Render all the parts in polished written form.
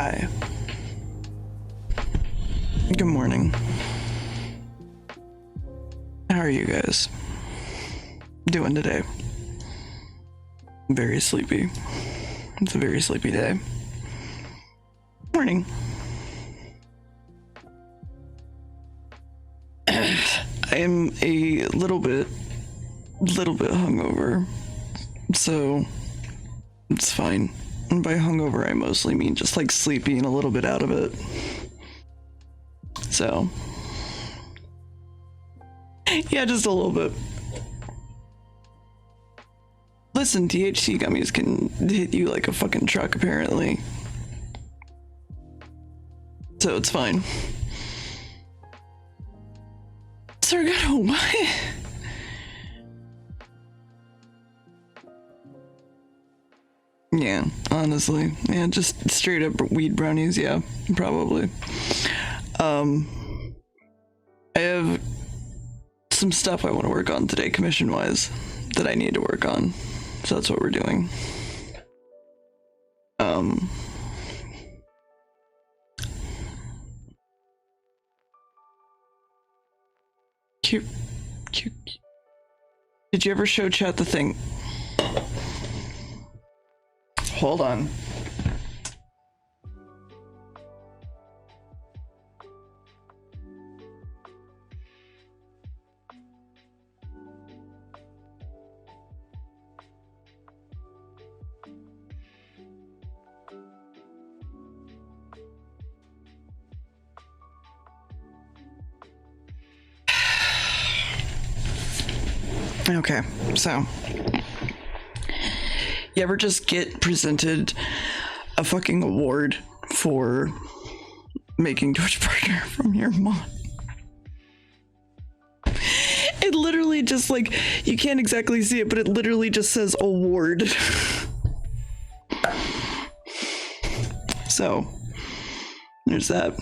Hi. Good morning. How are you guys doing today? Very sleepy. It's a very sleepy day. Morning. I am a little bit hungover, so it's fine. And by hungover, I mostly mean just like sleepy and a little bit out of it. So, yeah, just a little bit. Listen, THC gummies can hit you like a fucking truck, apparently. So it's fine. Sargato, what? Yeah, honestly. Yeah, just straight up weed brownies, yeah, probably. I have some stuff I want to work on today, commission-wise, that I need to work on. So that's what we're doing. Cute. Did you ever show chat the thing? Hold on. Okay, so you ever just get presented a fucking award for making Twitch partner from your mom? It literally just like, you can't exactly see it, but it literally just says award. So there's that.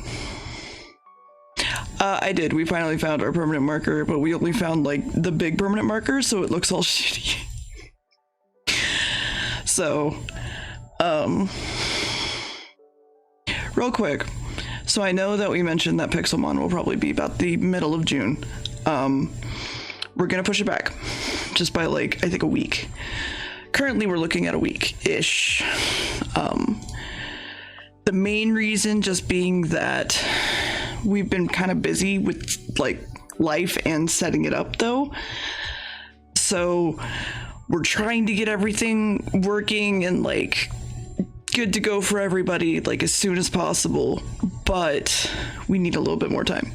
I did. We finally found our permanent marker, but we only found like the big permanent marker, so it looks all shitty. So, real quick. So I know that we mentioned that Pixelmon will probably be about the middle of June. We're gonna push it back just by like, I think a week. Currently we're looking at a week-ish. The main reason just being that we've been kind of busy with like life and setting it up though. So we're trying to get everything working and like good to go for everybody like as soon as possible, but we need a little bit more time.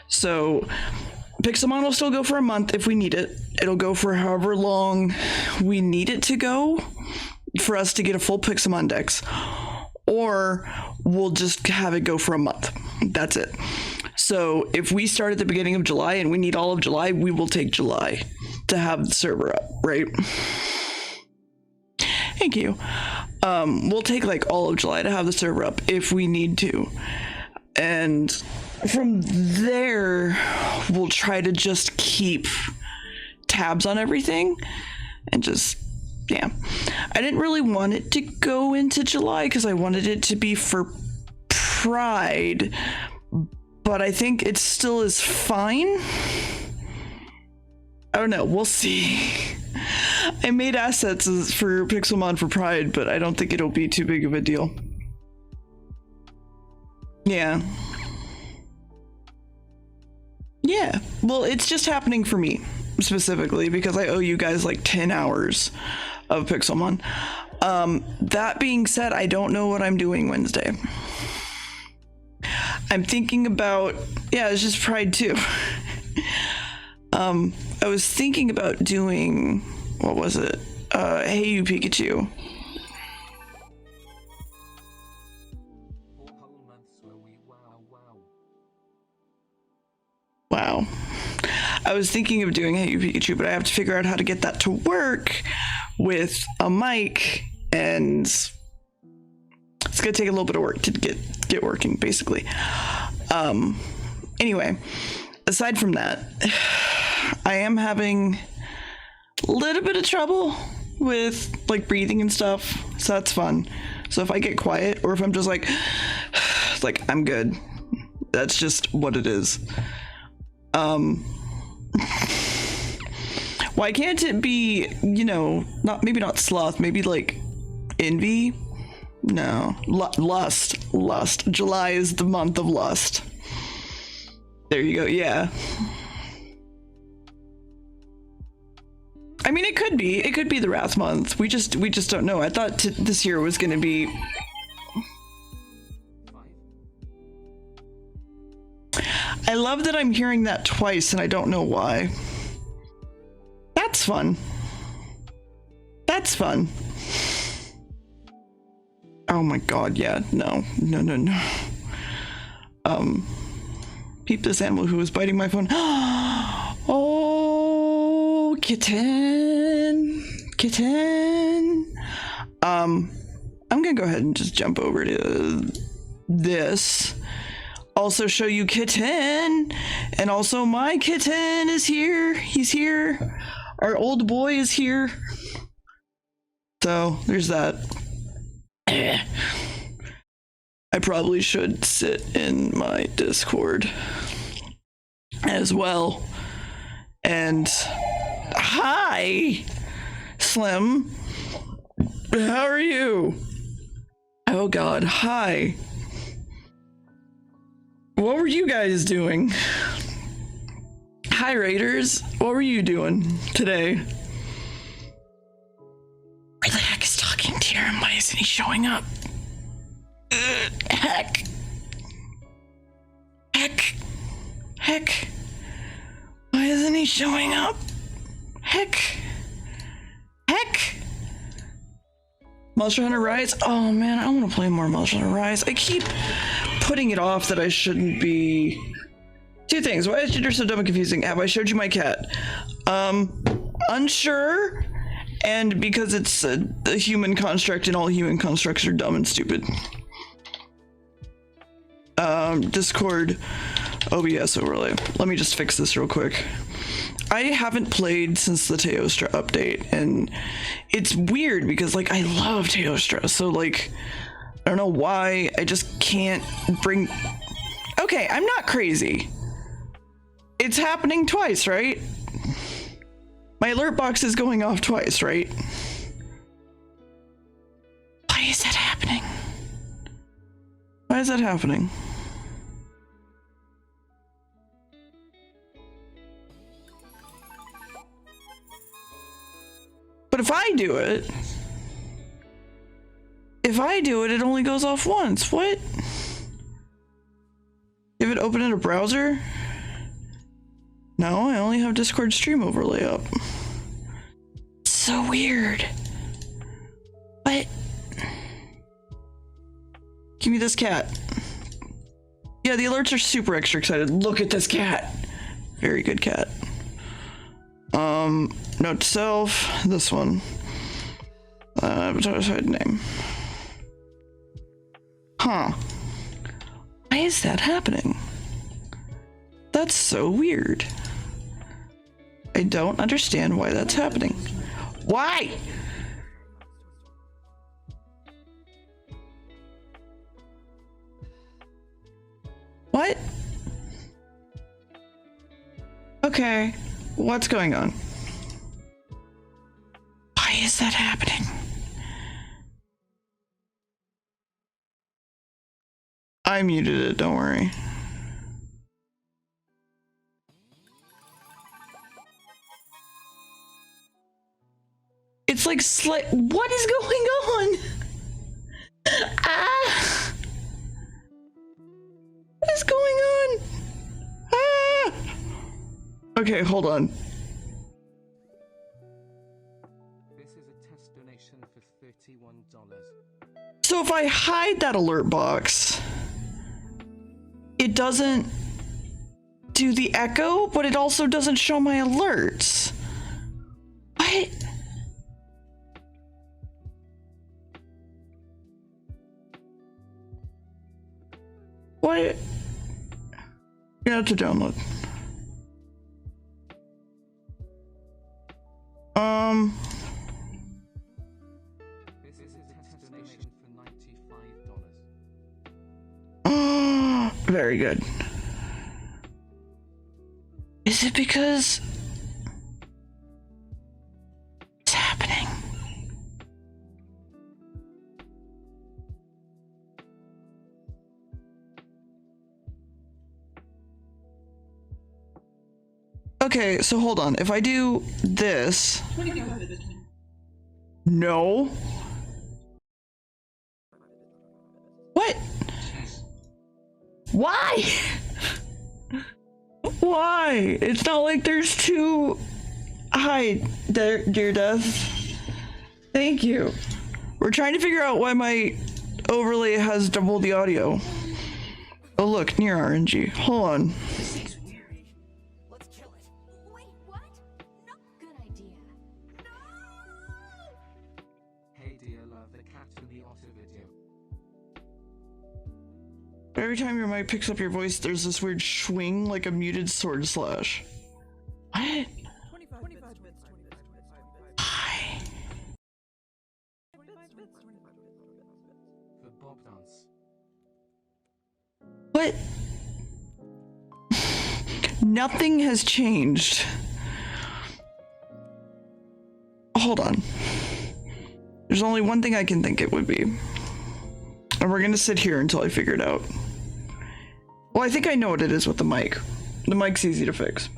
So Pixelmon will still go for a month if we need it. It'll go for however long we need it to go for us to get a full Pixelmon Dex. Or we'll just have it go for a month. That's it. So if we start at the beginning of July and we need all of July, we will take July to have the server up, right? Thank you. We'll take like all of July to have the server up if we need to. And from there, we'll try to just keep tabs on everything and just, yeah. I didn't really want it to go into July because I wanted it to be for Pride, but I think it still is fine. I don't know, we'll see. I made assets for Pixelmon for Pride, but I don't think it'll be too big of a deal. Yeah. Yeah, well, it's just happening for me specifically because I owe you guys like 10 hours of Pixelmon. That being said, I don't know what I'm doing Wednesday. I'm thinking about, yeah, it's just Pride too. I was thinking about doing, what was it? Hey You Pikachu. Wow. I was thinking of doing Hey You Pikachu, but I have to figure out how to get that to work with a mic, and it's gonna take a little bit of work to get working, basically. Anyway, aside from that, I am having a little bit of trouble with like breathing and stuff, so that's fun. So if I get quiet or if I'm just like I'm good, that's just what it is. Why can't it be, you know, maybe not sloth, maybe like envy? No, lust. July is the month of lust. There you go. Yeah. I mean, it could be the wrath month. We just don't know. I thought this year was going to be. I love that I'm hearing that twice and I don't know why. That's fun. That's fun. Oh my god, yeah. No. Peep this animal who was biting my phone. Oh, kitten. I'm gonna go ahead and just jump over to this. Also show you kitten, and also my kitten is here. He's here. Our old boy is here. So there's that. I probably should sit in my Discord as well. And hi, Slim. How are you? Oh god, hi. What were you guys doing? Hi, Raiders. What were you doing today? Where the heck is talking to him? Why isn't he showing up? Heck. Why isn't he showing up? Heck. Monster Hunter Rise? Oh man, I want to play more Monster Hunter Rise. I keep putting it off that I shouldn't be. Two things. Why is gender so dumb and confusing? Have I showed you my cat? Unsure. And because it's a human construct and all human constructs are dumb and stupid. Discord OBS overlay. Let me just fix this real quick. I haven't played since the Teostra update, and it's weird because like I love Teostra, so like I don't know why I just can't bring. Okay, I'm not crazy. It's happening twice, right? My alert box is going off twice, right? Why is that happening? Why is that happening? But if I do it, it only goes off once. What? If it open in a browser? No, I only have Discord stream overlay up. So weird. What? Give me this cat. Yeah, the alerts are super extra excited. Look at this cat. Very good cat. Note to self, this one. Avatar side name. Huh. Why is that happening? That's so weird. I don't understand why that's happening. Why? What? Okay, what's going on? Why is that happening? I muted it, don't worry. It's like what is going on? Ah! What is going on? Ah! Okay, hold on. This is a test donation for $31. So if I hide that alert box, it doesn't do the echo, but it also doesn't show my alerts. What? What? You have to download. This is a test donation for $19. Very good. Is it because it's happening? Okay, so hold on. If I do this... No. What? Why? Why? It's not like there's two... Hi, dear Death. Thank you. We're trying to figure out why my overlay has double the audio. Oh look, near RNG. Hold on. Every time your mic picks up your voice, there's this weird swing, like a muted sword slash. What? Hi. What? Nothing has changed. Hold on. There's only one thing I can think it would be. And we're gonna sit here until I figure it out. Well, I think I know what it is with the mic. The mic's easy to fix.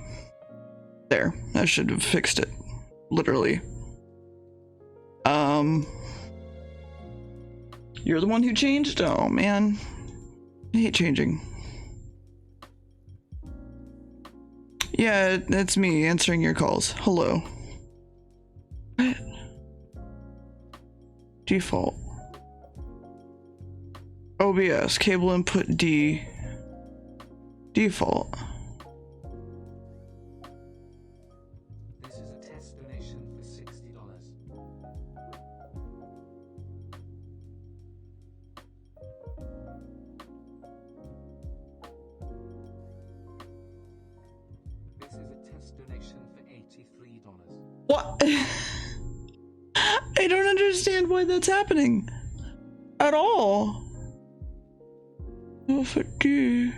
There, I should have fixed it. Literally. You're the one who changed? Oh man. I hate changing. Yeah, it's me answering your calls. Hello. What? Default. OBS, cable input D. Default. This is a test donation for $60. This is a test donation for $83. What? I don't understand why that's happening. At all. Oh, fuck you.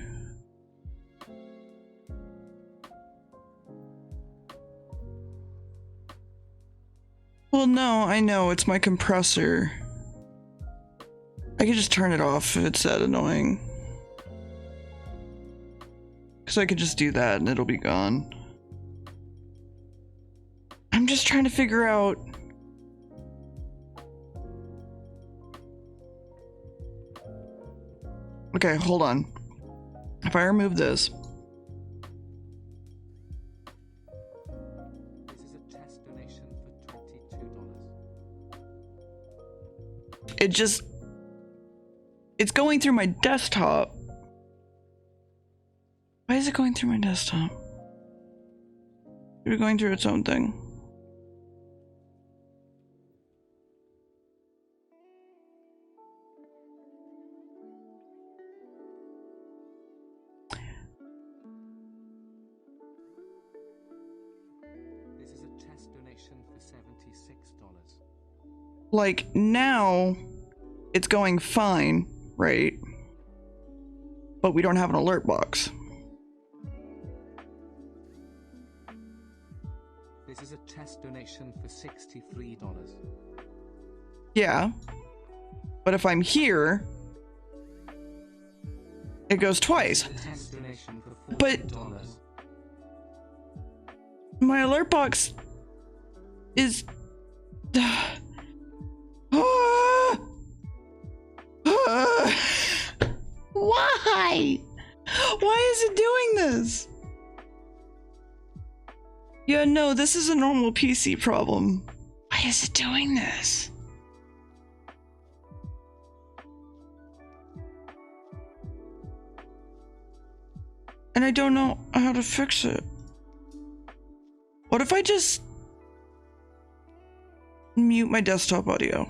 Well, no, I know, it's my compressor. I can just turn it off if it's that annoying. Because I could just do that and it'll be gone. I'm just trying to figure out... Okay, hold on. If I remove this... It's going through my desktop. Why is it going through my desktop? It's going through its own thing. This is a test donation for $76. Like, now, it's going fine, right? But we don't have an alert box. This is a test donation for $63. Yeah. But if I'm here, it goes twice. Test donation for $40. But my alert box is... Why? Why is it doing this? Yeah, no, this is a normal PC problem. Why is it doing this? And I don't know how to fix it. What if I just mute my desktop audio?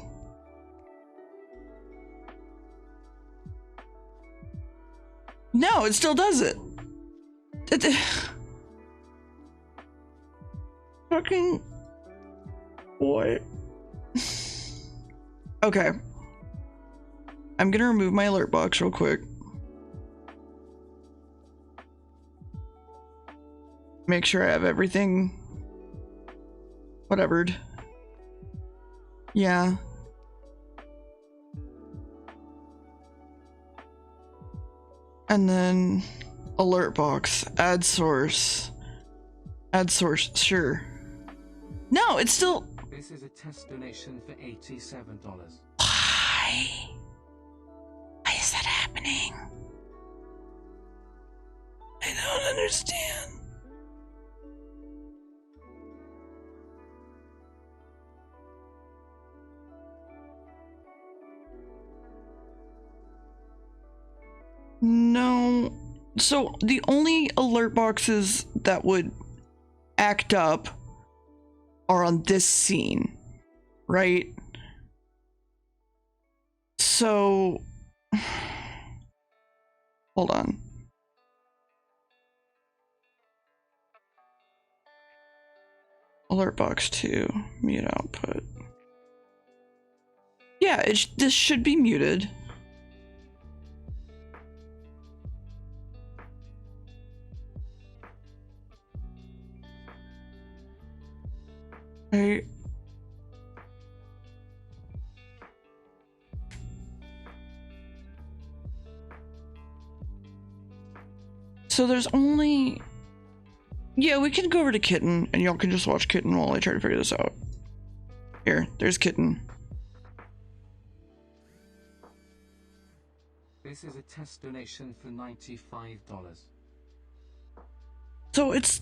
No, it still does it. Fucking boy. Okay. I'm gonna remove my alert box real quick. Make sure I have everything whatevered. Yeah. And then alert box, add source, sure. No, it's still. This is a test donation for $87. Why? Why is that happening? I don't understand. No. So the only alert boxes that would act up are on this scene, right? So hold on. Alert box 2, mute output. Yeah, this should be muted. Right. So there's only... Yeah, we can go over to Kitten, and y'all can just watch Kitten while I try to figure this out. Here, there's Kitten. This is a test donation for $95. So it's...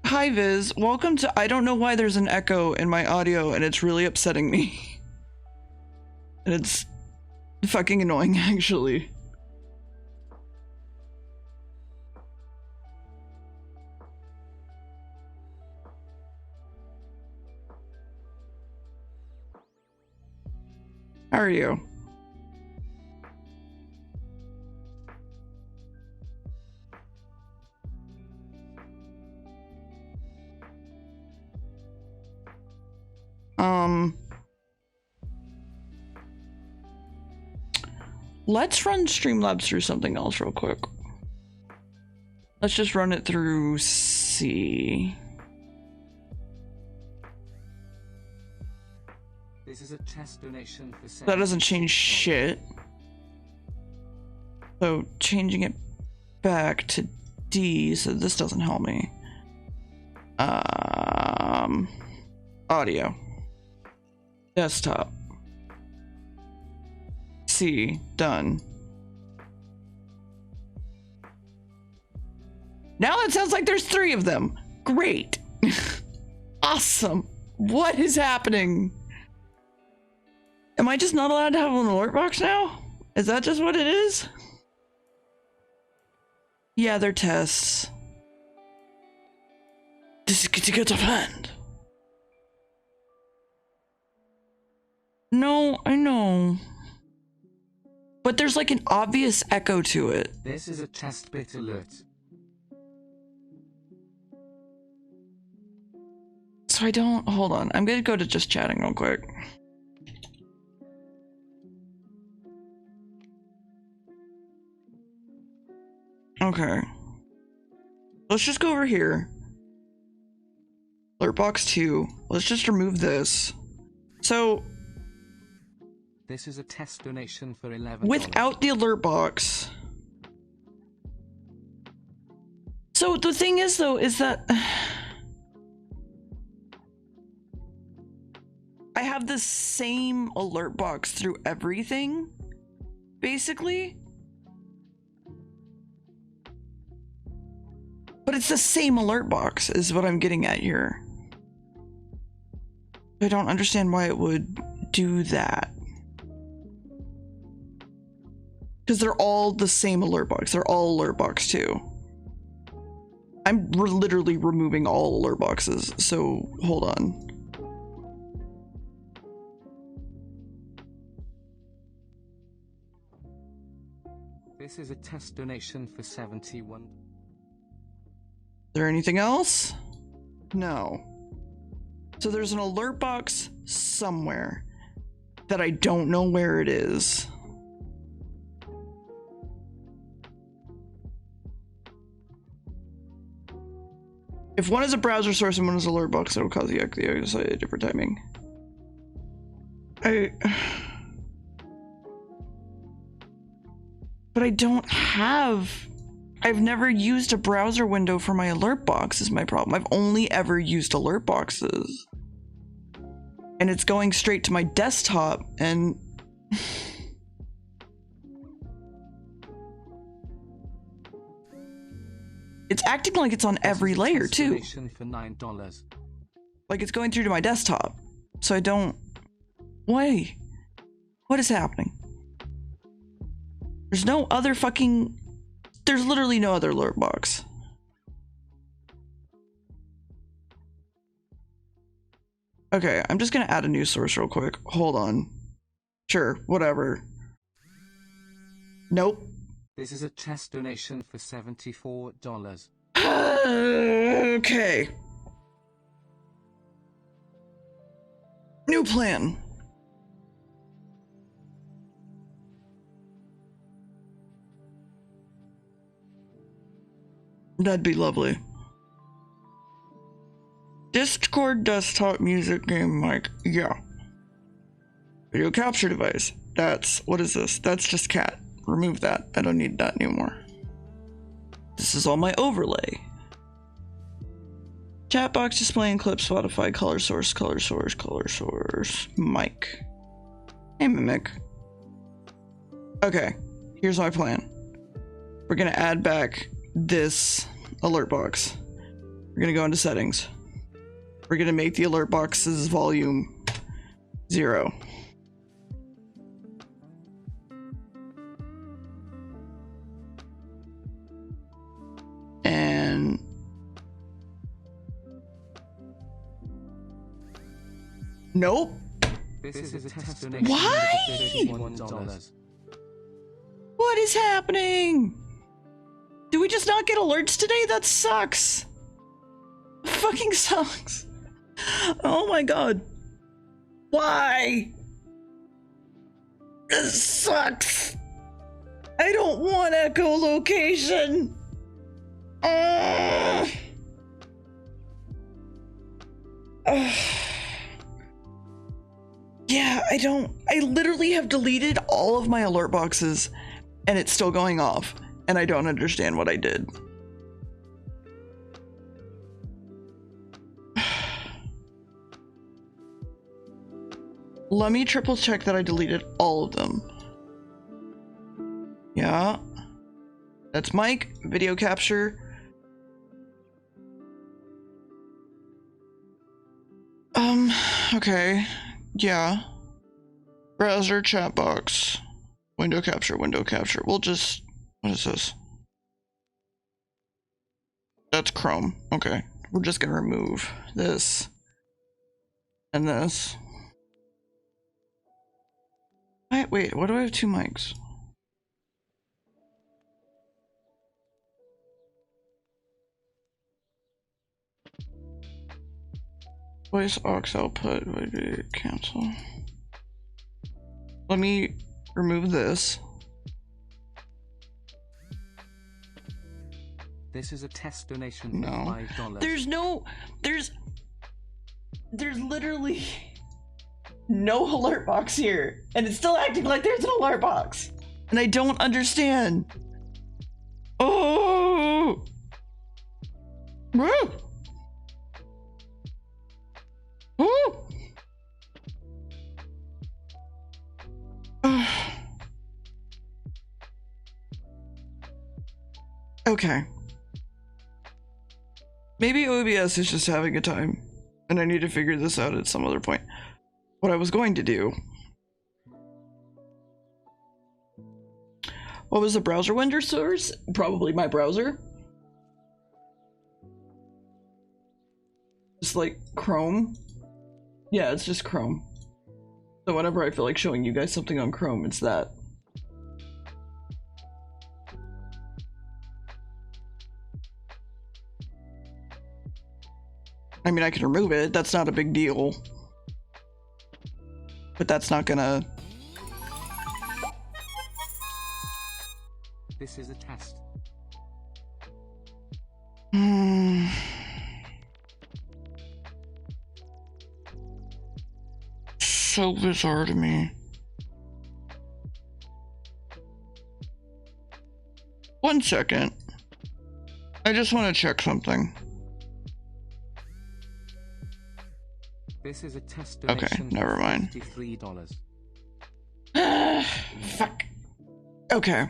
Hi Viz, welcome to... I don't know why there's an echo in my audio, and it's really upsetting me. And it's fucking annoying, actually. How are you? Let's run Streamlabs through something else real quick. Let's just run it through C. This is a test donation for That doesn't change shit. So changing it back to D, so this doesn't help me. Audio. Desktop. C, done. Now it sounds like there's 3 of them. Great. Awesome. What is happening? Am I just not allowed to have an alert box now? Is that just what it is? Yeah, they're tests. This is to get offend. No, I know. But there's like an obvious echo to it. This is a test bit alert. So I don't... Hold on. I'm gonna go to just chatting real quick. Okay. Let's just go over here. Alert box 2. Let's just remove this. So... This is a test donation for $11. Without the alert box. So the thing is though, is that I have the same alert box through everything, basically. But it's the same alert box is what I'm getting at here. I don't understand why it would do that. Because they're all the same alert box. They're all alert box 2. I'm literally removing all alert boxes, so hold on. This is a test donation for $71. Is there anything else? No. So there's an alert box somewhere that I don't know where it is. If one is a browser source and one is an alert box, it will cause the slightly different timing. But I don't have... I've never used a browser window for my alert box is my problem. I've only ever used alert boxes. And it's going straight to my desktop and... It's acting like it's on every layer too. For $9. Like it's going through to my desktop. So I don't... Why? What is happening? There's no other fucking... There's literally no other alert box. Okay, I'm just gonna add a new source real quick. Hold on. Sure, whatever. Nope. This is a test donation for $74. Okay. New plan. That'd be lovely. Discord desktop music game mic. Yeah. Video capture device. That's... What is this? That's just cat. Remove that. I don't need that anymore. This is all my overlay. Chat box displaying clips, Spotify, color source, mic. Hey, Mimic. Okay, here's my plan. We're gonna add back this alert box. We're gonna go into settings. We're gonna make the alert box's volume 0. And nope. This is a test donation. Why? $31. What is happening? Do we just not get alerts today? That sucks. Fucking sucks. Oh my god. Why? This sucks. I don't want echolocation. Yeah, I literally have deleted all of my alert boxes and it's still going off and I don't understand what I did. Let me triple check that I deleted all of them. Yeah. That's mic, video capture. Okay. Yeah. Browser, chat box, window capture. We'll just... What is this? That's Chrome. Okay. We're just gonna remove this. And this. Wait, why do I have 2 mics? Voice aux output would be cancel. Let me remove this. This is a test donation for No. $5. There's literally no alert box here. And it's still acting like there's an alert box. And I don't understand. Oh! Woo! Woo! Okay. Maybe OBS is just having a time, and I need to figure this out at some other point. What I was going to do... What was the browser window source? Probably my browser. Just like Chrome. Yeah, it's just Chrome. So whenever I feel like showing you guys something on Chrome, it's that. I mean, I can remove it. That's not a big deal. But that's not gonna... This is a test. so bizarre to me. One second. I just want to check something. This is a test Okay, donation never for mind. $53. Fuck. Okay.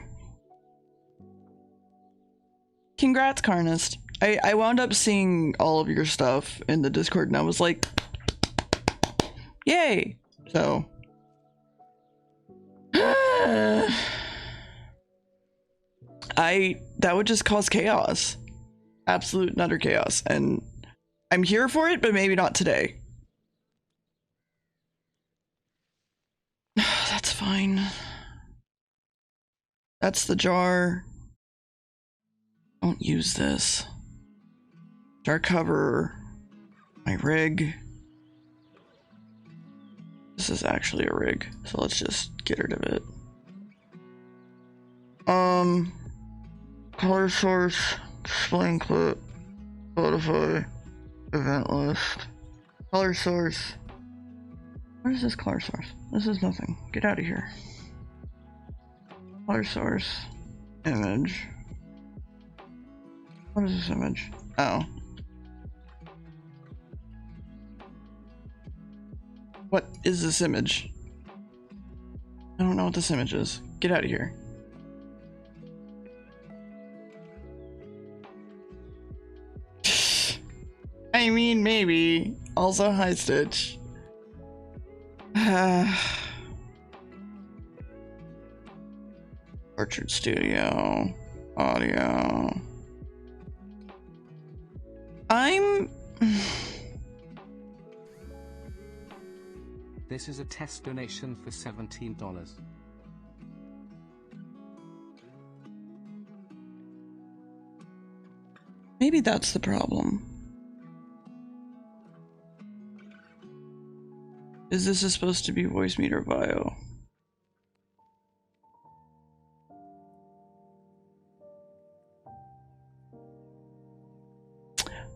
Congrats, Carnist. I wound up seeing all of your stuff in the Discord and I was like, yay! So. That would just cause chaos. Absolute and utter chaos. And I'm here for it, but maybe not today. That's fine. That's the jar. Don't use this. Jar cover. My rig. This is actually a rig, so let's just get rid of it. Color source, displaying clip, Spotify, event list, color source. What is this color source? This is nothing. Get out of here. Color source, image. What is this image? Oh. What is this image? I don't know what this image is. Get out of here. I mean, maybe. Also, hi, Stitch. Orchard Studio. Audio. This is a test donation for $17. Maybe that's the problem. Is this supposed to be voice meter bio?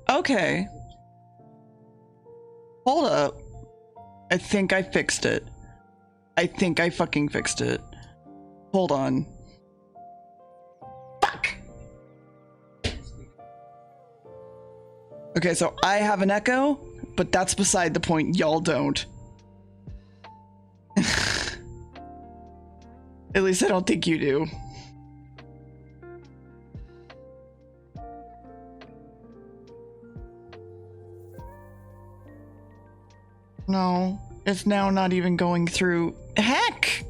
Okay. Hold up. I think I fixed it. I think I fucking fixed it. Hold on. Fuck! Okay, so I have an echo, but that's beside the point. Y'all don't. At least I don't think you do. No, it's now not even going through. Heck!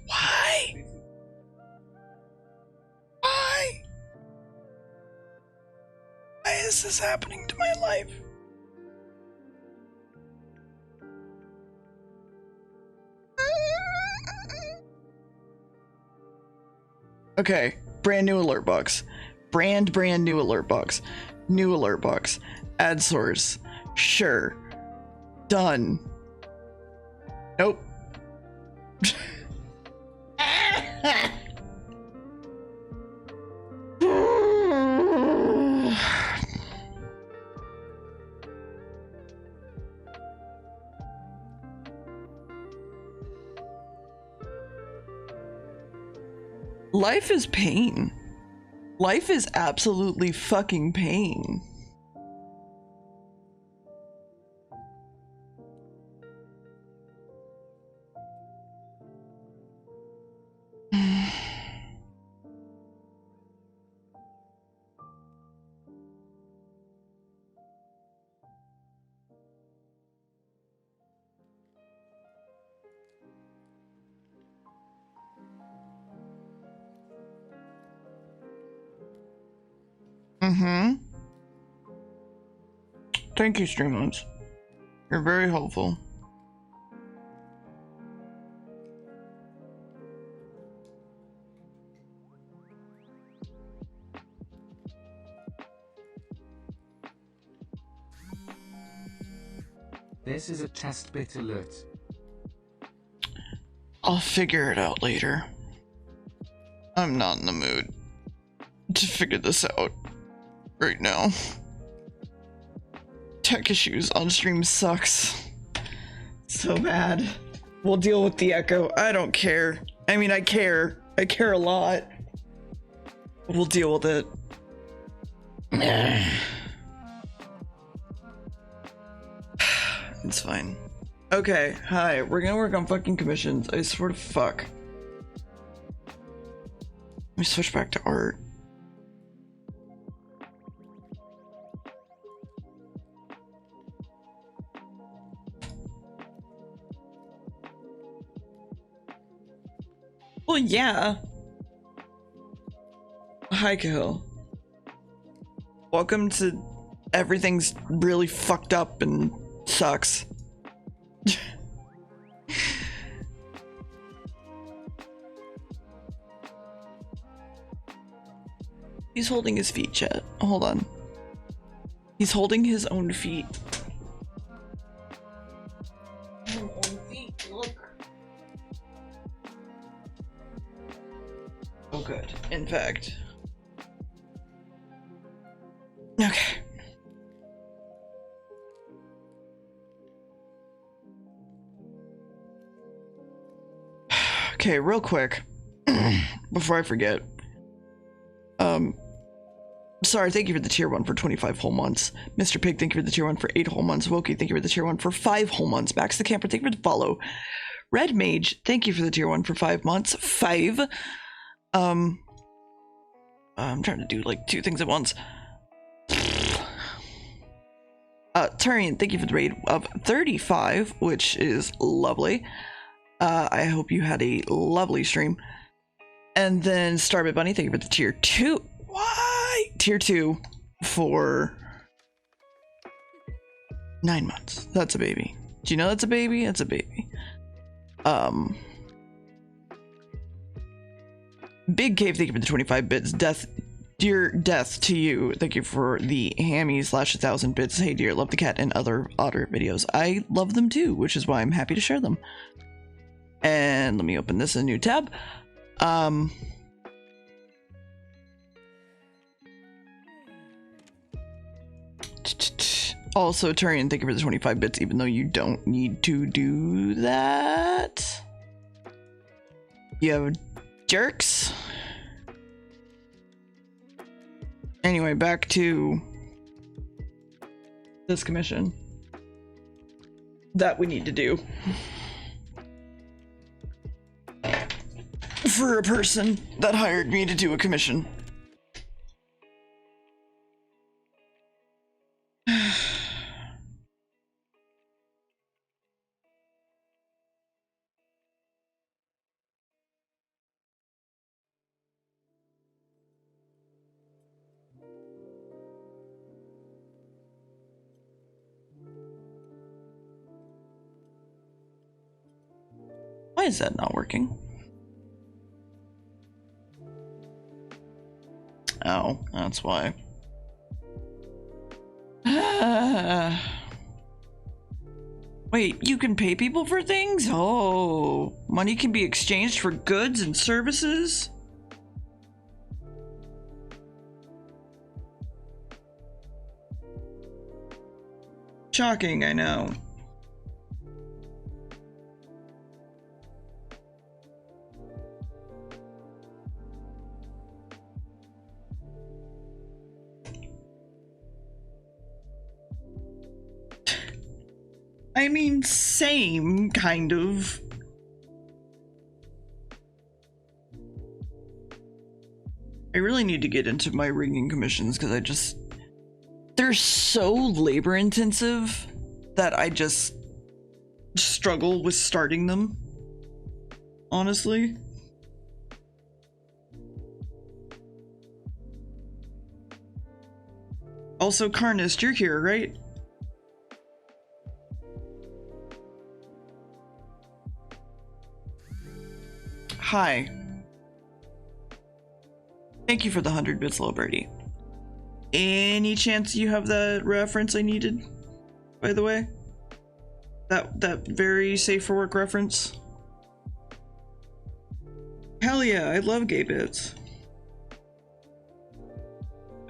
Why? Why? Why is this happening to my life? Okay, brand new alert box. Brand new alert box. New alert box. Add source. Sure. Done. Nope. Life is pain. Life is absolutely fucking pain. Thank you, Streamlabs. You're very helpful. This is a test bit alert. I'll figure it out later. I'm not in the mood to figure this out right now. Tech issues on stream sucks. So bad. We'll deal with the echo. I don't care. I mean, I care. I care a lot. We'll deal with it. It's fine. Okay, hi. We're gonna work on fucking commissions. I swear to fuck. Let me switch back to art. Well, yeah. Hi, Cahill. Welcome to everything's really fucked up and sucks. He's holding his feet, chat. Hold on. He's holding his own feet. Look. Oh, good. In fact. Okay. Okay, real quick. Before I forget. Sorry, thank you for the tier 1 for 25 whole months. Mr. Pig, thank you for the tier 1 for 8 whole months. Wokie, thank you for the tier 1 for 5 whole months. Max the Camper, thank you for the follow. Red Mage, thank you for the tier 1 for 5 months. 5. I'm trying to do like 2 things at once. Turian, thank you for the raid of 35, which is lovely. I hope you had a lovely stream. And then Starbit Bunny, thank you for the tier 2. Why? Tier 2 for 9 months. That's a baby. Do you know that's a baby? That's a baby. Big Cave, thank you for the 25 bits. Dear Death to you, thank you for the hammy / 1,000 bits. Hey dear, love the cat and other otter videos. I love them too, which is why I'm happy to share them. And let me open this in a new tab. Also, Turian, thank you for the 25 bits, even though you don't need to do that. You have jerks. Anyway, back to this commission that we need to do for a person that hired me to do a commission. Why is that not working? Oh, that's why. Wait, you can pay people for things? Oh, money can be exchanged for goods and services? Shocking, I know. I mean, same, kind of. I really need to get into my rigging commissions because they're so labor intensive that I just struggle with starting them, honestly. Also, Carnist, you're here, right? Hi. Thank you for the 100 bits, Low Birdie. Any chance you have the reference I needed, by the way? That very safe for work reference? Hell yeah, I love gay bits.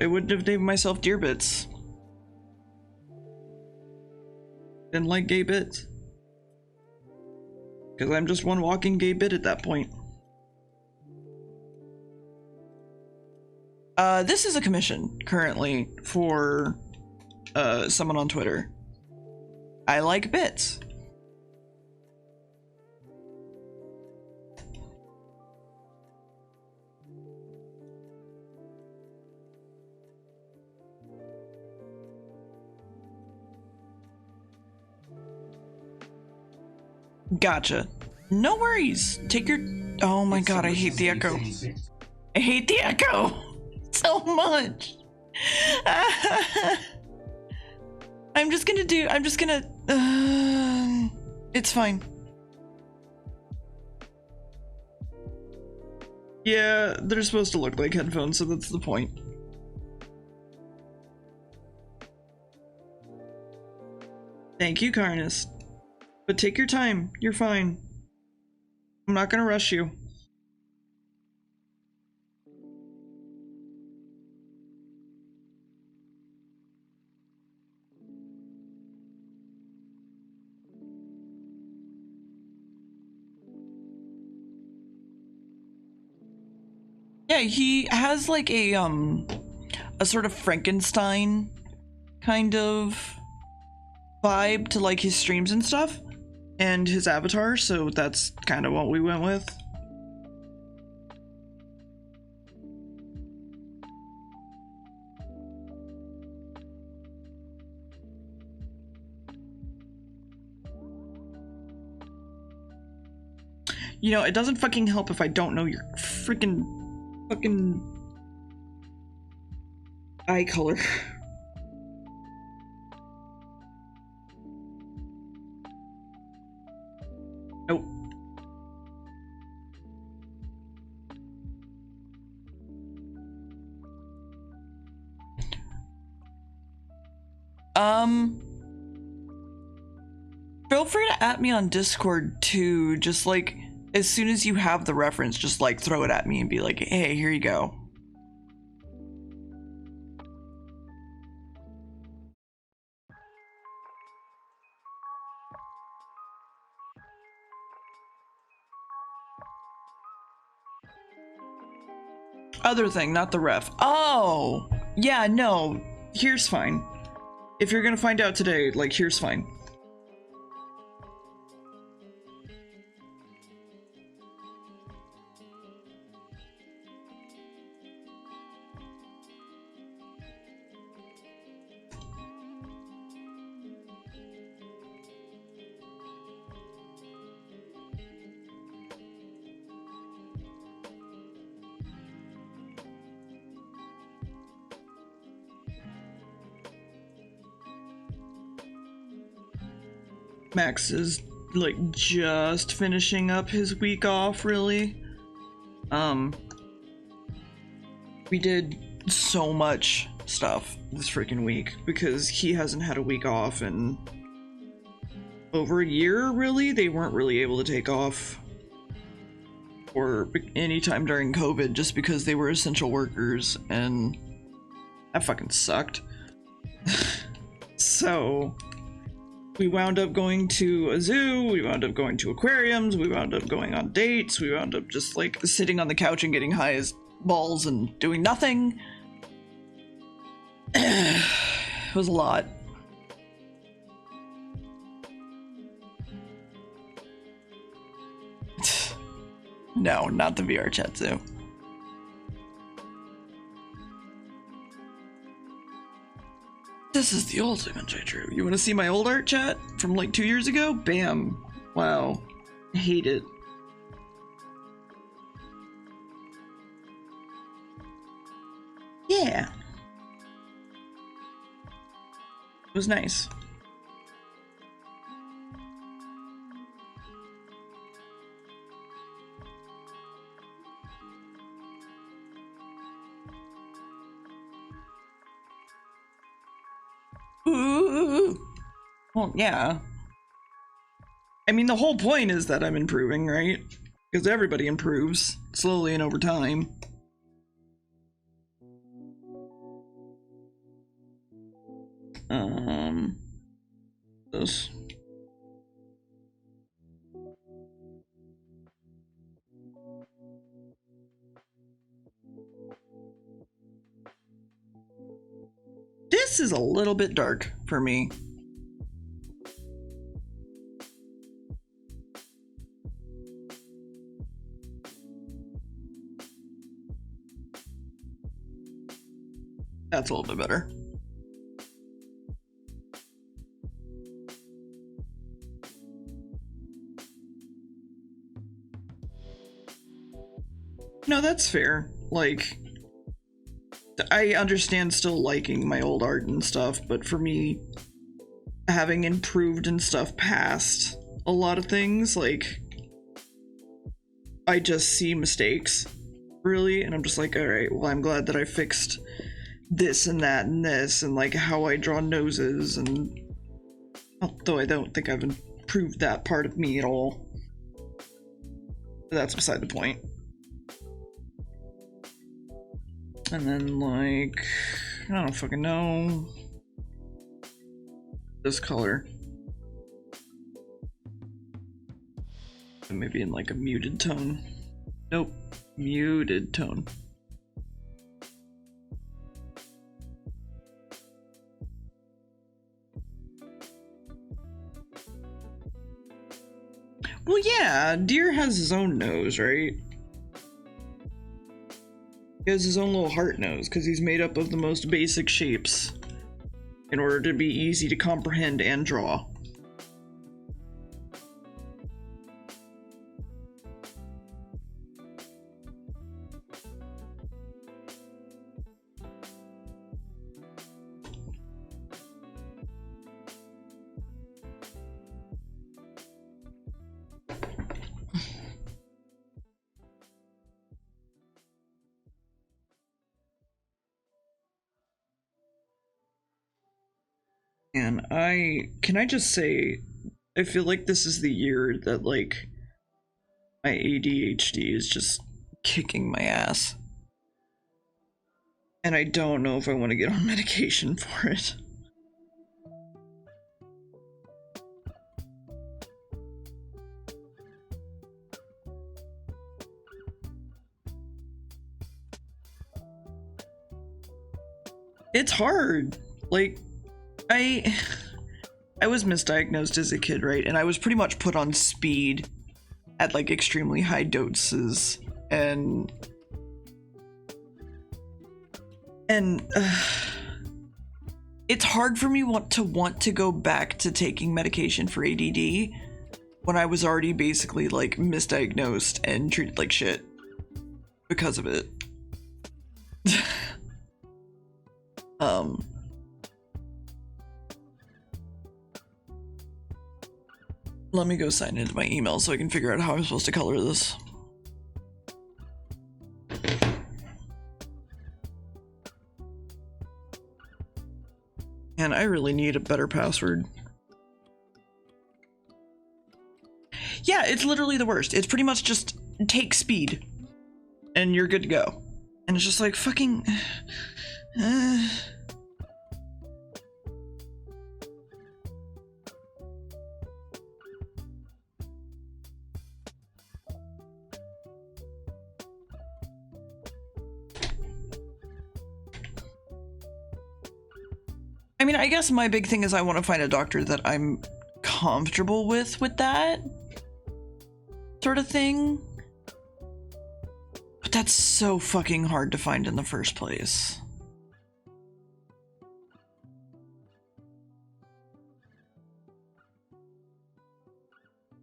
I wouldn't have named myself DeerBits. Didn't like gay bits. Because I'm just one walking gay bit at that point. This is a commission currently for someone on Twitter. I like bits. Gotcha. No worries. Take your... Oh my god, I hate the echo. I hate the echo so much. I'm just gonna... It's fine. Yeah, they're supposed to look like headphones, so that's the point. Thank you, Karnas. But take your time. You're fine. I'm not gonna rush you. Yeah, he has like a sort of Frankenstein kind of vibe to like his streams and stuff and his avatar, so that's kind of what we went with. You know, it doesn't fucking help if I don't know your freaking fucking eye color. Nope. Feel free to at me on Discord too, just like as soon as you have the reference, just like throw it at me and be like, hey, here you go. Other thing, not the ref. Oh, yeah, no, here's fine. If you're gonna find out today, like, here's fine. Max is like just finishing up his week off, really. We did so much stuff this freaking week because he hasn't had a week off in over a year, really. They weren't really able to take off or any time during COVID just because they were essential workers, and that fucking sucked. So we wound up going to a zoo, we wound up going to aquariums, we wound up going on dates, we wound up just like sitting on the couch and getting high as balls and doing nothing. It was a lot. No, not the VR chat zoo. This is the ultimate J-True. You want to see my old art chat from like 2 years ago? Bam. Wow. I hate it. Yeah. It was nice. Ooh. Well, yeah. I mean, the whole point is that I'm improving, right? Because everybody improves, slowly and over time. This. This is a little bit dark for me. That's a little bit better. No, that's fair. Like, I understand still liking my old art and stuff, but for me, having improved and stuff past a lot of things, like, I just see mistakes, really, and I'm just like, alright, well, I'm glad that I fixed this and that and this, and like how I draw noses, and although I don't think I've improved that part of me at all. But that's beside the point. And then, like, I don't fucking know. This color. Maybe in like a muted tone. Nope. Muted tone. Well, yeah, Deer has his own nose, right? He has his own little heart nose, because he's made up of the most basic shapes in order to be easy to comprehend and draw. And can I just say, I feel like this is the year that, like, my ADHD is just kicking my ass. And I don't know if I want to get on medication for it. It's hard. Like, I was misdiagnosed as a kid, right? And I was pretty much put on speed at like extremely high doses, and it's hard for me want to go back to taking medication for ADD when I was already basically like misdiagnosed and treated like shit because of it. Let me go sign into my email so I can figure out how I'm supposed to color this. And I really need a better password. Yeah, it's literally the worst. It's pretty much just take speed and you're good to go. And it's just like fucking... I mean, I guess my big thing is I want to find a doctor that I'm comfortable with that sort of thing. But that's so fucking hard to find in the first place.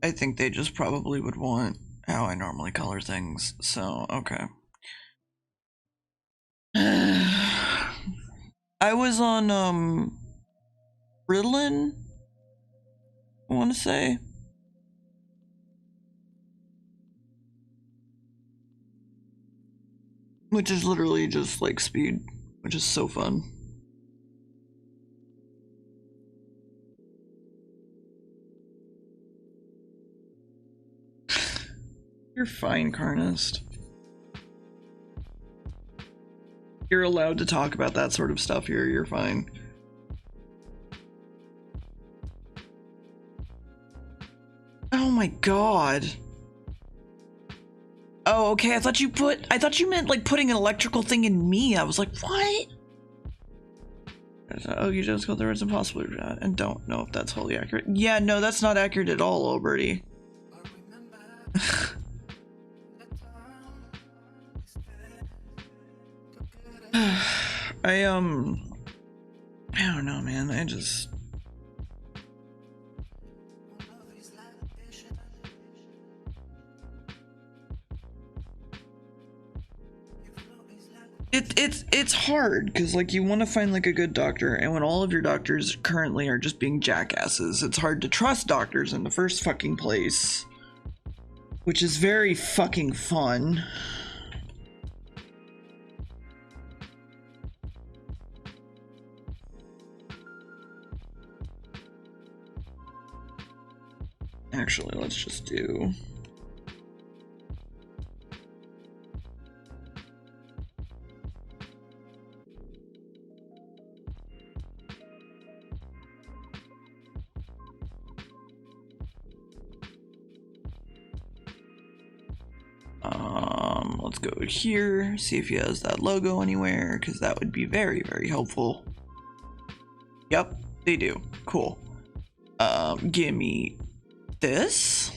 I think they just probably would want how I normally color things, so okay. I was on Ritalin, I want to say. Which is literally just like speed, which is so fun. You're fine, Carnist. You're allowed to talk about that sort of stuff here. You're fine. Oh my god. Oh, okay. I thought you meant like putting an electrical thing in me. I was like, what? Oh, you just go there. It's impossible and don't know if that's wholly accurate. Yeah, no, that's not accurate at all, Oberty. I don't know, man. It's hard because like you want to find like a good doctor, and when all of your doctors currently are just being jackasses, it's hard to trust doctors in the first fucking place, which is very fucking fun. Actually, let's just do let's go here, see if he has that logo anywhere, because that would be very, very helpful. Yep, they do. Cool. Give me this.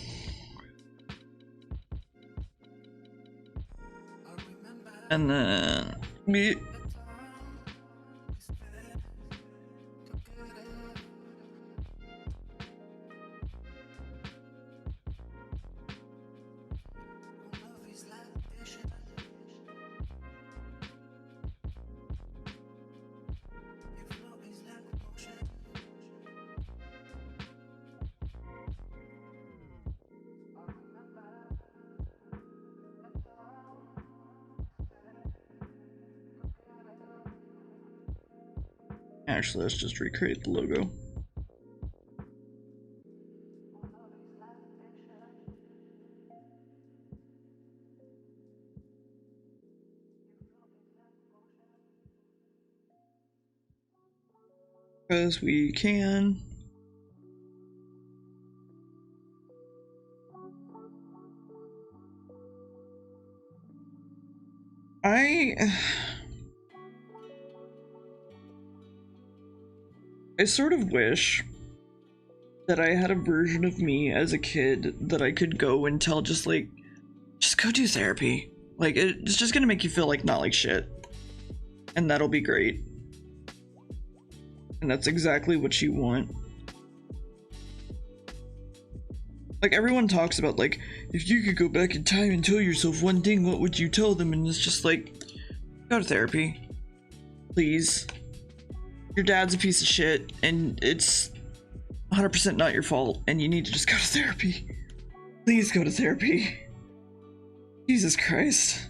And then me. Actually, let's just recreate the logo. Because we can. I sort of wish that I had a version of me as a kid that I could go and tell just go do therapy. Like, it's just gonna make you feel like not like shit. And that'll be great. And that's exactly what you want. Like, everyone talks about, like, if you could go back in time and tell yourself one thing, what would you tell them? And it's just like, go to therapy. Please. Your dad's a piece of shit, and it's 100% not your fault, and you need to just go to therapy. Please go to therapy. Jesus Christ.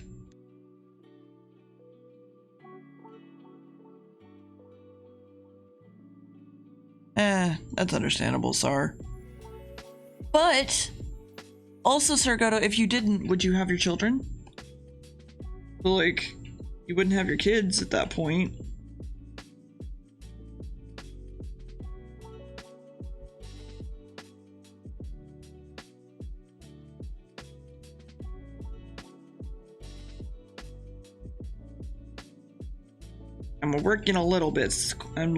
That's understandable, Sar. But, also, Sargato, if you didn't, would you have your children? Well, like, you wouldn't have your kids at that point. I'm working a little bit. I'm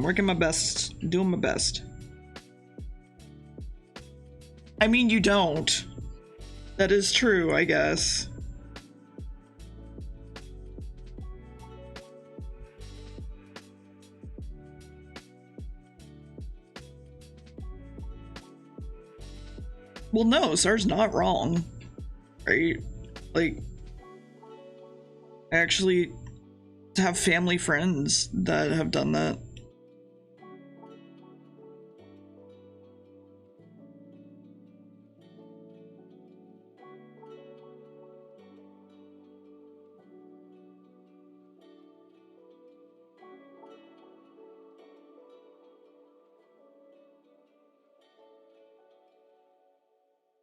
working my best. Doing my best. I mean, you don't. That is true, I guess. Well, no, Sar's not wrong. Right? Like, I actually have family friends that have done that.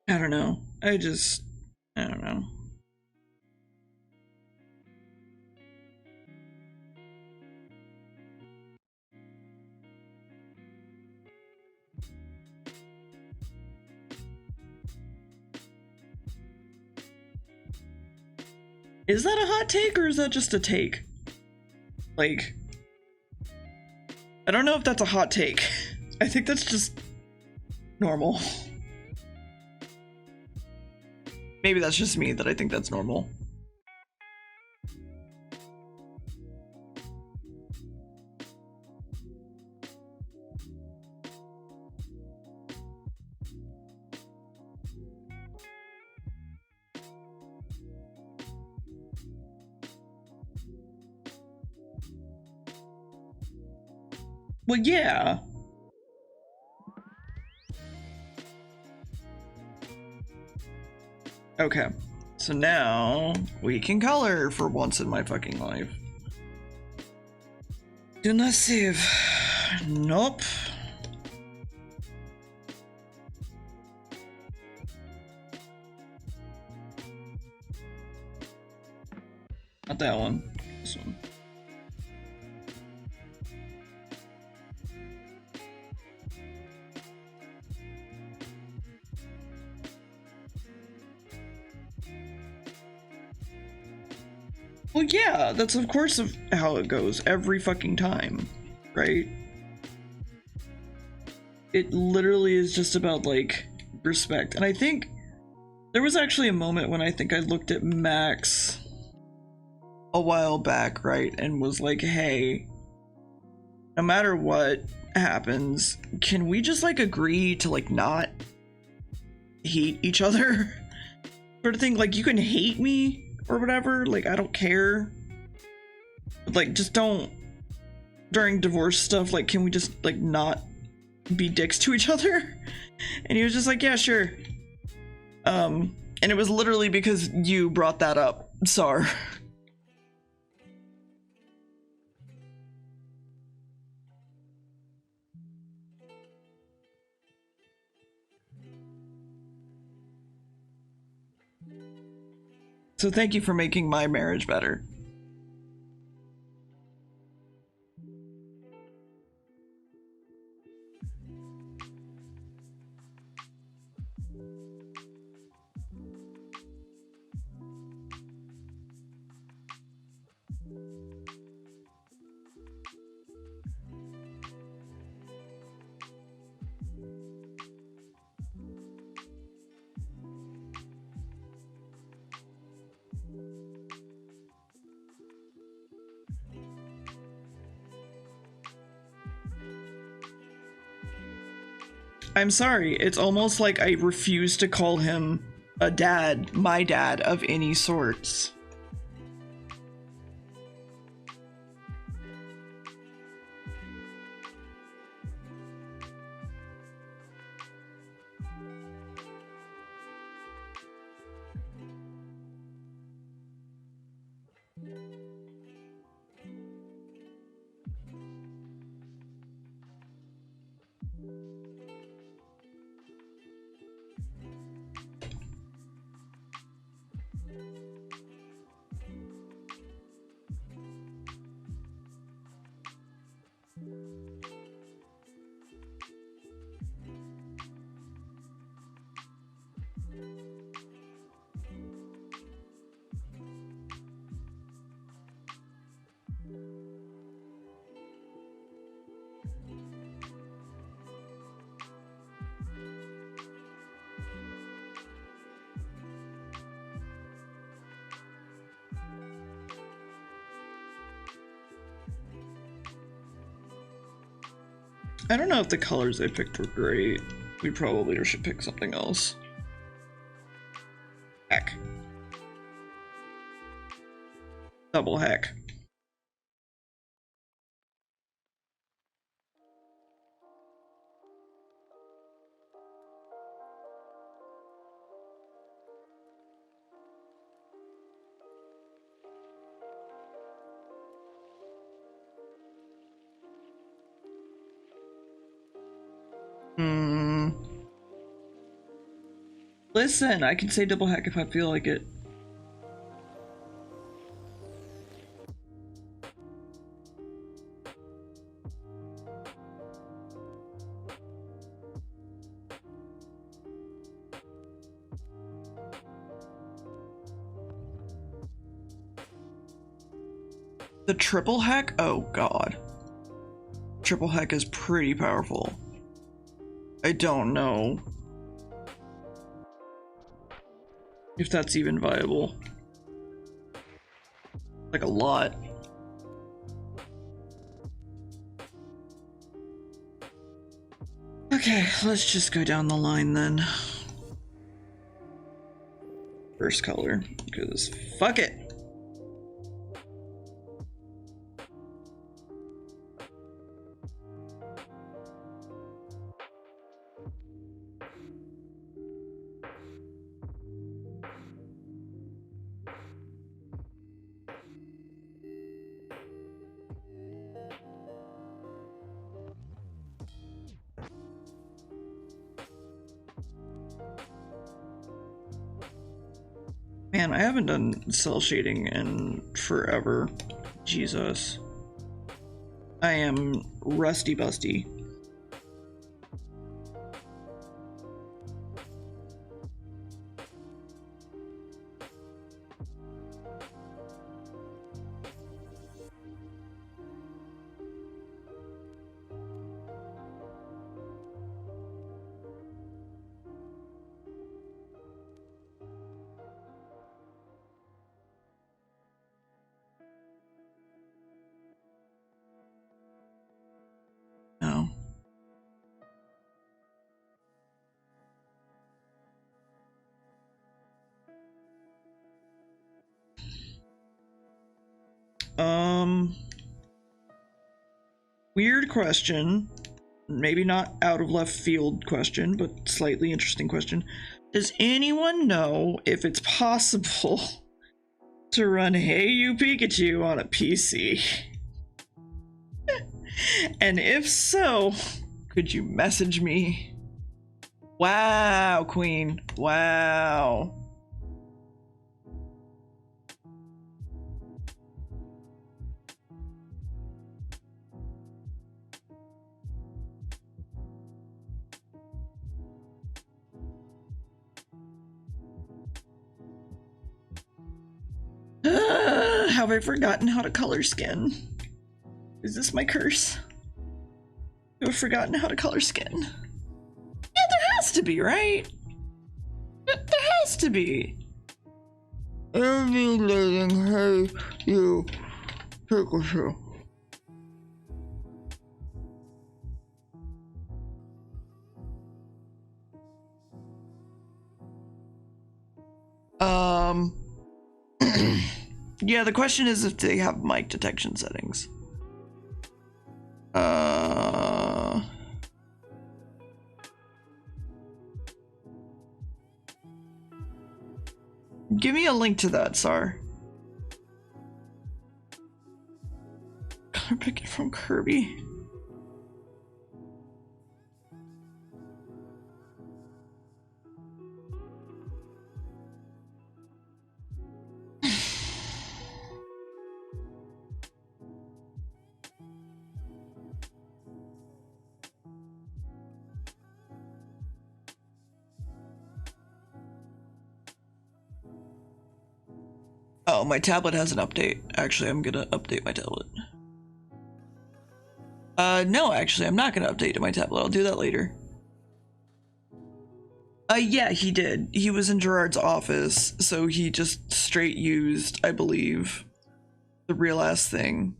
I don't know. I just Is that a hot take or is that just a take? Like, I don't know if that's a hot take. I think that's just normal. Maybe that's just me that I think that's normal. Well, yeah. Okay, so now we can color for once in my fucking life. Do not save. Nope. Not that one. This one. Well, yeah, that's of course how it goes every fucking time, right? It literally is just about, like, respect. And I think there was actually a moment when I think I looked at Max a while back, right? And was like, hey, no matter what happens, can we just, like, agree to, like, not hate each other? Sort of thing. Like, you can hate me or whatever, like, I don't care, but, like, just don't, during divorce stuff, like, can we just, like, not be dicks to each other? And he was just like, yeah, sure. And it was literally because you brought that up, Sar. So thank you for making my marriage better. I'm sorry, it's almost like I refuse to call him a dad, my dad, of any sorts. I don't know if the colors they picked were great. We probably should pick something else. Heck. Double heck. Listen, I can say double heck if I feel like it. The triple hack? Oh god. Triple hack is pretty powerful. I don't know if that's even viable. Like a lot. Okay, let's just go down the line then. First color, because fuck it. Man, I haven't done cell shading in forever. Jesus. I am rusty busty. No. Weird question. Maybe not out of left field question, but slightly interesting question. Does anyone know if it's possible to run Hey You Pikachu on a PC? And if so, could you message me? Wow, Queen. Wow. Have I forgotten how to color skin? Is this my curse? Have I forgotten how to color skin? Yeah, there has to be, right? There has to be. Emulating Hey You Pikachu. Yeah, the question is if they have mic detection settings. Give me a link to that, Sar. Color picking from Kirby. Oh, my tablet has an update. Actually, I'm gonna update my tablet. No, actually, I'm not gonna update my tablet. I'll do that later. Yeah, he did. He was in Gerard's office, so he just straight used, I believe, the real ass thing.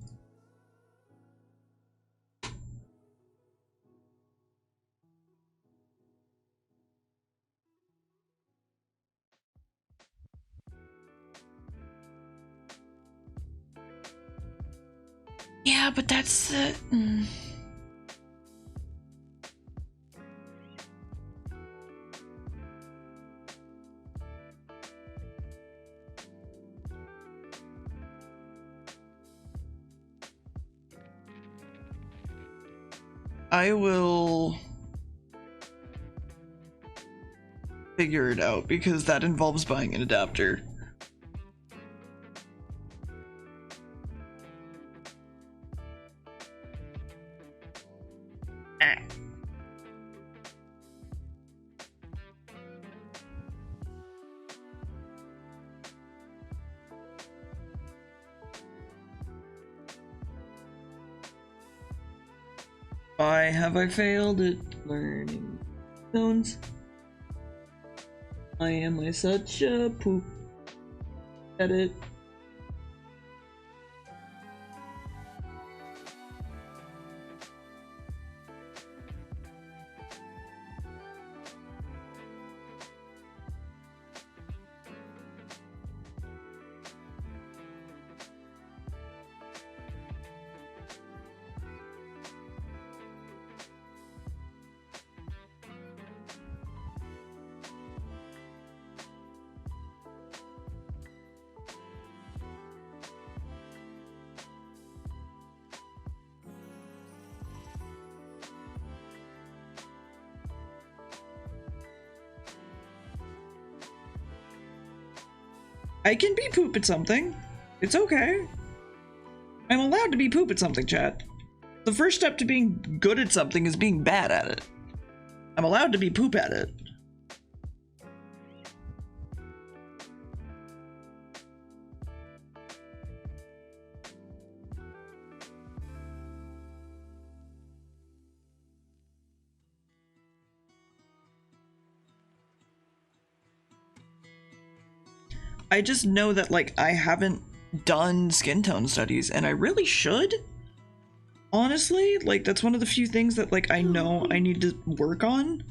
Yeah, but that's the... I will figure it out because that involves buying an adapter. Why have I failed at learning tones? Why am I such a poop at it? I can be poop at something. It's okay. I'm allowed to be poop at something, chat. The first step to being good at something is being bad at it. I'm allowed to be poop at it. I just know that, like, I haven't done skin tone studies, and I really should. Honestly, like, that's one of the few things that, like, I know I need to work on.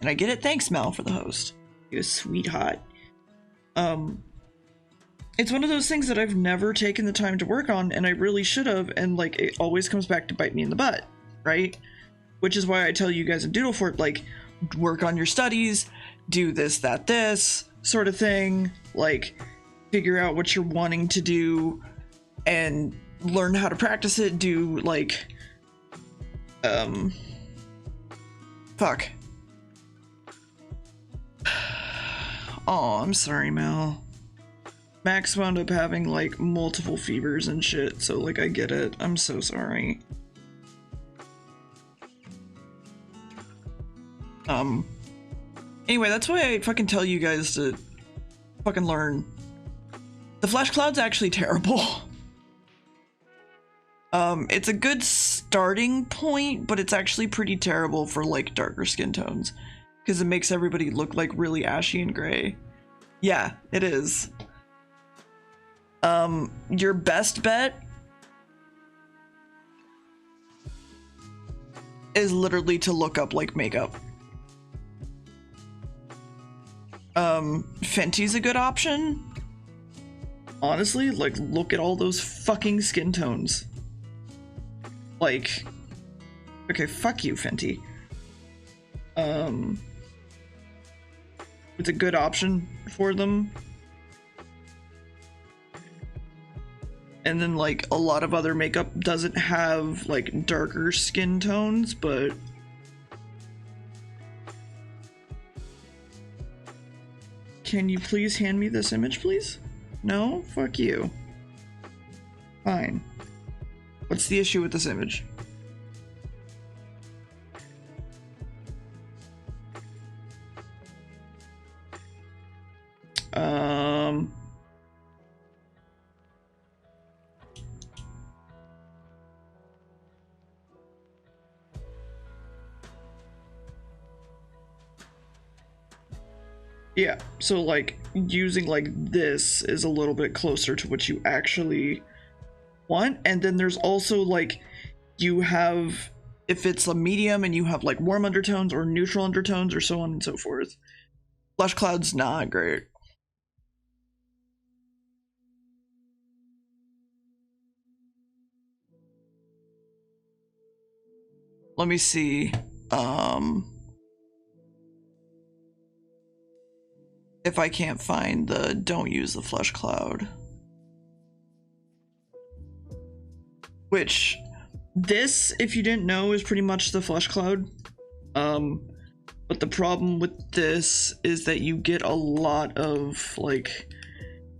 And I get it. Thanks, Mel, for the host. You're a sweetheart. It's one of those things that I've never taken the time to work on, and I really should have, and, like, it always comes back to bite me in the butt, right? Which is why I tell you guys in Doodlefort, like, work on your studies, do this, that, this sort of thing, like, figure out what you're wanting to do, and learn how to practice it, do, like, fuck. Oh, I'm sorry, Mel. Max wound up having, like, multiple fevers and shit, so, like, I get it. I'm so sorry. Anyway, that's why I fucking tell you guys to fucking learn. The flash cloud's actually terrible. It's a good starting point, but it's actually pretty terrible for, like, darker skin tones, because it makes everybody look, like, really ashy and gray. Yeah, it is. Your best bet is literally to look up, like, makeup. Fenty's a good option. Honestly, like, look at all those fucking skin tones. Like, okay, fuck you, Fenty. It's a good option for them. And then, like, a lot of other makeup doesn't have, like, darker skin tones, but can you please hand me this image, please? No? Fuck you. Fine. What's the issue with this image? Yeah, so, like, using, like, this is a little bit closer to what you actually want. And then there's also, like, you have, if it's a medium and you have, like, warm undertones or neutral undertones or so on and so forth. Flush Cloud's not great. Let me see. If I can't find the don't use the flush cloud. Which, this, if you didn't know, is pretty much the flush cloud. But the problem with this is that you get a lot of, like,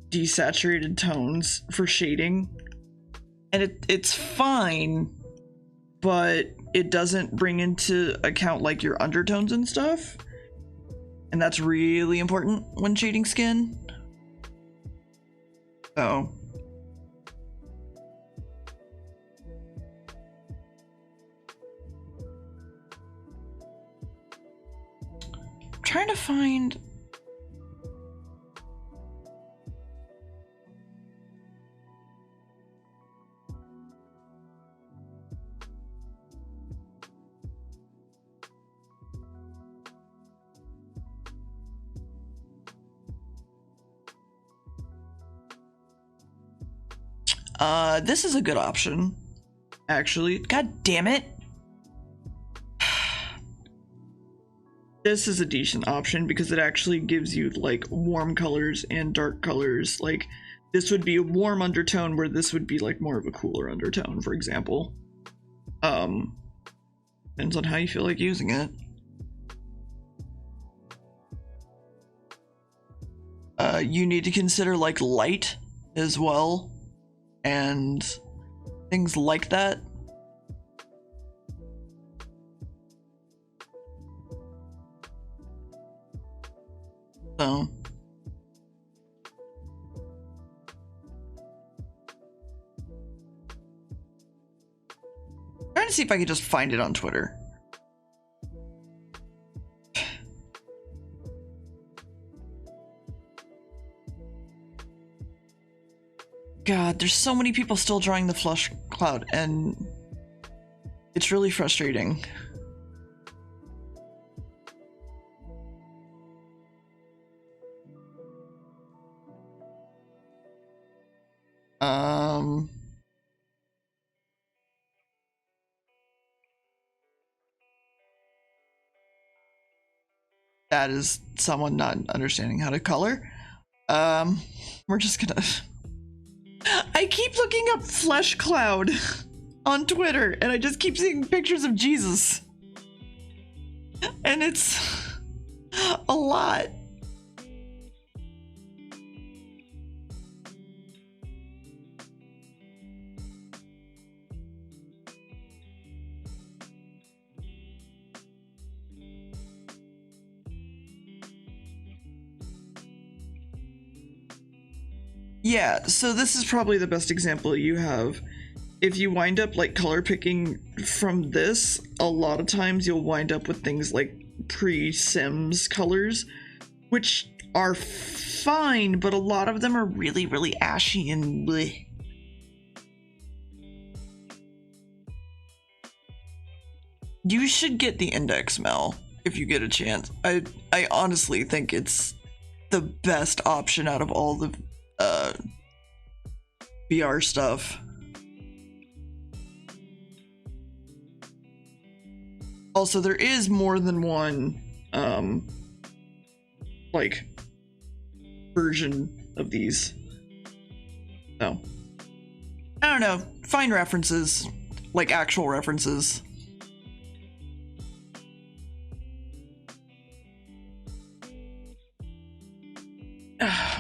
desaturated tones for shading. And it's fine, but it doesn't bring into account, like, your undertones and stuff. And that's really important when shading skin. So. trying to find... this is a good option, actually. God damn it. This is a decent option because it actually gives you like warm colors and dark colors. Like this would be a warm undertone where this would be like more of a cooler undertone, for example. Depends on how you feel like using it. You need to consider like light as well and things like that. So trying to see if I could just find it on Twitter. God, there's so many people still drawing the flush cloud, and it's really frustrating. That is someone not understanding how to color. We're just gonna... I keep looking up Flesh Cloud on Twitter, and I just keep seeing pictures of Jesus. And it's a lot. Yeah, so this is probably the best example you have. If you wind up like color picking from this, a lot of times you'll wind up with things like pre-Sims colors, which are fine, but a lot of them are really, really ashy and bleh. You should get the index, Mel, if you get a chance. I honestly think it's the best option out of all the VR stuff. Also, there is more than one like version of these. So I don't know, find references, like actual references.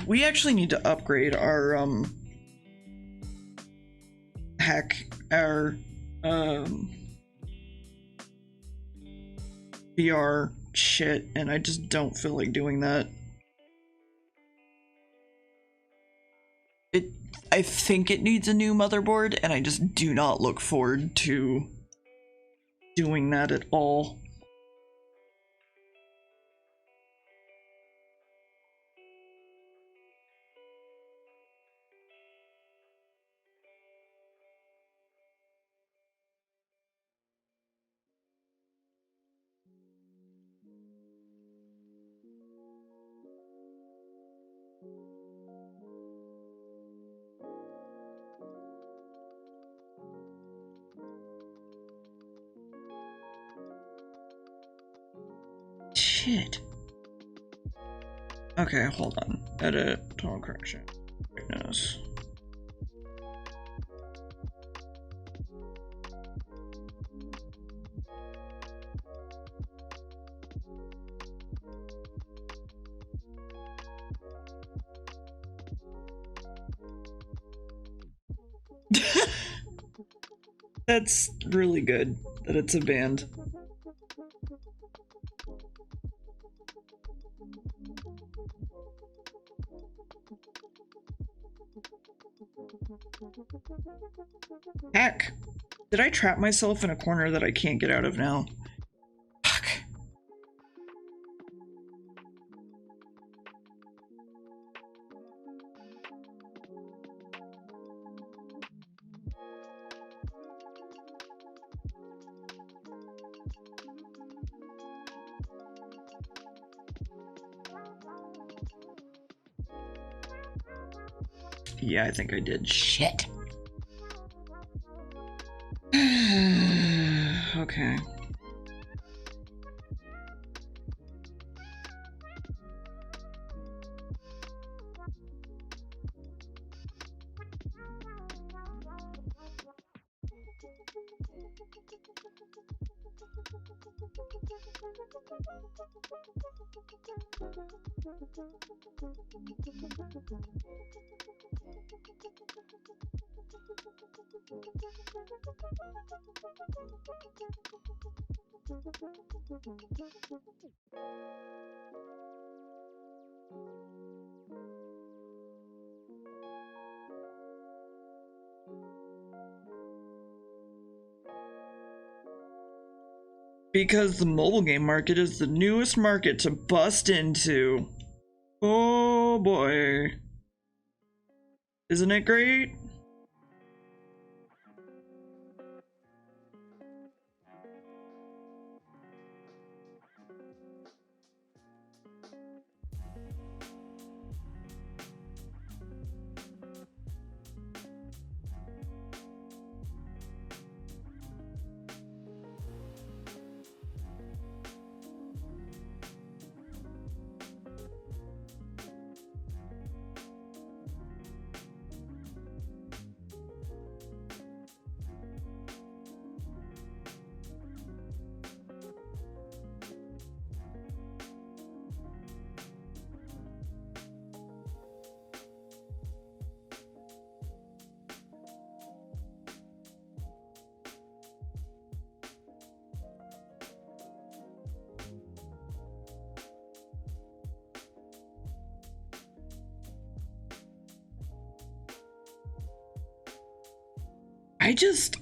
We actually need to upgrade our VR shit, and I just don't feel like doing that. I think it needs a new motherboard, and I just do not look forward to doing that at all. Shit. Okay, hold on. Edit, tone correction. Brightness. That's really good that it's a band. Heck! Did I trap myself in a corner that I can't get out of now? Fuck. Yeah, I think I did. Shit. Okay. Because the mobile game market is the newest market to bust into. Oh boy. Isn't it great?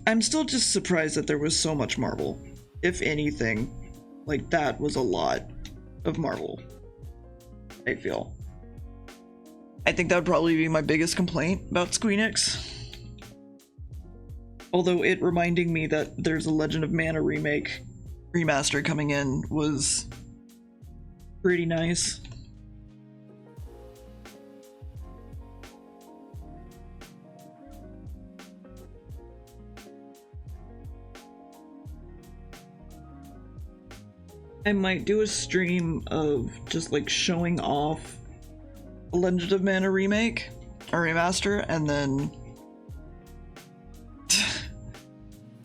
I'm still just surprised that there was so much Marvel. If anything, like that was a lot of Marvel, I feel. I think that would probably be my biggest complaint about Squeenix. Although it reminding me that there's a Legend of Mana remaster coming in was pretty nice. I might do a stream of just like showing off a Legend of Mana remake or remaster, and then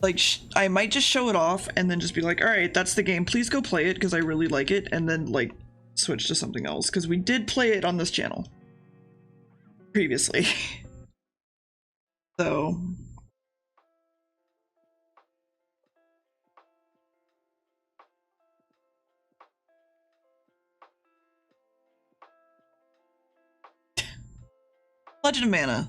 like I might just show it off and then just be like, all right, that's the game, please go play it because I really like it, and then like switch to something else because we did play it on this channel previously. So Legend of Mana.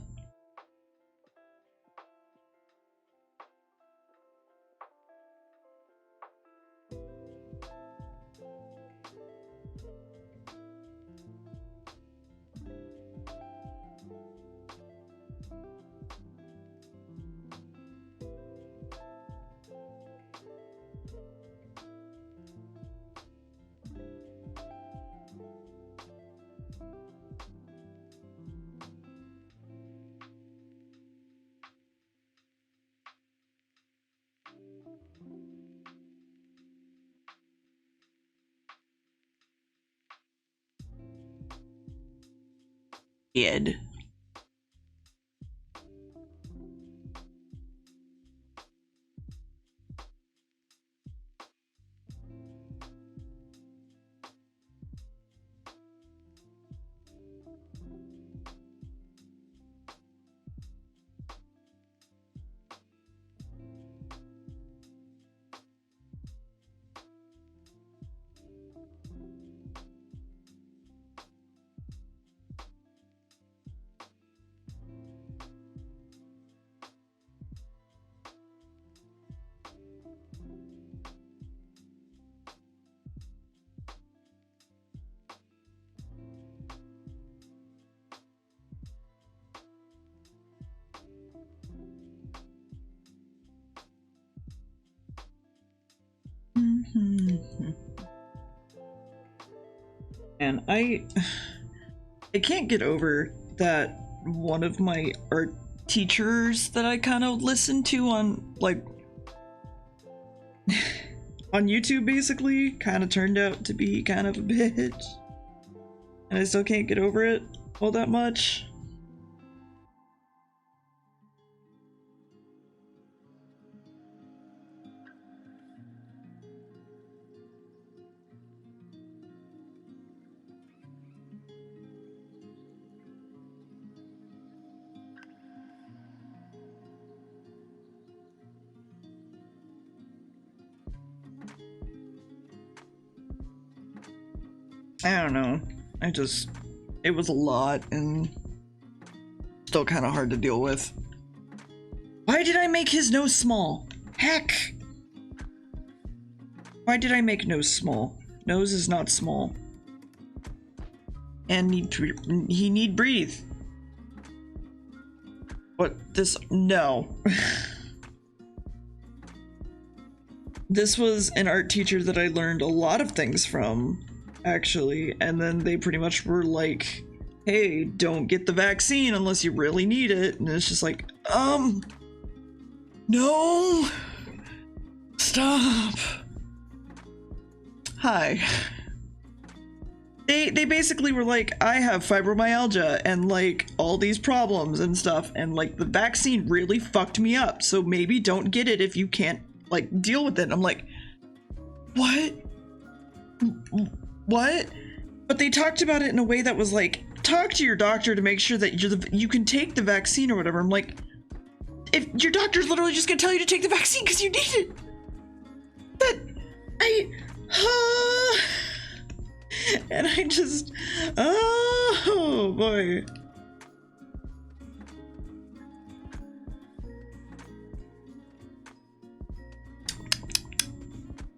Dead. And I can't get over that one of my art teachers that I kind of listened to on like on YouTube basically kind of turned out to be kind of a bitch, and I still can't get over it all that much. I don't know. It was a lot and still kind of hard to deal with. Why did I make his nose small? Heck! Why did I make nose small? Nose is not small. And he need breathe. What this? No. This was an art teacher that I learned a lot of things from, actually, and then they pretty much were like, hey, don't get the vaccine unless you really need it, and it's just like, no, stop. Hi. They basically were like, I have fibromyalgia and like all these problems and stuff, and like the vaccine really fucked me up, so maybe don't get it if you can't like deal with it. And I'm like, what? But they talked about it in a way that was like, talk to your doctor to make sure that you can take the vaccine or whatever. I'm like, if your doctor's literally just gonna tell you to take the vaccine because you need it. And I just, oh boy.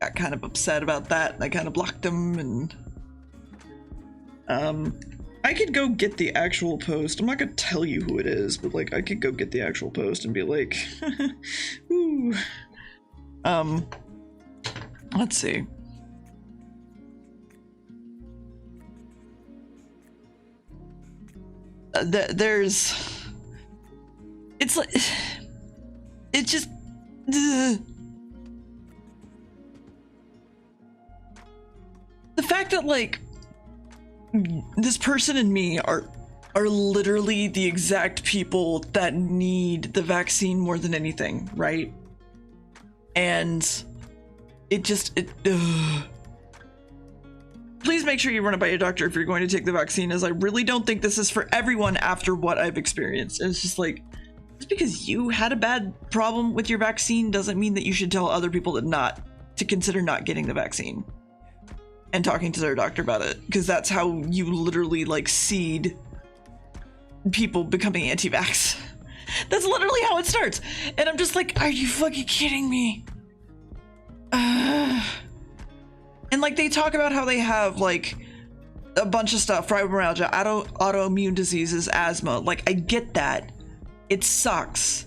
Got kind of upset about that, and I kind of blocked him, and I could go get the actual post. I'm not gonna tell you who it is, but like I could go get the actual post and be like, ooh. Let's see. It's like, it's just, the fact that like this person and me are literally the exact people that need the vaccine more than anything, right? And it just, please make sure you run it by your doctor if you're going to take the vaccine, as I really don't think this is for everyone after what I've experienced. And it's just like, just because you had a bad problem with your vaccine doesn't mean that you should tell other people to consider not getting the vaccine and talking to their doctor about it, because that's how you literally like seed people becoming anti-vax. That's literally how it starts. And I'm just like, are you fucking kidding me? And like they talk about how they have like a bunch of stuff, fibromyalgia, autoimmune diseases, asthma. Like I get that. It sucks.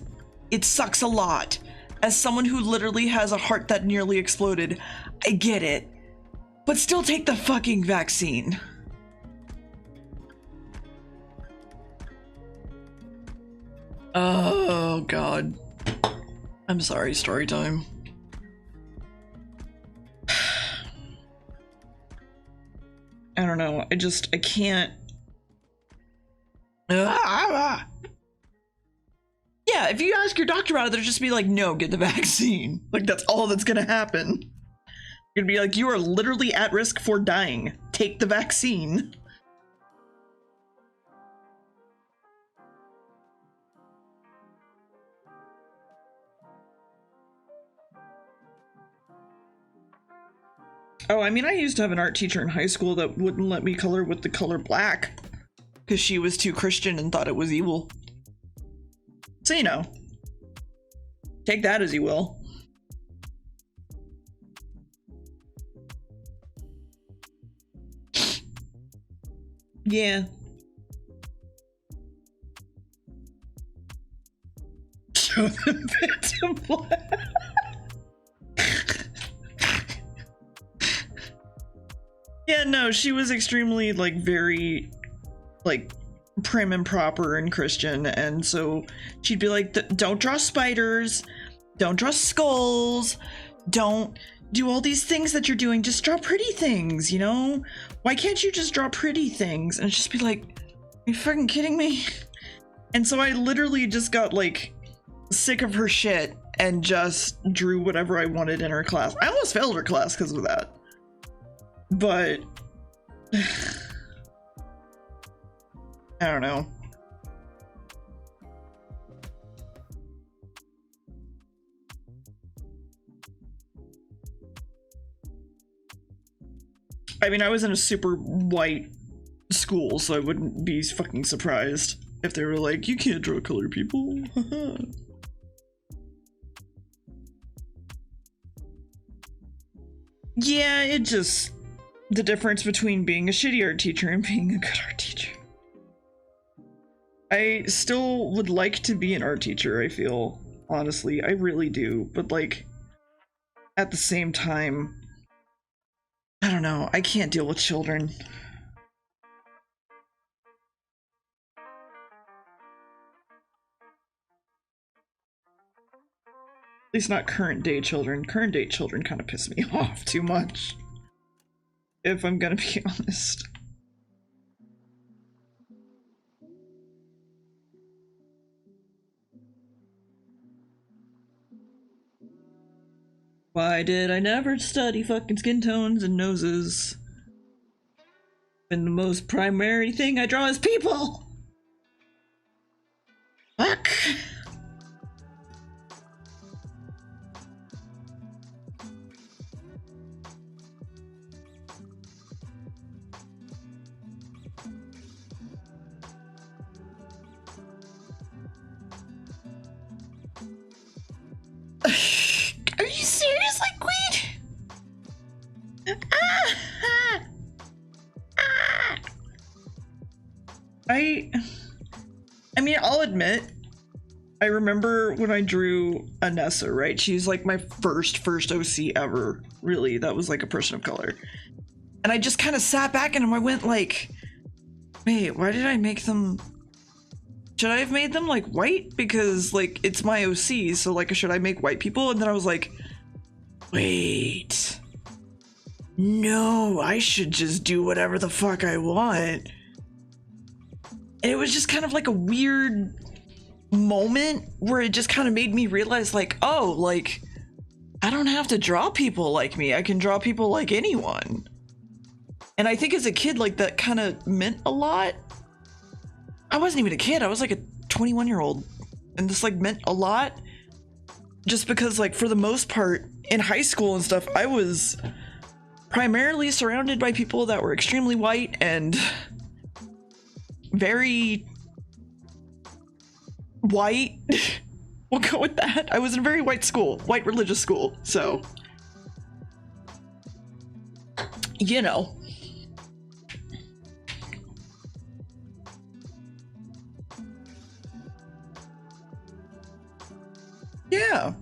It sucks a lot. As someone who literally has a heart that nearly exploded, I get it. But still take the fucking vaccine. Oh God. I'm sorry, story time. I don't know. I can't. Yeah, if you ask your doctor about it, they'll just be like, no, get the vaccine. Like, that's all that's gonna happen. You're gonna be like, you are literally at risk for dying. Take the vaccine. Oh, I mean, I used to have an art teacher in high school that wouldn't let me color with the color black because she was too Christian and thought it was evil. So, you know, take that as you will. Yeah. Show them bits of black. Yeah, no, she was extremely, like, very, like, prim and proper and Christian, and so she'd be like, don't draw spiders, don't draw skulls, don't do all these things that you're doing, just draw pretty things, you know? Why can't you just draw pretty things? And just be like, are you fucking kidding me? And so I literally just got like sick of her shit and just drew whatever I wanted in her class. I almost failed her class because of that. But I don't know. I mean, I was in a super white school, so I wouldn't be fucking surprised if they were like, you can't draw color people. Yeah, it just, the difference between being a shitty art teacher and being a good art teacher. I still would like to be an art teacher, I feel, honestly, I really do, but like, at the same time, I don't know, I can't deal with children. At least not current day children. Current day children kind of piss me off too much, if I'm gonna be honest. Why did I never study fucking skin tones and noses? And the most primary thing I draw is people! Fuck! Are you serious, like Queen? I mean, I'll admit, I remember when I drew Anessa, right? She's like my first OC ever, really. That was like a person of color. And I just kind of sat back and I went like, wait, why did I make them? Should I have made them like white? Because like it's my OC, so like should I make white people? And then I was like, wait, no, I should just do whatever the fuck I want. And it was just kind of like a weird moment where it just kind of made me realize like, oh, like I don't have to draw people like me, I can draw people like anyone. And I think as a kid, like that kind of meant a lot. I wasn't even a kid, I was like a 21-year-old, and this like meant a lot just because like for the most part in high school and stuff, I was primarily surrounded by people that were extremely white and very white. We'll go with that. I was in a very white school, white religious school, so you know. Yeah.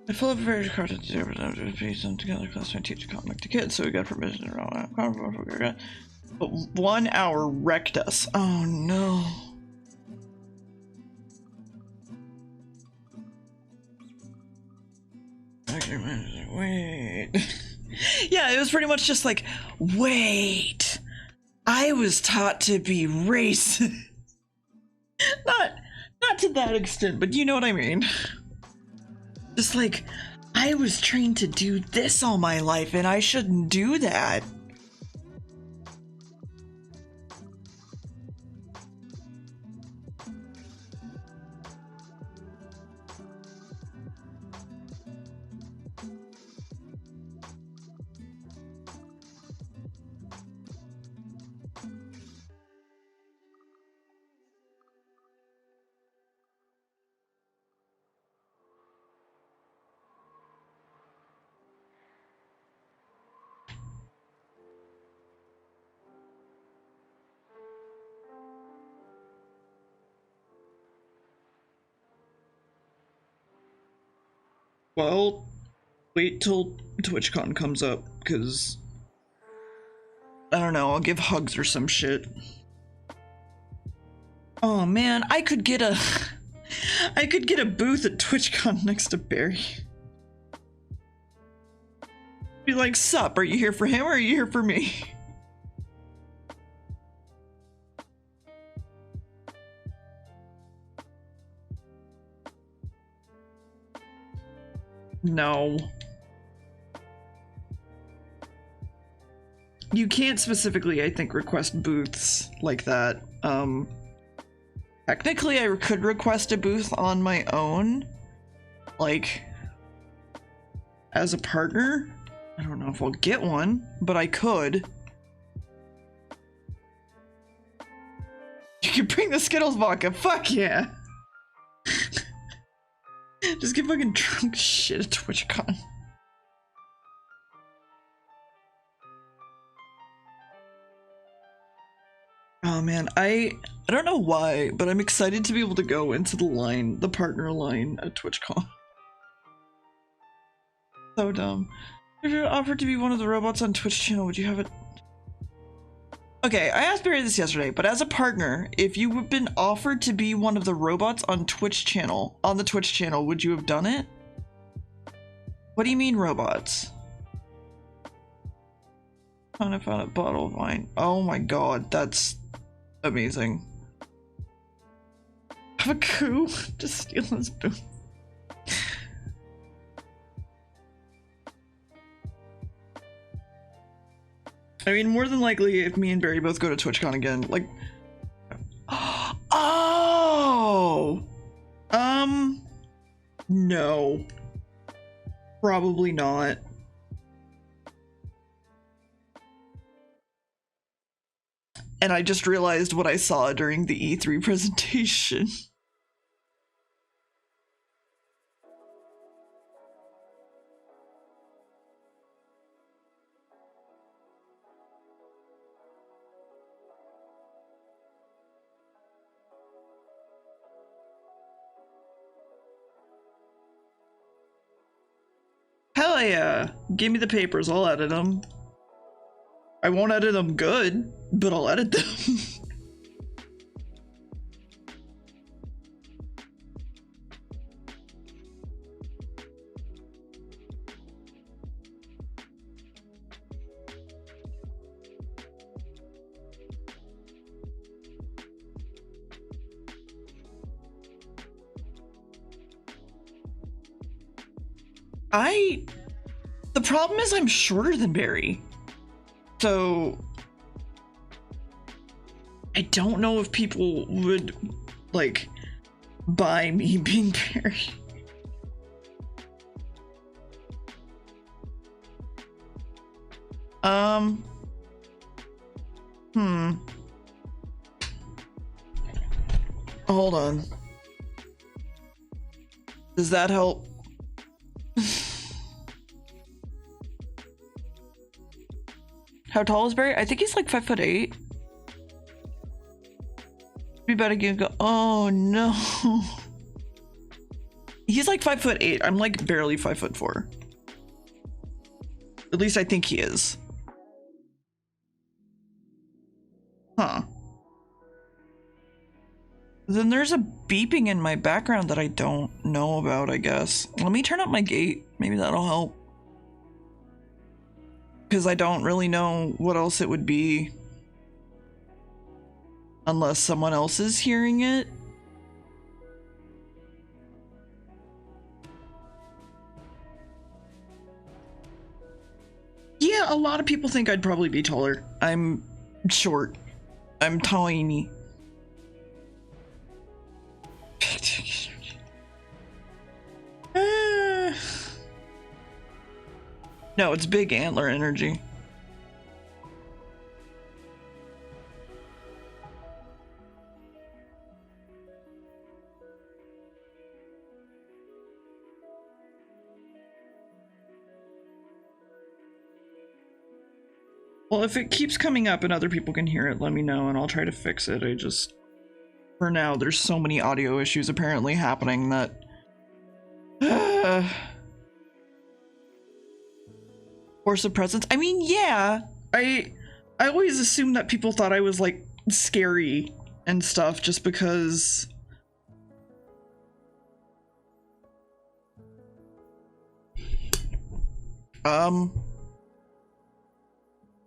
I feel very hard to do it, piece them together because my teacher comic to kids, so we got permission to but 1 hour wrecked us. Oh no. Wait. Yeah, it was pretty much just like, wait, I was taught to be racist. Not to that extent, but you know what I mean. Just like, I was trained to do this all my life and I shouldn't do that. Well, wait till TwitchCon comes up, because I don't know, I'll give hugs or some shit. Oh man, I could get a booth at TwitchCon next to Barry. Be like, sup, are you here for him or are you here for me? No. You can't specifically, I think, request booths like that. Technically, I could request a booth on my own, like, as a partner. I don't know if I'll get one, but I could. You can bring the Skittles vodka, fuck yeah! Just get fucking drunk shit at TwitchCon. Oh man, I don't know why, but I'm excited to be able to go into the partner line at TwitchCon. So dumb. If you're offered to be one of the robots on Twitch channel, would you have it? Okay, I asked Barry this yesterday, but as a partner, if you have been offered to be one of the robots on the Twitch channel, would you have done it? What do you mean robots? I found a bottle of wine. Oh my god, that's amazing. Have a coup? Just steal his booth. I mean, more than likely, if me and Barry both go to TwitchCon again, like... Oh! No. Probably not. And I just realized what I saw during the E3 presentation. Hell yeah! Give me the papers, I'll edit them. I won't edit them good, but I'll edit them. The problem is I'm shorter than Barry. So I don't know if people would like buy me being Barry. Hold on. Does that help? How tall is Barry? I think he's like 5'8". We better go. Oh no. He's like 5'8". I'm like barely 5'4". At least I think he is. Huh. Then there's a beeping in my background that I don't know about, I guess. Let me turn up my gate. Maybe that'll help. Because I don't really know what else it would be. Unless someone else is hearing it. Yeah, a lot of people think I'd probably be taller. I'm short. I'm tiny. No, it's big antler energy. Well, if it keeps coming up and other people can hear it, let me know and I'll try to fix it. For now, there's so many audio issues apparently happening that... Force of presence? I mean, yeah. I always assumed that people thought I was, like, scary and stuff just because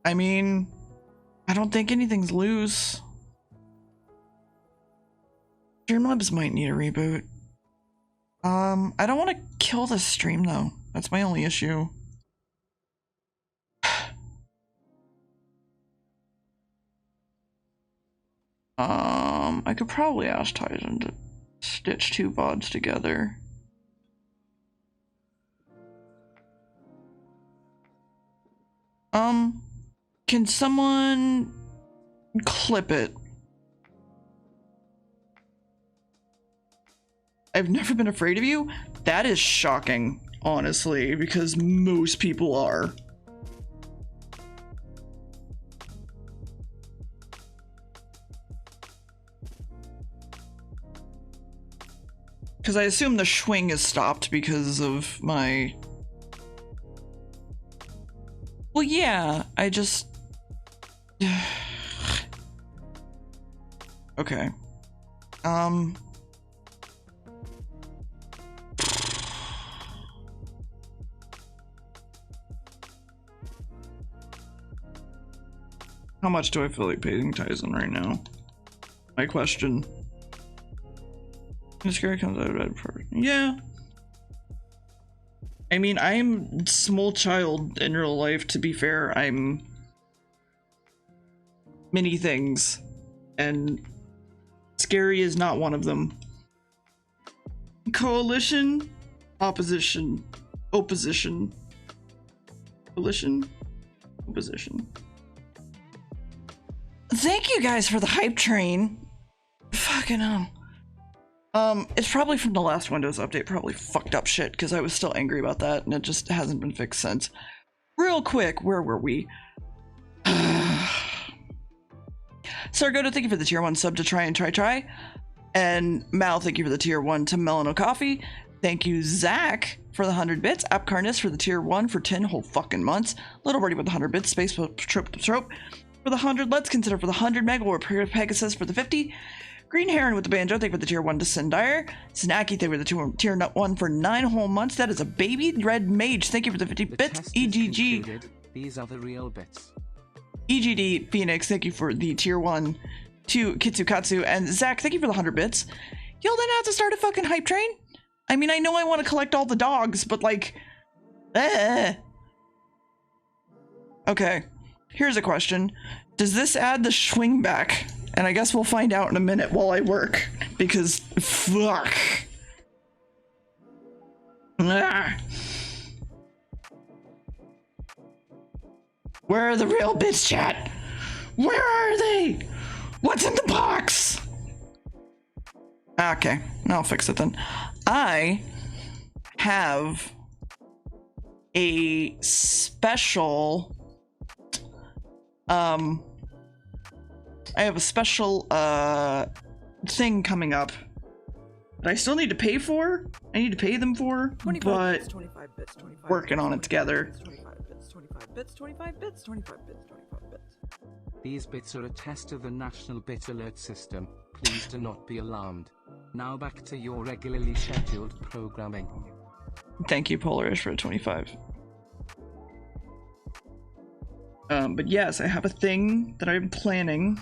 I mean, I don't think anything's loose. Streamlabs might need a reboot. I don't want to kill the stream though. That's my only issue. I could probably ask Titan to stitch two VODs together. Can someone clip it? I've never been afraid of you? That is shocking, honestly, because most people are. Because I assume the swing is stopped because of my... Well, yeah, I just... Okay. How much do I feel like paying Tyson right now? My question. The scary comes out of bed first. Yeah. I mean, I'm small child in real life, to be fair. I'm many things. And scary is not one of them. Coalition, opposition, opposition. Coalition, opposition. Thank you guys for the hype train. Fucking hell. It's probably from the last Windows update, probably fucked up shit, because I was still angry about that, and it just hasn't been fixed since. Real quick, where were we? Sargoto, thank you for the tier 1 sub to try. And Mal, thank you for the tier 1 to Melano Coffee. Thank you, Zach, for the 100 bits. Apcarnus for the tier 1 for 10 whole fucking months. Little Birdie with the 100 bits. Space Trope for the 100. Let's consider for the 100. Mega or Pegasus for the 50. Green Heron with the banjo, thank you for the tier 1 to Sindire. Snacky, thank you for the tier 1 for 9 whole months. That is a baby. Red Mage, thank you for the 50 bits. EGG. These are the real bits. EGD Phoenix, thank you for the tier 1 to Kitsukatsu. And Zach, thank you for the 100 bits. You'll then have to start a fucking hype train. I mean, I know I want to collect all the dogs, but like, Okay, here's a question. Does this add the swing back? And I guess we'll find out in a minute while I work, because fuck. Ah. Where are the real bits, chat? Where are they? What's in the box? Okay, I'll fix it then. I have a special thing coming up that I still need to pay for. I need to pay them for, 25 but bits, 25 bits, 25 working bits, on it together. 25 bits, 25 bits, 25 bits, 25 bits, 25 bits. These bits are a test of the National Bit Alert System. Please do not be alarmed. Now back to your regularly scheduled programming. Thank you, Polarish, for 25. But yes, I have a thing that I'm planning,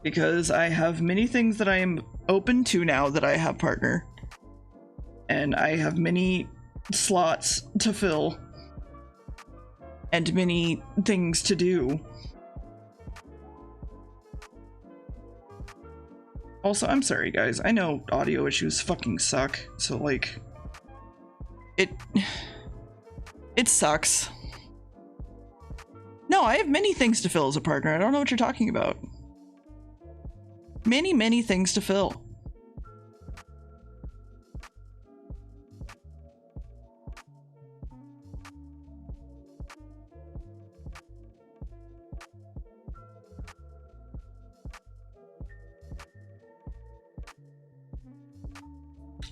because I have many things that I am open to now that I have partner, and I have many slots to fill and many things to do. Also, I'm sorry guys, I know audio issues fucking suck, so like, it sucks. No, I have many things to fill as a partner. I don't know what you're talking about. Many things to fill.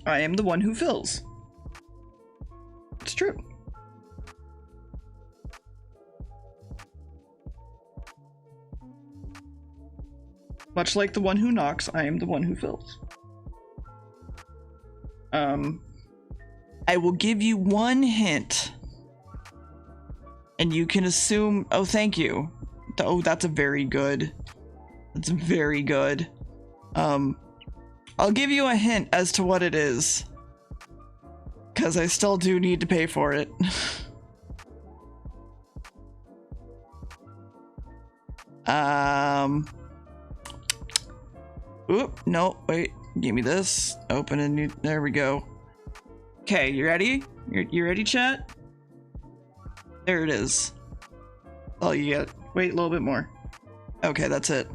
I am the one who fills. It's true. Much like the one who knocks, I am the one who fills. I will give you one hint. And you can assume... Oh, thank you. Oh, that's a very good... That's very good. I'll give you a hint as to what it is. Because I still do need to pay for it. Oop, no, wait. Give me this. Open a new... There we go. Okay, you ready? You ready, chat? There it is. Oh, you get... Wait a little bit more. Okay, that's it.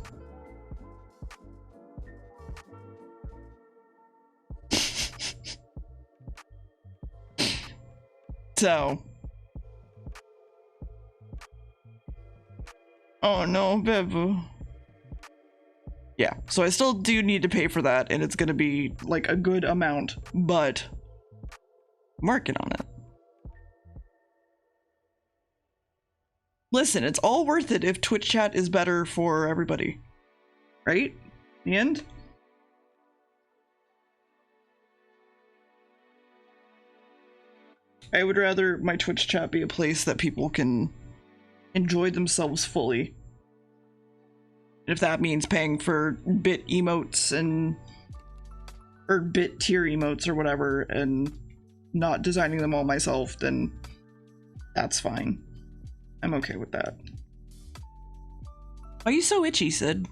So... Oh no, Bebu. Yeah, so I still do need to pay for that, and it's gonna be like a good amount, but I'm working on it. Listen, it's all worth it if Twitch chat is better for everybody. Right? The end? I would rather my Twitch chat be a place that people can enjoy themselves fully. If that means paying for bit emotes and or bit tier emotes or whatever and not designing them all myself, then that's fine. I'm okay with that. Why are you so itchy, Sid?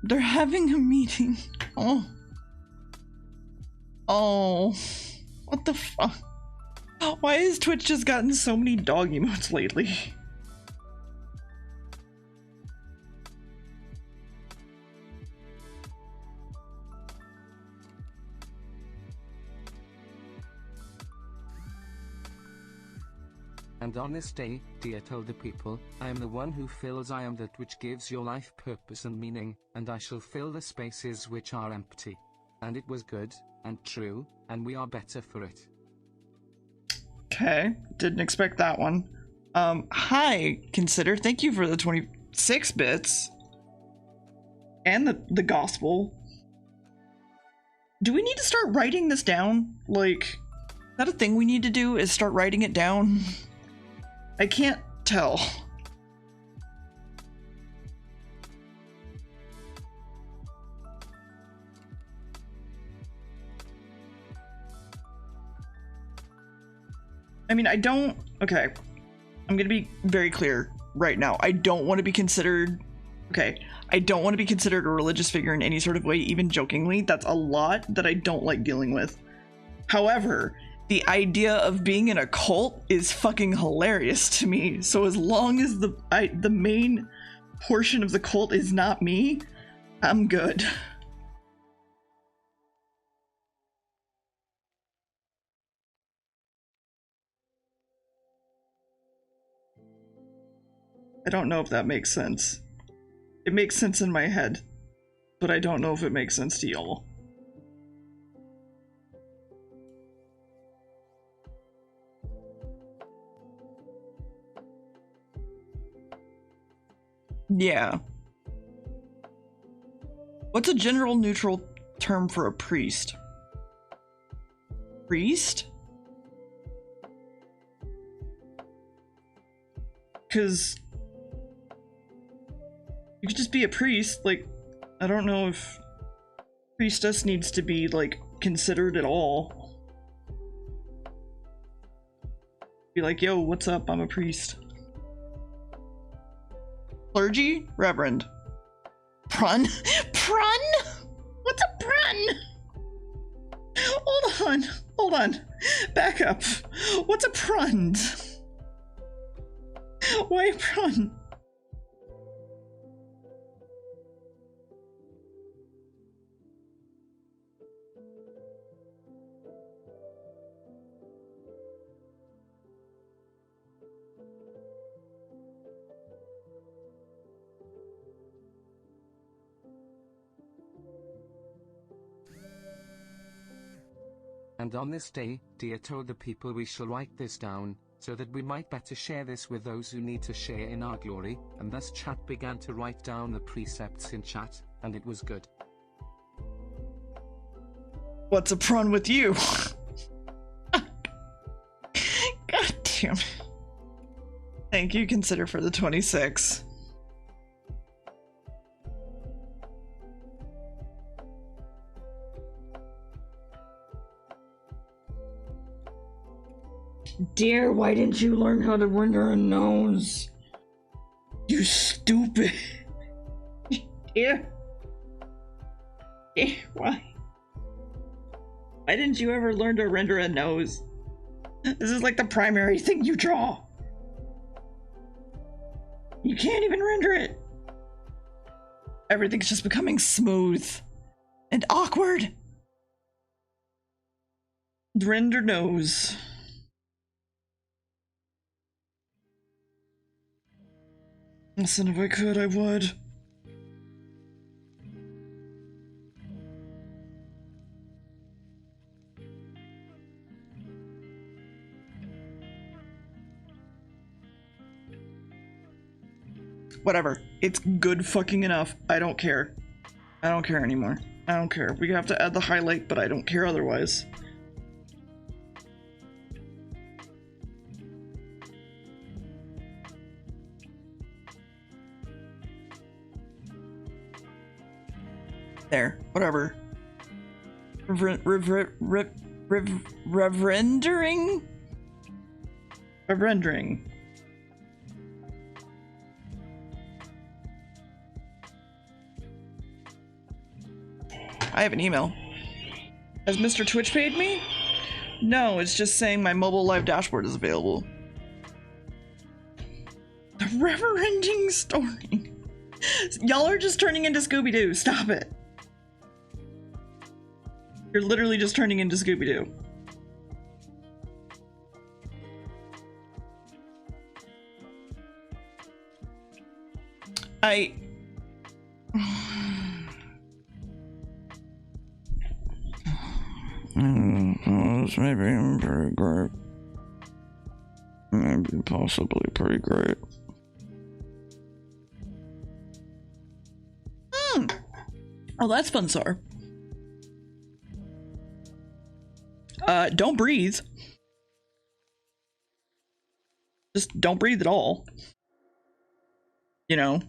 They're having a meeting. Oh. Oh. What the fuck? Why has Twitch just gotten so many dog emotes lately? And on this day, Deer told the people, I am the one who fills, I am that which gives your life purpose and meaning, and I shall fill the spaces which are empty. And it was good, and true, and we are better for it. Okay, didn't expect that one. Hi, Consider, thank you for the 26 bits. And the gospel. Do we need to start writing this down? Like, is that a thing we need to do, is start writing it down? I can't tell. I mean, I don't... Okay. I'm gonna be very clear right now. I don't want to be considered... Okay. I don't want to be considered a religious figure in any sort of way, even jokingly. That's a lot that I don't like dealing with. However, the idea of being in a cult is fucking hilarious to me. So as long as the main portion of the cult is not me, I'm good. I don't know if that makes sense. It makes sense in my head, but I don't know if it makes sense to y'all. Yeah. What's a general neutral term for a priest? Priest? Because you could just be a priest, like, I don't know if priestess needs to be, like, considered at all. Be like, yo, what's up? I'm a priest. Clergy? Reverend. Prun? Prun? What's a prun? Hold on. Back up. What's a prund? Why a prun? And on this day, Deer told the people, we shall write this down, so that we might better share this with those who need to share in our glory, and thus chat began to write down the precepts in chat, and it was good. What's a prawn with you? God damn. Thank you, consider for the 26. Dear, why didn't you learn how to render a nose? You stupid. Dear. Dear, why? Why didn't you ever learn to render a nose? This is like the primary thing you draw. You can't even render it. Everything's just becoming smooth and awkward. Render nose. Listen, if I could, I would. Whatever. It's good fucking enough. I don't care. I don't care anymore. I don't care. We have to add the highlight, but I don't care otherwise. There. Whatever. Rendering? Rendering. I have an email. Has Mr. Twitch paid me? No, it's just saying my mobile live dashboard is available. The rever-ending story. Y'all are just turning into Scooby-Doo. Stop it. You're literally just turning into Scooby-Doo. This may be pretty great. Maybe possibly pretty great. Oh, that's fun, Sar. Don't breathe. Just don't breathe at all. You know?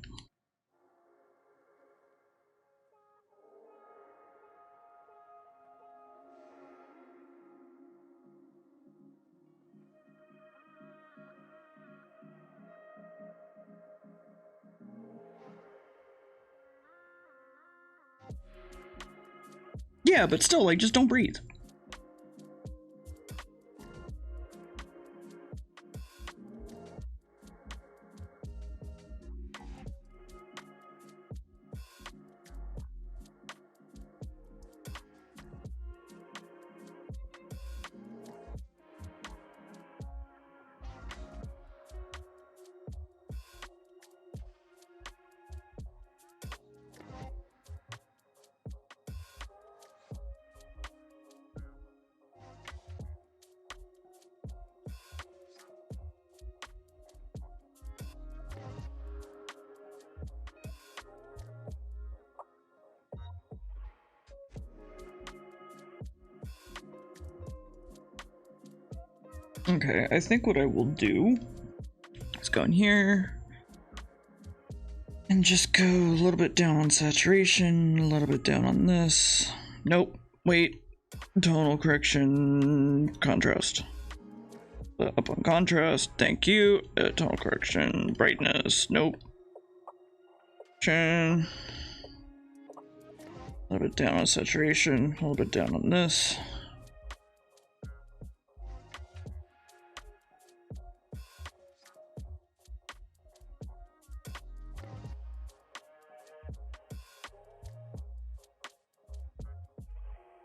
Yeah, but still, like, just don't breathe. Okay, I think what I will do is go in here and just go a little bit down on saturation, a little bit down on this. Nope, wait. Tonal correction, contrast. Up on contrast, thank you. Tonal correction, brightness, nope. A little bit down on saturation, a little bit down on this.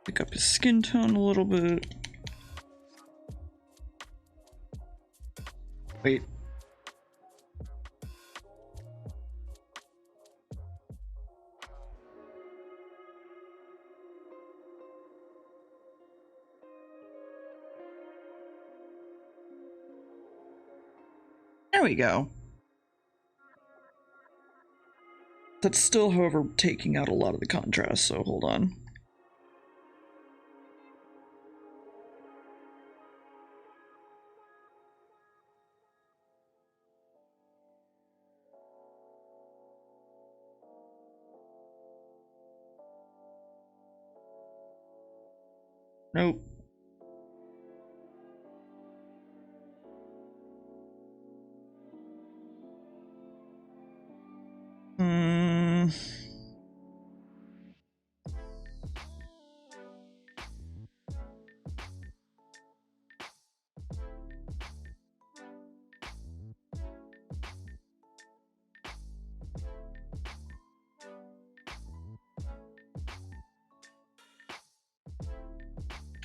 Pick up his skin tone a little bit. Wait. There we go. That's still, however, taking out a lot of the contrast, so hold on. Nope.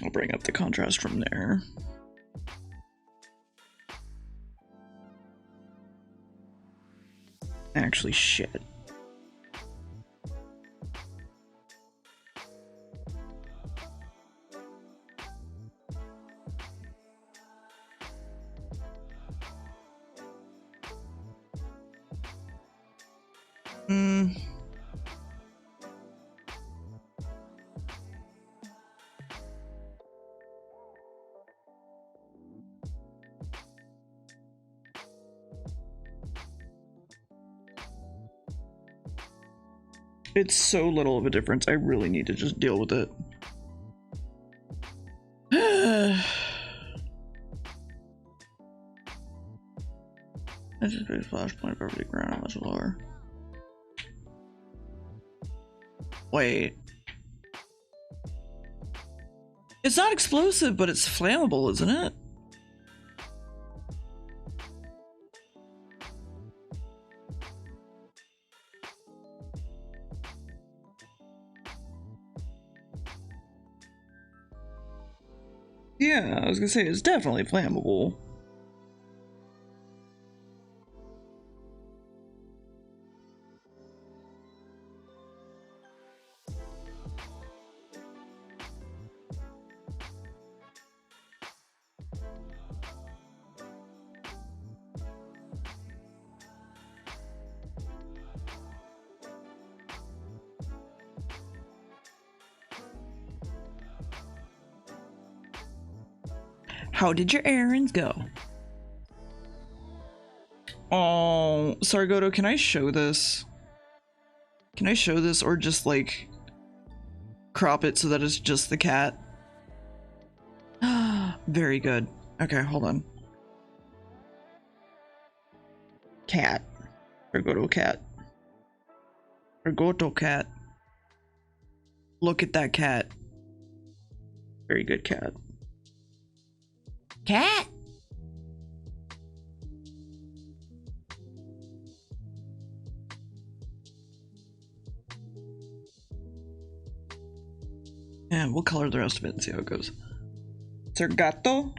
I'll bring up the contrast from there. Actually, shit. It's so little of a difference, I really need to just deal with it. I just put flashpoint over the ground much lower. Wait. It's not explosive, but it's flammable, isn't it? Yeah, I was gonna say, it's definitely flammable. How did your errands go? Oh, Sargoto, can I show this? Can I show this or just like crop it so that it's just the cat? Very good. Okay, hold on. Cat. Sargoto cat. Sargoto cat. Look at that cat. Very good cat. Cat. Yeah, we'll color the rest of it and see how it goes. Sargato?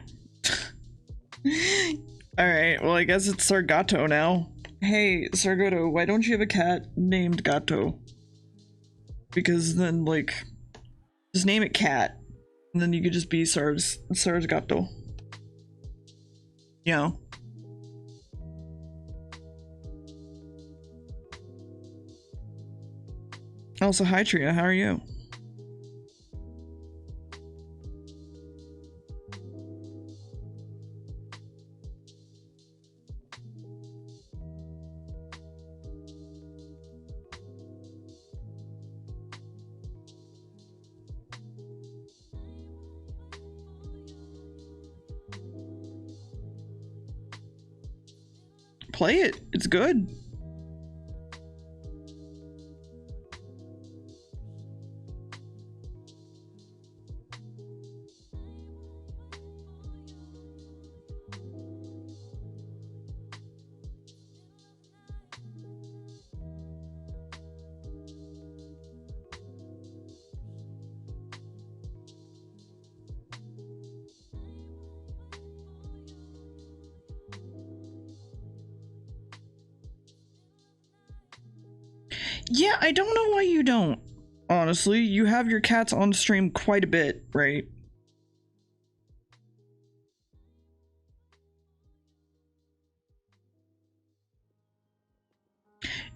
Alright, well I guess it's Sargato now. Hey, Sargato, why don't you have a cat named Gato? Because then, like, just name it Cat. And then you could just be Sargato. You know? Also, hi Tria, how are you? Play it, it's good. Yeah, I don't know why you don't. Honestly, you have your cats on stream quite a bit, right?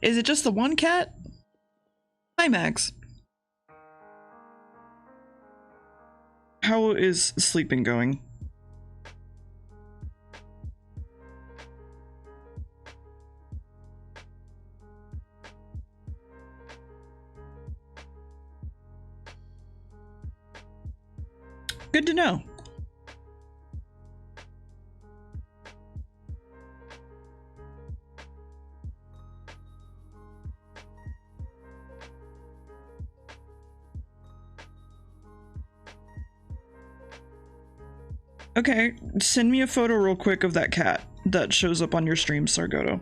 Is it just the one cat? Hi, Max. How is sleeping going? Good to know. Okay, send me a photo real quick of that cat that shows up on your stream, Sargoto.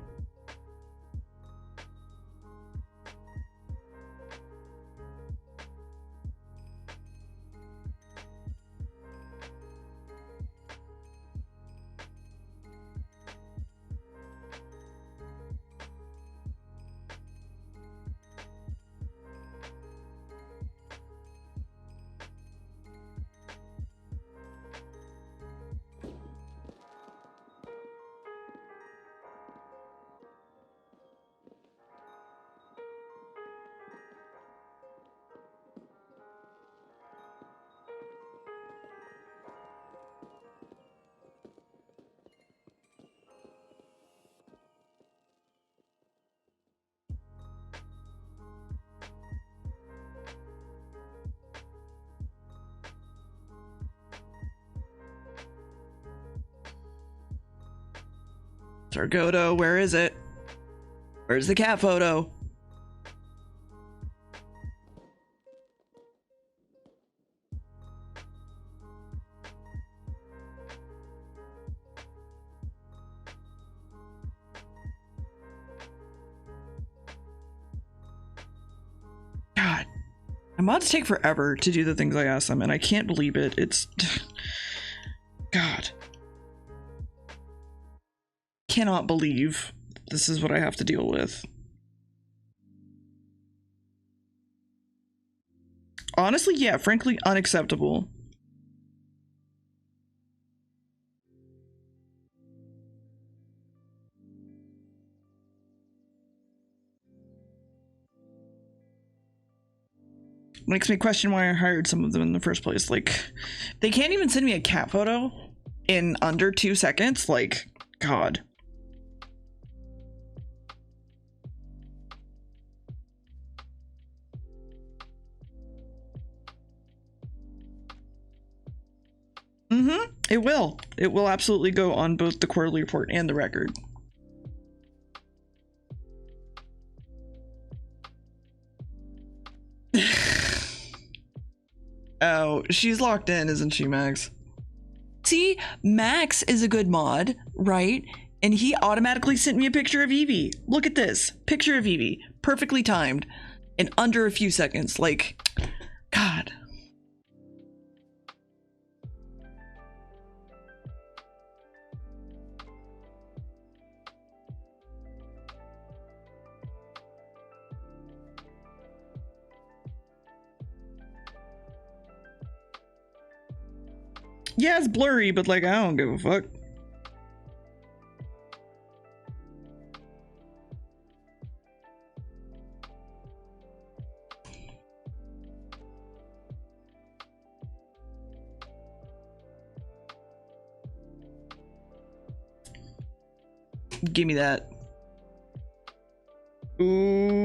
Sargoto, where is it? Where's the cat photo? God, I'm about to take forever to do the things I asked them, and I can't believe it. It's... God. Cannot believe this is what I have to deal with. Honestly, yeah, frankly, unacceptable. Makes me question why I hired some of them in the first place. Like, they can't even send me a cat photo in under 2 seconds. Like, God. Mm-hmm. It will. It will absolutely go on both the quarterly report and the record. Oh, she's locked in, isn't she, Max? See, Max is a good mod, right? And he automatically sent me a picture of Evie. Look at this. Picture of Evie. Perfectly timed. In under a few seconds. Like, God. Yeah, it's blurry, but like, I don't give a fuck. Give me that. Ooh.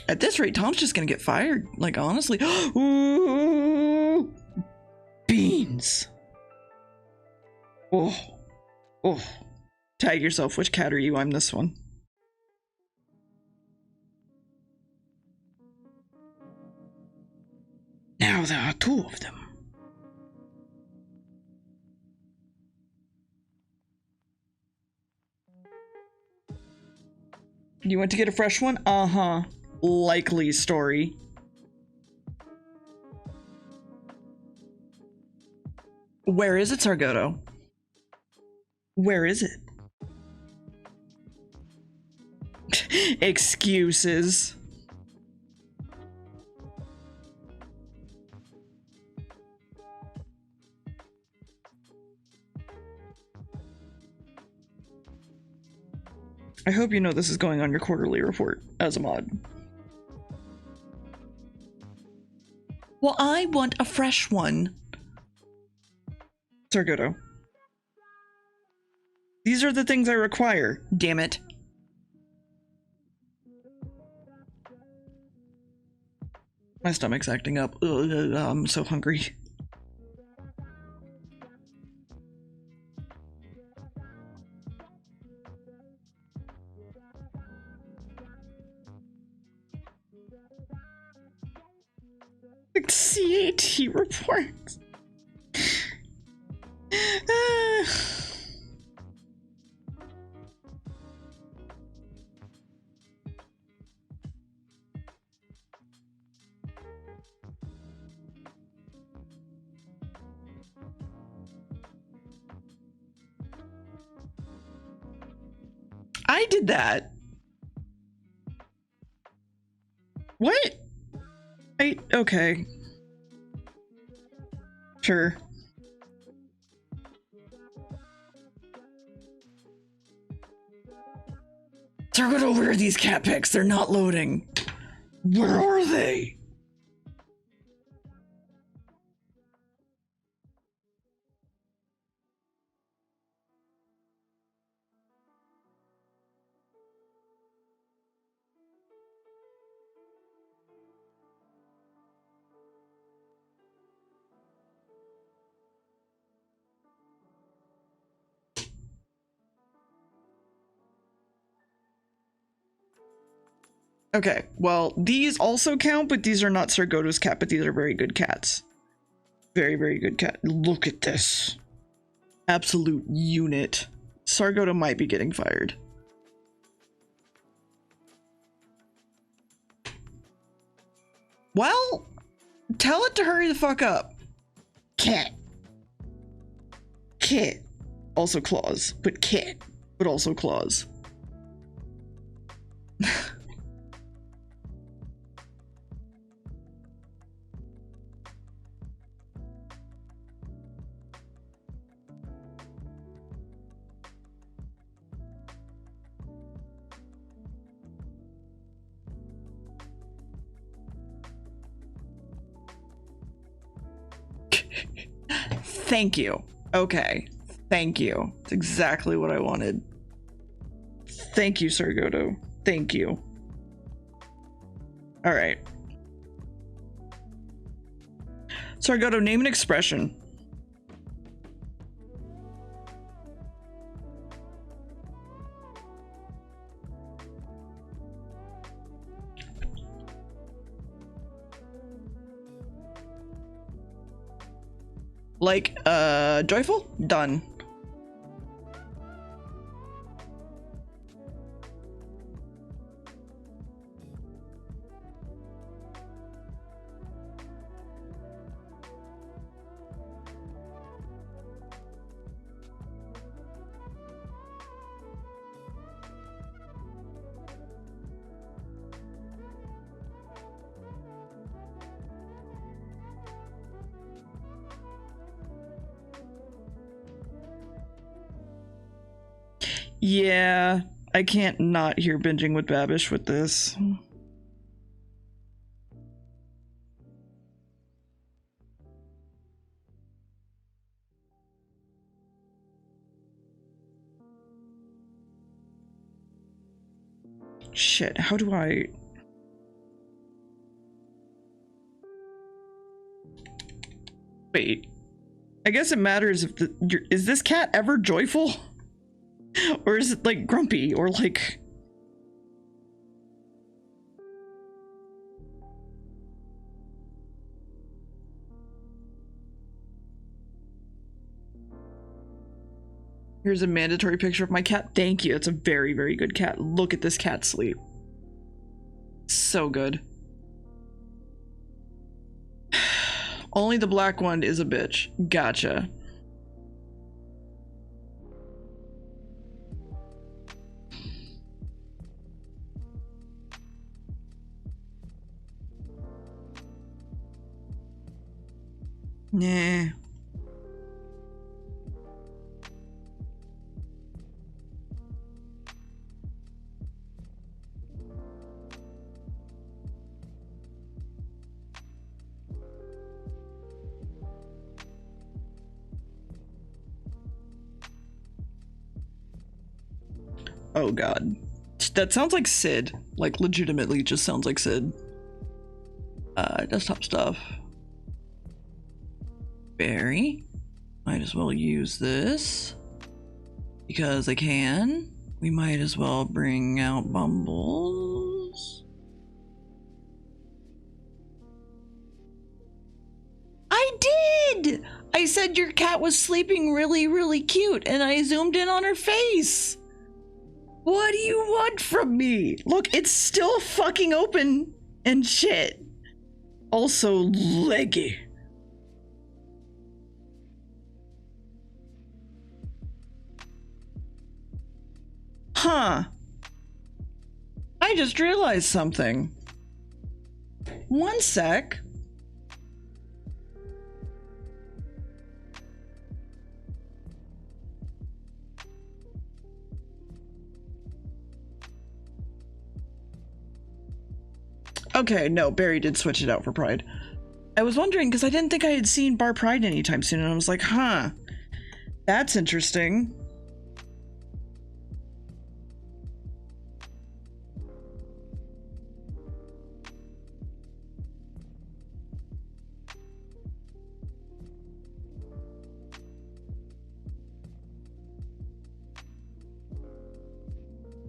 At this rate, Tom's just gonna get fired. Like, honestly. Ooh. Beans. Oh. Oh. Tag yourself. Which cat are you? I'm this one. Now there are 2 of them. You went to get a fresh one? Uh-huh. Likely story. Where is it, Sargoto? Where is it? Excuses. I hope you know this is going on your quarterly report as a mod. Well, I want a fresh one. Sargoto. These are the things I require, damn it. My stomach's acting up. Ugh, I'm so hungry. CAT reports. I did that. What? Okay. Sure. Sargoto, where are these cat pics? They're not loading. Where are they? Okay, well, these also count, but these are not Sargoto's cat, but these are very good cats. Very, very good cat. Look at this. Absolute unit. Sargoto might be getting fired. Well, tell it to hurry the fuck up. Cat. Kit. Also claws, but kit. But also claws. Thank you. Okay. Thank you. It's exactly what I wanted. Thank you, Sargoto. Thank you. Alright. Sargoto, name an expression. Like, joyful? Done. Yeah, I can't not hear binging with Babish with this. Shit, how do I... Wait. I guess it matters if the... Is this cat ever joyful? Or is it like grumpy or like... Here's a mandatory picture of my cat. Thank you. It's a very, very good cat. Look at this cat sleep. So good. Only the black one is a bitch. Gotcha. Nah. Oh god. That sounds like Sid. Like, legitimately just sounds like Sid. Desktop stuff. Barry. Might as well use this. Because I can. We might as well bring out Bumbles. I did! I said your cat was sleeping really, really cute, and I zoomed in on her face. What do you want from me? Look, it's still fucking open and shit. Also leggy. Huh. I just realized something. One sec. Okay, no, Barry did switch it out for Pride. I was wondering because I didn't think I had seen Bar Pride anytime soon, and I was like, huh, that's interesting.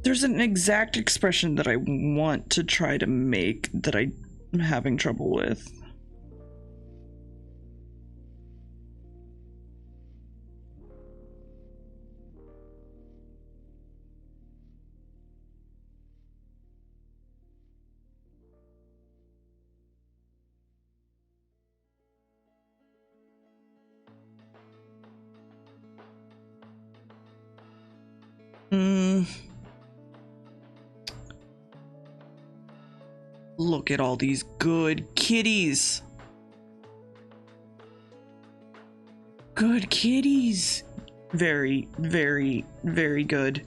There's an exact expression that I want to try to make that I'm having trouble with. Look at all these good kitties. Good kitties. Very, very, very good.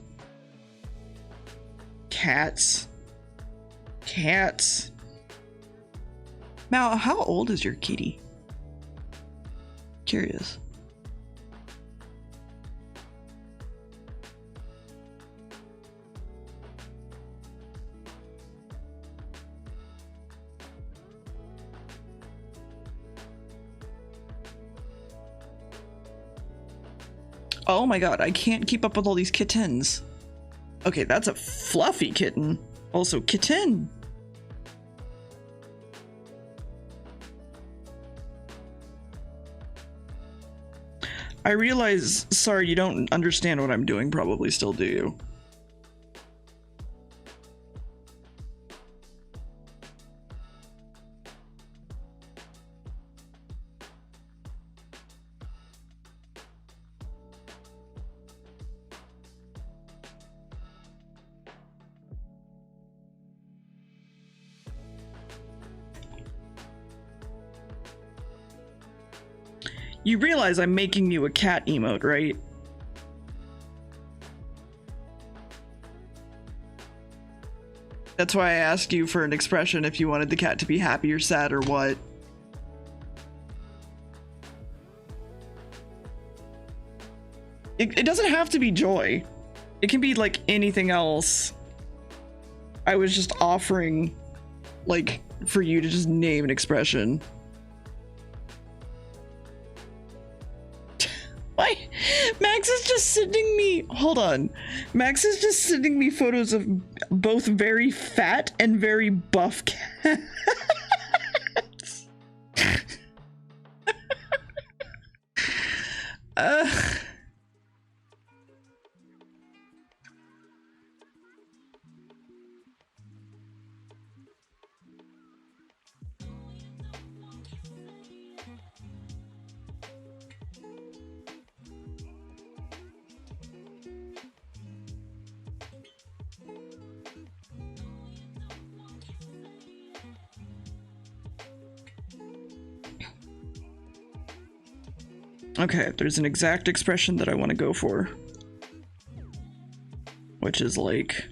Cats. Cats. Now, how old is your kitty? Curious. Oh my god, I can't keep up with all these kittens. Okay, that's a fluffy kitten. Also, kitten. I realize, sorry, you don't understand what I'm doing probably still, do you? You realize I'm making you a cat emote, right? That's why I asked you for an expression if you wanted the cat to be happy or sad or what. It doesn't have to be joy. It can be like anything else. I was just offering, like, for you to just name an expression. Why? Max is just sending me, hold on. Max is just sending me photos of both very fat and very buff cats. Okay, there's an exact expression that I want to go for, which is like,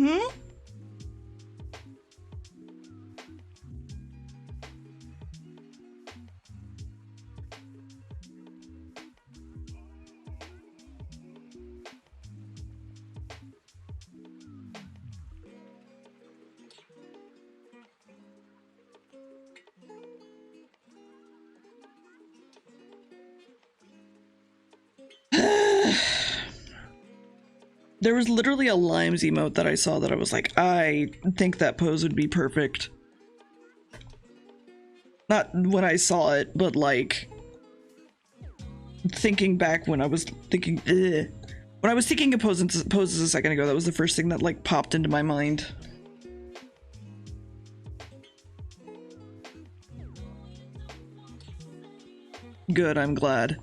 Mm-hmm. There was literally a limes emote that I saw that I was like, I think that pose would be perfect. Not when I saw it, but like thinking back when I was thinking, ugh. When I was thinking of poses a second ago, that was the first thing that like popped into my mind. Good, I'm glad.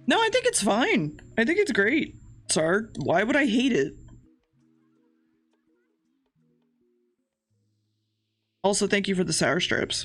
No, I think it's fine. I think it's great. Sar, why would I hate it? Also, thank you for the sour strips.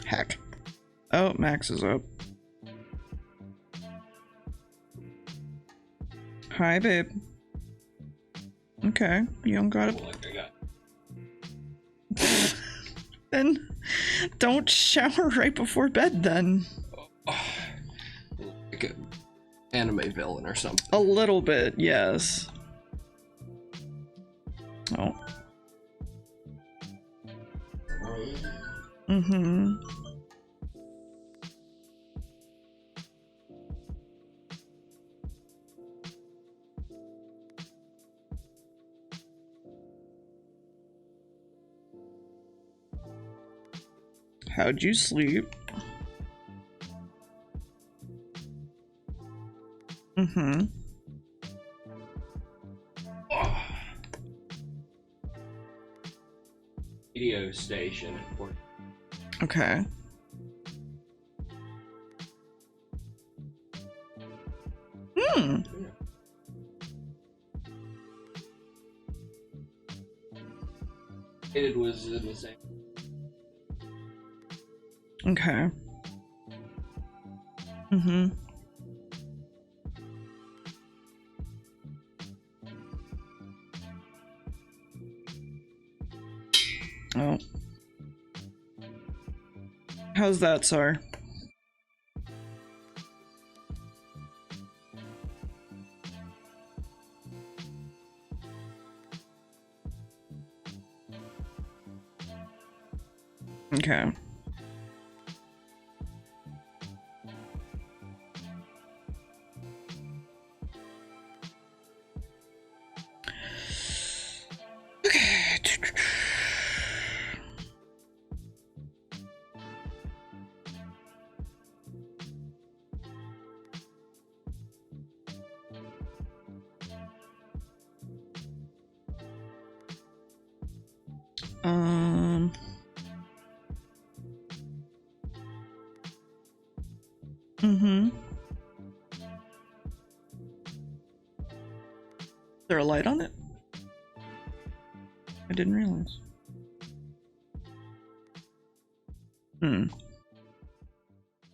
Heck. Oh, Max is up. Hi, babe. Okay, you don't got it. Then don't shower right before bed then. Like an anime villain or something. A little bit, yes. Oh. Mm-hmm. How'd you sleep? Mm-hmm. Radio station. Okay. Hmm. It was in the same. Okay. Mm-hmm. Oh. How's that, sir? Okay. Mm-hmm. Is there a light on it? I didn't realize. Hmm.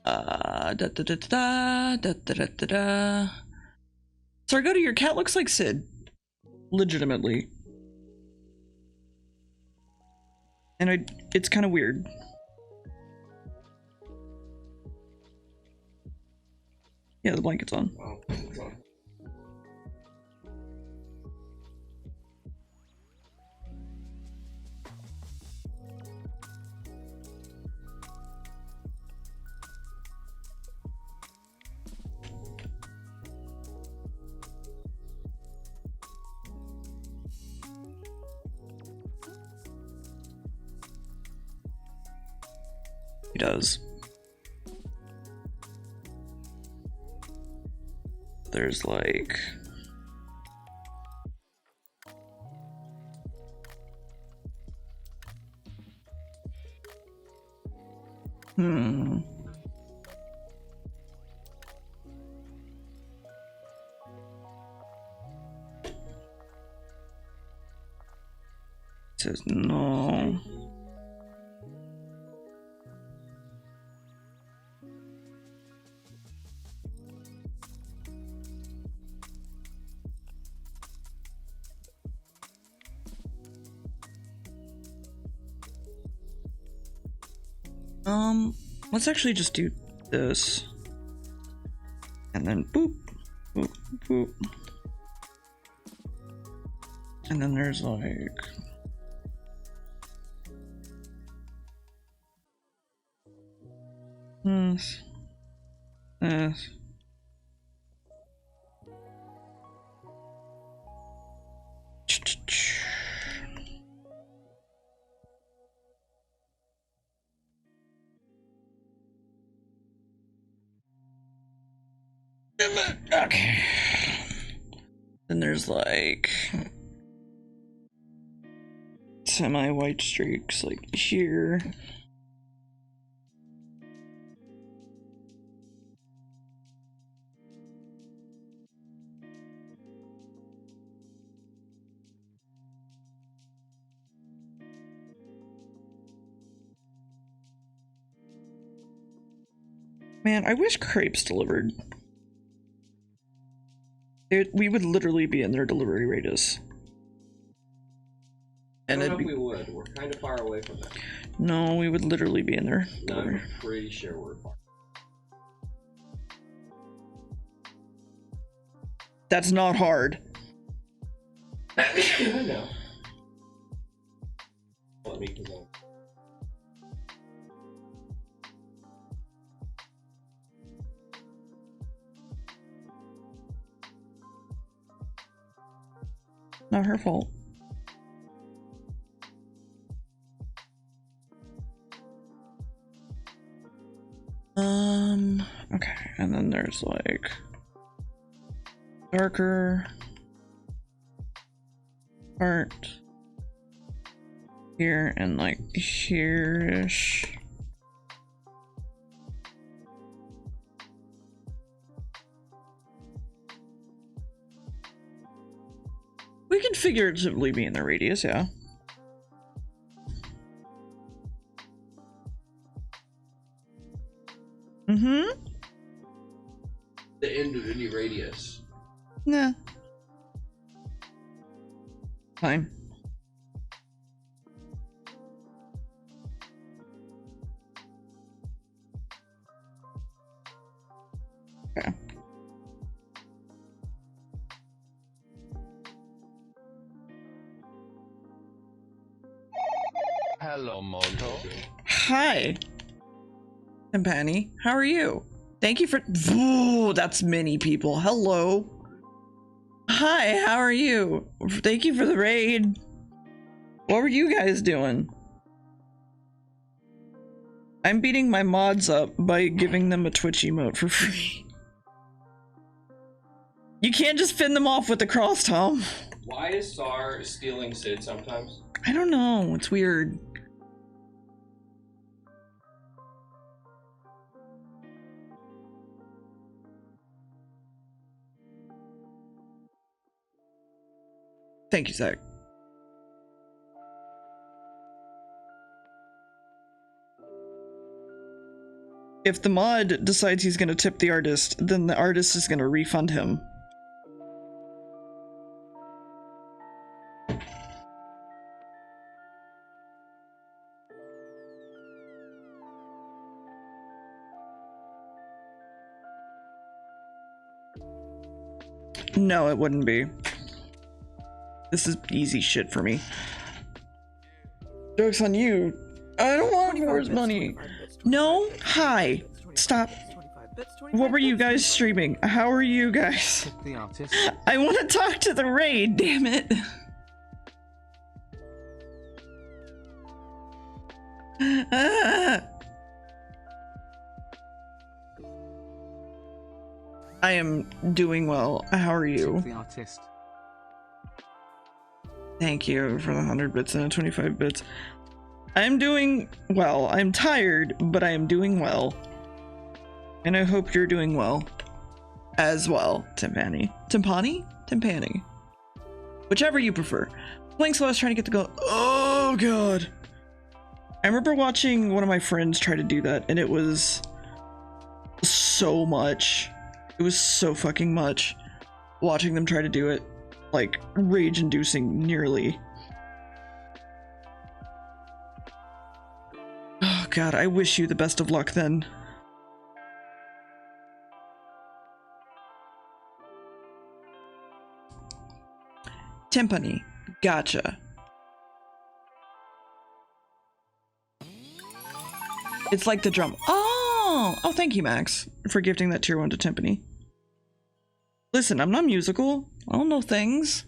Da da da da da da da da da. Sargota, your cat looks like Sid. Legitimately. And it's kind of weird. Yeah, the blanket's on. Oh, it's on. He does. There's like... Says no. Let's actually just do this. And then boop, boop, boop. And then there's like... This. This. Okay. Then there's like semi-white streaks like here. Man, I wish crepes delivered. We would literally be in their delivery radius. And I don't know if we would. We're kind of far away from it. No, we would literally be in there. No, I'm pretty sure we're far. That's not hard. I know. Let me go. Not her fault. Okay, and then there's like darker part here and like here-ish. We can figuratively be in the radius, yeah. Mm-hmm. The end of any radius. Nah. Fine. Okay. Hello, Moto. Hi, Timpani. How are you? Thank you for... Ooh, that's many people. Hello. Hi, how are you? Thank you for the raid. What were you guys doing? I'm beating my mods up by giving them a Twitch emote for free. You can't just fend them off with the cross, Tom. Why is Sar stealing Sid sometimes? I don't know. It's weird. Thank you, Zach. If the mod decides he's going to tip the artist, then the artist is going to refund him. No, it wouldn't be. This is easy shit for me. Joke's on you. I don't want yours money. No? Hi. Stop. What were you guys streaming? How are you guys? Tip the artist. I want to talk to the raid, damn it. I am doing well. How are you? The artist. Thank you for the 100 bits and the 25 bits. I'm doing well. I'm tired, but I am doing well. And I hope you're doing well as well, Timpani. Timpani? Timpani. Whichever you prefer. Blinks, I was trying to get to go. Oh, God. I remember watching one of my friends try to do that, and it was so much. It was so fucking much watching them try to do it. Like, rage-inducing, nearly. Oh, God, I wish you the best of luck then. Timpani. Gotcha. It's like the drum. Oh, thank you, Max, for gifting that tier 1 to Timpani. Listen, I'm not musical. I don't know things.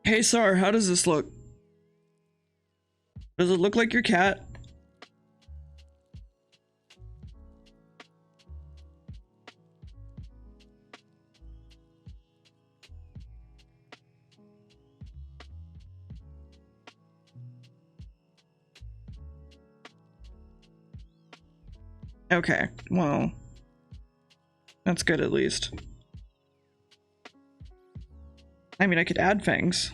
Hey, Sar, how does this look? Does it look like your cat? Okay, well, that's good at least. I mean, I could add fangs.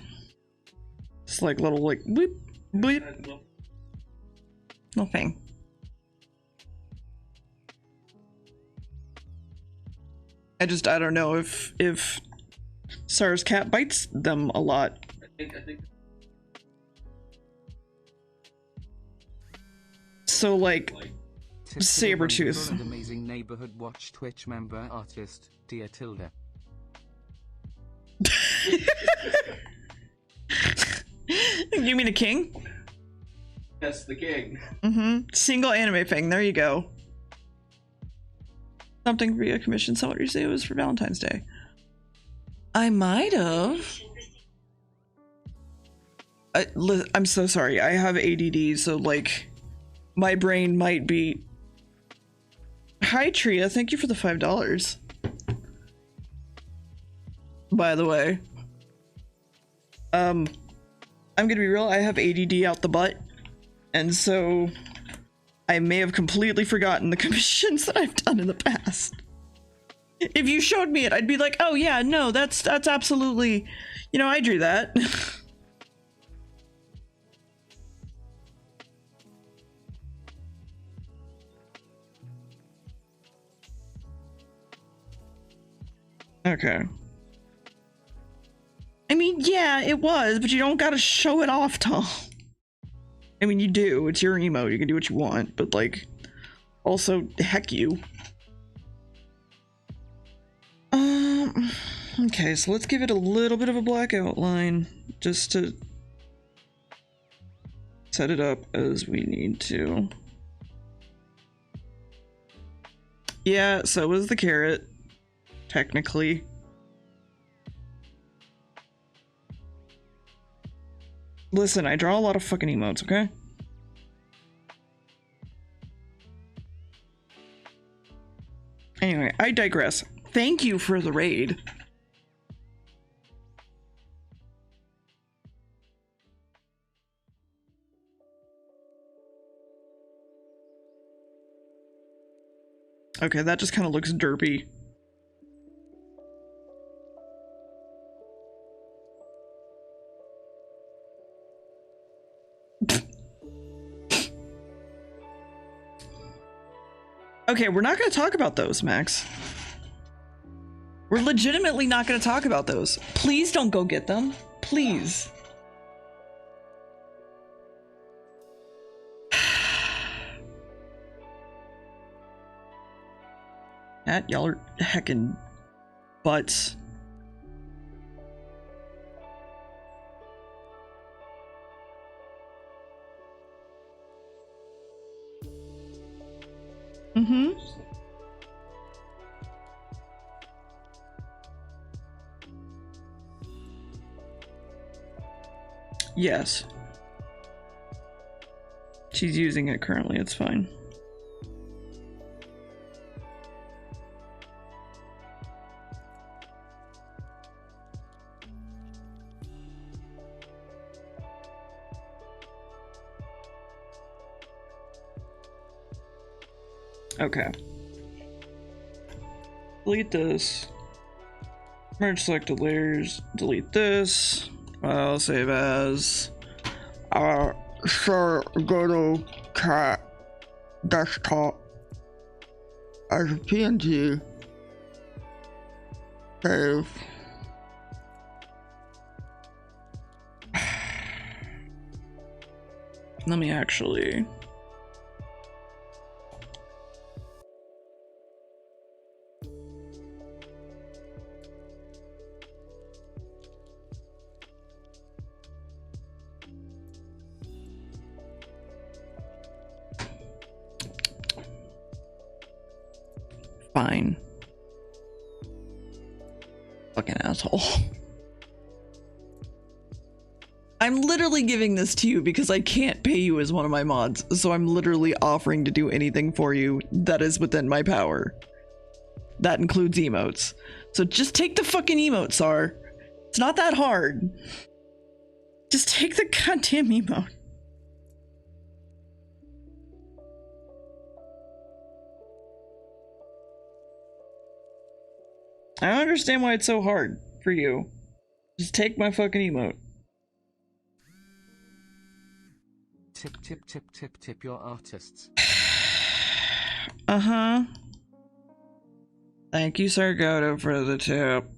It's like little, like, bleep, bleep. No fang. I don't know if Sarah's cat bites them a lot. I think. So, like Sabretooth. And amazing neighborhood watch Twitch member artist, Dear Tilda. You mean a king? Yes, the king. Single anime thing. There you go. Something via commission. So what you say it was for Valentine's Day? I might have. I'm so sorry. I have ADD, so like my brain might be. Hi Tria, thank you for the $5. By the way. I'm gonna be real, I have ADD out the butt. And so I may have completely forgotten the commissions that I've done in the past. If you showed me it, I'd be like, oh yeah, no, that's absolutely, you know, I drew that. Okay. I mean, yeah, it was, but you don't gotta show it off, Tom. I mean, you do. It's your emote. You can do what you want, but like, also, heck you. Okay, so let's give it a little bit of a black outline just to set it up as we need to. Yeah, so was the carrot, technically. Listen, I draw a lot of fucking emotes, okay? Anyway, I digress. Thank you for the raid. Okay, that just kind of looks derpy. Okay, we're not going to talk about those, Max. We're legitimately not going to talk about those. Please don't go get them. Please. That y'all are heckin' butts. Mm-hmm. Yes. She's using it currently, it's fine. Okay. Delete this. Merge selected layers. Delete this. I'll save as. Sure, go to cat desktop as a PNG. Save. Let me actually. Fine. Fucking asshole. I'm literally giving this to you because I can't pay you as one of my mods, so I'm literally offering to do anything for you that is within my power. That includes emotes. So just take the fucking emote, Sar. It's not that hard. Just take the goddamn emote. I don't understand why it's so hard for you. Just take my fucking emote. Tip, tip, tip, tip, tip your artists. Uh-huh. Thank you, Sargoto, for the tip.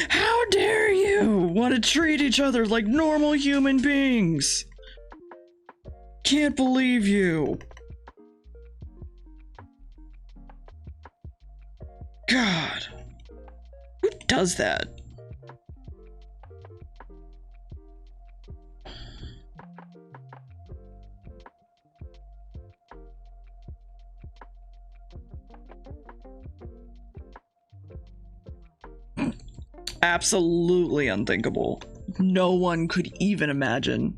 How dare you want to treat each other like normal human beings? Can't believe you. God. Who does that? Absolutely unthinkable. No one could even imagine.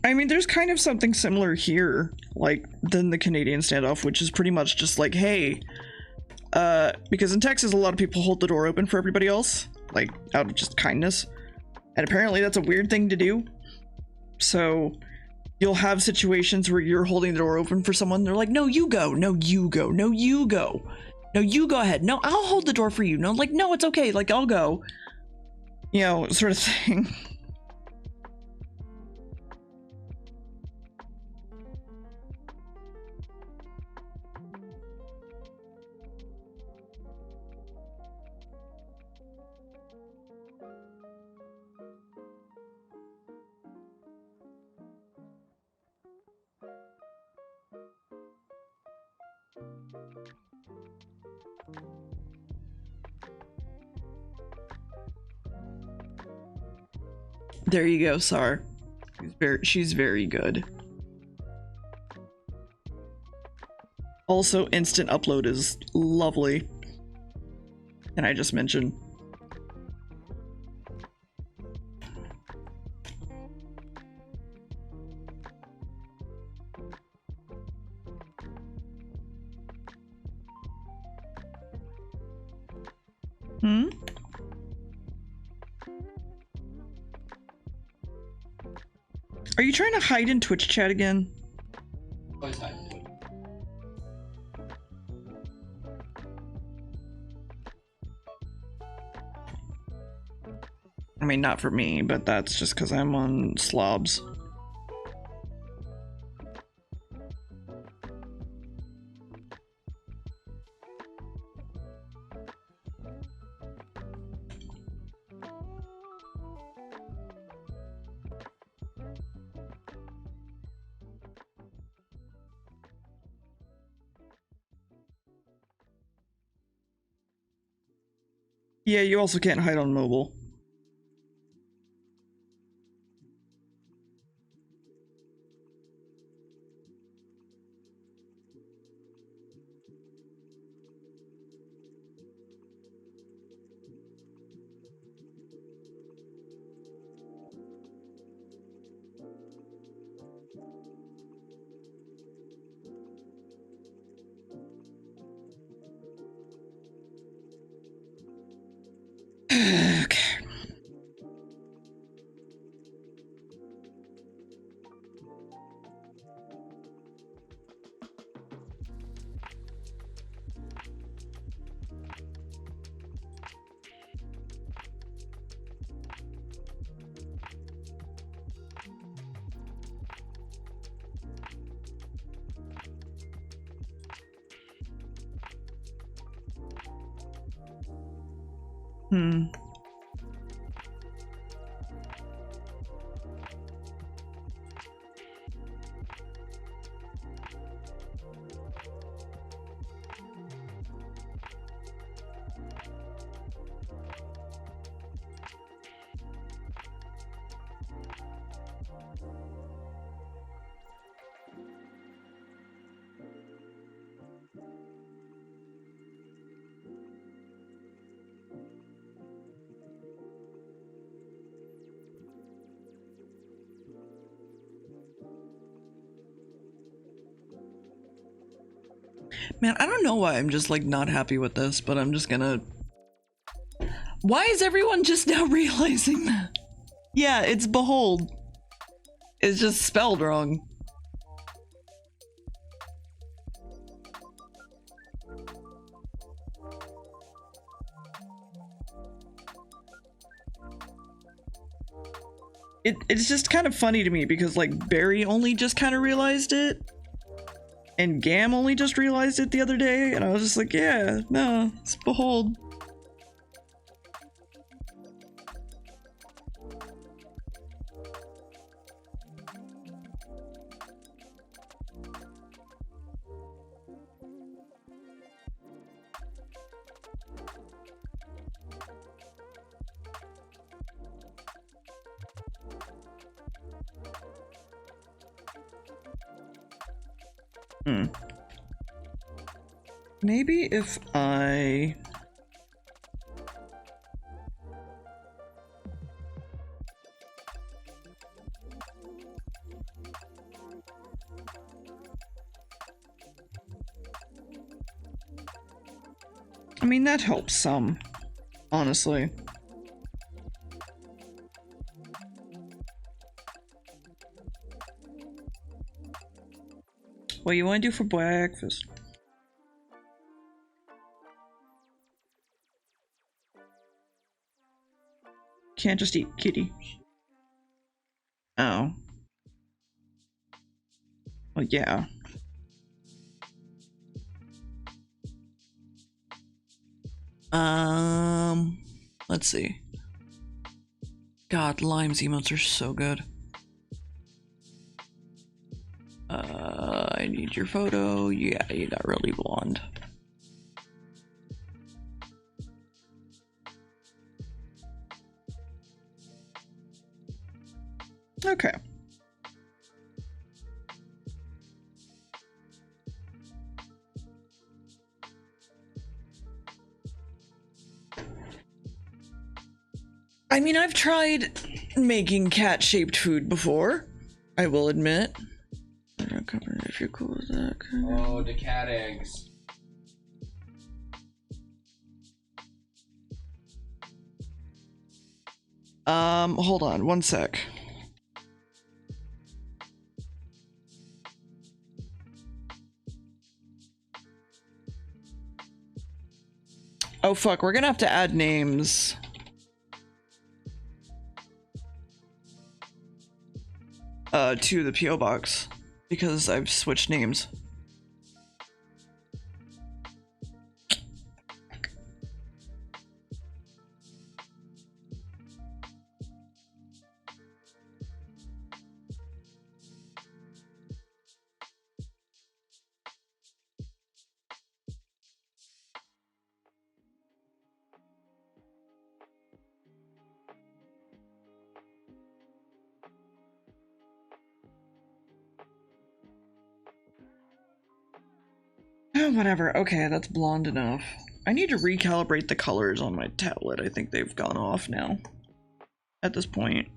I mean, there's kind of something similar here, like, than the Canadian standoff, which is pretty much just like, hey, because in Texas, a lot of people hold the door open for everybody else, like, out of just kindness. And apparently that's a weird thing to do. So, you'll have situations where you're holding the door open for someone, they're like, no, you go, no, you go, no, you go. No, you go ahead. No, I'll hold the door for you. No, like, no, it's okay, like, I'll go. You know, sort of thing. There you go, Sar. She's very good. Also, instant upload is lovely. Can I just mention? Hmm? Are you trying to hide in Twitch chat again? Always hiding to it. I mean, not for me, but that's just because I'm on slobs. Yeah, you also can't hide on mobile. Okay. Hmm. Man, I don't know why I'm just like not happy with this, but I'm just gonna. Why is everyone just now realizing that? Yeah, it's behold. It's just spelled wrong. It's just kind of funny to me because like Barry only just kind of realized it. And Gam only just realized it the other day, and I was just like, yeah, no, it's behold. Maybe if I... I mean, that helps some, honestly. What you want to do for breakfast? Can't just eat kitty. Oh. Well, yeah. Let's see. God, Lime's emotes are so good. I need your photo. Yeah, you got really blonde. Okay. I mean, I've tried making cat-shaped food before, I will admit. If you're cool with that. Oh, the cat eggs. Hold on, one sec. Oh fuck, we're gonna have to add names. To the PO box because I've switched names. Whatever. Okay, that's blonde enough. I need to recalibrate the colors on my tablet. I think they've gone off now at this point.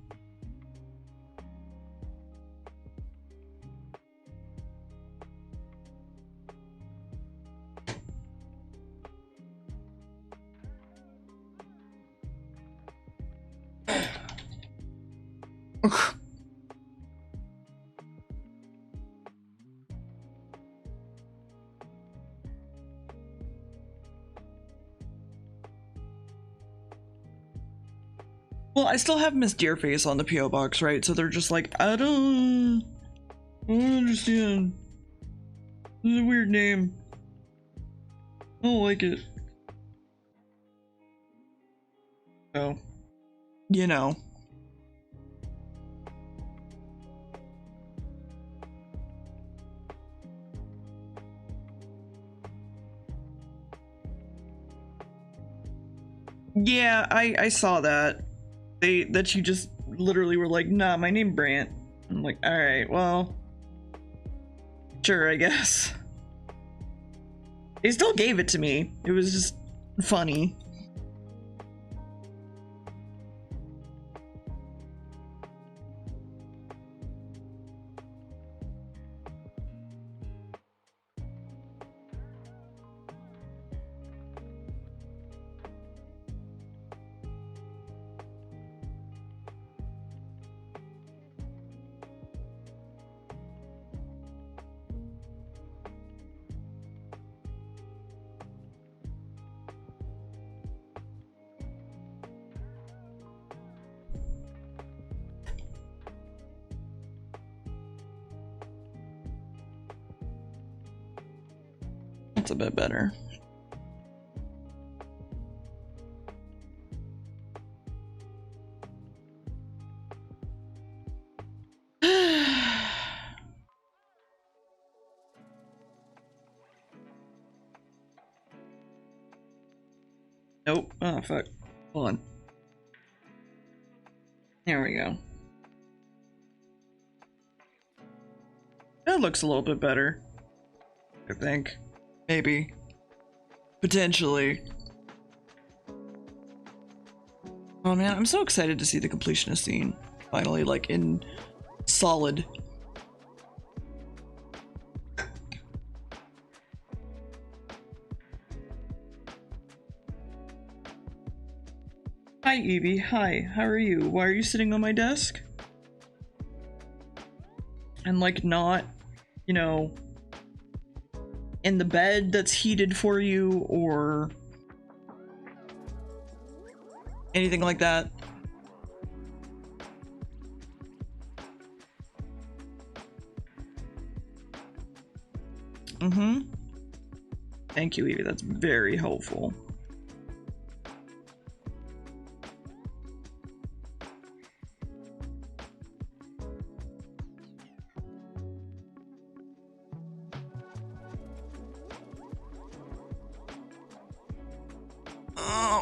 Well, I still have Miss Deerface on the P.O. box, right? So they're just like, I don't understand. This is a weird name. I don't like it. So, you know. Yeah, I saw that. That you just literally were like, nah, my name Brant. I'm like, alright, well, sure, I guess. They still gave it to me. It was just funny. That's a bit better. Nope. Oh, fuck. Hold on. There we go. That looks a little bit better, I think. Maybe. Potentially. Oh man, I'm so excited to see the completionist scene. Finally, like, in solid. Hi, Evie. Hi. How are you? Why are you sitting on my desk? And, like, not, you know, in the bed that's heated for you or anything like that. Thank you, Evie. That's very helpful.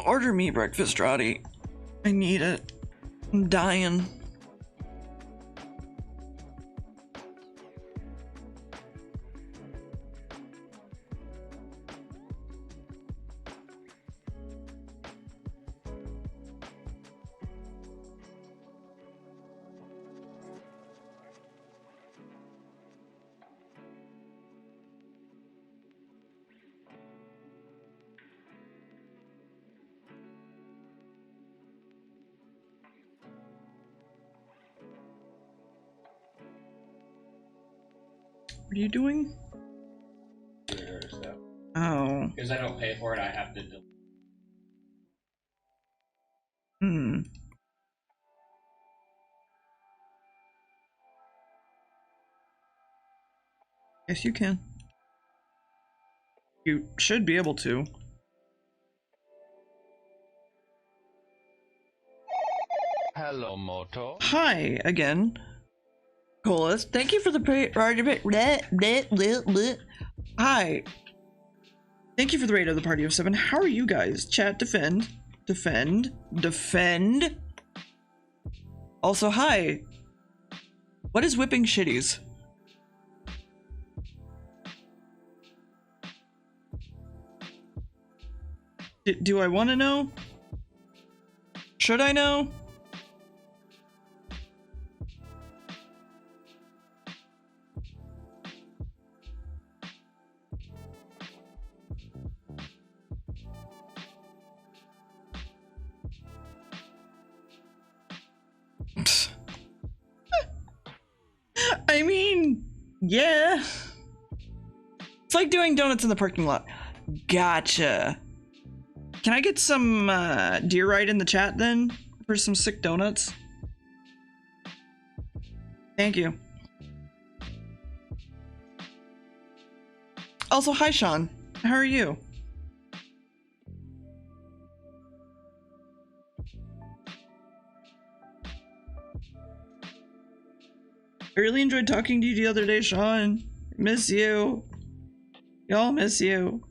Order me breakfast, Roddy. I need it. I'm dying. What are you doing? Oh. Because I don't pay for it, I have to. Yes, you can. You should be able to. Hello, Moto. Hi again. Colas, thank you for the Hi. Thank you for the raid of the party of 7. How are you guys? Chat, defend. Also, hi. What is whipping shitties? Do I want to know? Should I know? I mean, yeah. It's like doing donuts in the parking lot. Gotcha. Can I get some deer right in the chat then for some sick donuts? Thank you. Also, hi Sean. How are you? I really enjoyed talking to you the other day, Sean. Miss you. Y'all miss you.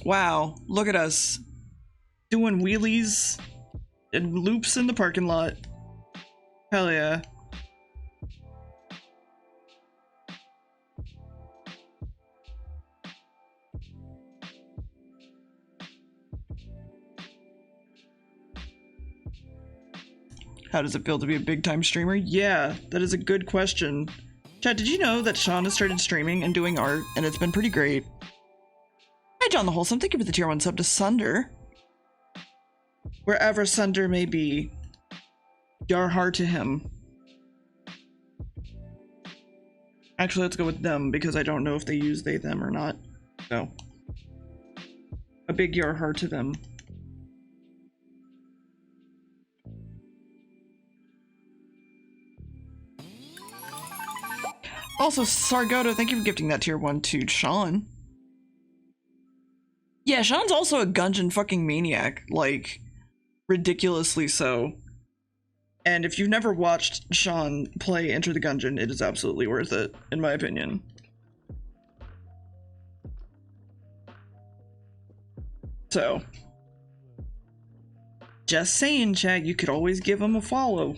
Wow, look at us. Doing wheelies and loops in the parking lot. Hell yeah. How does it feel to be a big-time streamer? Yeah, that is a good question. Chat, did you know that Sean has started streaming and doing art, and it's been pretty great? Hi, John the Wholesome. Thank you for the tier 1 sub to Sunder. Wherever Sunder may be, your heart to him. Actually, let's go with them, because I don't know if they use they, them, or not. So, a big your heart to them. Also, Sargoto, thank you for gifting that tier 1 to Sean. Yeah, Sean's also a Gungeon fucking maniac, like, ridiculously so. And if you've never watched Sean play Enter the Gungeon, it is absolutely worth it, in my opinion. So, just saying, chat, you could always give him a follow.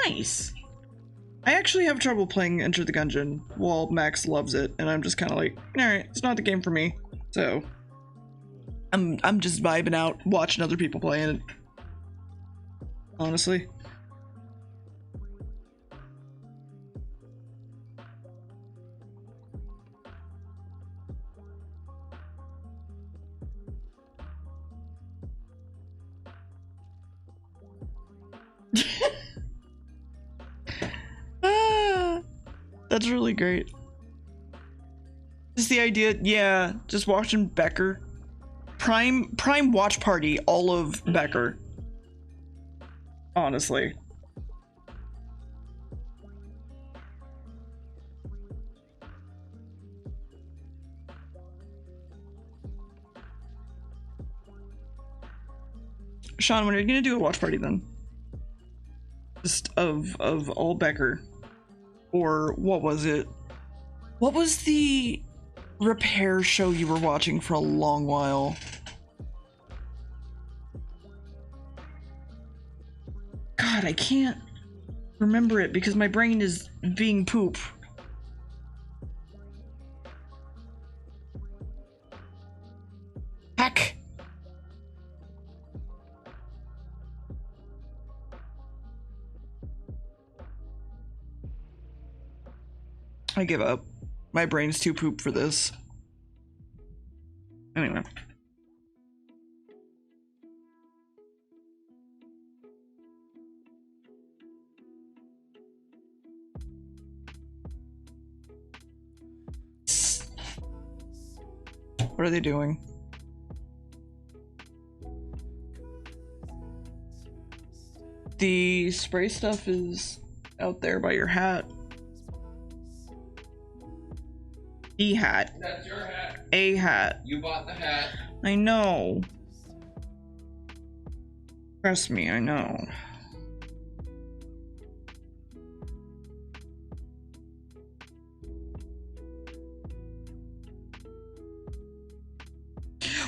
Nice. I actually have trouble playing Enter the Gungeon while Max loves it, and I'm just kind of like, alright, it's not the game for me. So, I'm just vibing out, watching other people playing it. Honestly. That's really great. Just the idea, yeah, just watching Becker. Prime watch party, all of Becker. Honestly. Sean, when are you gonna do a watch party then? Just of all Becker. Or what was it? What was the repair show you were watching for a long while? God, I can't remember it because my brain is being poop. Heck. I give up. My brain's too poop for this. Anyway. What are they doing? The spray stuff is out there by your hat. E hat. That's your hat. A hat. You bought the hat. I know. Trust me, I know.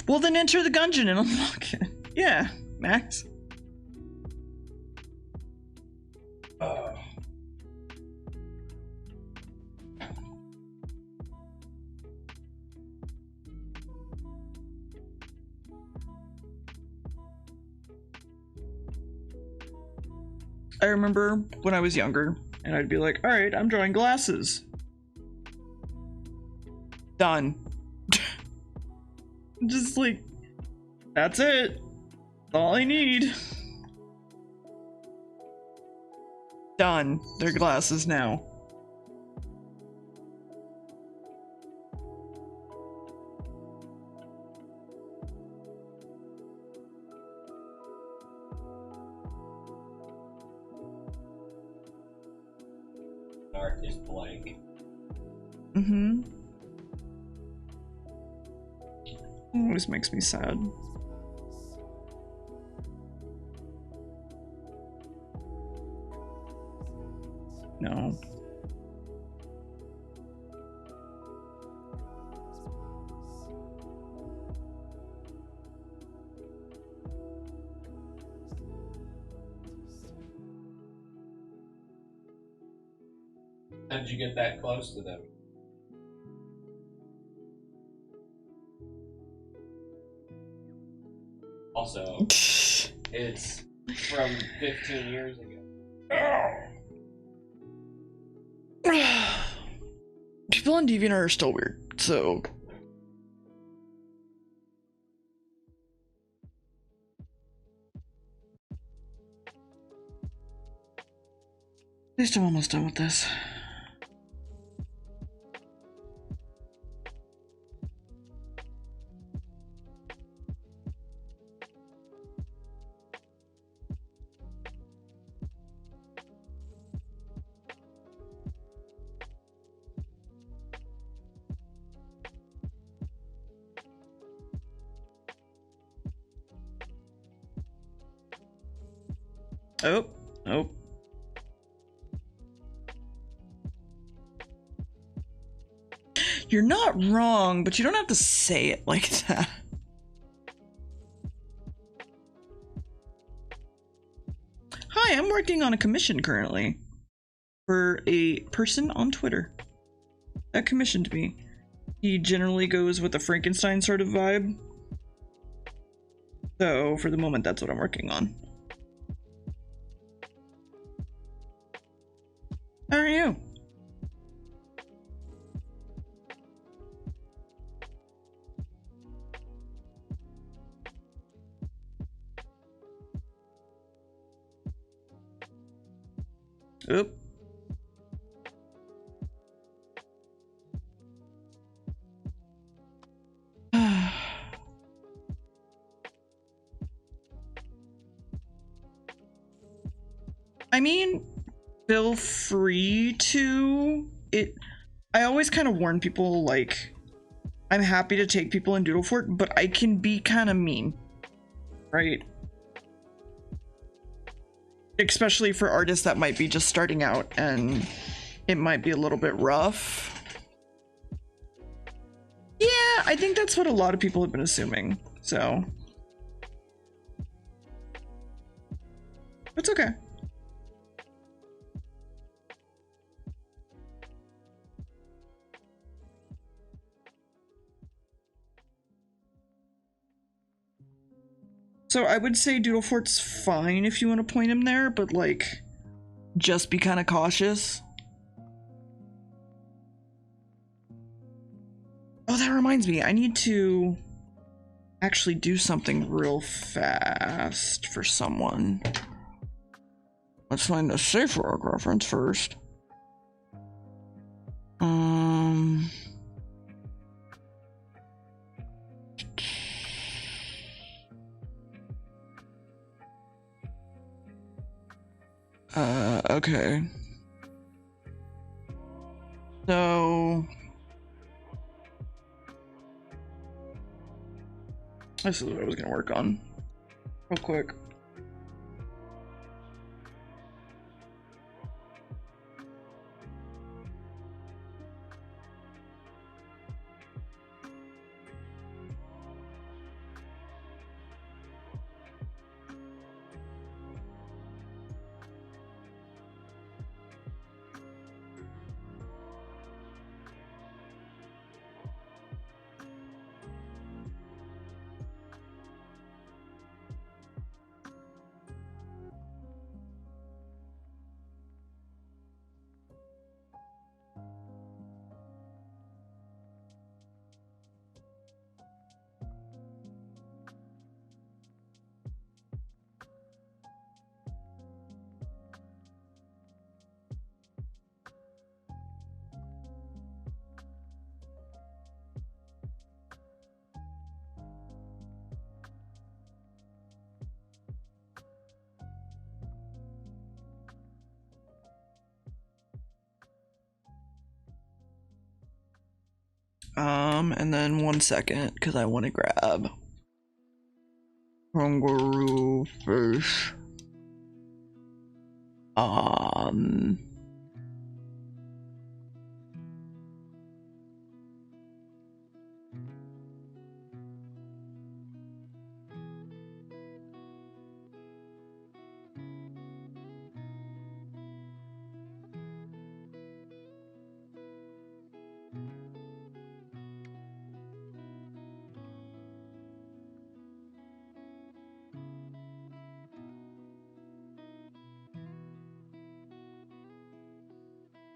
Well, then enter the gungeon and unlock it. Yeah, Max. I remember when I was younger, and I'd be like, all right, I'm drawing glasses. Done. Just like, that's it. That's all I need. Done. They're glasses now. Art is blank. Mm-hmm. Always makes me sad. No. How did you get that close to them? Also, it's from 15 years ago. People on DeviantArt are still weird, so... At least I'm almost done with this. Oh, oh. You're not wrong, but you don't have to say it like that. Hi, I'm working on a commission currently for a person on Twitter that commissioned me. He generally goes with a Frankenstein sort of vibe. So for the moment, that's what I'm working on. How are you? Oop. I mean, feel free to. I always kind of warn people, like, I'm happy to take people in Doodle Fort, but I can be kind of mean, right? Especially for artists that might be just starting out and it might be a little bit rough. Yeah, I think that's what a lot of people have been assuming, so. It's okay. So I would say Doodle Fort's fine if you want to point him there, but like, just be kind of cautious. Oh, that reminds me, I need to actually do something real fast for someone. Let's find a safe rock reference first. Okay. So this is what I was gonna work on real quick. And then 1 second, because I want to grab kangaroo fish.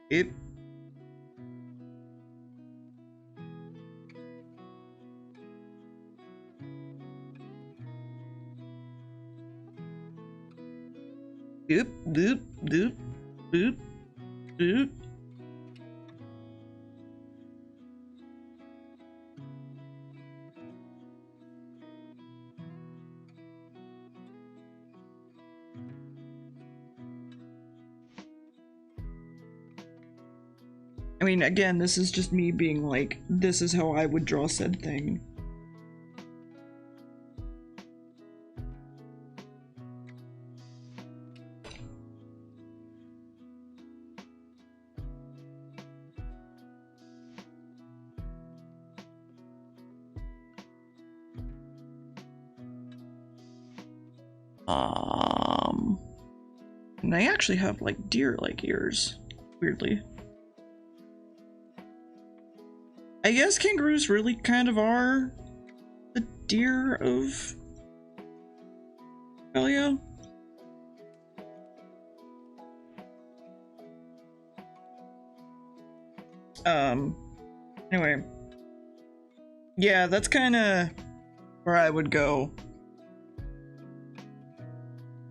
It. Doop, doop, doop, doop, doop. I mean, again, this is just me being like, this is how I would draw said thing. And they actually have like deer-like ears, weirdly. I guess kangaroos really kind of are the deer of Australia. Anyway. Yeah, that's kind of where I would go.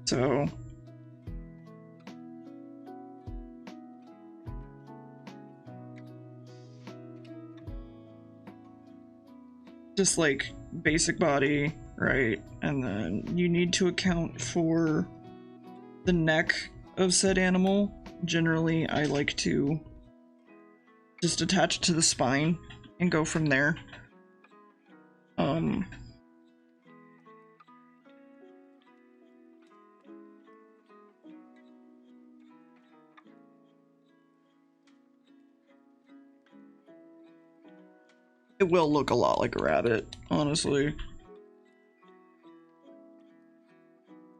So. Just like basic body, right? And then you need to account for the neck of said animal. Generally, I like to just attach it to the spine and go from there. It will look a lot like a rabbit, honestly.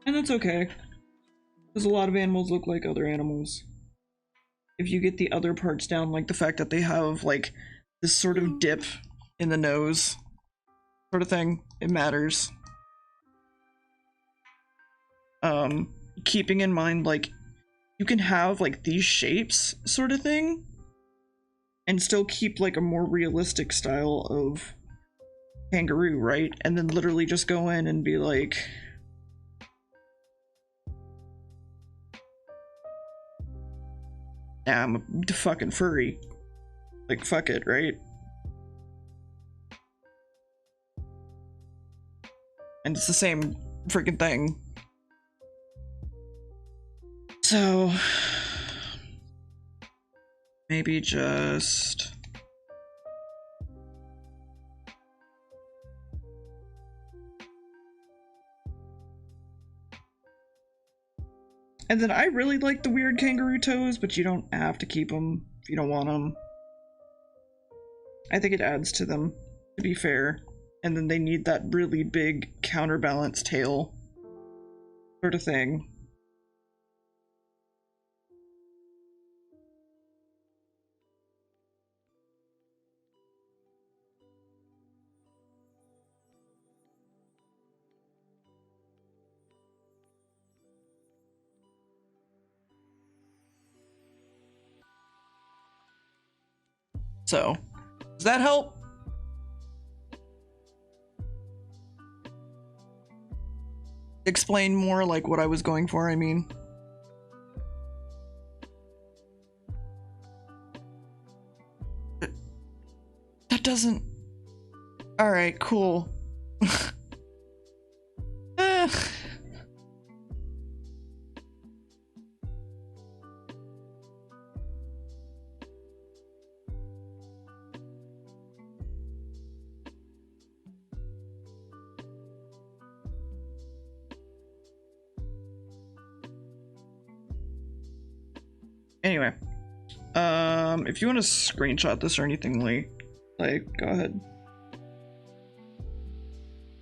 And that's okay. Because a lot of animals look like other animals. If you get the other parts down, like the fact that they have, like, this sort of dip in the nose, sort of thing, it matters. Keeping in mind, like, you can have, like, these shapes, sort of thing, and still keep like a more realistic style of kangaroo, right? And then literally just go in and be like, nah, I'm a fucking furry. Like, fuck it, right? And it's the same freaking thing. So maybe just and then I really like the weird kangaroo toes, but you don't have to keep them if you don't want them. I think it adds to them, to be fair. And then they need that really big counterbalance tail sort of thing. So, does that help? Explain more like what I was going for, I mean. That doesn't... Alright, cool. Anyway, if you want to screenshot this or anything, like, go ahead.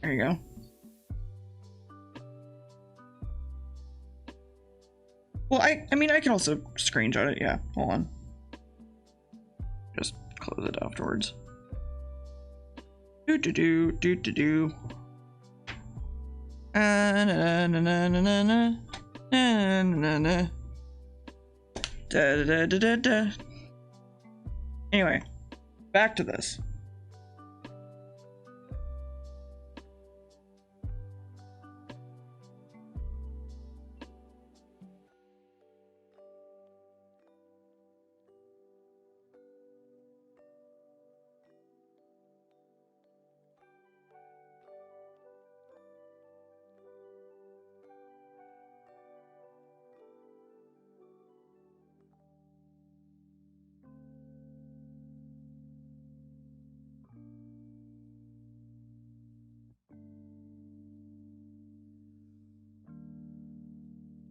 There you go. Well, I mean, I can also screenshot it. Yeah, hold on. Just close it afterwards. Do do do do do do. Na na na na na na na na na. Da da da da da. Anyway, back to this.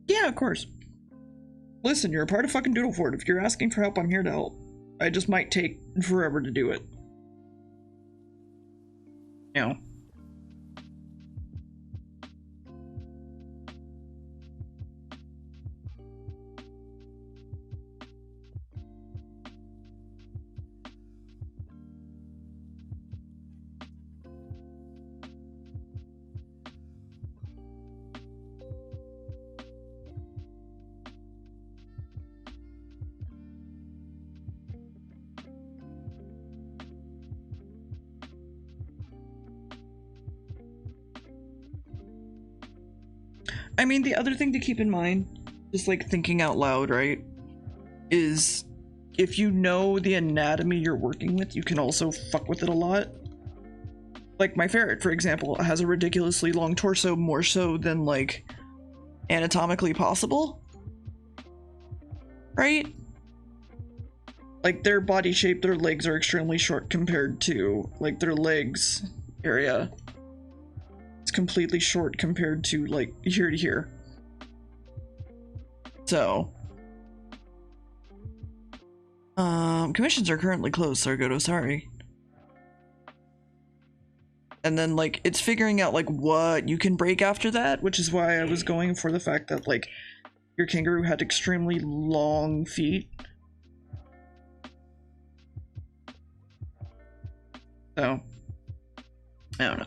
Yeah, of course. Listen, you're a part of fucking Doodlefort. If you're asking for help, I'm here to help. I just might take forever to do it. You know. I mean, the other thing to keep in mind, just like thinking out loud, right, is if you know the anatomy you're working with, you can also fuck with it a lot. Like my ferret, for example, has a ridiculously long torso, more so than like anatomically possible, right? Like their body shape, their legs are extremely short compared to like their legs area. It's completely short compared to like here to here. So commissions are currently closed, Sargoto, sorry. And then like it's figuring out like what you can break after that, which is why I was going for the fact that like your kangaroo had extremely long feet. So I don't know.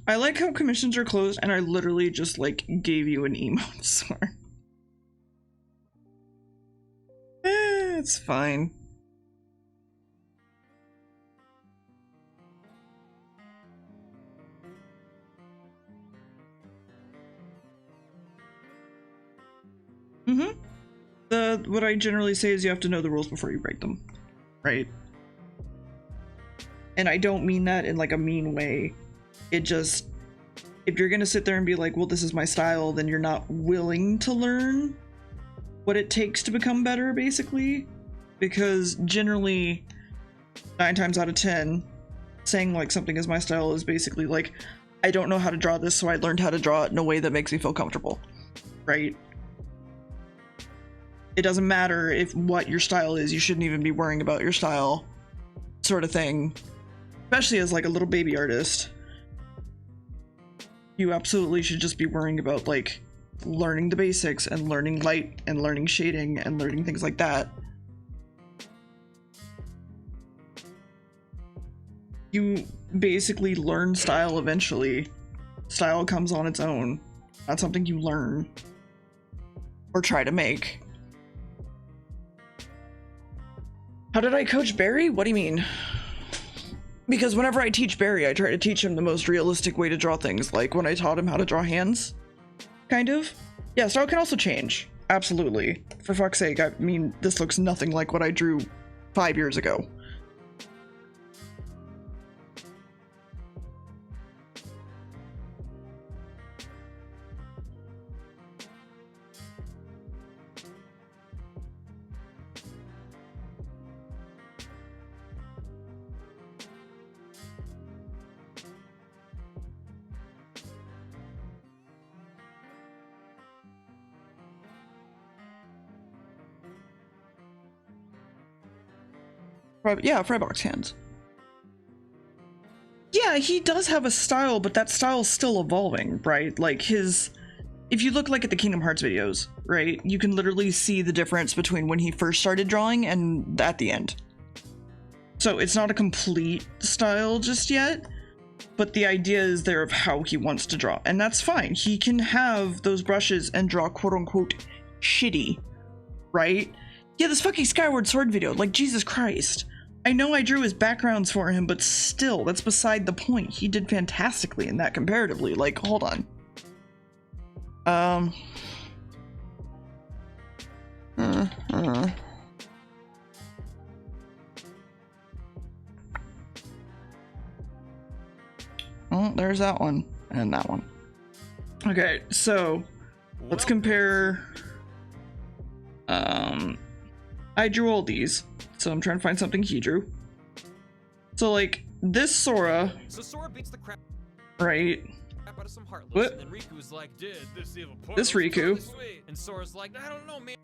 I like how commissions are closed and I literally just like gave you an emote sword. It's fine. What I generally say is you have to know the rules before you break them, right? And I don't mean that in like a mean way. It just, if you're gonna sit there and be like, well, this is my style, then you're not willing to learn what it takes to become better, basically. Because generally, 9 times out of 10, saying like something is my style is basically like, I don't know how to draw this, so I learned how to draw it in a way that makes me feel comfortable, right? It doesn't matter if what your style is, you shouldn't even be worrying about your style, sort of thing. Especially as like a little baby artist. You absolutely should just be worrying about like learning the basics and learning light and learning shading and learning things like that. You basically learn style eventually. Style comes on its own. Not something you learn or try to make. How did I coach Barry? What do you mean? Because whenever I teach Barry, I try to teach him the most realistic way to draw things, like when I taught him how to draw hands, kind of. Yeah, style can also change. Absolutely. For fuck's sake, I mean, this looks nothing like what I drew 5 years ago. Yeah, Frybox hands. Yeah, he does have a style, but that style's still evolving, right? Like if you look like at the Kingdom Hearts videos, right, you can literally see the difference between when he first started drawing and at the end. So it's not a complete style just yet, but the idea is there of how he wants to draw, and that's fine. He can have those brushes and draw quote-unquote shitty, right? Yeah, this fucking Skyward Sword video, like, Jesus Christ. I know I drew his backgrounds for him, but still, that's beside the point. He did fantastically in that comparatively. Like, hold on. Oh, there's that one and that one. Okay, so let's compare. I drew all these, so I'm trying to find something he drew. So like this Sora, So Sora beats the crap right? out of some heartless, What? and then Riku's like, "Dude, this evil part This was Riku. totally sweet." And Sora's like, "I don't know, man."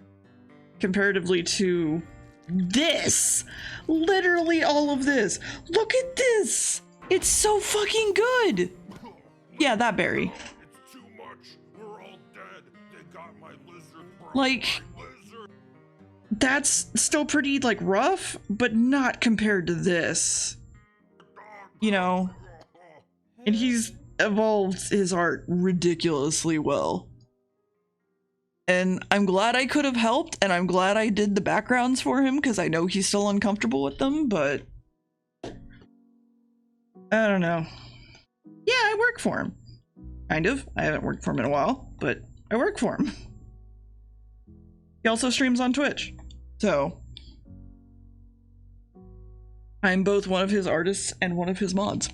Comparatively to this, literally all of this. Look at this. It's so fucking good. Yeah, that berry. It's too much. We're all dead. They got my lizard, bro. Like, My lizard. that's still pretty like rough, but not compared to this. You know, and he's evolved his art ridiculously well. And I'm glad I could have helped, and I'm glad I did the backgrounds for him, because I know he's still uncomfortable with them, but I don't know. Yeah, I work for him. Kind of. I haven't worked for him in a while, but I work for him. He also streams on Twitch. So I'm both one of his artists and one of his mods.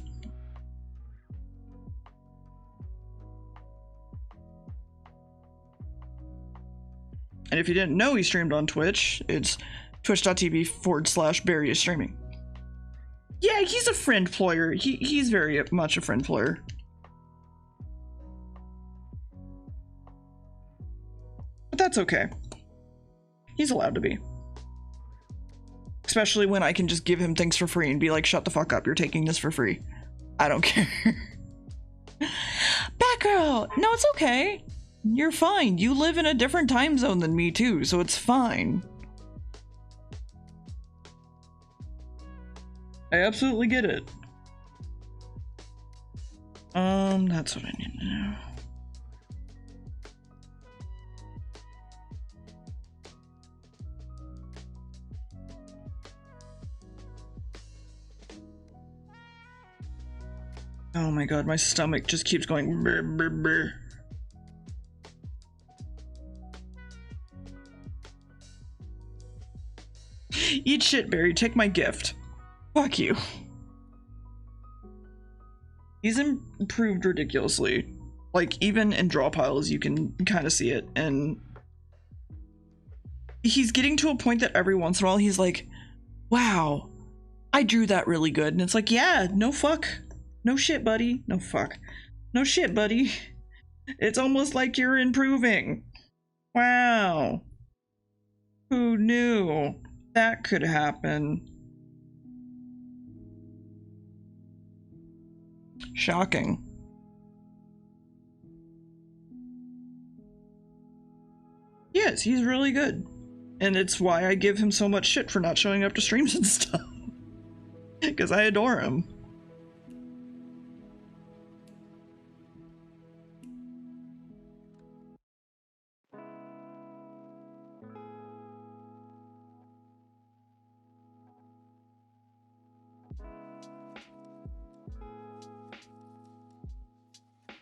And if you didn't know he streamed on Twitch, it's twitch.tv/Barry is streaming. Yeah, he's a friend player. He's very much a friend player. But that's okay. He's allowed to be. Especially when I can just give him things for free and be like, shut the fuck up, you're taking this for free. I don't care. Batgirl! No, it's okay. You're fine. You live in a different time zone than me too, so it's fine. I absolutely get it. That's what I need to know. Oh my god, my stomach just keeps going brr, brr, brr. Eat shit, Barry. Take my gift. Fuck you. He's improved ridiculously. Like, even in draw piles, you can kind of see it. And he's getting to a point that every once in a while, he's like, wow, I drew that really good. And it's like, yeah, no fuck. No shit, buddy. No fuck. No shit, buddy. It's almost like you're improving. Wow. Who knew that could happen? Shocking. Yes, he's really good. And it's why I give him so much shit for not showing up to streams and stuff. Because I adore him.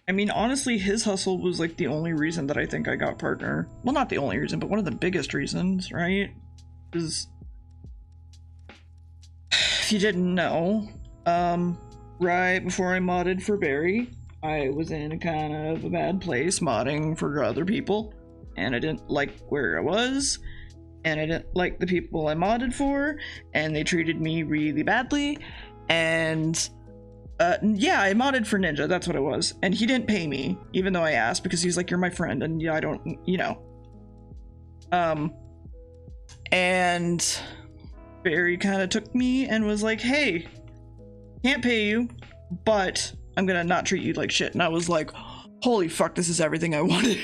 I mean, honestly, his hustle was like the only reason that I think I got partner. Well, not the only reason, but one of the biggest reasons, right? Because if you didn't know, right before I modded for Barry, I was in a kind of a bad place modding for other people, and I didn't like where I was, and I didn't like the people I modded for, and they treated me really badly, and yeah, I modded for Ninja, that's what it was. And he didn't pay me, even though I asked, because he's like, you're my friend, and yeah, I don't, you know. And Barry kind of took me and was like, hey, can't pay you, but I'm gonna not treat you like shit. And I was like, holy fuck, this is everything I wanted.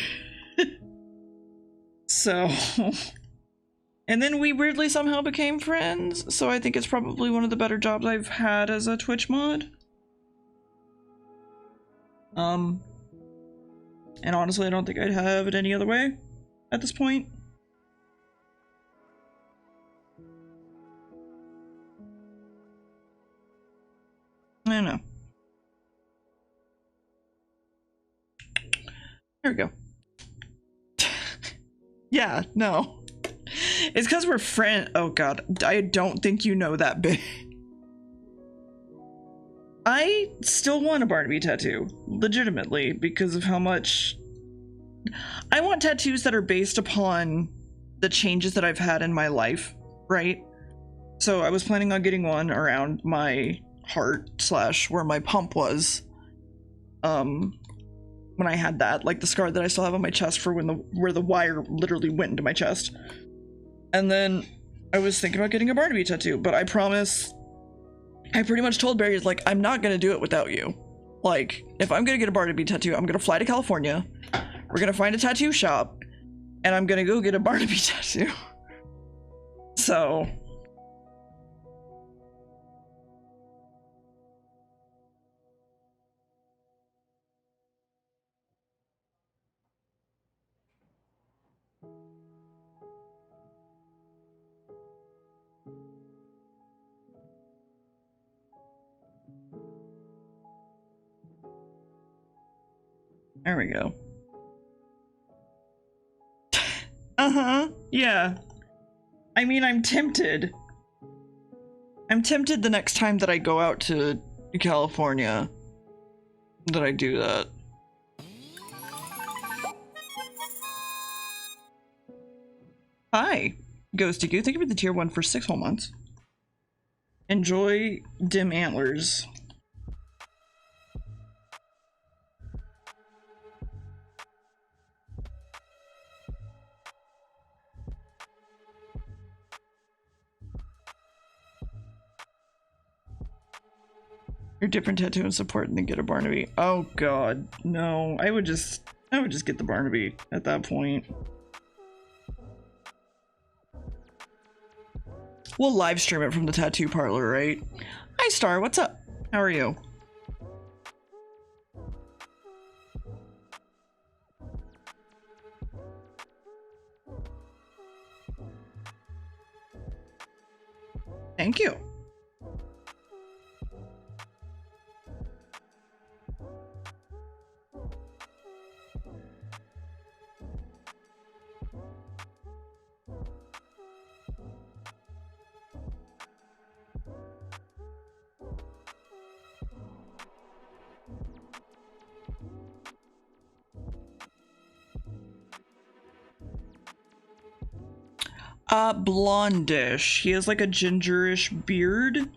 So, and then we weirdly somehow became friends. So I think it's probably one of the better jobs I've had as a Twitch mod. And honestly, I don't think I'd have it any other way at this point. I don't know. There we go. Yeah, no. It's because we're friends. Oh god, I don't think you know that bit. I still want a Barnaby tattoo, legitimately, because of how much I want tattoos that are based upon the changes that I've had in my life, right? So I was planning on getting one around my heart / where my pump was, when I had that, like the scar that I still have on my chest for where the wire literally went into my chest. And then I was thinking about getting a Barnaby tattoo, but I promise, I pretty much told Barry, like, I'm not gonna do it without you. Like, if I'm gonna get a Barnaby tattoo, I'm gonna fly to California, we're gonna find a tattoo shop, and I'm gonna go get a Barnaby tattoo. So there we go. Uh-huh, yeah. I mean, I'm tempted. I'm tempted the next time that I go out to California that I do that. Hi, Ghosty Goo. Thank you for the tier 1 for 6 whole months. Enjoy dim antlers. You're different tattoo and support than get a Barnaby. Oh god, no. I would just get the Barnaby at that point. We'll live stream it from the tattoo parlor, right? Hi Star, what's up? How are you? Thank you. Blondish. He has like a gingerish beard.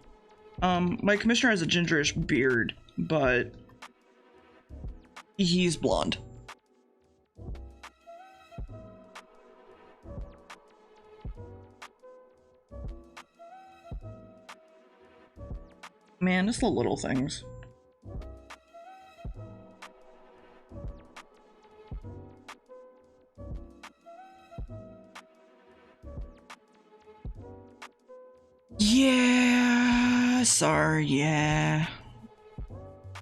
My commissioner has a gingerish beard, but he's blonde. Man, it's the little things. Yeah, sorry, yeah.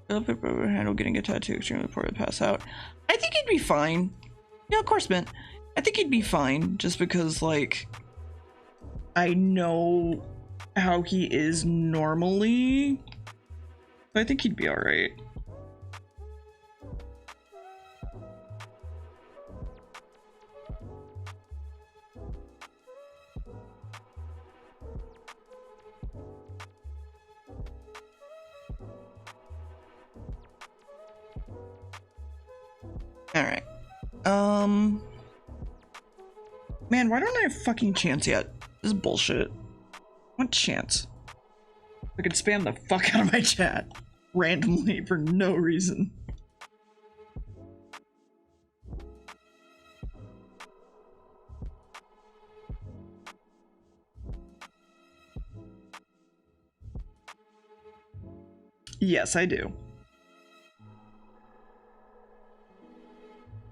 Handle getting a tattoo extremely before to pass out. I think he'd be fine. Yeah, of course, man. I think he'd be fine just because, like, I know how he is normally. I think he'd be alright. Alright. Man, why don't I have fucking chance yet? This is bullshit. What chance? I could spam the fuck out of my chat randomly for no reason. Yes, I do.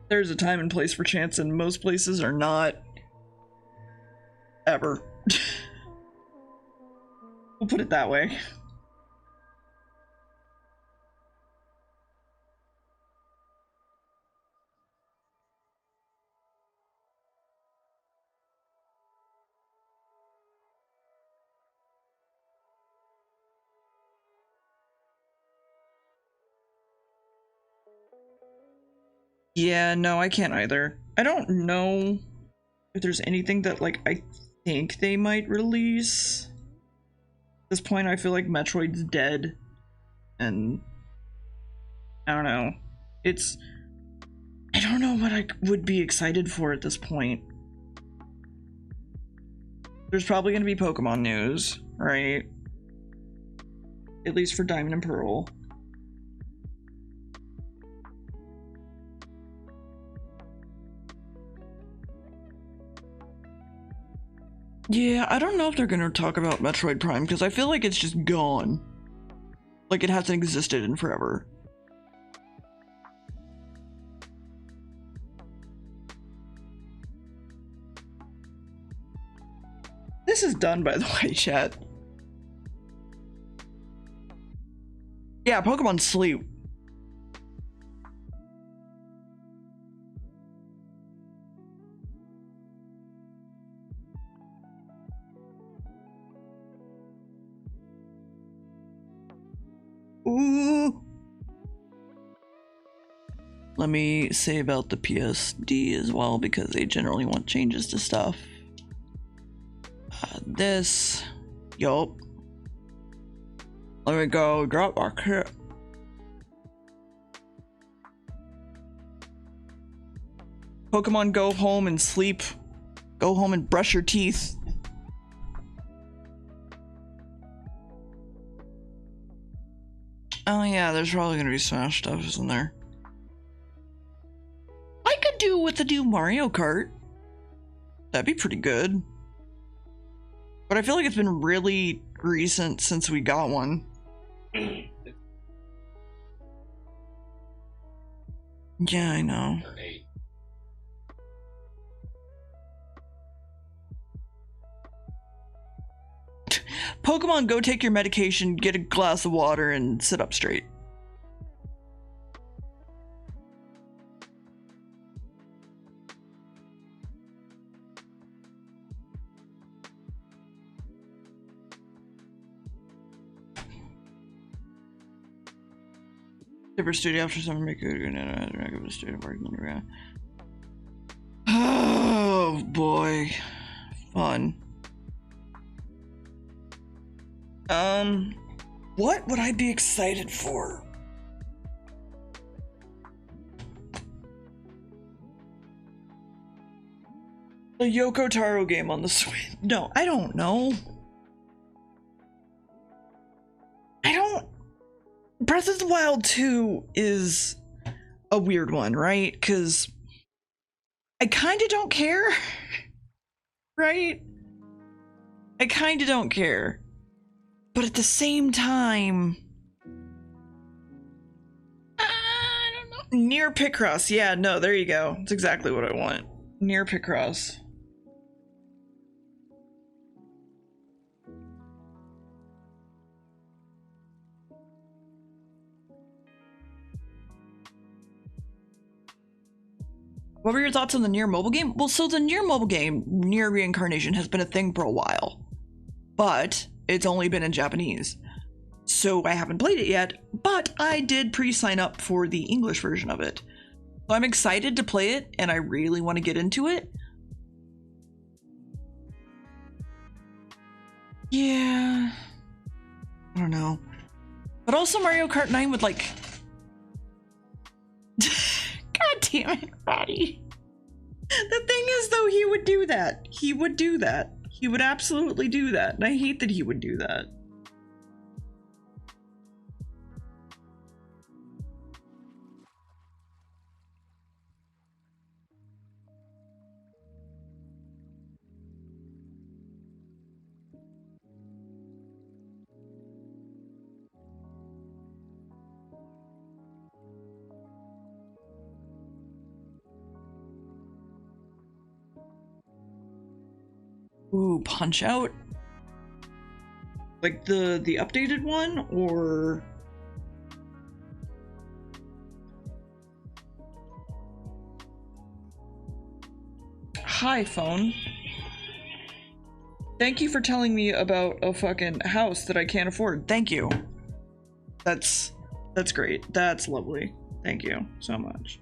There's a time and place for chance, and most places are not. Ever. We'll put it that way. Yeah, no, I can't either. I don't know if there's anything that, like, I think they might release. At this point, I feel like Metroid's dead. And I don't know. I don't know what I would be excited for at this point. There's probably going to be Pokemon news, right? At least for Diamond and Pearl. Yeah, I don't know if they're gonna talk about Metroid Prime, because I feel like it's just gone. Like it hasn't existed in forever. This is done, by the way, chat. Yeah, Pokemon Sleep. Ooh. Let me say about the PSD as well, because they generally want changes to stuff. This. Yup. Let me go drop our kit. Pokemon Go home and sleep. Go home and brush your teeth. Oh yeah, there's probably gonna be Smash stuff, isn't there? I could do with the new Mario Kart. That'd be pretty good. But I feel like it's been really recent since we got one. Yeah, I know. Pokemon, go take your medication, get a glass of water, and sit up straight. Super studio after summer make a studio working. Oh boy, fun. What would I be excited for? A Yoko Taro game on the Switch? No, I don't know. Breath of the Wild 2 is a weird one, right? Because I kind of don't care, right? I kind of don't care. But at the same time, I don't know. Near Picross, yeah, no, there you go. That's exactly what I want. Near Picross. What were your thoughts on the Nier mobile game? Well, so the Nier mobile game, Nier Reincarnation, has been a thing for a while. But it's only been in Japanese. So I haven't played it yet, but I did pre-sign up for the English version of it. So I'm excited to play it, and I really want to get into it. Yeah. I don't know. But also Mario Kart 9 would like... God damn it, Roddy. The thing is, though, he would do that. He would do that. He would absolutely do that. And I hate that he would do that. Ooh, Punch Out? Like the updated one, or... Hi, phone. Thank you for telling me about a fucking house that I can't afford. Thank you. That's great. That's lovely. Thank you so much.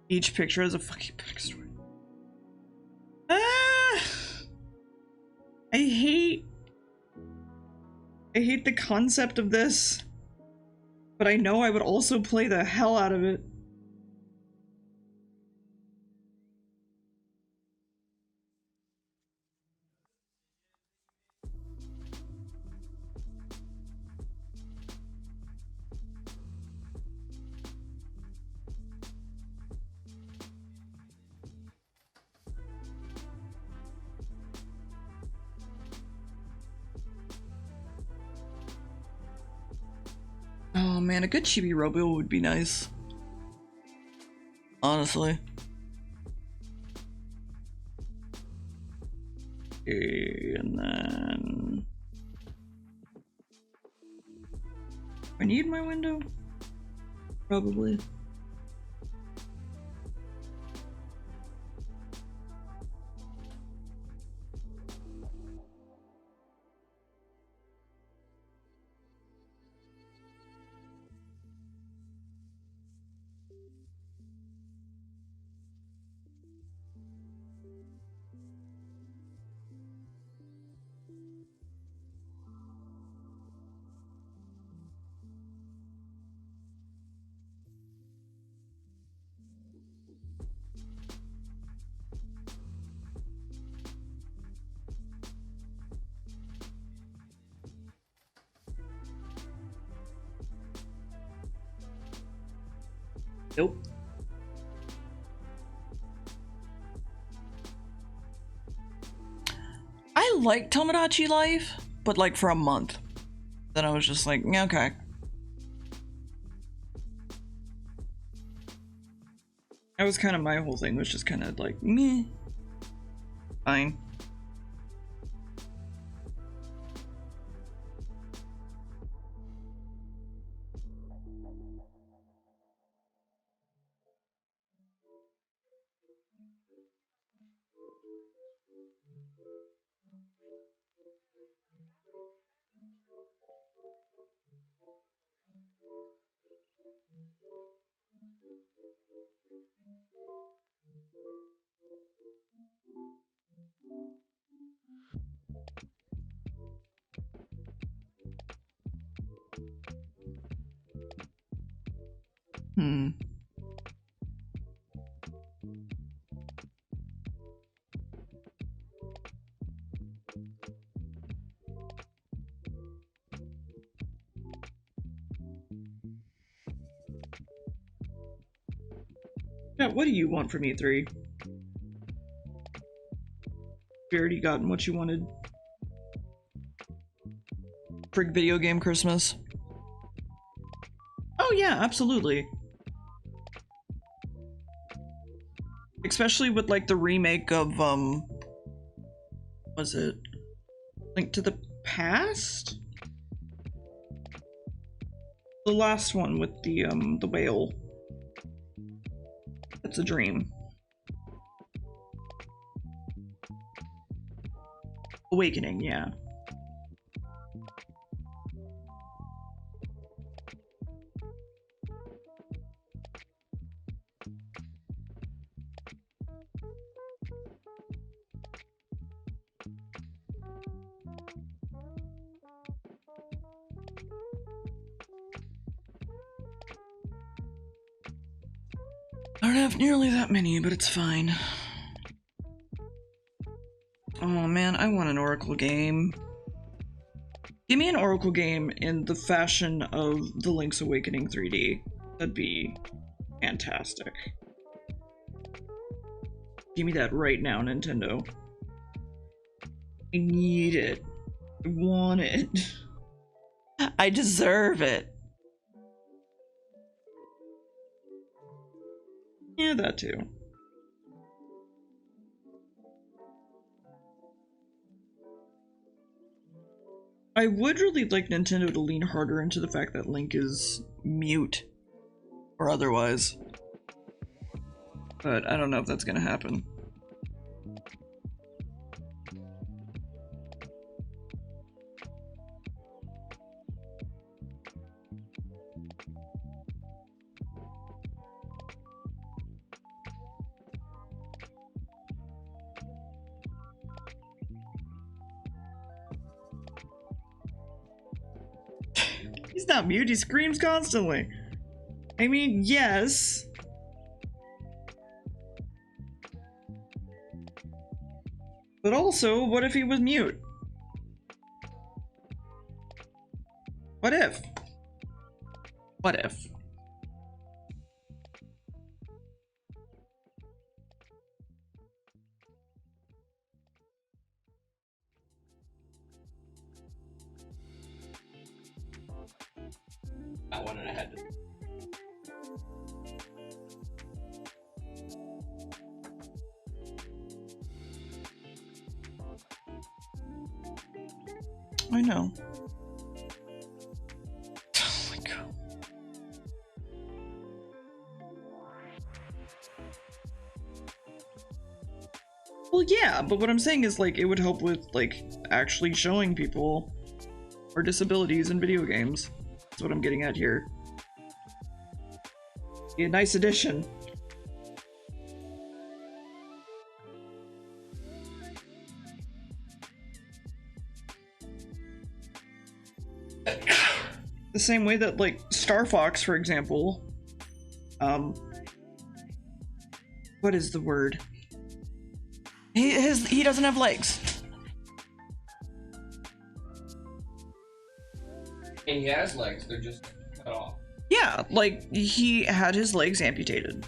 Each picture has a fucking backstory. Ah! I hate the concept of this, but I know I would also play the hell out of it. Oh man, a good chibi robo would be nice. Honestly. Okay, and then... I need my window? Probably. Nope. I like Tomodachi Life, but like for a month. Then I was just like, yeah, okay. That was kind of my whole thing, was just kind of like, meh. Fine. Hmm. Yeah, what do you want from E3? You already gotten what you wanted. Frig video game Christmas. Oh yeah, absolutely. Especially with like the remake of was it Link to the Past? The last one with the whale. That's a dream. Awakening, yeah. I don't have nearly that many, but it's fine. Oh man, I want an Oracle game. Give me an Oracle game in the fashion of the Link's Awakening 3D. That'd be fantastic. Give me that right now, Nintendo. I need it. I want it. I deserve it. Yeah, that too. I would really like Nintendo to lean harder into the fact that Link is mute or otherwise. But I don't know if that's gonna happen. He's not mute, he screams constantly. I mean, yes. But also, what if he was mute? What if? What if? That one I had to. I know. Oh my god. Well, yeah, but what I'm saying is, like, it would help with, like, actually showing people our disabilities in video games. That's what I'm getting at here. Be a nice addition. The same way that, like, Star Fox, for example, what is the word? He doesn't have legs. And he has legs, they're just cut off. Yeah, like, he had his legs amputated.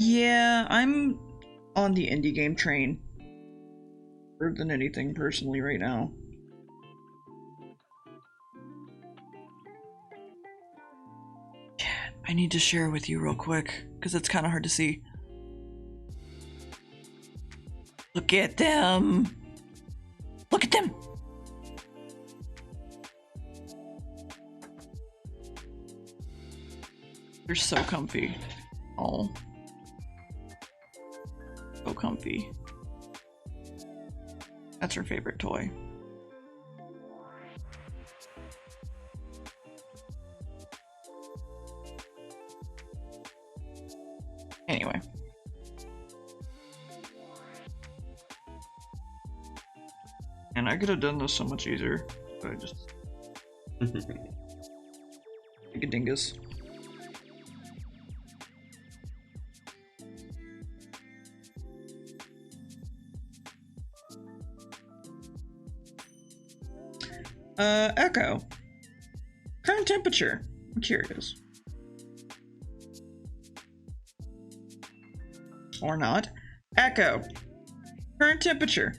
Yeah, I'm on the indie game train. More than anything personally right now. I need to share with you real quick, because it's kind of hard to see. Look at them! Look at them! They're so comfy. Oh. So comfy. That's her favorite toy. Anyway. And I could have done this so much easier, but I just... like a dingus. Echo. Current temperature. I'm curious. Or not. Echo. Current temperature.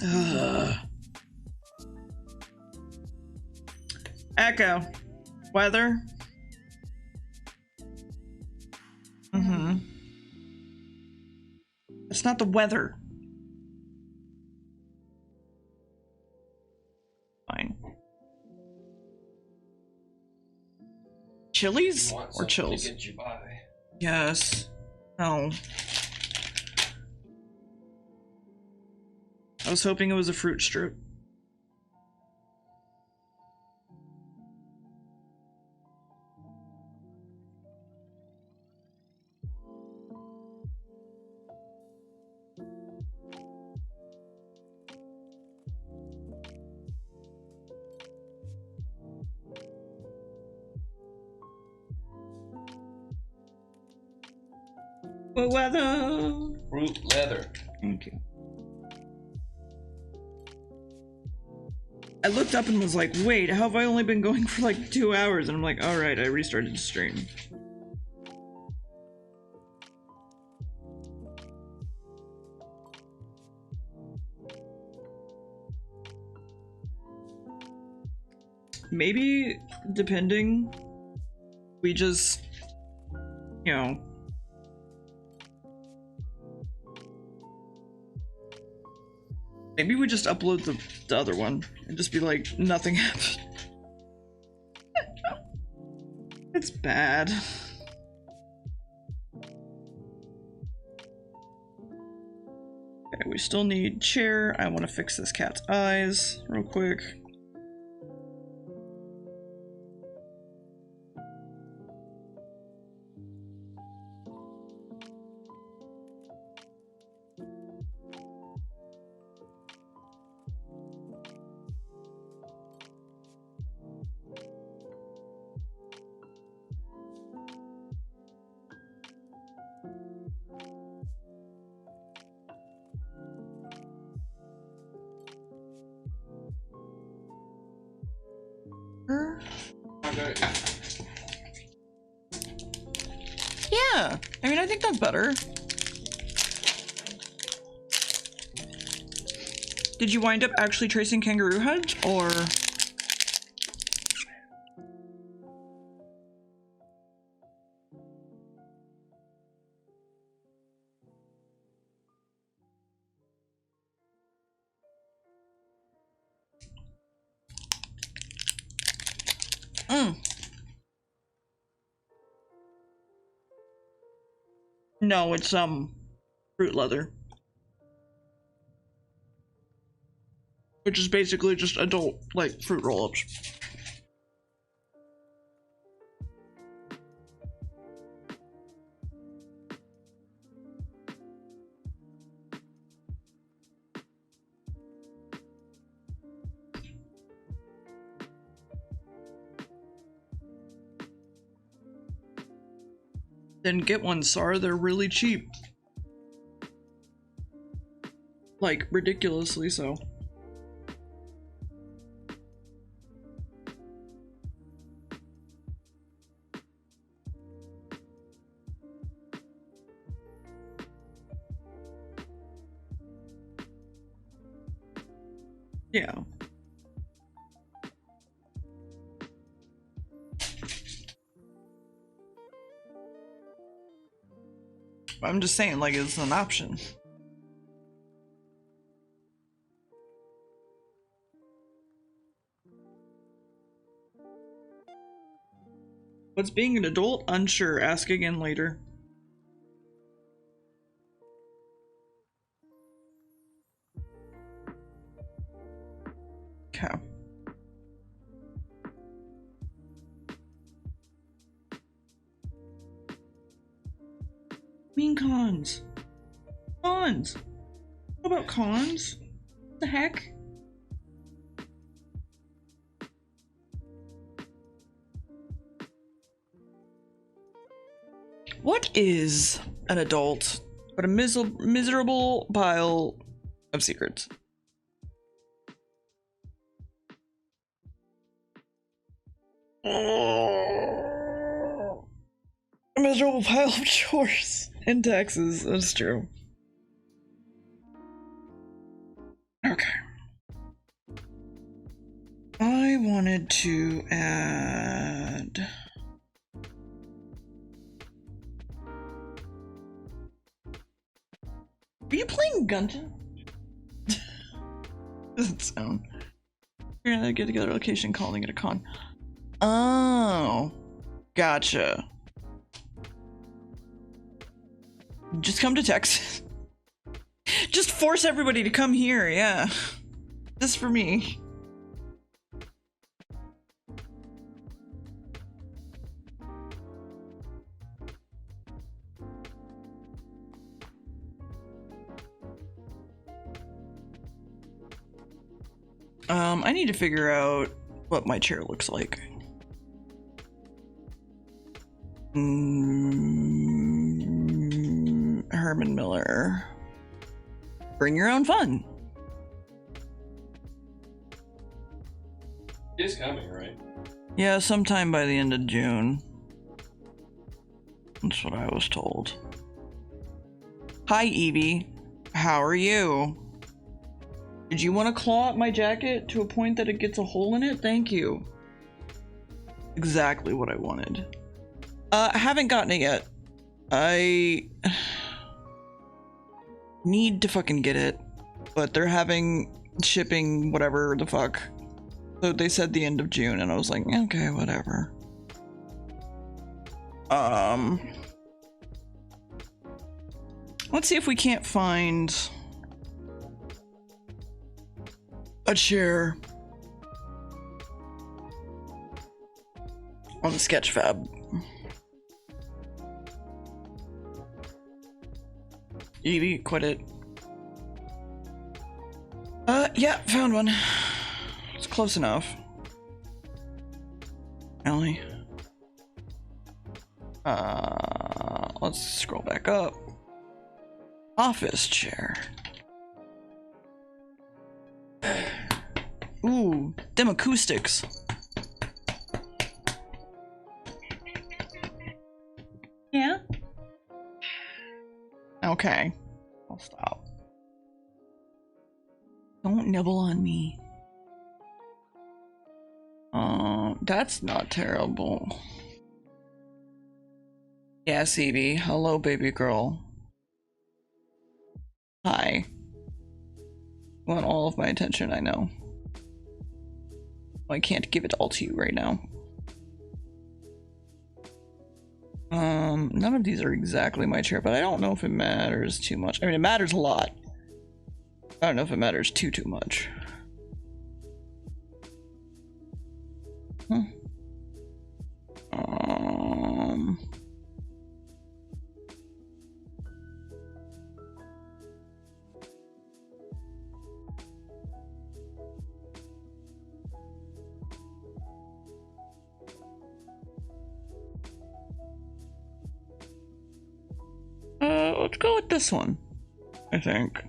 Ugh. Echo. Weather. Mm-hmm. It's not the weather. Fine. Chilies Want or something chills? to get you by. Yes. No. I was hoping it was a fruit strip. What weather? Fruit leather. Thank you. I looked up and was like, wait, how have I only been going for like 2 hours? And I'm like, alright, I restarted the stream. Maybe, depending, we just, you know, maybe we just upload the other one and just be like, nothing happened. It's bad. Okay, we still need chair. I want to fix this cat's eyes real quick. Yeah, I mean, I think that's better. Did you wind up actually tracing kangaroo heads, or? No, it's fruit leather. Which is basically just adult, like, fruit roll-ups. Then get one, Sar, they're really cheap. Like, ridiculously so. Yeah. I'm just saying, like, it's an option. What's being an adult? Unsure. Ask again later. Okay. Mean cons. Cons. What about cons? What the heck? What is an adult but a miserable pile of secrets? A miserable pile of chores and taxes. That's true. Okay. I wanted to add... Are you playing Gungeon? Doesn't sound. You're gonna get together location, calling it a con. Oh, gotcha. Just come to Texas. Just force everybody to come here, yeah. Just for me. I need to figure out what my chair looks like. Herman Miller. Bring your own fun. It's coming, right? Yeah, sometime by the end of June. That's what I was told. Hi, Evie. How are you? Did you want to claw at my jacket to a point that it gets a hole in it? Thank you. Exactly what I wanted. I haven't gotten it yet. I need to fucking get it, but they're having shipping whatever the fuck. So they said the end of June, and I was like, okay, whatever. Let's see if we can't find a chair on the Sketchfab. Evie, quit it. Yeah, found one. It's close enough. Ellie. Let's scroll back up. Office chair. Ooh, them acoustics. Yeah? Okay. I'll stop. Don't nibble on me. That's not terrible. Yes, Evie. Hello, baby girl. Hi. You want all of my attention, I know. I can't give it all to you right now. None of these are exactly my chair, but I don't know if it matters too much. I mean, it matters a lot. I don't know if it matters too much. Let's go with this one, I think.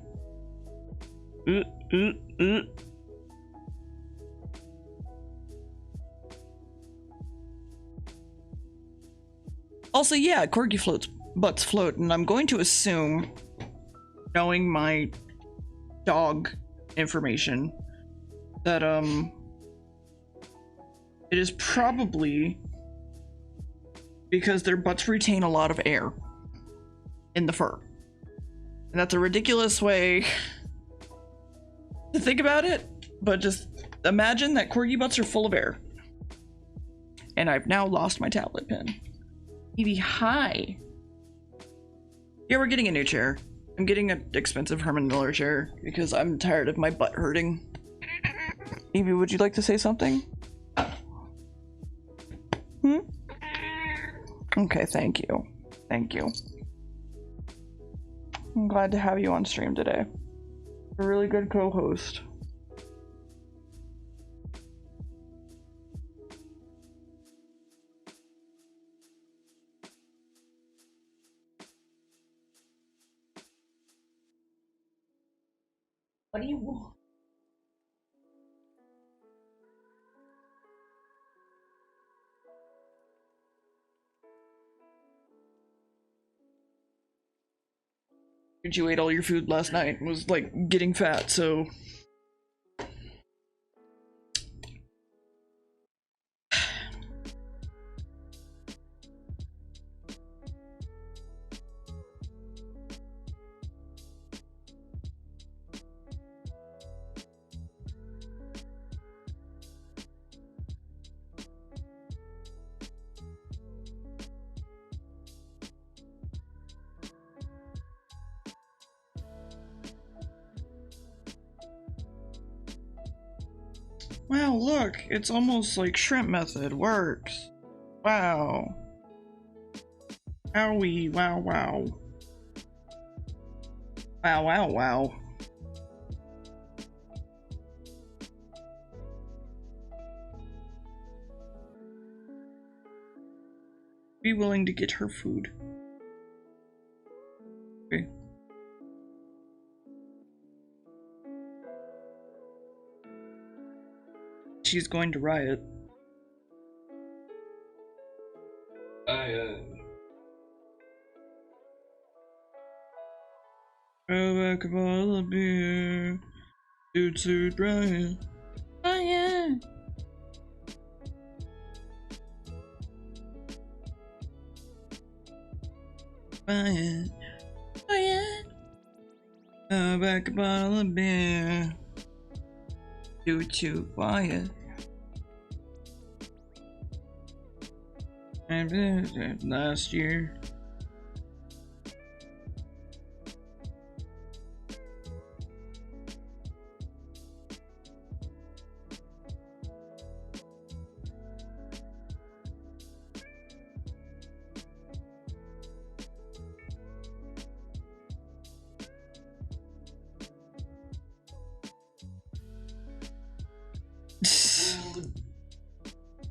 Also, yeah, corgi floats, butts float, and I'm going to assume, knowing my dog information, that it is probably because their butts retain a lot of air in the fur. And that's a ridiculous way to think about it, but just imagine that corgi butts are full of air. And I've now lost my tablet pin. Evie, hi. Yeah, we're getting a new chair. I'm getting an expensive Herman Miller chair because I'm tired of my butt hurting. Evie, would you like to say something? Okay, thank you. Thank you. I'm glad to have you on stream today. You're a really good co-host. What do you want? You ate all your food last night and was like getting fat, so wow, look, it's almost like shrimp method works. Wow. Owie, wow, wow. Wow, wow, wow. Be willing to get her food. Okay. she's going to riot. Throw back a bottle of beer. Toot toot riot. Riot. Riot. Riot. Throw back a bottle of beer. Toot toot riot. And last year.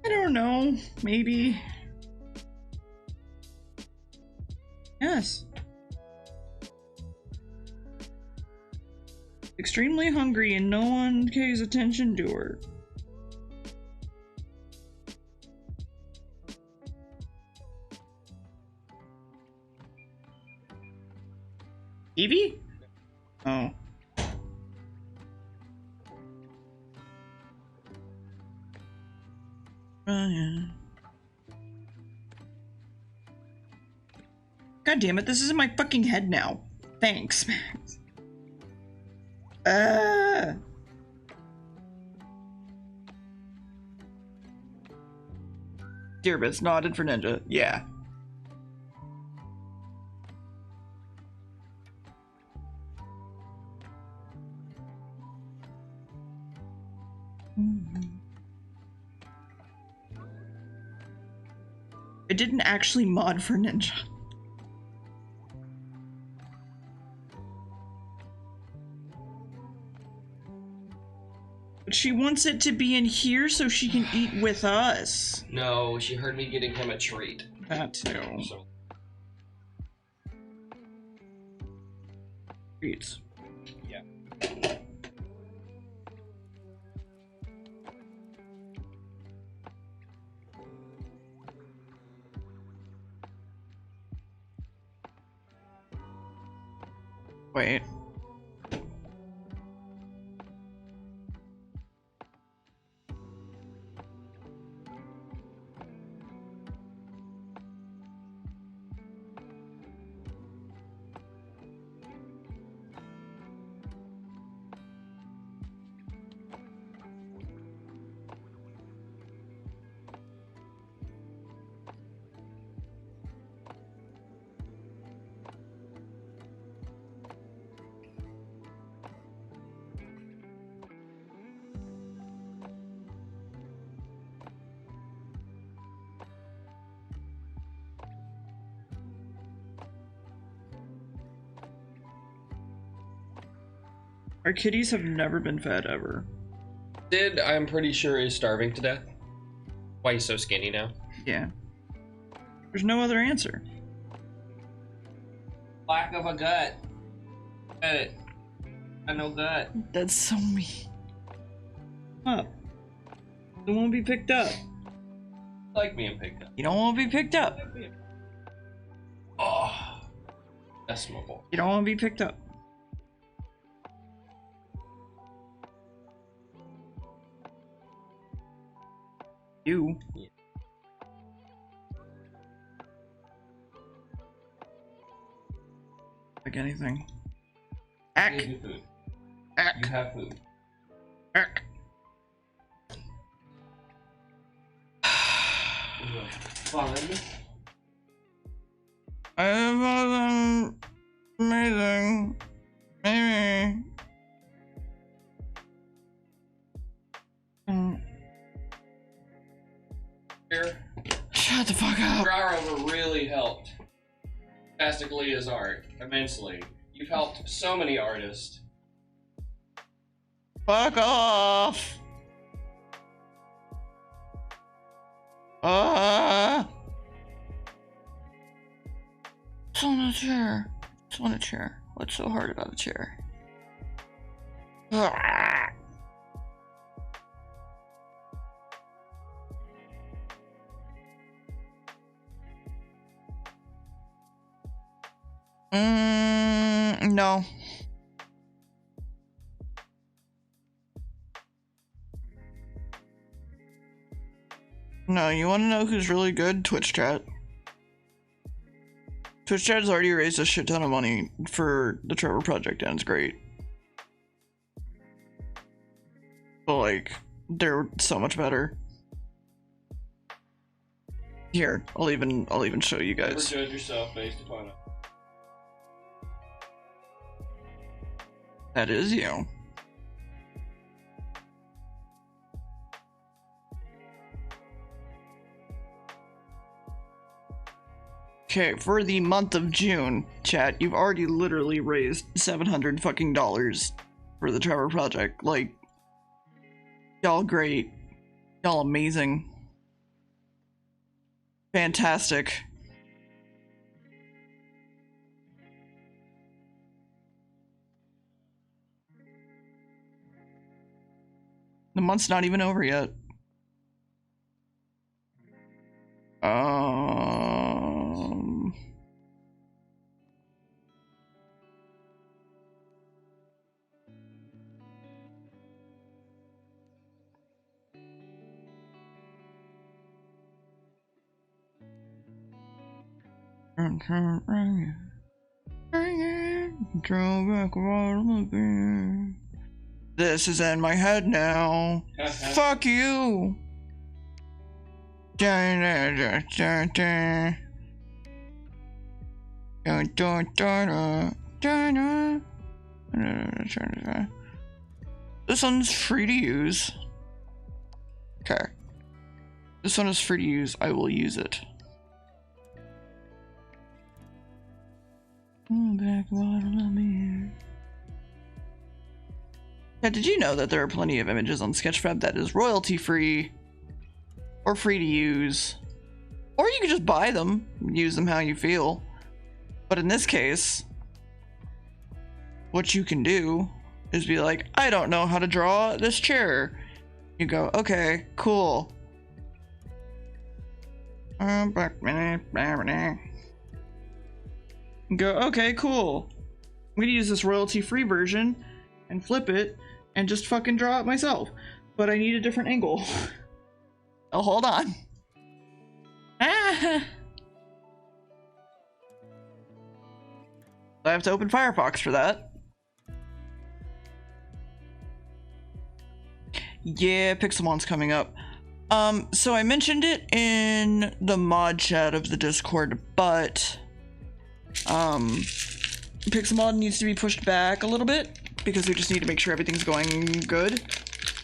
I don't know, maybe. Yes. Extremely hungry and no one pays attention to her. Evie? Oh. Ryan. God damn it, this is in my fucking head now. Thanks, Max. DeerBits nodded for Ninja. Yeah. I didn't actually mod for Ninja. But she wants it to be in here so she can eat with us. No, she heard me getting him a treat. That too. So, Treats. yeah. Wait. Our kitties have never been fed ever. Sid, I'm pretty sure, is starving to death. Why he's so skinny now? Yeah. There's no other answer. Lack of a gut. I no gut. That's so mean. Up. Don't want to be picked up. Like being picked up. You don't want to be picked up. Oh, that's my boy. You don't want to be picked up. You. Yeah. Like anything. You Ack. have food. Ack. You have food. Ack. Fun. I was amazing. Maybe. Here, Shut the fuck up. Graurover really helped Fastagalia's art immensely. You've helped so many artists. Fuck off. It's on a chair. It's on a chair. What's so hard about a chair? No. No, you want to know who's really good? Twitch chat. Twitch chat has already raised a shit ton of money for the Trevor Project, and it's great. But like, they're so much better. Here, I'll even show you Never guys. judge yourself based upon it. That is you. Okay, for the month of June, chat, you've already literally raised $700 fucking dollars for the Trevor Project. Like, y'all great. Y'all amazing. Fantastic. The month's not even over yet. This is in my head now. Fuck you. This one's free to use. Okay. This one is free to use. I will use it. Yeah, did you know that there are plenty of images on Sketchfab that is royalty free or free to use? Or you can just buy them, use them how you feel. But in this case, what you can do is be like, I don't know how to draw this chair. You go, okay, cool. Go, okay, cool. I'm gonna use this royalty-free version and flip it and just fucking draw it myself. But I need a different angle. Oh, hold on. Ah. I have to open Firefox for that. Yeah, Pixelmon's coming up. So I mentioned it in the mod chat of the Discord, but Pixelmon needs to be pushed back a little bit because we just need to make sure everything's going good.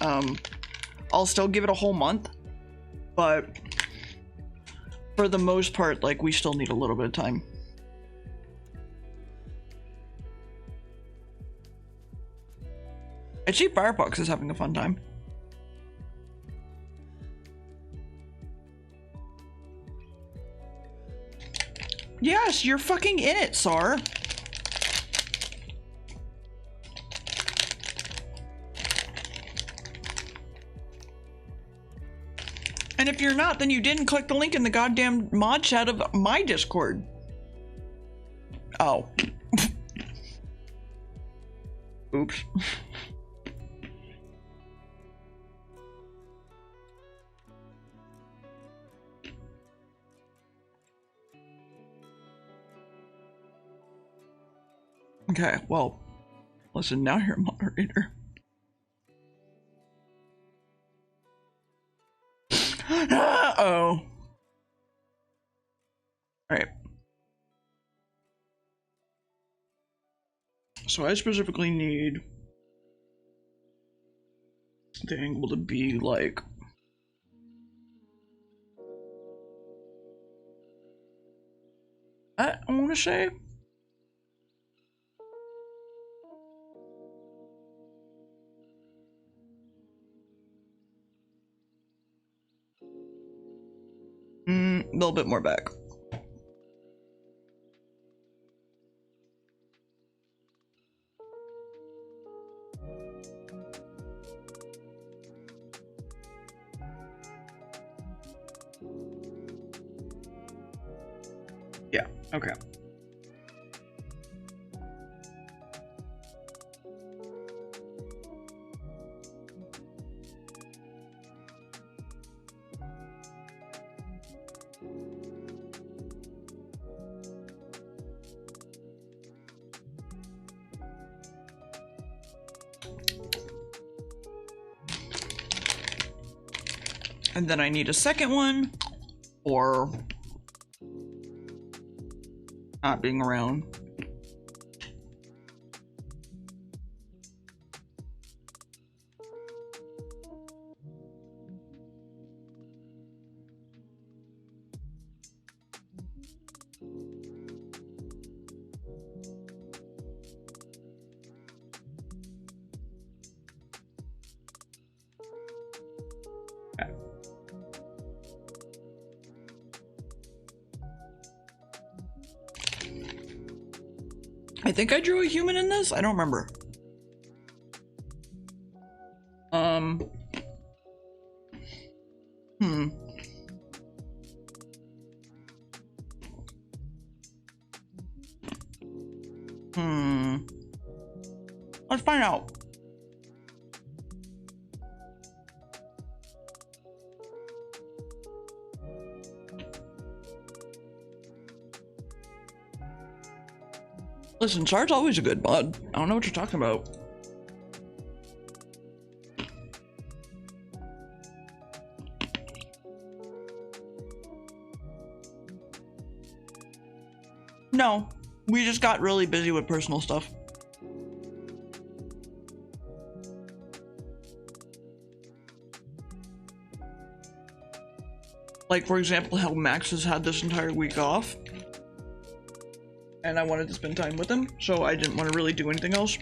I'll still give it a whole month, but for the most part, like, we still need a little bit of time. Actually, Firefox is having a fun time. Yes, you're fucking in it, Sar. And if you're not, then you didn't click the link in the goddamn mod chat of my Discord. Oh. Oops. Okay, well, listen, now you're a moderator. Uh-oh. Alright. So I specifically need the angle to be like... I want to say... a little bit more back. Yeah, okay. And then I need a second one for not being around. I think I drew a human in this. I don't remember. Hmm. Let's find out. Listen, Sar's always a good mod. I don't know what you're talking about. No, we just got really busy with personal stuff. Like, for example, how Max has had this entire week off. And I wanted to spend time with him, so I didn't want to really do anything else.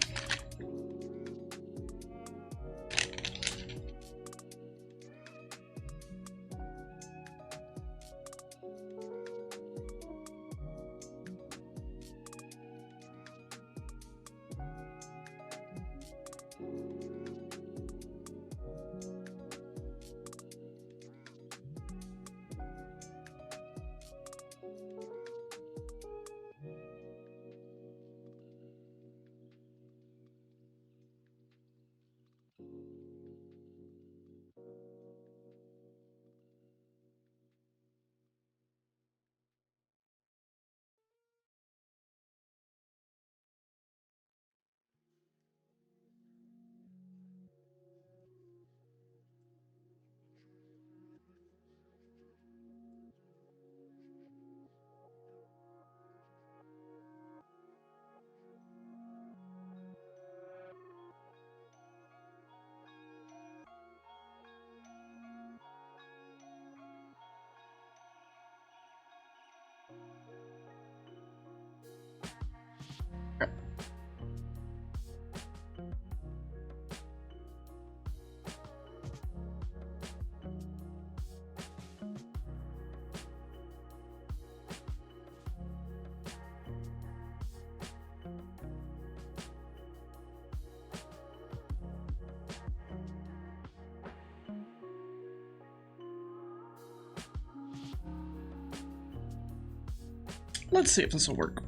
Let's see if this will work.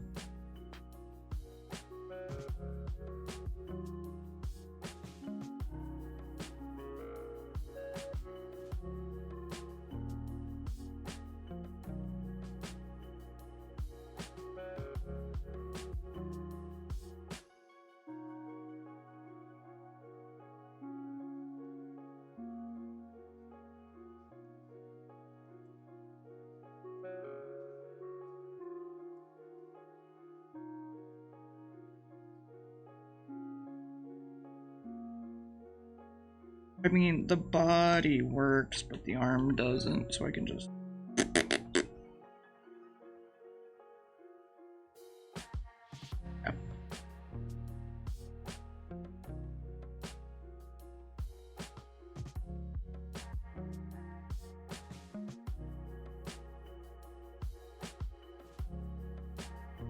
I mean, the body works, but the arm doesn't, so I can just...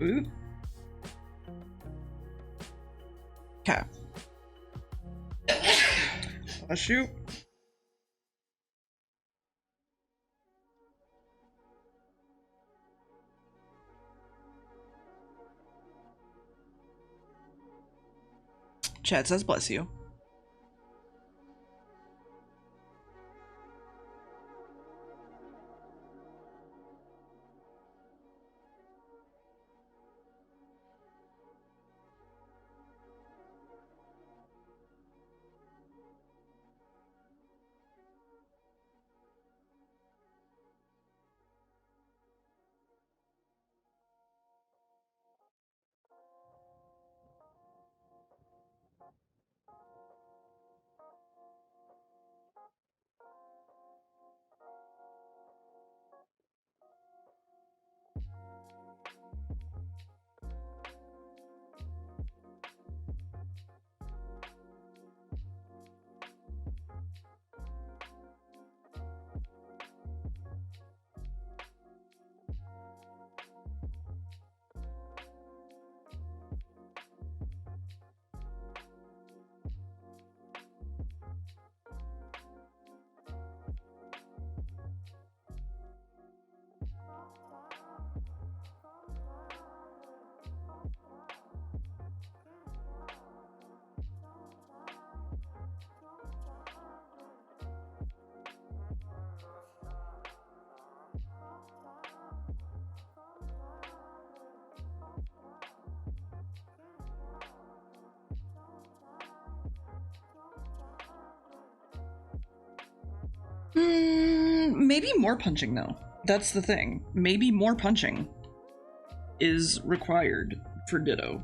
Ooh. Okay. Bless you. Chat says bless you. Maybe more punching though. That's the thing. Maybe more punching is required for Ditto.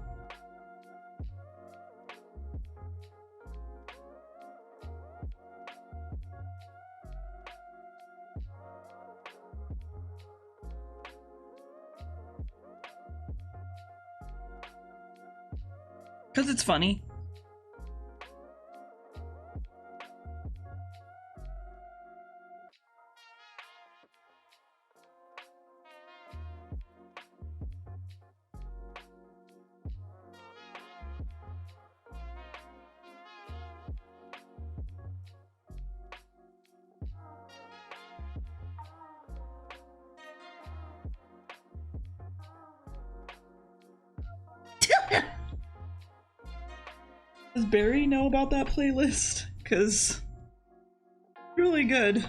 Because it's funny. Does Barry know about that playlist? Because really good.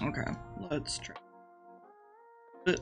Okay, let's try it.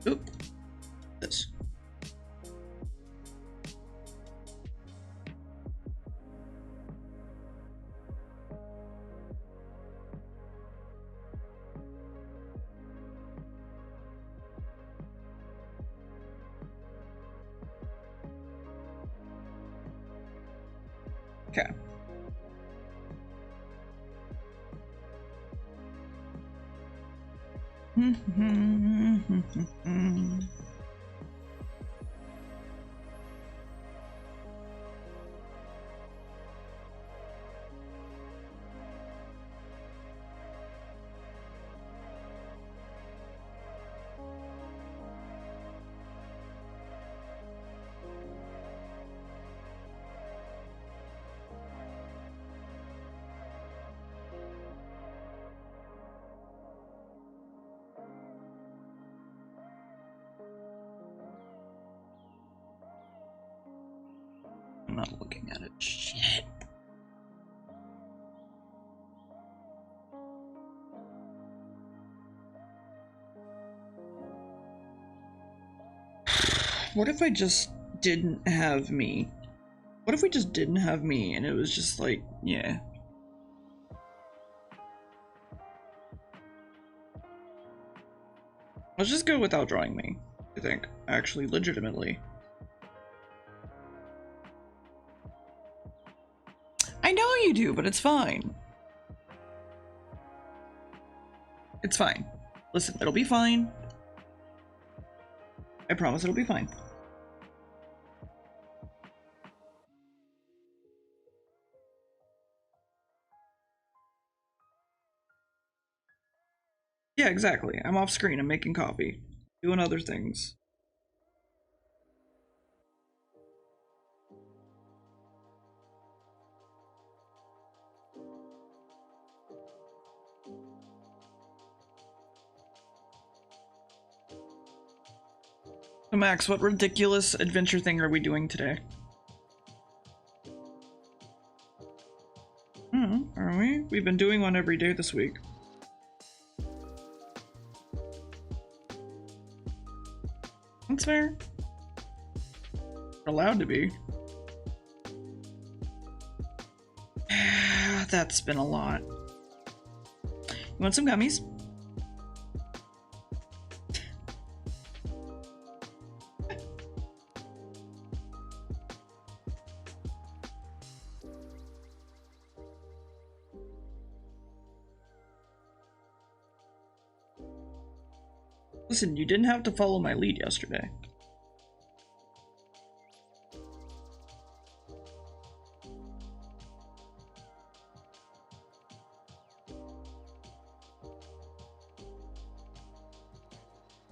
Oop. This. Okay. I'm not looking at it. Shit. What if I just didn't have me? What if we just didn't have me and it was just like, yeah. Let's just go without drawing me, I think. Actually, legitimately. I know you do, but it's fine. It's fine. Listen, it'll be fine. I promise it'll be fine. Yeah, exactly. I'm off screen. I'm making coffee. Doing other things. So Max, what ridiculous adventure thing are we doing today? Are we? We've been doing one every day this week. That's fair. We're allowed to be. That's been a lot. You want some gummies? Listen, you didn't have to follow my lead yesterday.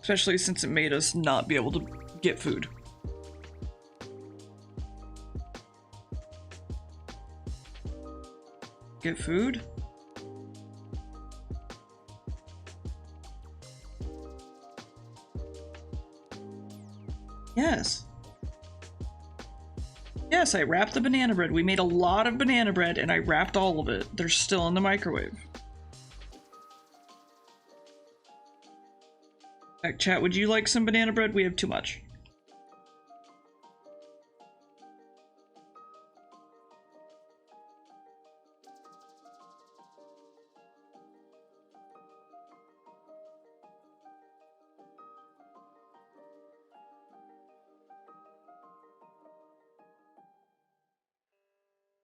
Especially since it made us not be able to get food. Get food? Yes. Yes, I wrapped the banana bread. We made a lot of banana bread and I wrapped all of it. They're still in the microwave. Heck, chat, would you like some banana bread? We have too much.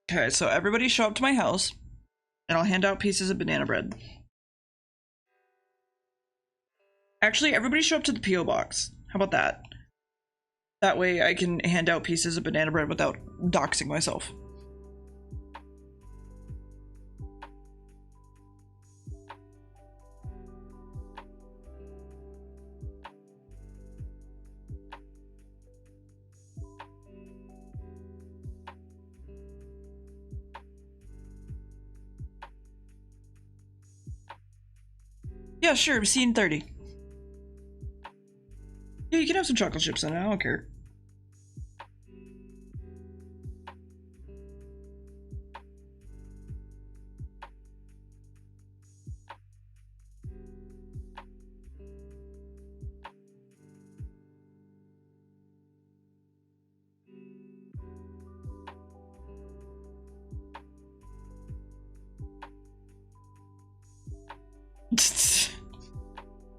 Okay, so everybody show up to my house and I'll hand out pieces of banana bread. Actually, everybody show up to the P.O. box. How about that? That way I can hand out pieces of banana bread without doxing myself. Yeah, sure, see you in 30. Yeah, you can have some chocolate chips in it, I don't care.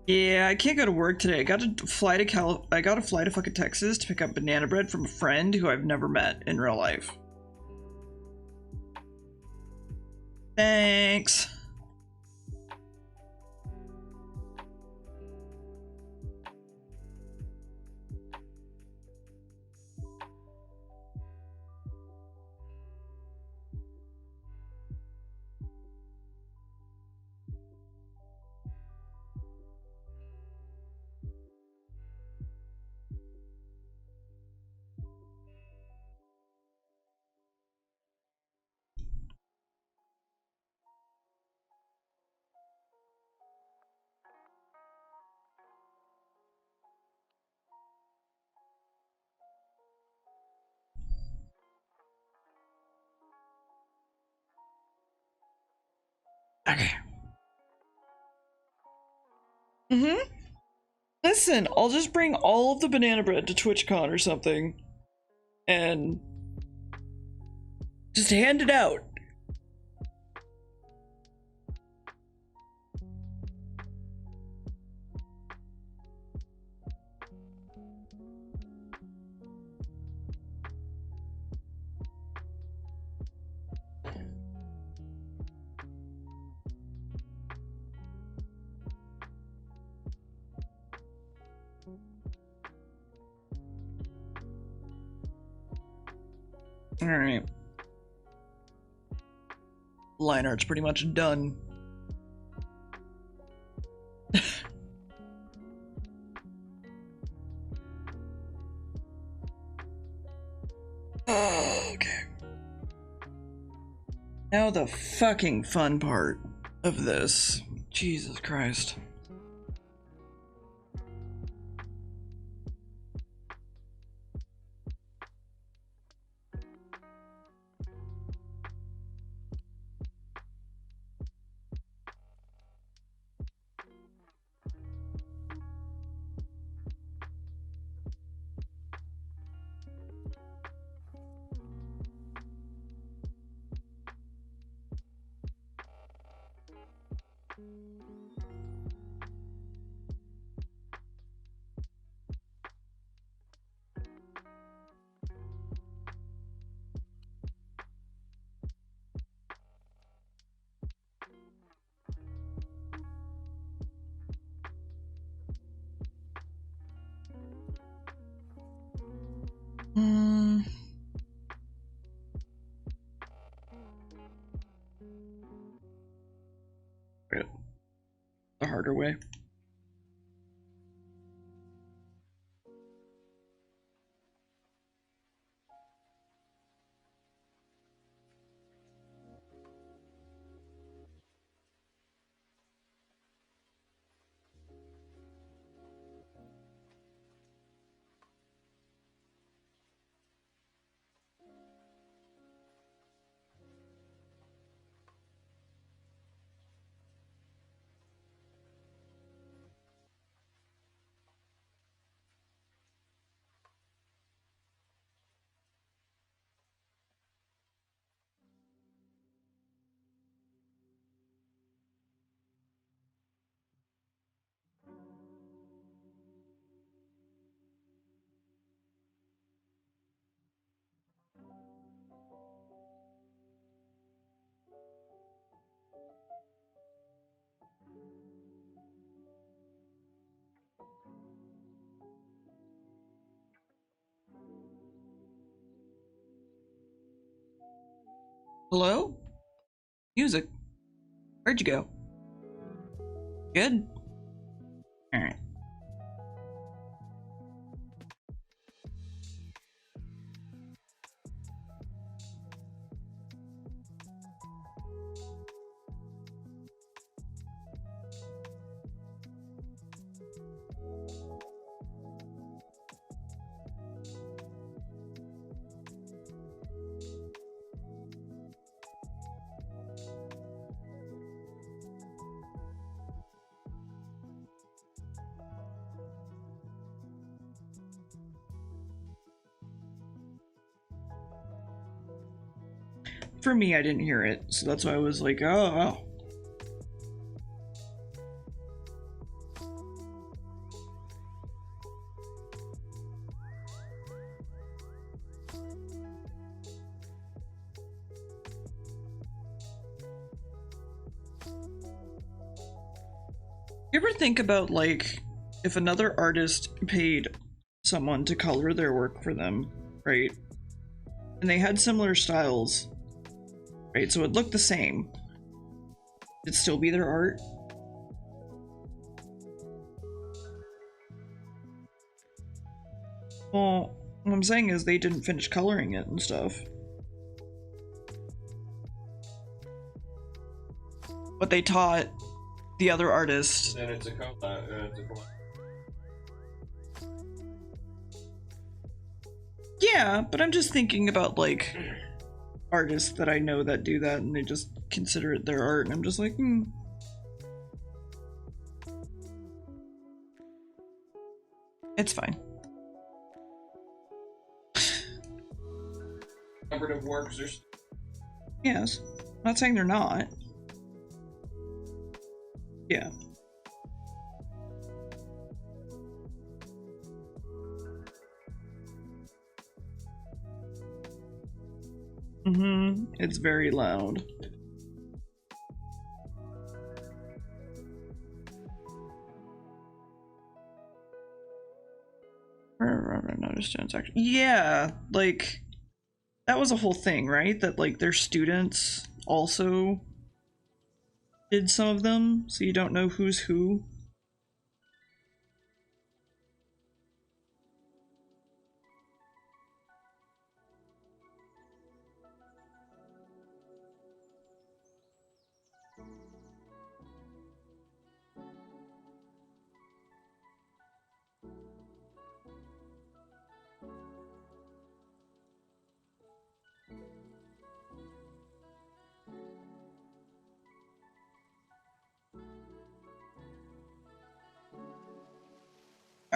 Yeah, I can't go to work today. I got to fly to fucking Texas to pick up banana bread from a friend who I've never met in real life. Thanks. Okay. Listen, I'll just bring all of the banana bread to TwitchCon or something and just hand it out. Alright. Line art's pretty much done. Okay. Now the fucking fun part of this. Jesus Christ. The harder way. Hello? Music. Where'd you go? Good? Alright. For me, I didn't hear it, so that's why I was like, oh. You ever think about, like, if another artist paid someone to color their work for them, right? And they had similar styles, right? So it looked the same. It'd still be their art. Well, what I'm saying is they didn't finish coloring it and stuff. But they taught the other artist. Then it's a collab. Yeah, but I'm just thinking about, like, artists that I know that do that and they just consider it their art, and I'm just like, It's fine. Collaborative works are. Yes. I'm not saying they're not. Yeah. It's very loud. Yeah, like, that was a whole thing, right? That, like, their students also did some of them, so you don't know who's who.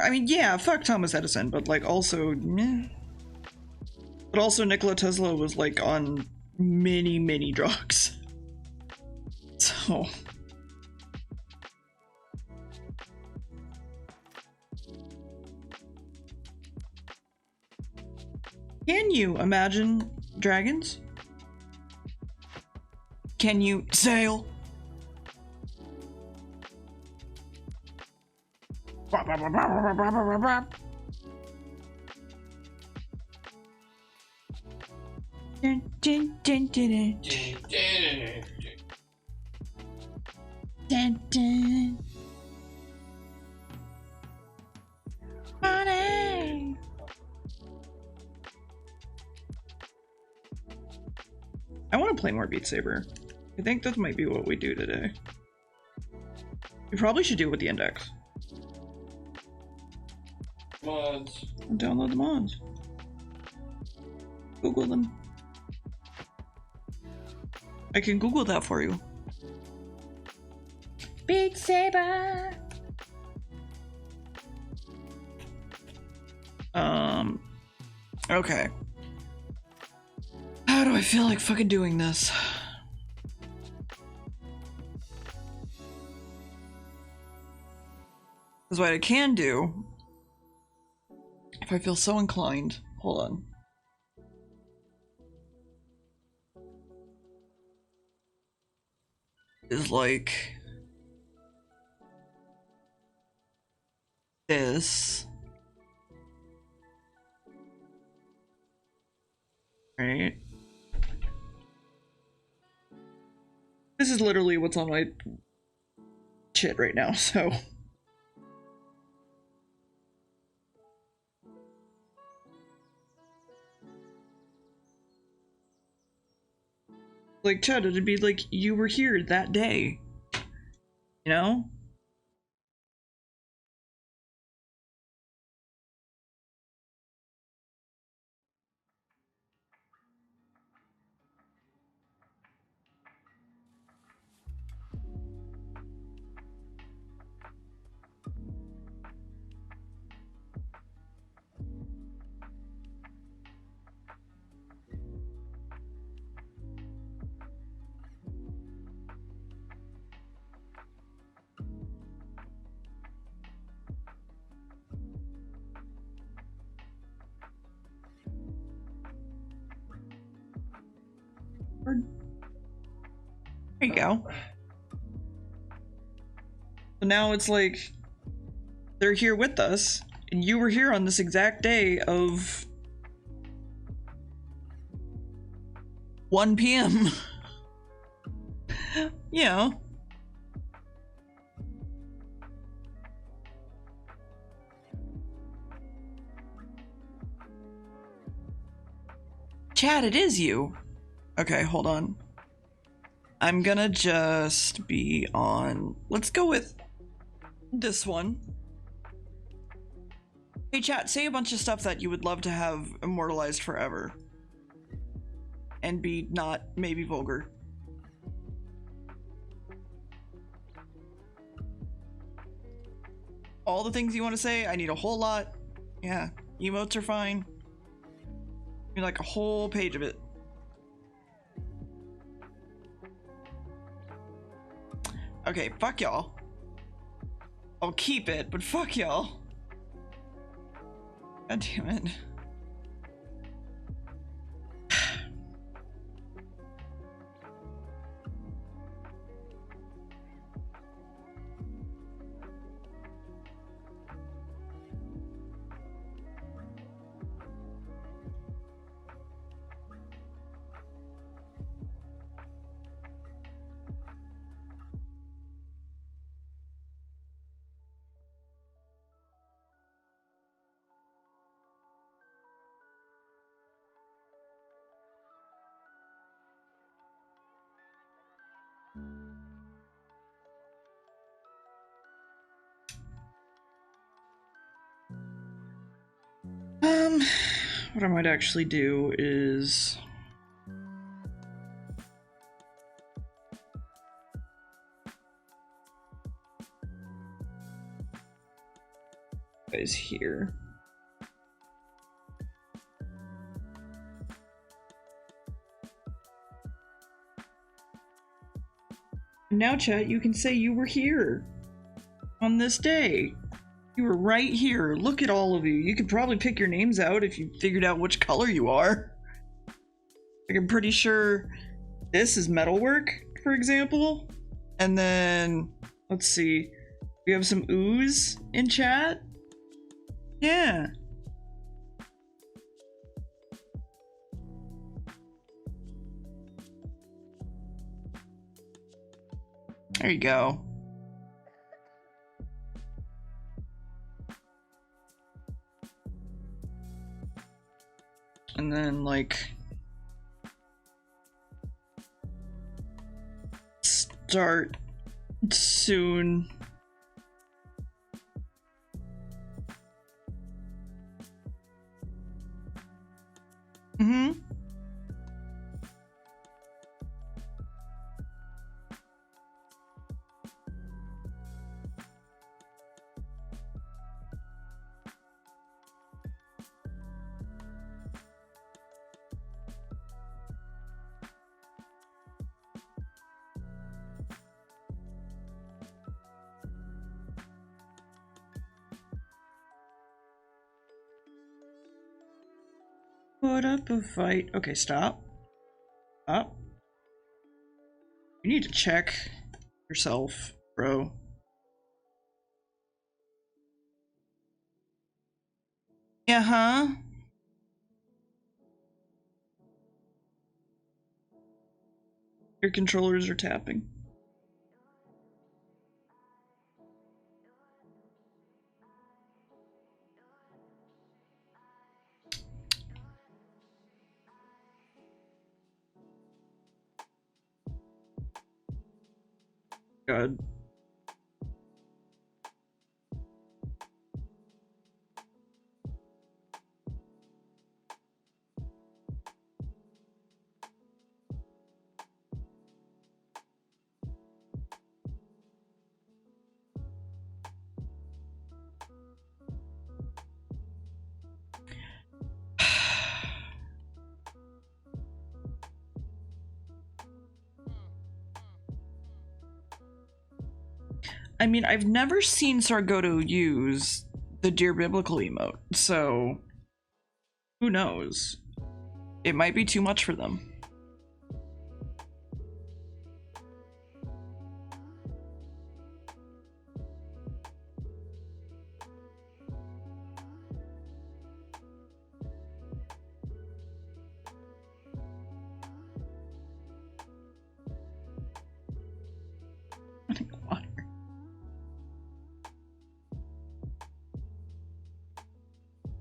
I mean, yeah, fuck Thomas Edison, but like also, meh. But also Nikola Tesla was like on many drugs. So. Can you imagine dragons? Can you sail? Dun, dun, dun, dun, dun, dun. Money. I want to play more Beat Saber. I think that might be what we do today. We probably should do it with the index. Mods. Download the mods. Google them. I can Google that for you. Beat Saber. Okay. How do I feel like fucking doing this? Because what I can do, if I feel so inclined, hold on. Is like this. Right? This is literally what's on my shit right now, so. Like, Chad, it'd be like you were here that day. You know? There you go. So now it's like they're here with us, and you were here on this exact day of 1 p.m. You know. Chad, it is you. Okay, hold on. I'm gonna just be on... Let's go with this one. Hey chat, say a bunch of stuff that you would love to have immortalized forever. And be not maybe vulgar. All the things you want to say, I need a whole lot. Yeah, emotes are fine. I need like a whole page of it. Okay, fuck y'all. I'll keep it, but fuck y'all. God damn it. What I might actually do is... Guys here. Now, chat, you can say you were here on this day. You were right here. Look at all of you. You could probably pick your names out if you figured out which color you are. Like, I'm pretty sure this is metalwork, for example. And then, let's see. We have some ooze in chat. Yeah. There you go. And then, like, start soon. Mm-hmm. Put up a fight. Okay, stop. Stop. You need to check yourself, bro. Yeah, huh? Your controllers are tapping. God. I mean, I've never seen Sargoto use the Dear Biblical emote, so who knows? It might be too much for them.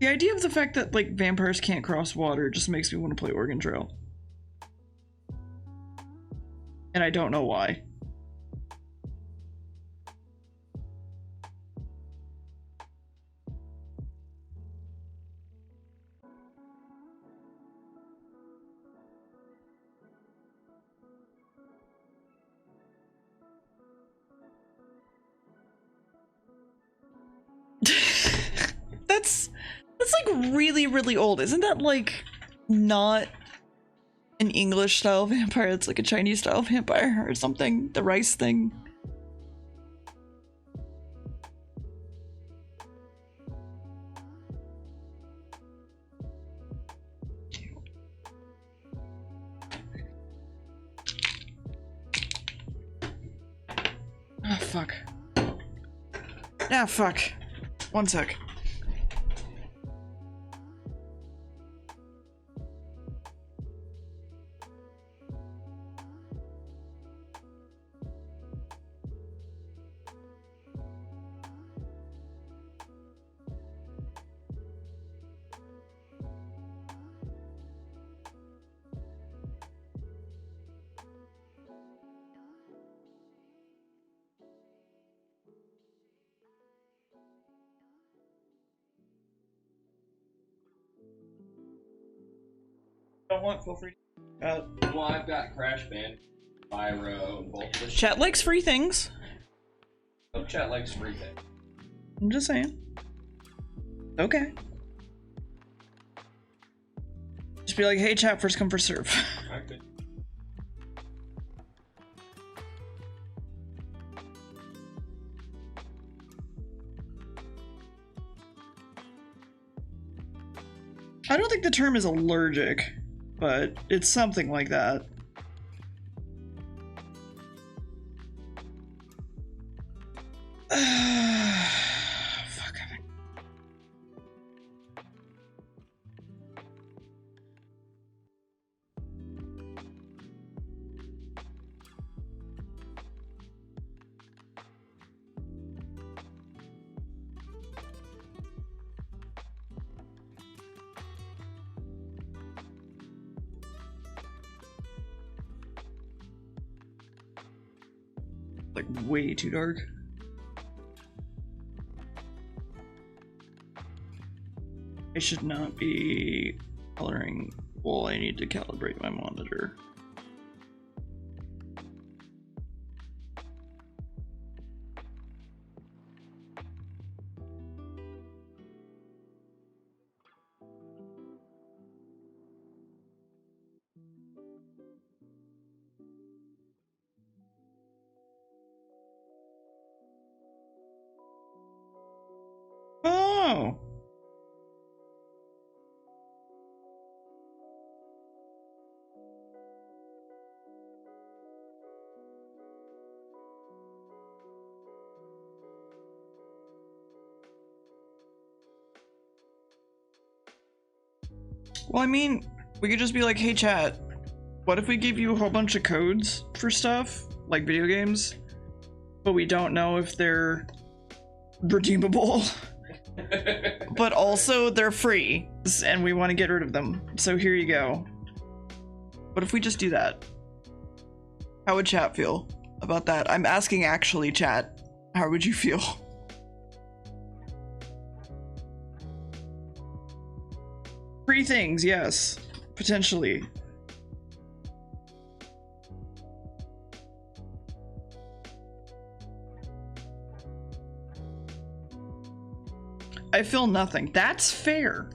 The idea of the fact that, like, vampires can't cross water just makes me want to play Oregon Trail. And I don't know why. That's like really, really old. Isn't that like not an English style vampire? It's like a Chinese style vampire or something. The rice thing. Ah, fuck. Ah, fuck. One sec. Don't want, feel free. Well, I've got Crash Band, Pyro, and both. Chat likes free things. Oh, chat likes free things. I'm just saying. Okay. Just be like, hey chat, first come first serve. Okay. I don't think the term is allergic, but it's something like that. Fuck. Like way too dark. I should not be coloring. Well, I need to calibrate my monitor. Oh! Well, I mean, we could just be like, hey chat, what if we give you a whole bunch of codes for stuff, like video games, but we don't know if they're redeemable, but also they're free, and we want to get rid of them, so here you go. What if we just do that? How would chat feel about that? I'm asking actually, chat, how would you feel? Free things, yes, potentially. I feel nothing. That's fair.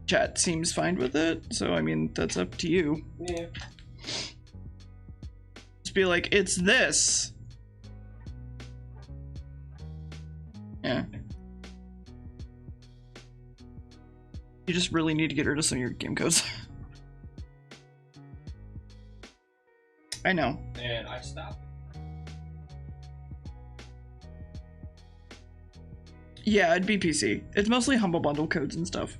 Chat seems fine with it, so I mean, that's up to you. Yeah. Just be like, it's this. Yeah. You just really need to get rid of some of your game codes. I know. And I stopped. Yeah, it'd be PC. It's mostly Humble Bundle codes and stuff.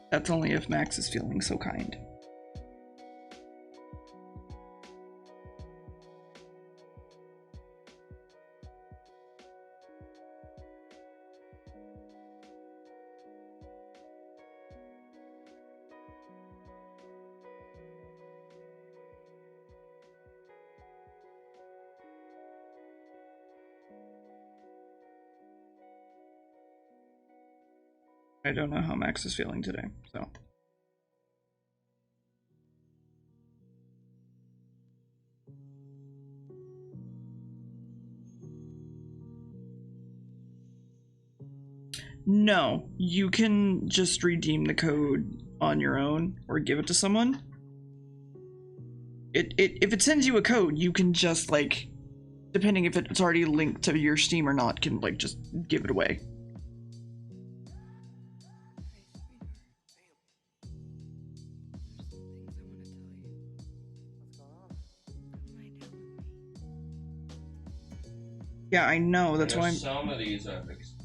That's only if Max is feeling so kind. I don't know how Max is feeling today, so. No, you can just redeem the code on your own or give it to someone. If it sends you a code, you can just like, depending if it's already linked to your Steam or not, can like just give it away. Yeah, I know. That's why I'm. Some of these are fixed.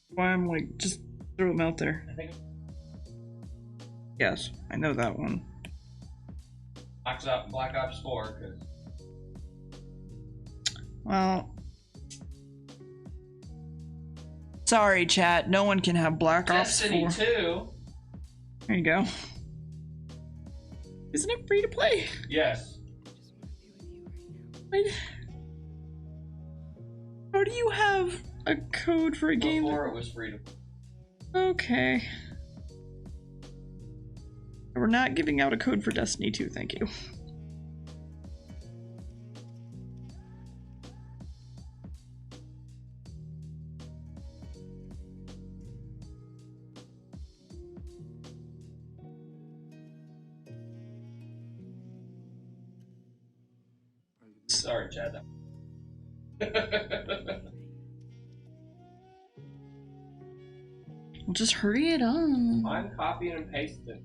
Why I'm like, just throw them out there. I think Yes, I know that one. Black Ops 4, because Well, sorry, chat. No one can have Black Ops 4. Destiny 2. There you go. Isn't it free to play? Yes. Wait. How do you have a code for a game? Before it was free to play. Okay. We're not giving out a code for Destiny 2, thank you. Sorry, Chad. Well, just hurry it on. I'm copying and pasting.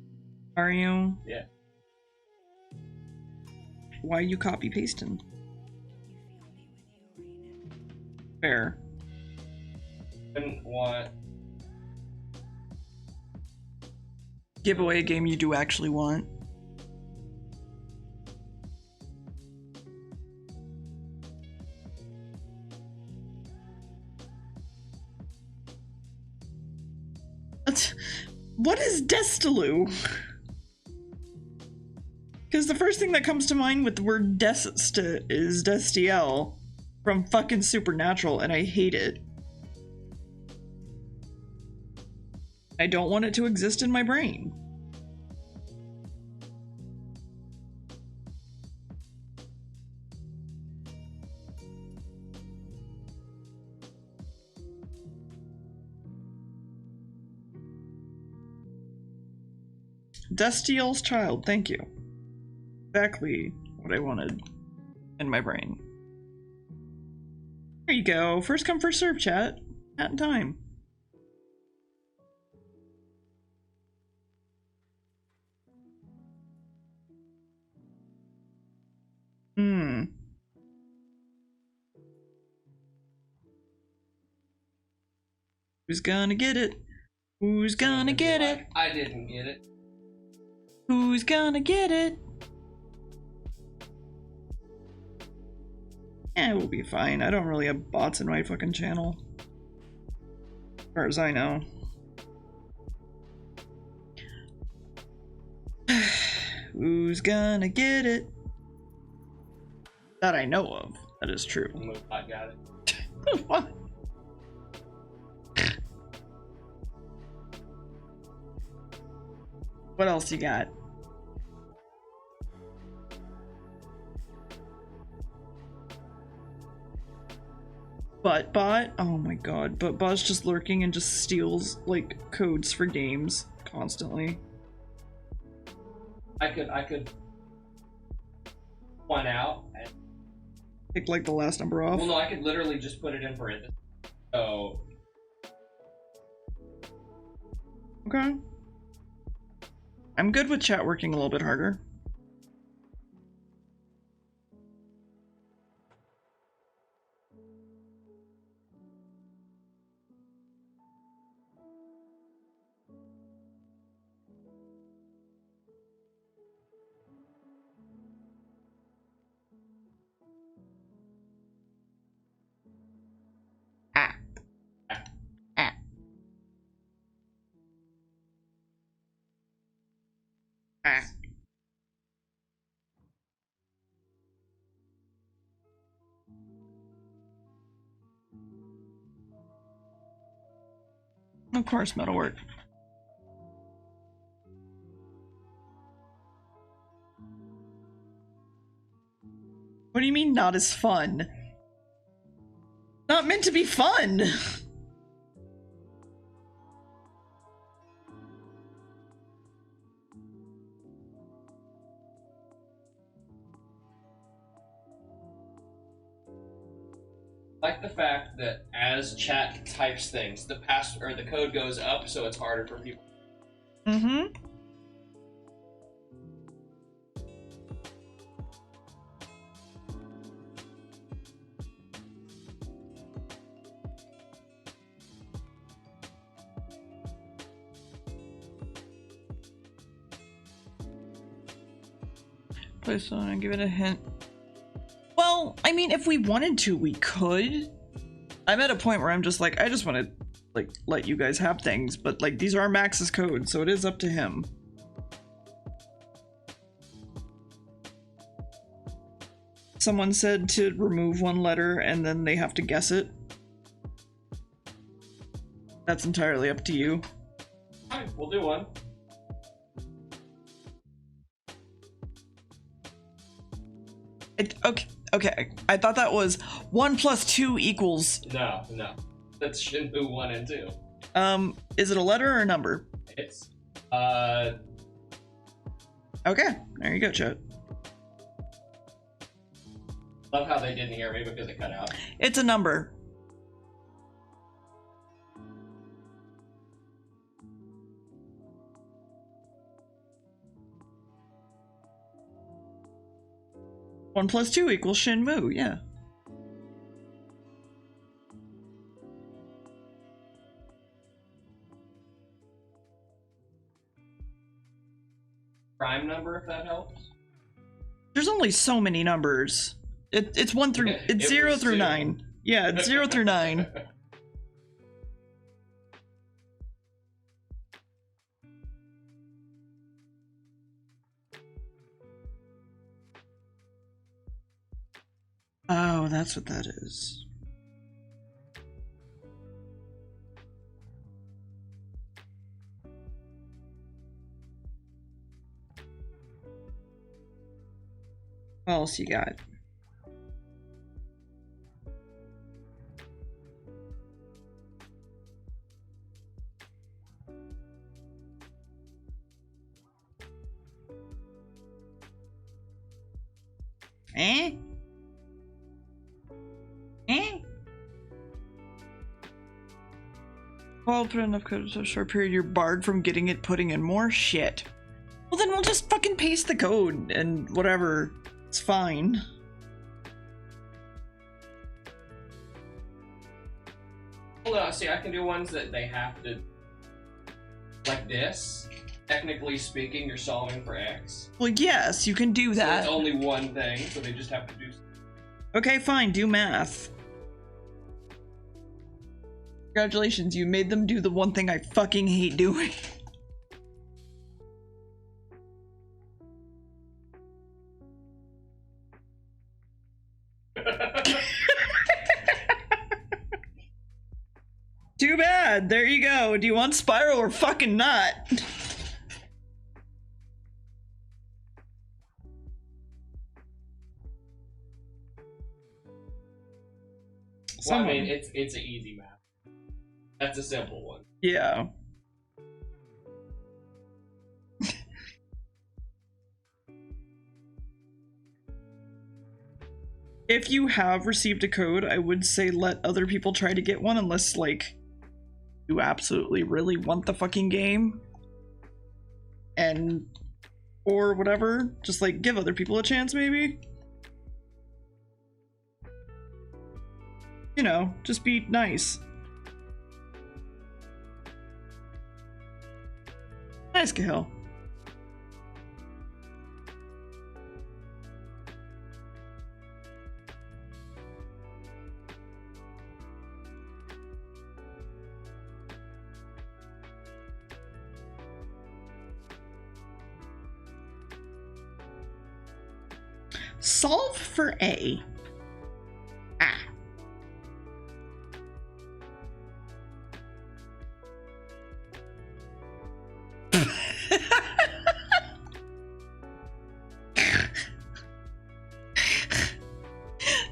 Are you? Yeah. Why are you copy pasting? Fair. Didn't want. Give away a game you do actually want. What is Destilu? Because the first thing that comes to mind with the word Desta is Destiel from fucking Supernatural, and I hate it. I don't want it to exist in my brain. Destiel's child, thank you. Exactly what I wanted in my brain. There you go. First come, first serve, chat. At time. Who's gonna get it? Who's gonna get it? I didn't get it. Who's gonna get it? Eh, we'll be fine. I don't really have bots in my fucking channel. As far as I know. Who's gonna get it? That I know of. That is true. I got it. What? What else you got? Butt bot? Oh my god. But bot's just lurking and just steals like codes for games constantly. I could point out and Take like the last number off. well no, I could literally just put it in parentheses. So Okay. I'm good with chat working a little bit harder. Ah. Ah. Ah. Of course, metalwork. What do you mean not as fun? Not meant to be fun! like the fact that as chat types things, the the code goes up, so it's harder for people. Mm-hmm. Please don't give it a hint. Well, I mean, if we wanted to, we could. I'm at a point where I'm just like, I just want to, like let you guys have things, but like these are Max's codes, so it is up to him. Someone said to remove one letter and then they have to guess it. That's entirely up to you. Fine, we'll do one. Okay. I thought that was 1 + 2 equals. No. That's Shinmu 1 and 2. Is it a letter or a number? It's, Okay, there you go, chat. love how they didn't hear me because it cut out. It's a number. One plus 2 equals Shinmu, yeah. Prime number, if that helps. There's only so many numbers. It's 1 through, it's It 0 was through 2. 9. Yeah, it's 0 through 9. Oh, that's what that is. What else you got? Eh? Well, put enough code so short period you're barred from getting it, putting in more shit. Well, then we'll just fucking paste the code and whatever. It's fine. Well, no, see, I can do ones that they have to, like this. Technically speaking, you're solving for X. Well, yes, you can do So that. it's only one thing, so they just have to do. Okay, fine, do math. Congratulations, you made them do the one thing I fucking hate doing. Too bad. There you go. Do you want Spiral or fucking not? Well, I mean, it's an easy math. That's a simple one. Yeah. If you have received a code, I would say let other people try to get one unless, like, you absolutely really want the fucking game. And, or whatever. Just, like, give other people a chance, maybe? You know, just be nice. Nice, Cahill. Solve for A. Ah.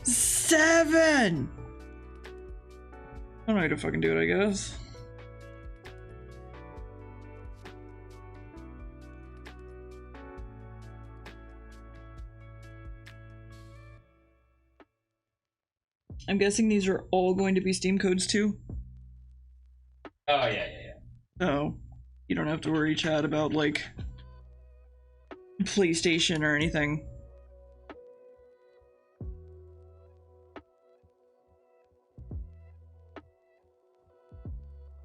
Seven! I don't know how to fucking do it, I guess. I'm guessing these are all going to be Steam codes too? Oh, yeah. So, you don't have to worry, Chad, about, like, PlayStation or anything.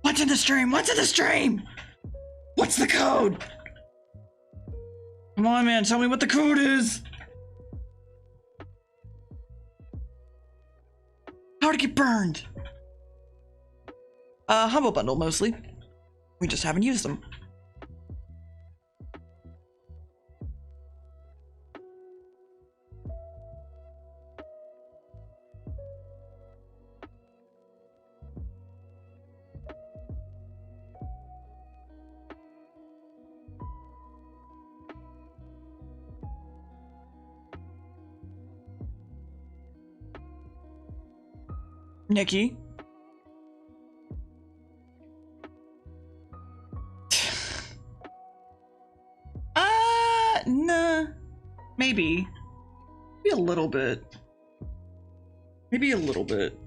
What's in the stream? What's in the stream? What's the code? Come on, man, tell me what the code is. How to get burned? Humble Bundle mostly. We just haven't used them. Nikki? Nah. Maybe. Maybe a little bit. Maybe a little bit.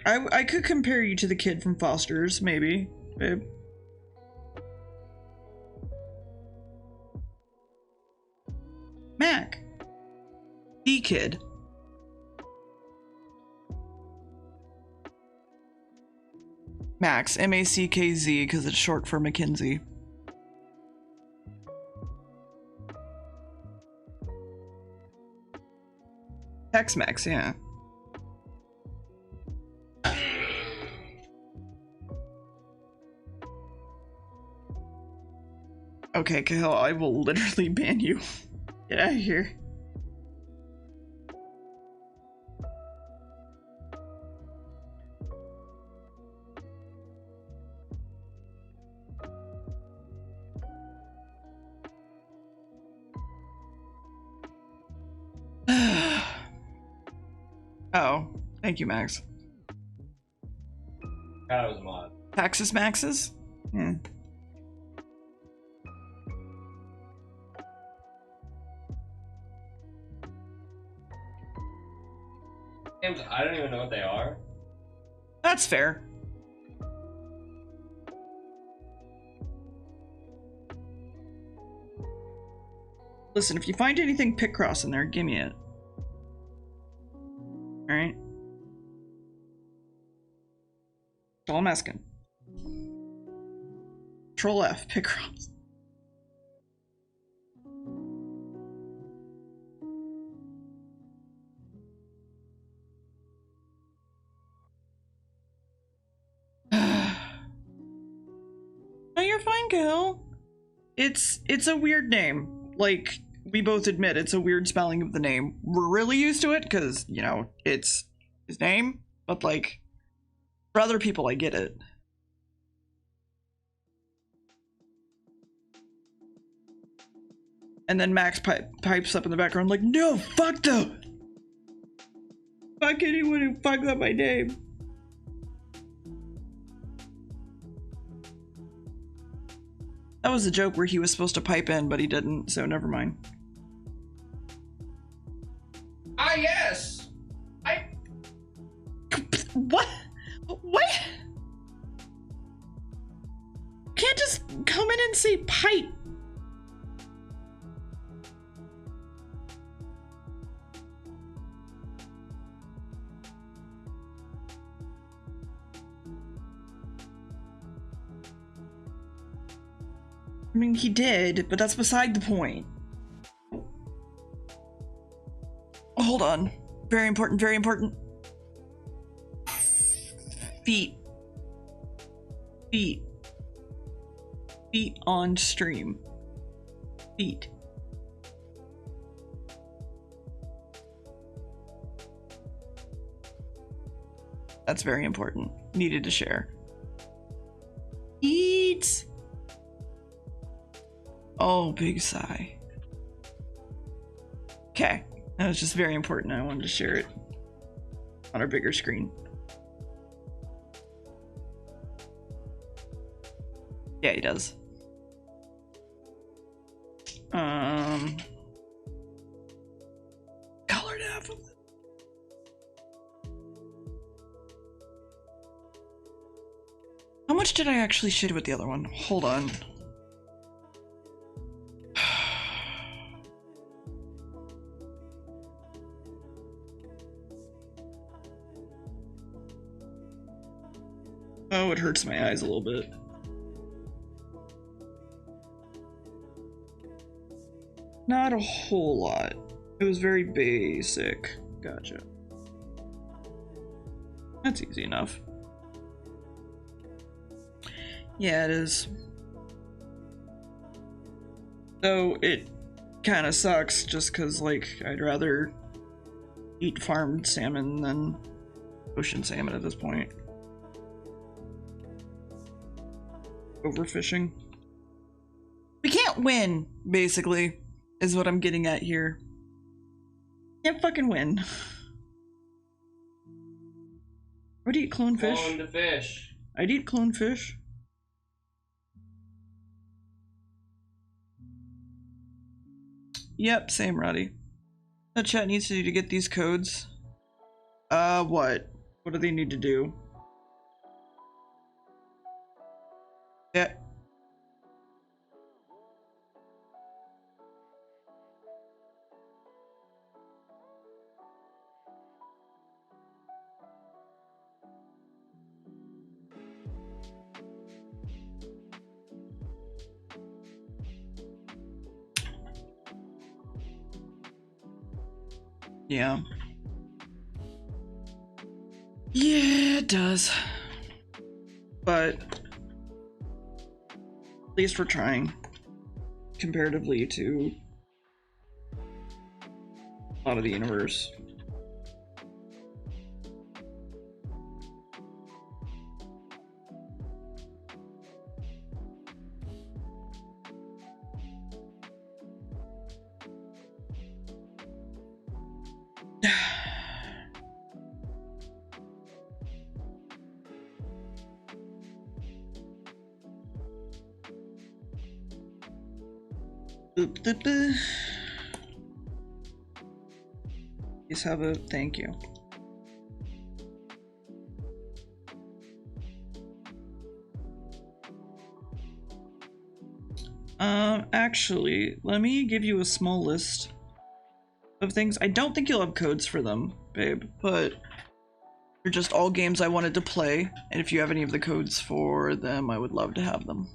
I could compare you to the kid from Foster's, maybe, babe. Mac. The kid. Max, M-A-C-K-Z, because it's short for Mackenzie. Tex-Mex, yeah. Okay, Cahill, I will literally ban you. Get out of here. Oh, thank you, Max. That was a mod. Taxes Maxes? Hmm. Games, I don't even know what they are. That's fair. Listen, if you find anything Picross in there, give me it. Alright? That's all I'm asking. Control F, Picross. No, you're fine, Gil. It's a weird name. Like, we both admit it's a weird spelling of the name. We're really used to it because, you know, it's his name. But, like, for other people, I get it. And then Max pipes up in the background like, no, fuck them! Fuck anyone who fucks up my name. That was a joke where he was supposed to pipe in, but he didn't, so never mind. Ah, yes! What? What? You can't just come in and say pipe. I mean, he did, but that's beside the point. Oh, hold on. Very important, very important. Feet. Feet. Feet on stream. Feet. That's very important. Needed to share. Eat. Oh, big sigh. Okay. That was just very important. I wanted to share it on our bigger screen. Yeah, he does. Colored half of it. How much did I actually shit with the other one? Hold on. Oh, it hurts my eyes a little bit. Not a whole lot. It was very basic. Gotcha. That's easy enough. Yeah, it is. Though it kind of sucks just because, like, I'd rather eat farmed salmon than ocean salmon at this point. Overfishing. We can't win, basically, is what I'm getting at here. Can't fucking win. I'd eat clone fish. Clone the fish. I'd eat clone fish. Yep, same, Roddy. What chat needs to do to get these codes? What? What do they need to do? Yeah. Yeah. Yeah, it does. But at least we're trying comparatively to a lot of the universe. Boop, boop, boop. Please have a thank you. Actually, let me give you a small list of things. I don't think you'll have codes for them, babe, but they're just all games I wanted to play, and if you have any of the codes for them, I would love to have them.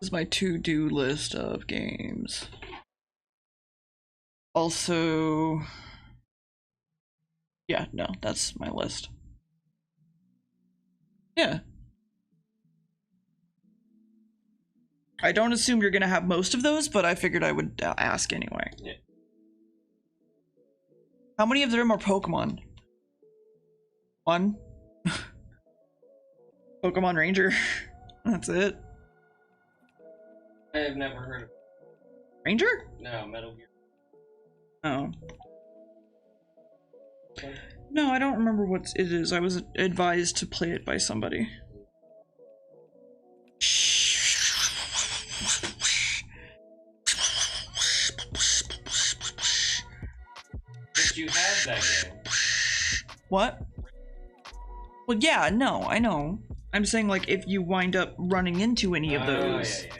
This is my to-do list of games. Also, yeah, no, that's my list. Yeah. I don't assume you're gonna have most of those, but I figured I would ask anyway. Yeah. How many of them are Pokemon? One? Pokemon Ranger. That's it. I have never heard of Ranger? No, Metal Gear. Oh. No, I don't remember what it is. I was advised to play it by somebody. But you have that game. What? Well, yeah, no, I know. I'm saying, like, if you wind up running into any of those, Yeah.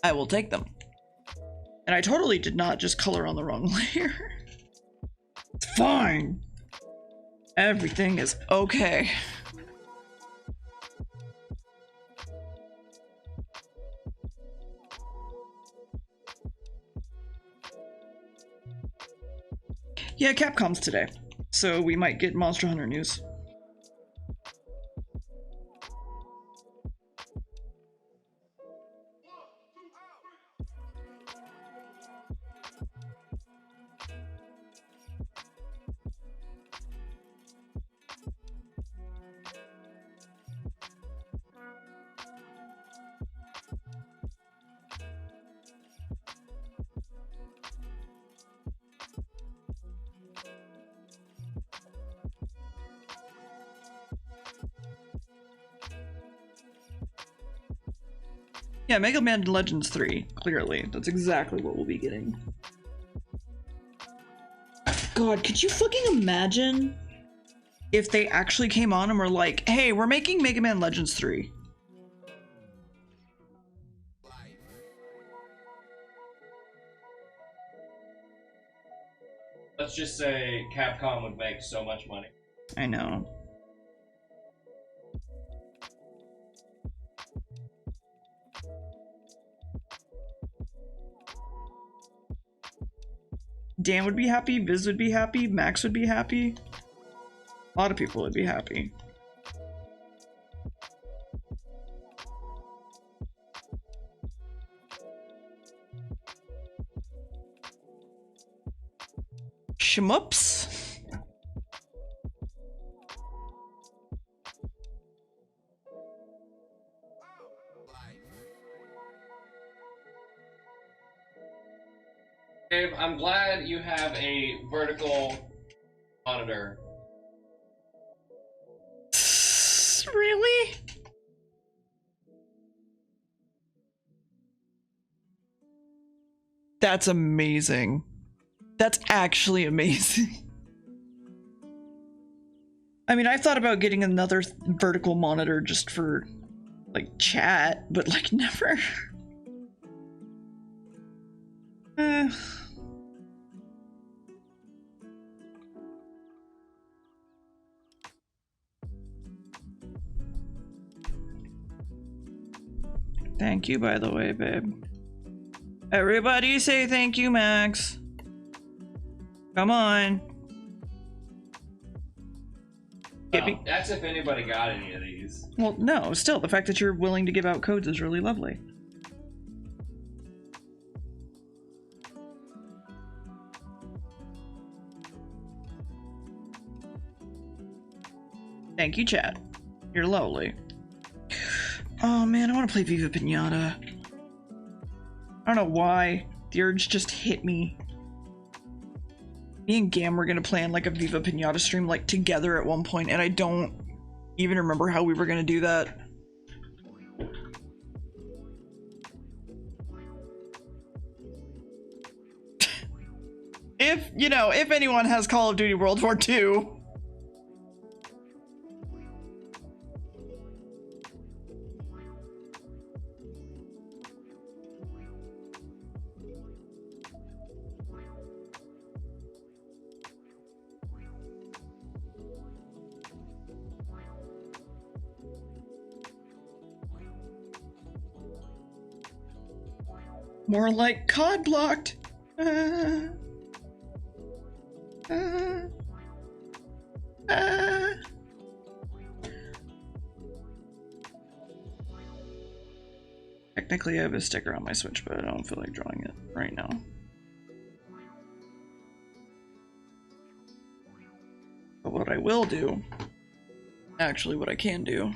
I will take them. And I totally did not just color on the wrong layer. It's fine. Everything is okay. Yeah, Capcom's today, so we might get Monster Hunter news. Yeah, Mega Man Legends 3, clearly. That's exactly what we'll be getting. God, could you fucking imagine if they actually came on and were like, hey, we're making Mega Man Legends 3. Let's just say Capcom would make so much money. I know. Dan would be happy, Viz would be happy, Max would be happy. A lot of people would be happy. Shmups. Dave, I'm glad you have a vertical monitor. Really? That's amazing. That's actually amazing. I mean, I thought about getting another vertical monitor just for, like, chat, but, like, never. Thank you, by the way, babe. Everybody say thank you, Max. Come on. Well, that's if anybody got any of these. Well, no, still, the fact that you're willing to give out codes is really lovely. Thank you, chat. You're lovely. Oh man, I want to play Viva Pinata. I don't know why. The urge just hit me. Me and Gam were gonna plan like a Viva Pinata stream like together at one point, and I don't even remember how we were gonna do that. If, you know, if anyone has Call of Duty World War II. More like COD blocked. Technically, I have a sticker on my Switch, but I don't feel like drawing it right now. But what I will do, actually what I can do,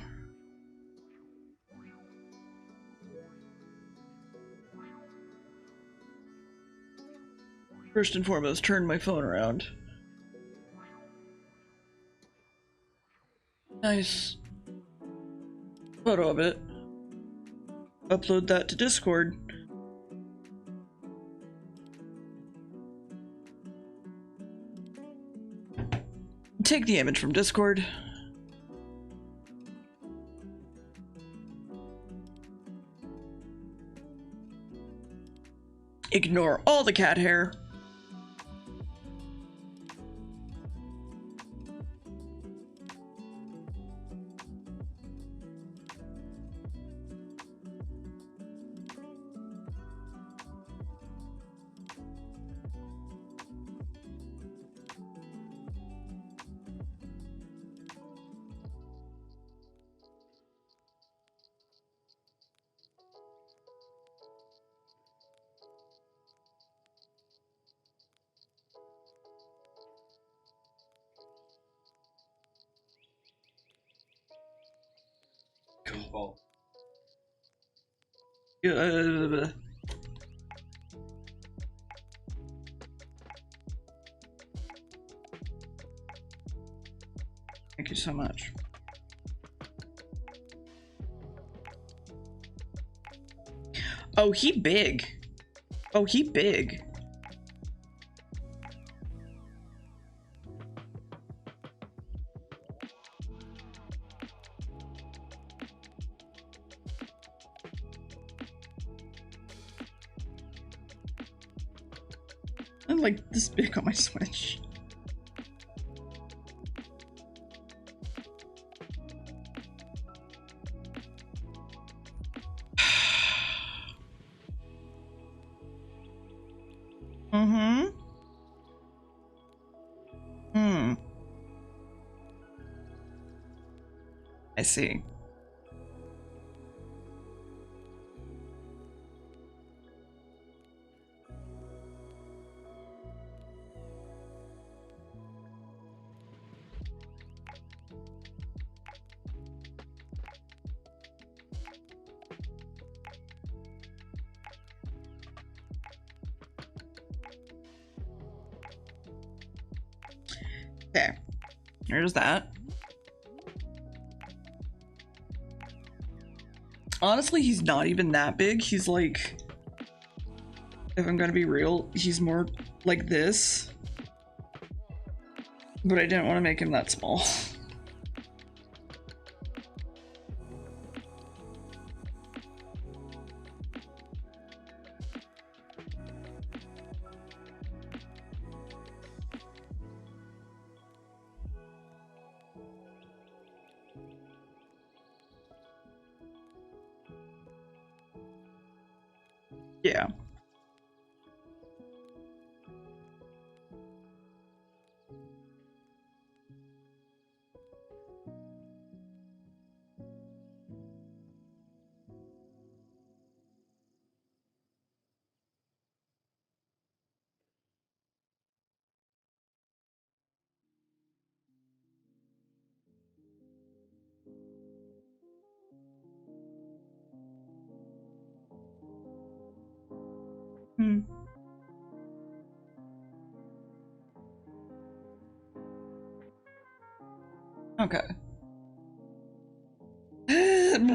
first and foremost, turn my phone around. Nice photo of it. Upload that to Discord. Take the image from Discord. Ignore all the cat hair. Cool. Thank you so much. Oh, he big. Oh, he big. I'm like this big on my Switch. Mm-hmm. I see. Okay, here's that. Honestly, he's not even that big. He's like, if I'm gonna be real, he's more like this. But I didn't want to make him that small. Yeah. Hmm. Okay. And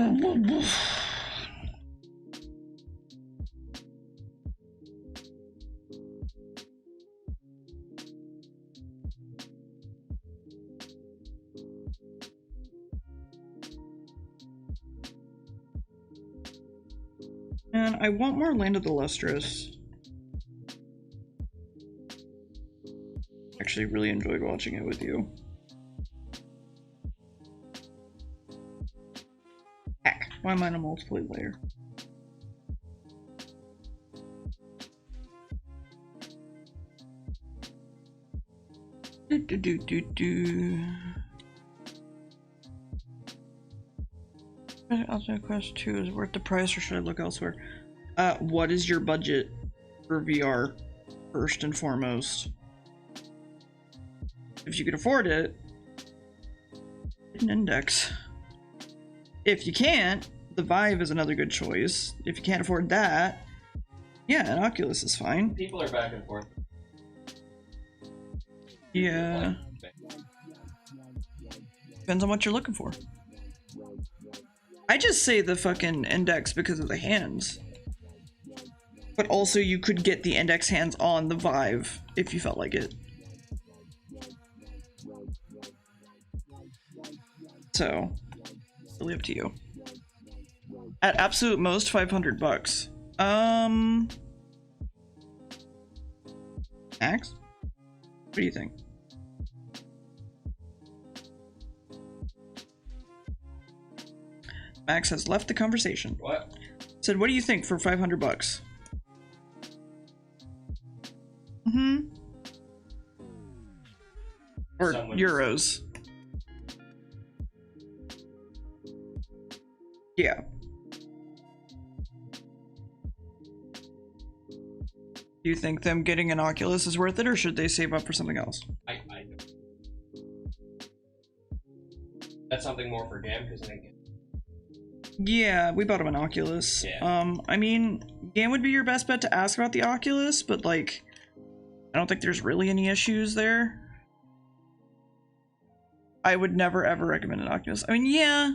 I want more Land of the Lustrous. Actually really enjoyed watching it with you. Heck, why am I on a multiplayer? Do. Also, Quest 2 is worth the price, or should I look elsewhere? What is your budget for VR, first and foremost? If you could afford it, get an Index. If you can't, the Vive is another good choice. If you can't afford that, yeah, an Oculus is fine. People are back and forth. Yeah. Depends on what you're looking for. I just say the fucking Index because of the hands. But also you could get the Index hands on the Vive if you felt like it. So, really up to you. At absolute most, $500. Max? What do you think? Max has left the conversation. What? Said, what do you think for $500? Mm-hmm. Or euros. Yeah. Do you think them getting an Oculus is worth it, or should they save up for something else? I don't. That's something more for Gam, because I think. Yeah, we bought him an Oculus. Yeah. I mean, Gam would be your best bet to ask about the Oculus, but like, I don't think there's really any issues there. I would never ever recommend an Oculus. I mean, yeah,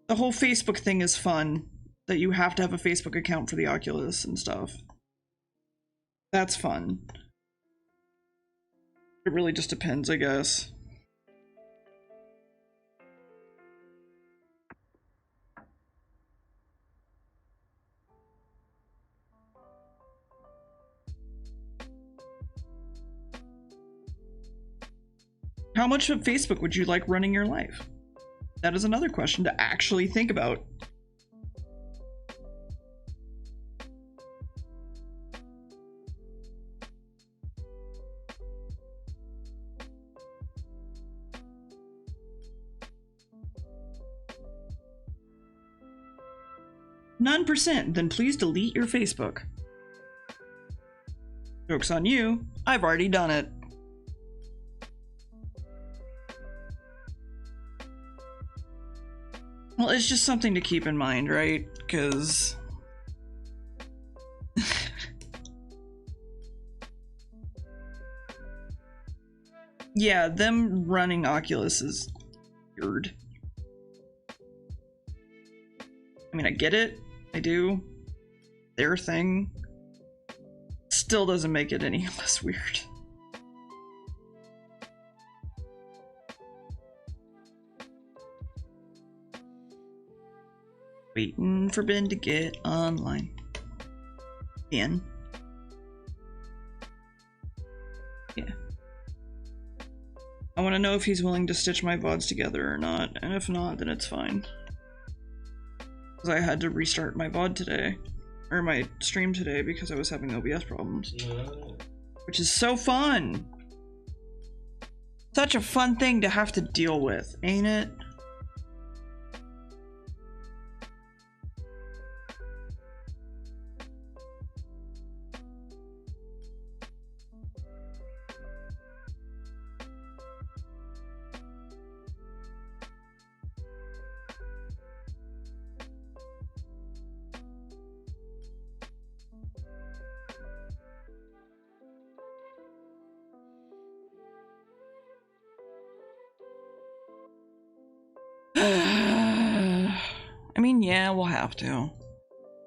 the whole Facebook thing is fun, that you have to have a Facebook account for the Oculus and stuff. That's fun. It really just depends, I guess. How much of Facebook would you like running your life? That is another question to actually think about. 9%. Then please delete your Facebook. Joke's on you. I've already done it. Well, it's just something to keep in mind, right? Because... yeah, them running Oculus is weird. I mean, I get it. I do. Their thing. Still doesn't make it any less weird. Waiting for Ben to get online. Ben. Yeah. I want to know if he's willing to stitch my VODs together or not, and if not, then it's fine. Because I had to restart my VOD today, or my stream today, because I was having OBS problems. No. Which is so fun! Such a fun thing to have to deal with, ain't it? I mean, yeah, we'll have to.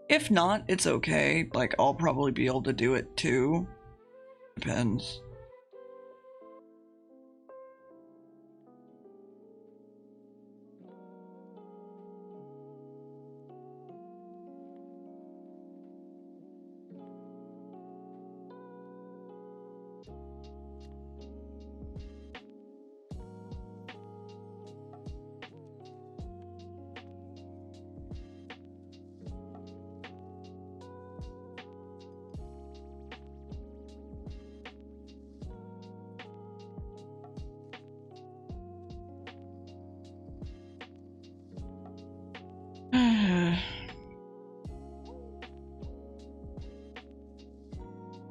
If not, it's okay. Like, I'll probably be able to do it too. Depends.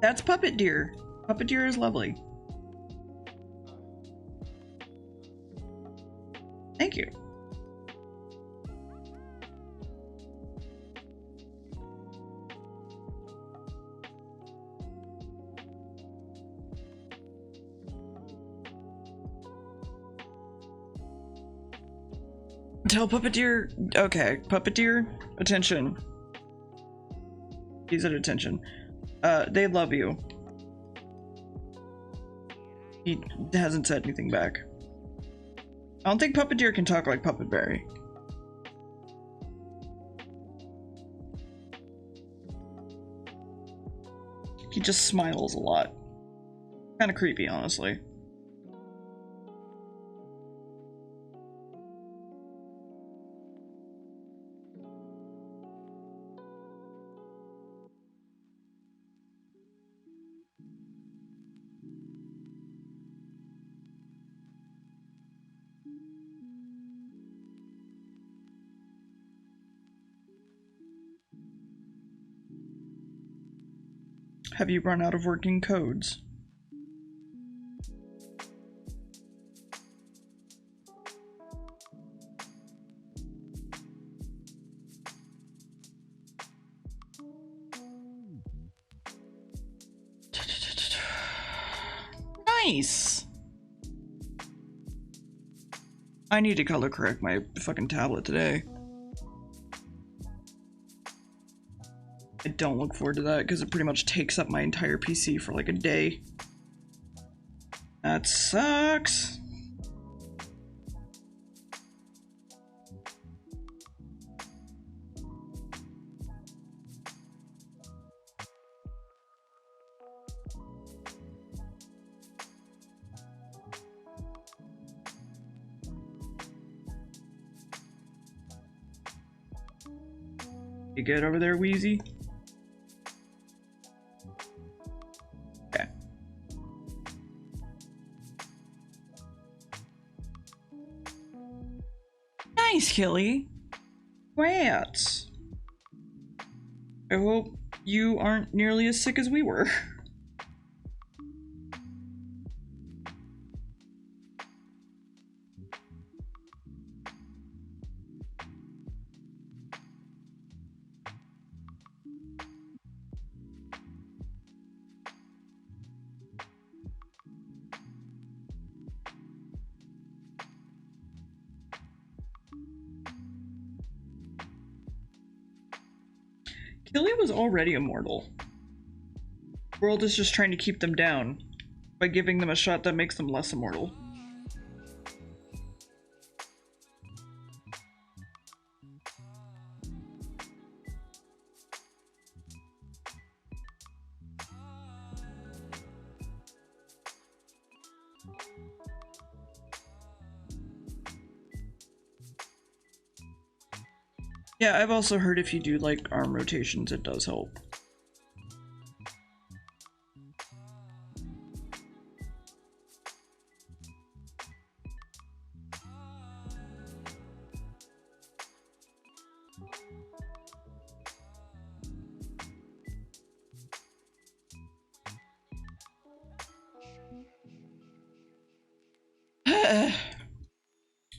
That's Puppet Deer. Puppet Deer is lovely. Thank you. Tell Puppeteer, okay, Puppeteer, attention. He's at attention. They love you. He hasn't said anything back. I don't think Puppeteer can talk like Puppetberry. He just smiles a lot. Kind of creepy, honestly. Have you run out of working codes? Nice! I need to color correct my fucking tablet today. I don't look forward to that because it pretty much takes up my entire PC for like a day. That sucks. You good over there, Wheezy? Nice, Killy. Rats. I hope you aren't nearly as sick as we were. Killy was already immortal. The world is just trying to keep them down by giving them a shot that makes them less immortal. Yeah, I've also heard if you do like arm rotations, it does help.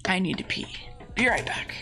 I need to pee. Be right back.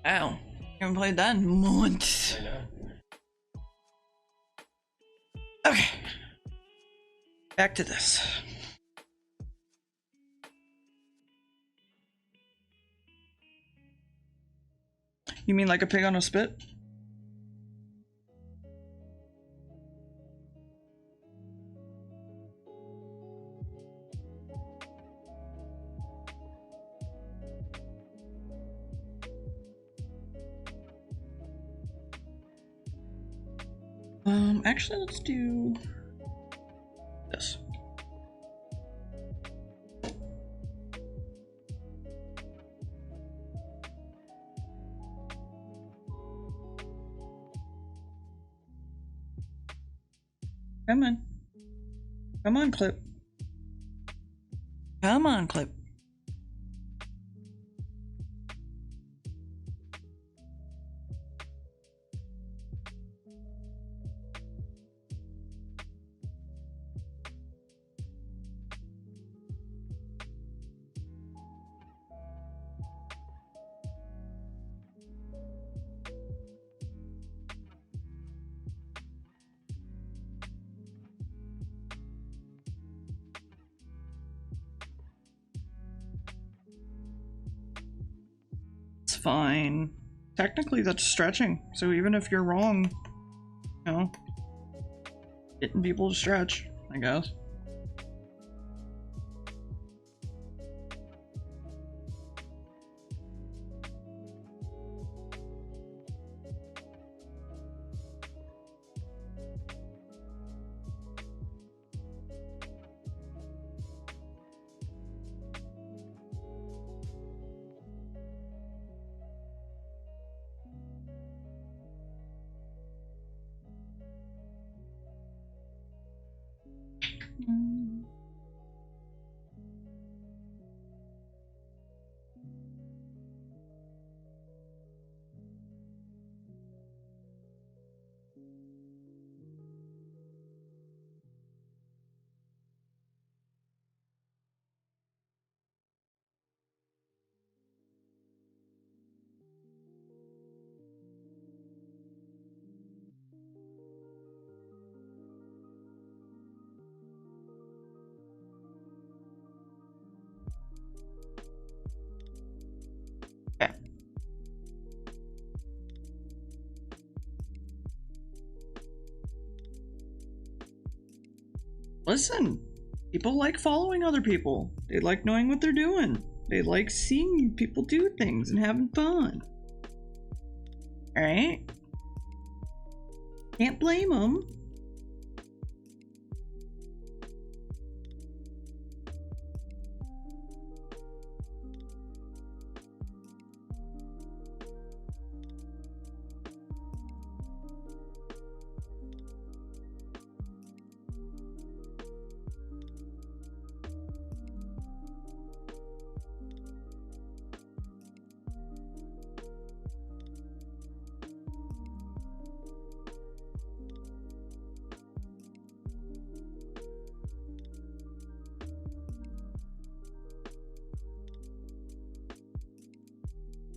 Wow, haven't played that in months. I know. Okay, back to this. You mean like a pig on a spit? Actually, let's do this. Come on. Come on, Clip. Come on, Clip. fine. Technically, that's stretching. So even if you're wrong, you know, getting people to stretch, I guess. Listen, people like following other people. They like knowing what they're doing. They like seeing people do things and having fun. Alright? Can't blame them.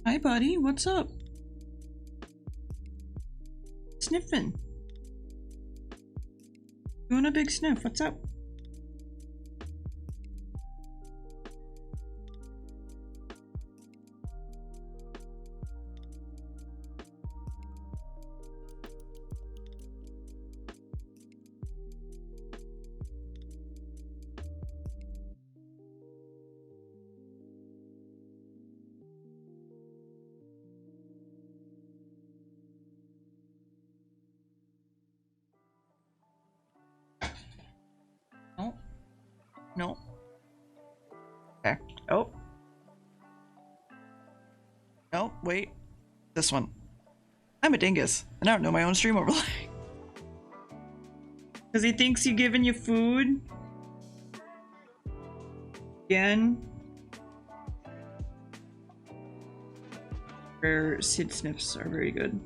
Hi, buddy. What's up? Sniffing. Doing a big sniff. What's up? No. No. Okay. Oh. No, wait. This one. I'm a dingus, and I don't know my own stream overlay. Because he thinks he's giving you food. Again. Rare Sid sniffs are very good.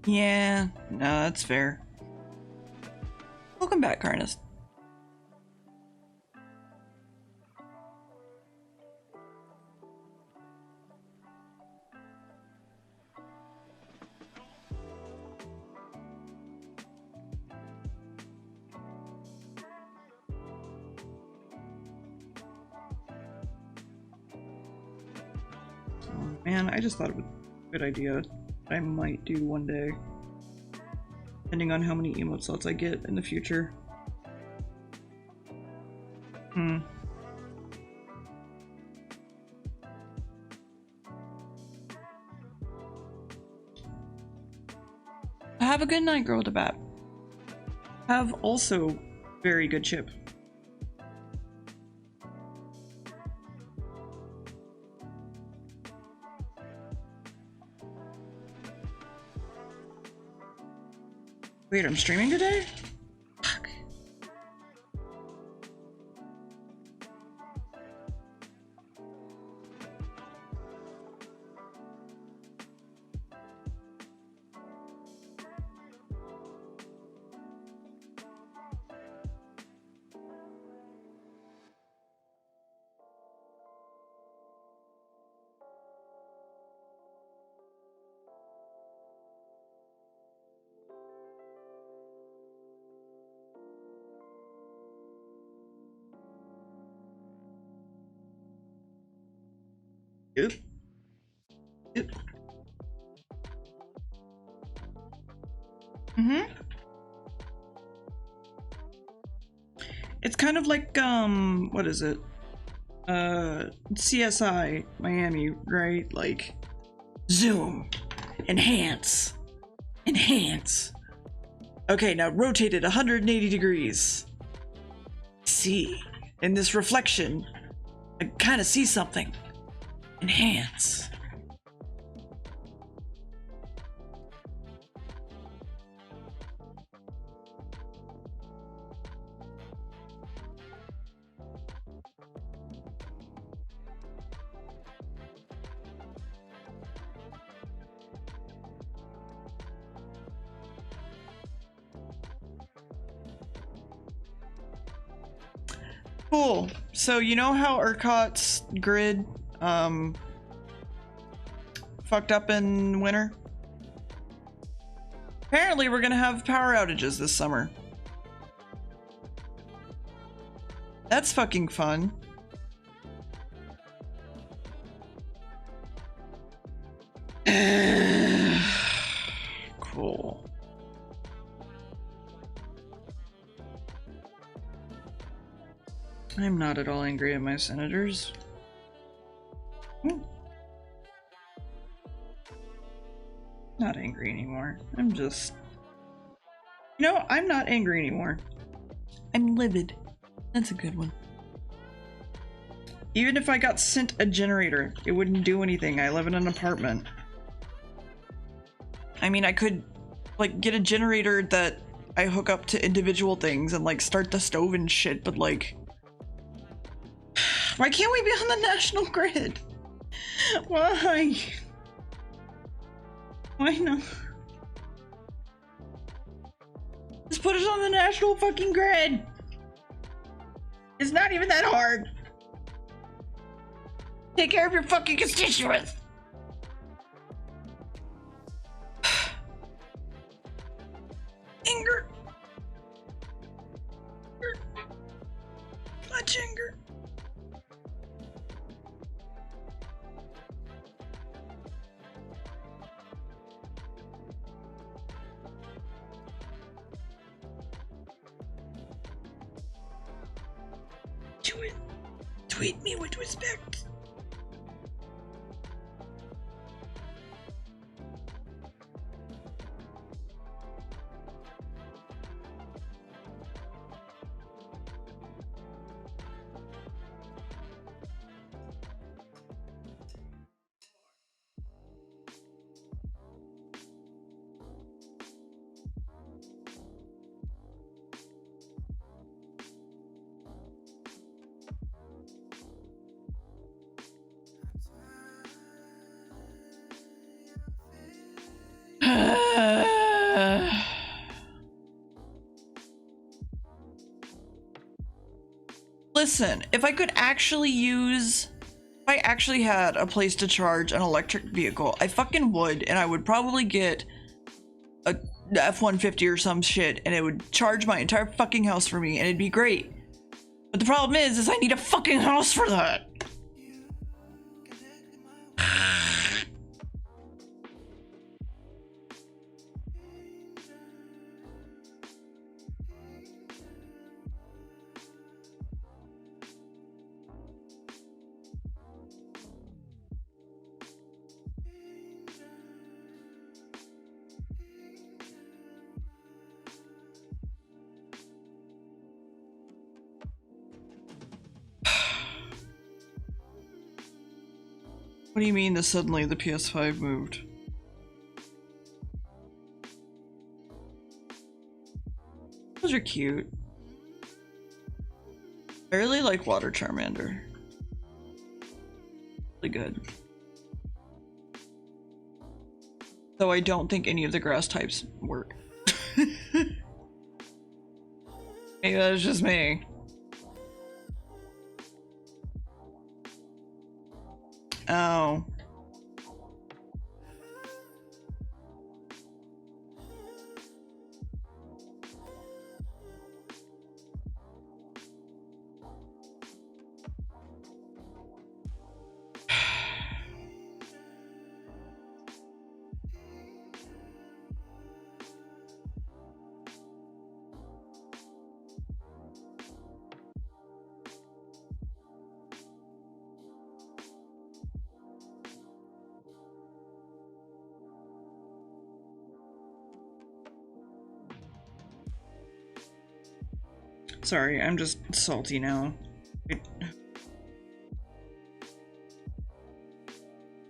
Yeah, no, that's fair. Welcome back, Carnus. Oh, man, I just thought of a good idea I might do one day, depending on how many emote slots I get in the future. Have a good night, girl with a bat. Have also very good chip. Wait, I'm streaming today? Fuck. Mm-hmm. It's kind of like, what is it? CSI Miami, right? Like, zoom, enhance, enhance. Okay, now rotate it 180 degrees. See, in this reflection, I kind of see something. Enhance. Cool. So you know how ERCOT's grid fucked up in winter? Apparently we're gonna have power outages this summer. That's fucking fun. Cool. I'm not at all angry at my senators. Not angry anymore. I'm just... You know, I'm not angry anymore. I'm livid. That's a good one. Even if I got sent a generator, it wouldn't do anything. I live in an apartment. I mean, I could, like, get a generator that I hook up to individual things and, like, start the stove and shit, but, like... Why can't we be on the national grid? Why? Why not? Just put us on the national fucking grid. It's not even that hard. Take care of your fucking constituents. Anger. Much anger. Tweet me with respect. Listen, if I could actually use... If I actually had a place to charge an electric vehicle, I fucking would, and I would probably get a F-150 or some shit, and it would charge my entire fucking house for me, and it'd be great. But the problem is I need a fucking house for that. What do you mean that suddenly the PS5 moved? Those are cute. I really like Water Charmander. Really good. Though I don't think any of the grass types work. Maybe that's just me. Oh. Sorry, I'm just salty now.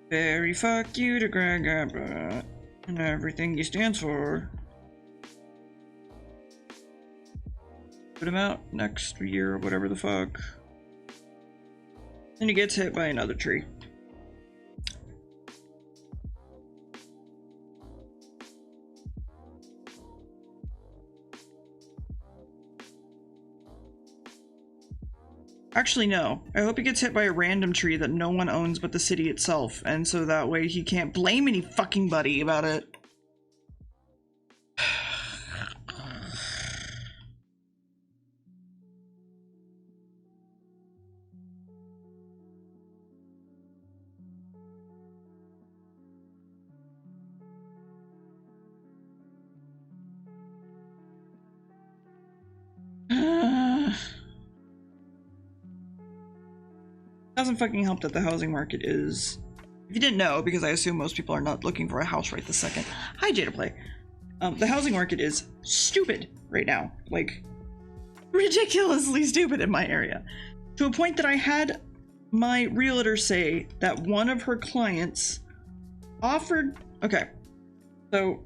Very fuck you to Greg Abbott and everything he stands for. Put him out next year or whatever the fuck. Then he gets hit by another tree. Actually, no. I hope he gets hit by a random tree that no one owns but the city itself, and so that way he can't blame any fucking buddy about it. Doesn't fucking help that the housing market is, if you didn't know, because I assume most people are not looking for a house right this second. Hi, Jada Play. The housing market is stupid right now, like ridiculously stupid in my area, to a point that I had my realtor say that one of her clients offered. Okay, so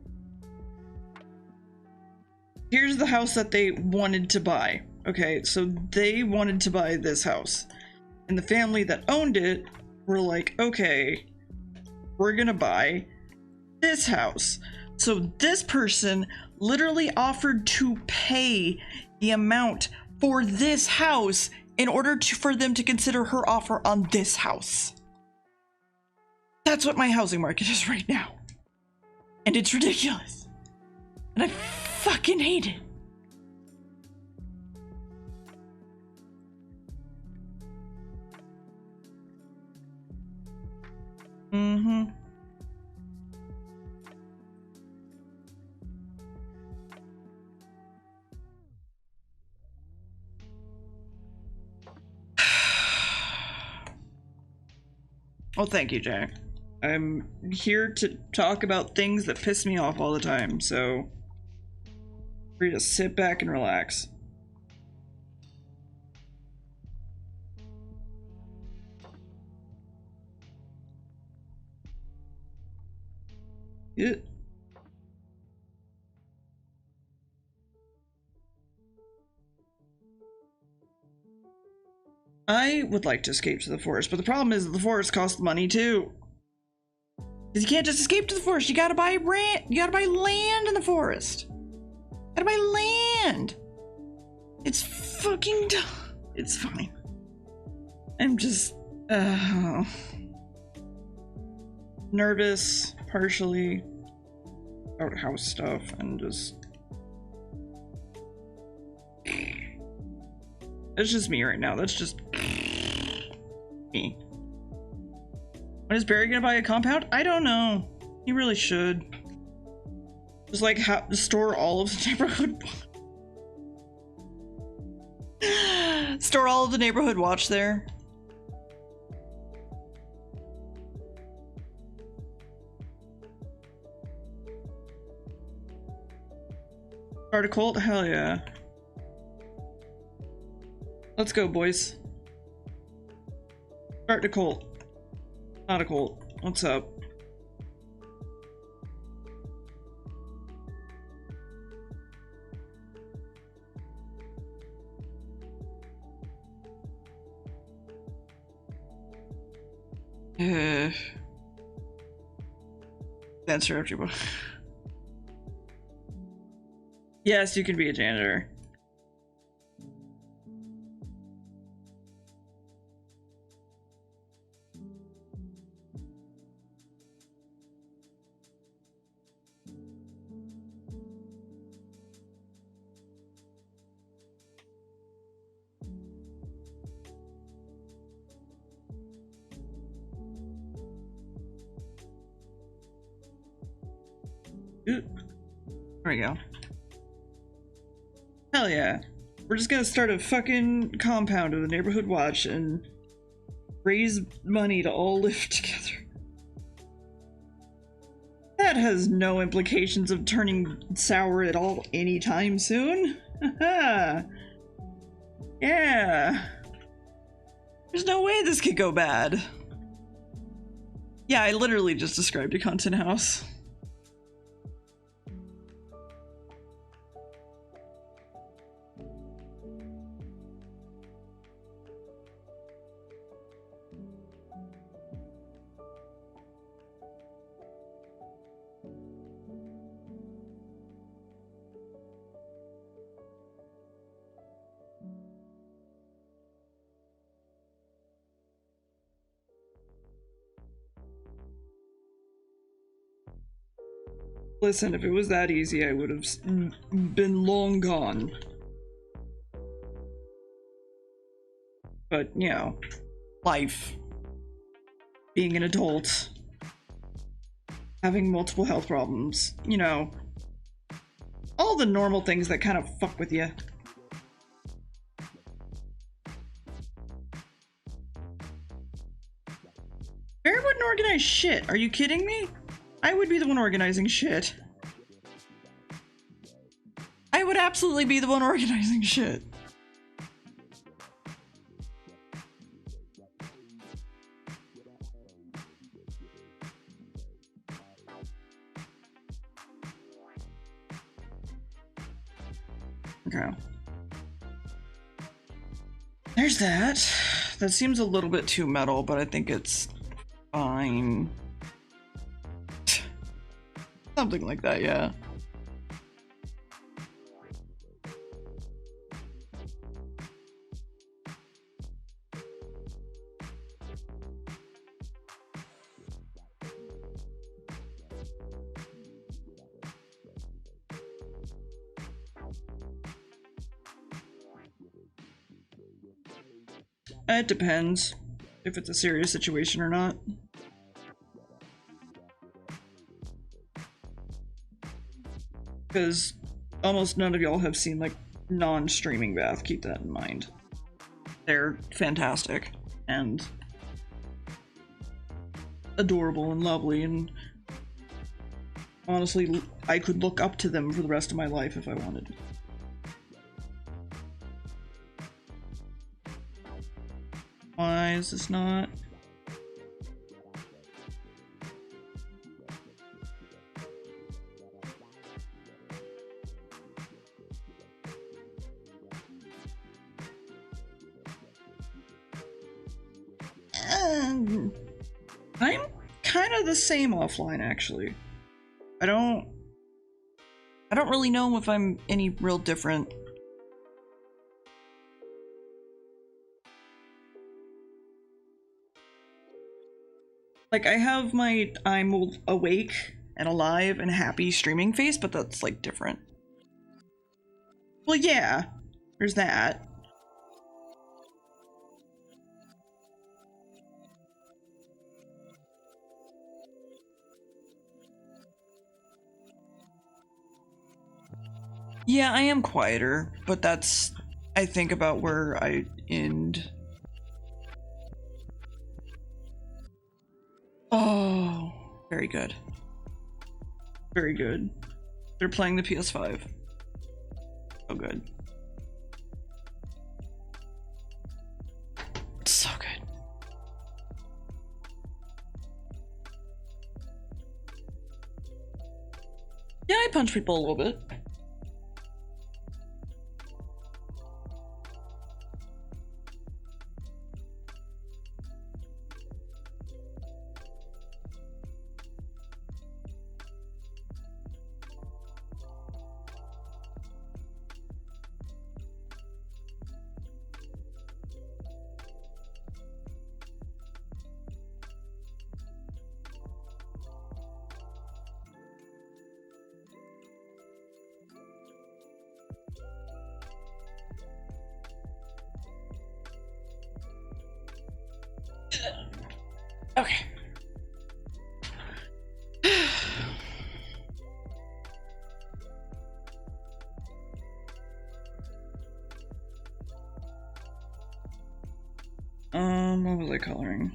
here's the house that they wanted to buy. Okay, so they wanted to buy this house. And the family that owned it were like, okay, we're gonna buy this house. So this person literally offered to pay the amount for this house in order for them to consider her offer on this house. That's what my housing market is right now. And it's ridiculous. And I fucking hate it. Mm-hmm. Well, thank you, Jack. I'm here to talk about things that piss me off all the time, so free to sit back and relax. Yeah. I would like to escape to the forest, but the problem is that the forest costs money too. Because you can't just escape to the forest. You gotta buy you gotta buy land in the forest. You gotta buy land. It's fucking dumb. It's fine. I'm just nervous, partially, about house stuff, and just it's just me right now. That's just me. When is Barry gonna buy a compound? I don't know. He really should. Just like store all of the neighborhood. Store all of the neighborhood watch there. Start a cult? Hell yeah. Let's go, boys. Start a cult. Not a cult. What's up? Answer everybody. Yes, you can be a janitor. Ooh. There we go. Hell yeah. We're just gonna start a fucking compound of the neighborhood watch and raise money to all live together. That has no implications of turning sour at all anytime soon. Haha. Yeah. There's no way this could go bad. Yeah, I literally just described a content house. Listen, if it was that easy, I would have been long gone. But, you know, life. Being an adult. Having multiple health problems. You know, all the normal things that kind of fuck with you. Bear wouldn't organize shit. Are you kidding me? I would be the one organizing shit. I would absolutely be the one organizing shit. Okay. There's that. That seems a little bit too metal, but I think it's fine. Something like that, yeah. It depends if it's a serious situation or not. Because almost none of y'all have seen like non-streaming bath, keep that in mind. They're fantastic and adorable and lovely, and honestly I could look up to them for the rest of my life if I wanted. Why is this not? I'm kind of the same offline, actually. I don't really know if I'm any real different. Like, I have my I'm awake and alive and happy streaming face, but that's like different. Well, yeah, there's that. Yeah, I am quieter, but that's, I think about where I end. Oh, very good. Very good. They're playing the PS5. So good. So good. Yeah, I punch people a little bit. Okay. What was I coloring?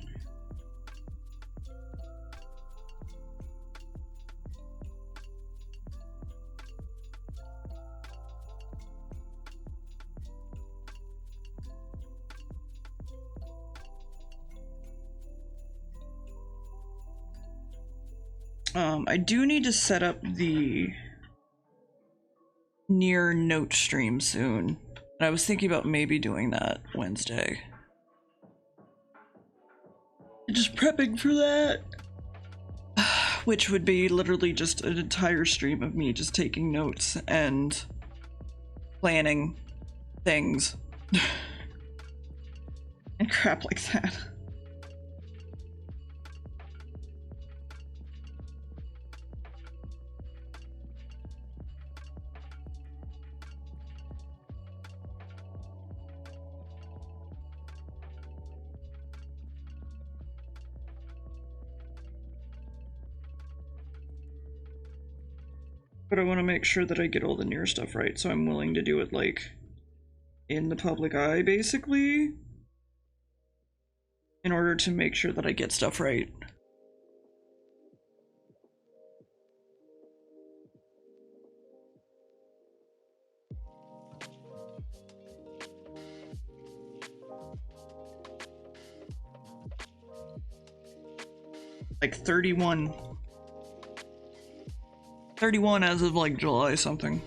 I do need to set up the near note stream soon. And I was thinking about maybe doing that Wednesday. Just prepping for that. Which would be literally just an entire stream of me just taking notes and planning things. And crap like that. But I want to make sure that I get all the near stuff right, so I'm willing to do it, like, in the public eye, basically, in order to make sure that I get stuff right. Like 31 as of like July something.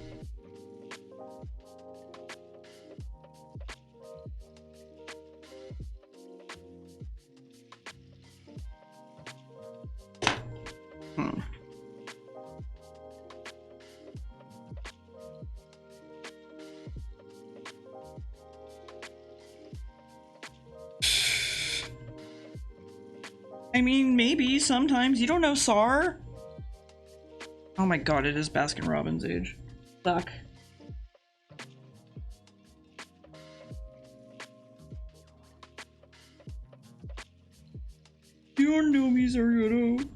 I mean, maybe sometimes. You don't know, Sar. Oh my god, it is Baskin Robbins age. Fuck. You don't know me, Sarioto.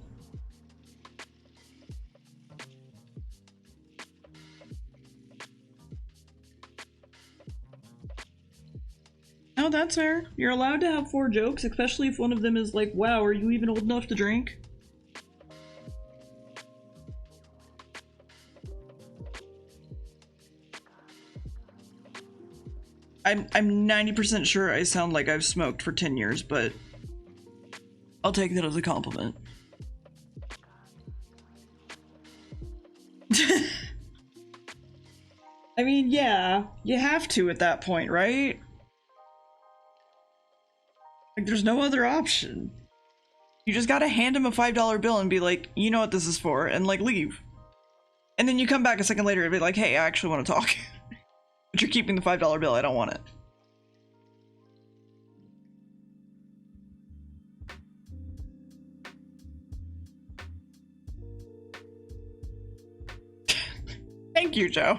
Oh, that's fair. You're allowed to have 4 jokes, especially if one of them is like, wow, are you even old enough to drink? I'm 90% sure I sound like I've smoked for 10 years, but I'll take that as a compliment. I mean, yeah, you have to at that point, right? Like, there's no other option. You just gotta hand him a $5 bill and be like, you know what this is for, and like leave. And then you come back a second later and be like, hey, I actually want to talk. But you're keeping the $5 bill, I don't want it. Thank you, Joe.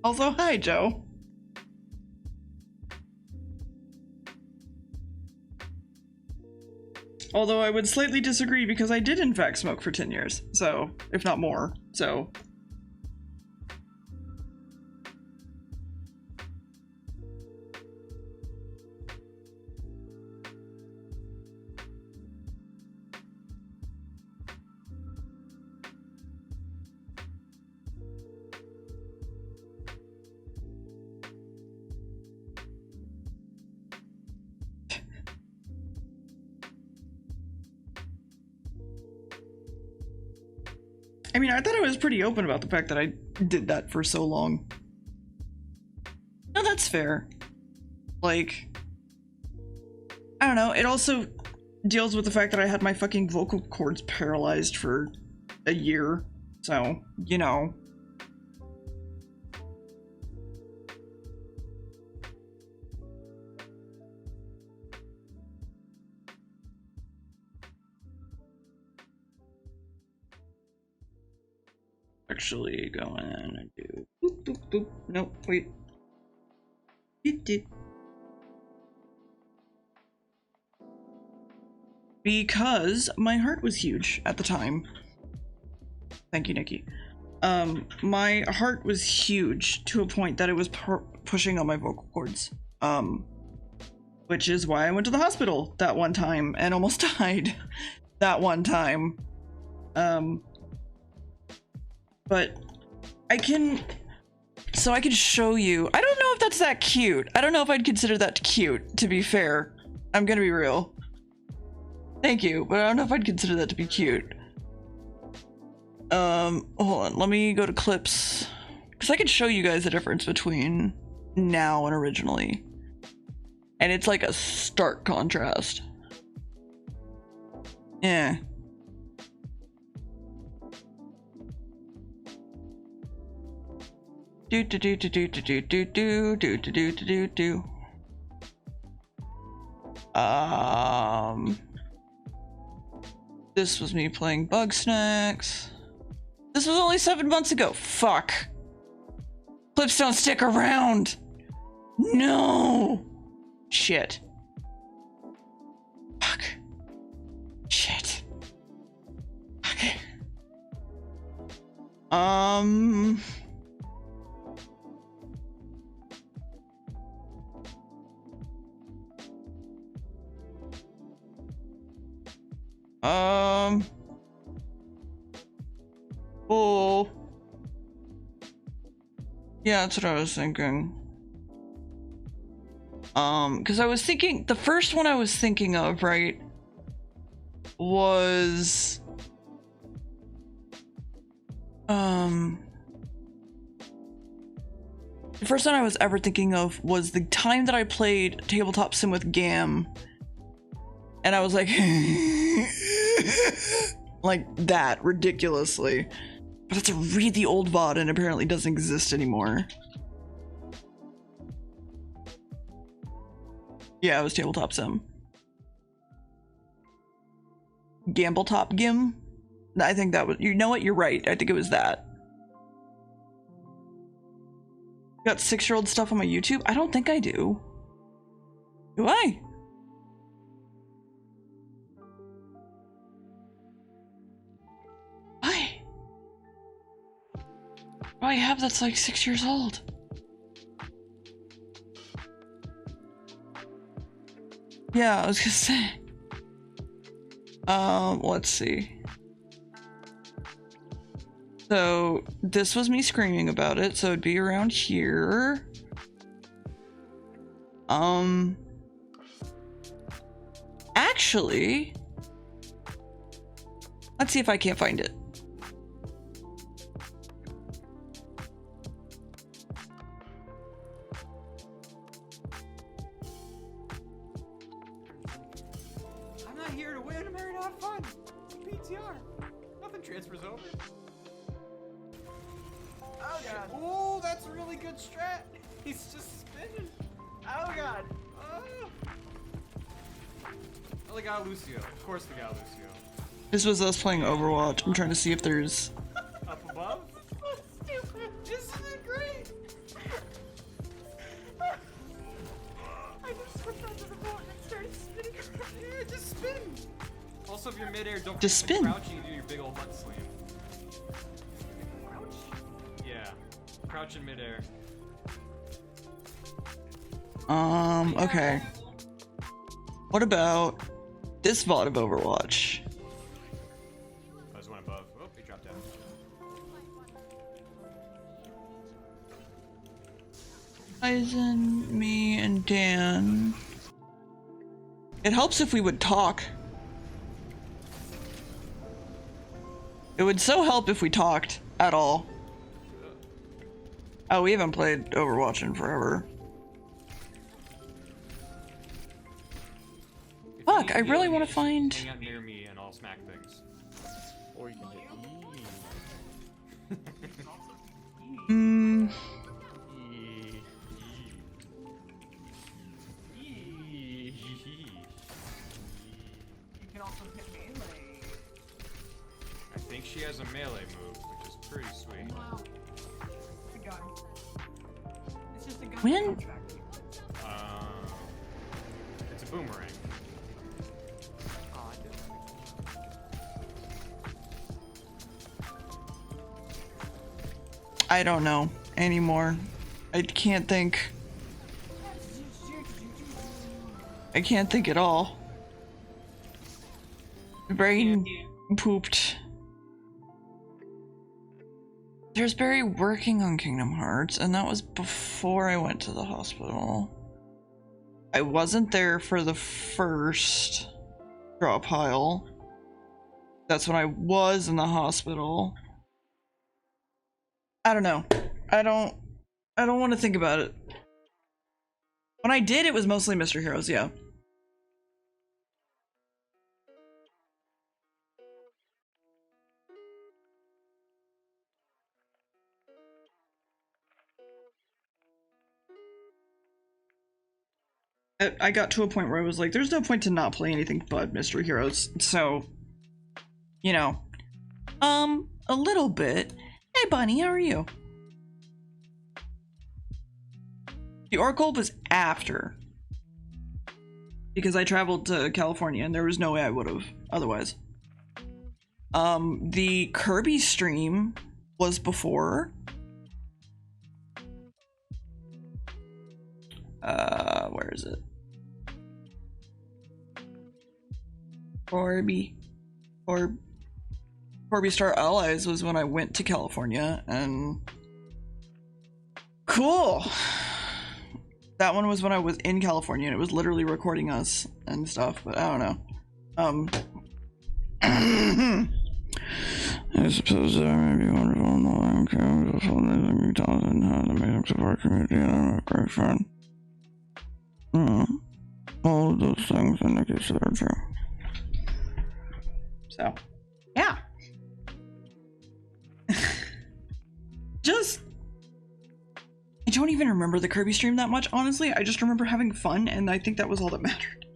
Also, hi, Joe. Although I would slightly disagree because I did in fact smoke for 10 years, so, if not more, so. I mean, I thought I was pretty open about the fact that I did that for so long. No, that's fair. Like, I don't know, it also deals with the fact that I had my fucking vocal cords paralyzed for a year, so, you know. Actually go in and do boop boop boop. Nope, wait. Because my heart was huge at the time. Thank you, Nikki. My heart was huge to a point that it was pushing on my vocal cords. Which is why I went to the hospital that one time and almost died that one time. But I can show you. I don't know if that's that cute. I don't know if I'd consider that cute, to be fair. I'm gonna be real. Thank you, but I don't know if I'd consider that to be cute. Hold on, let me go to clips. Because I could show you guys the difference between now and originally. And it's like a stark contrast. Yeah. Do do do do do do do do do do do do do do. This was me playing Bug Snacks. This was only 7 months ago. Fuck. Clips don't stick around. No. Shit. Fuck. Shit. Okay. Oh. Yeah, that's what I was thinking. Because I was thinking, the first one I was thinking of, right, was, the first one I was ever thinking of was the time that I played Tabletop Sim with Gam, and I was like, like that, ridiculously. But it's a really old VOD and apparently doesn't exist anymore. Yeah, it was Tabletop Sim. Gambletop Gim? I think that was, you know what, you're right. I think it was that. Got 6-year-old stuff on my YouTube? I don't think I do. Do I? Why? What do I have that's like 6 years old? Yeah, I was gonna say. Let's see. So, this was me screaming about it, so it'd be around here. Actually, let's see if I can't find it. I'm not here to win, I'm here to have fun. PTR. Nothing transfers over. Oh god. Oh, that's a really good strat. He's just spinning. Oh god. Oh. Oh, they got Lucio. Of course they got Lucio. This was us playing Overwatch. I'm trying to see if there's... Up above? So stupid. Isn't it great? I just switched onto the boat and it started spinning. Yeah, just spin. Also, if you're midair, don't Just forget spin. to crouch and you do your big old butt slam. Crouch? Yeah. Crouch in midair. Okay. What about this VOD of Overwatch? Oh, there's one above. Oh, he dropped down. Eisen, me, and Dan. It helps if we would talk. It would so help if we talked at all. Oh, we haven't played Overwatch in forever. Fuck, I really want to find... Hang out near me and I'll smack things. Or you can hit Hmm. You can also hit melee. I think she has a melee move, which is pretty sweet. Wow. I got him. It's just a gun When? contract. It's a boomerang. Oh, I did that. I don't know anymore. I can't think. I can't think at all. My brain pooped. There's Barry working on Kingdom Hearts, and that was before I went to the hospital. I wasn't there for the first draw pile. That's when I was in the hospital. I don't know. I don't want to think about it. When I did, it was mostly Mr. Heroes, yeah. I got to a point where I was like, there's no point to not play anything but Mr. Heroes. So, you know, a little bit. Hey, Bunny, how are you? The Oracle was after. Because I traveled to California and there was no way I would have otherwise. The Kirby stream was before. Where is it? Corby Star Allies was when I went to California, and cool. That one was when I was in California and it was literally recording us and stuff, but I don't know. I suppose that may be wonderful in the line camera of amazing talent and had an amazing support community, and I'm a great friend. All of those things indicate that are true. So, yeah. I don't even remember the Kirby stream that much, honestly. I just remember having fun, and I think that was all that mattered.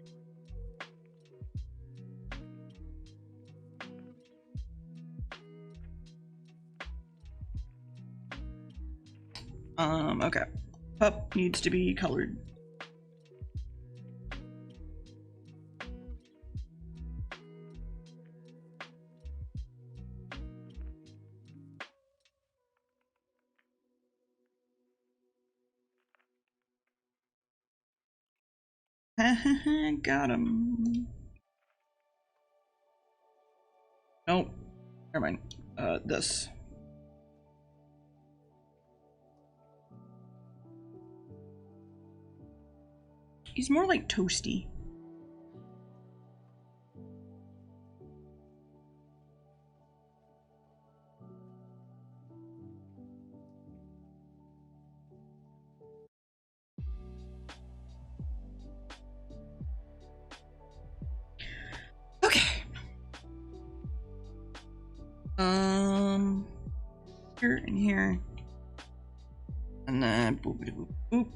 Okay. Pup needs to be colored. Got him. Nope. Never mind. This. He's more like toasty. Okay. Here and here. And then boop boop boop.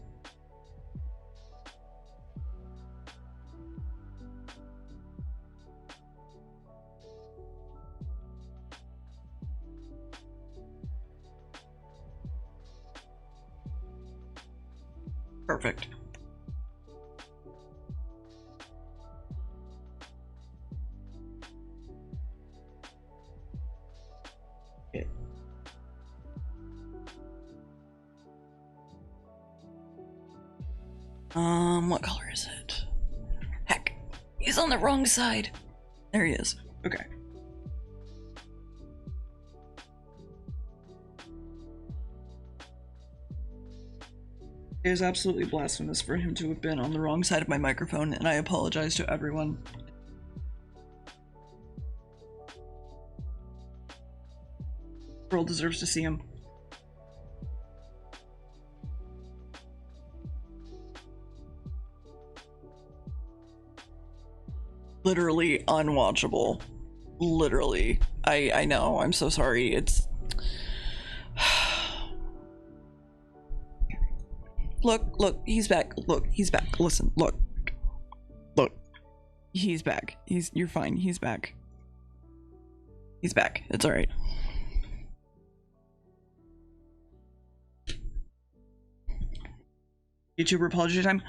Perfect. Okay. What color is it? Heck, he's on the wrong side. There he is. Okay. It is absolutely blasphemous for him to have been on the wrong side of my microphone, and I apologize to everyone. The world deserves to see him. Literally unwatchable. Literally. I know, I'm so sorry. It's... Look, he's back. Look, he's back. Listen, look. He's back. You're fine. He's back. He's back. It's alright. YouTuber apology time.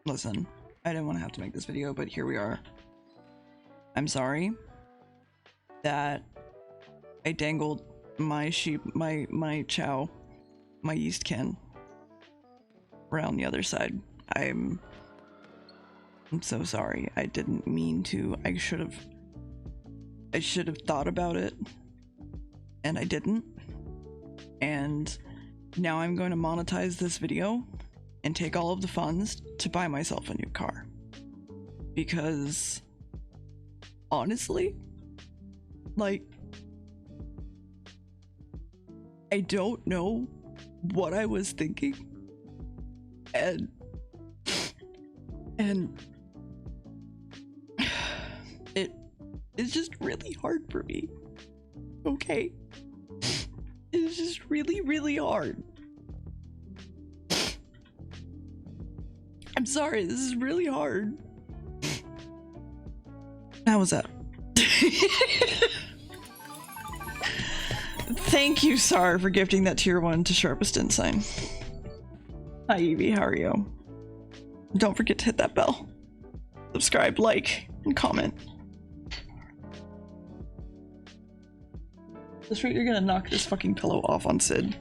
Listen, I didn't want to have to make this video, but here we are. I'm sorry that I dangled my sheep, my chow, my yeast can around the other side. I'm so sorry. I didn't mean to. I should have thought about it, and I didn't. And now I'm going to monetize this video and take all of the funds to buy myself a new car, because honestly, like, I don't know what I was thinking, and it's just really hard for me. Okay, it's just really, really hard. I'm sorry, this is really hard. How was that? Thank you, Sar, for gifting that tier 1 to Sharpest Ensign. Hi, Evie, how are you? Don't forget to hit that bell. Subscribe, like, and comment. That's right, you're gonna knock this fucking pillow off on Sid.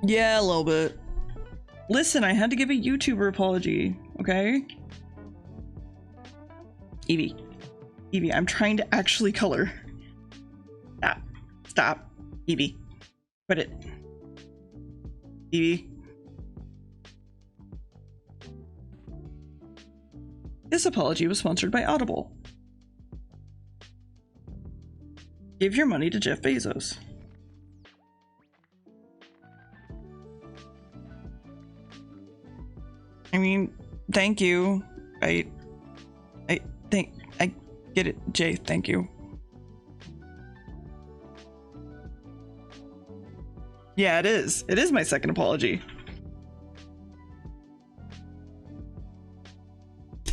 Yeah, a little bit. Listen, I had to give a YouTuber apology, okay? Evie. Evie, I'm trying to actually color. Stop. Stop. Evie. Quit it. Evie. This apology was sponsored by Audible. Give your money to Jeff Bezos. I mean, thank you. I get it, Jay, thank you. Yeah, it is. It is my second apology.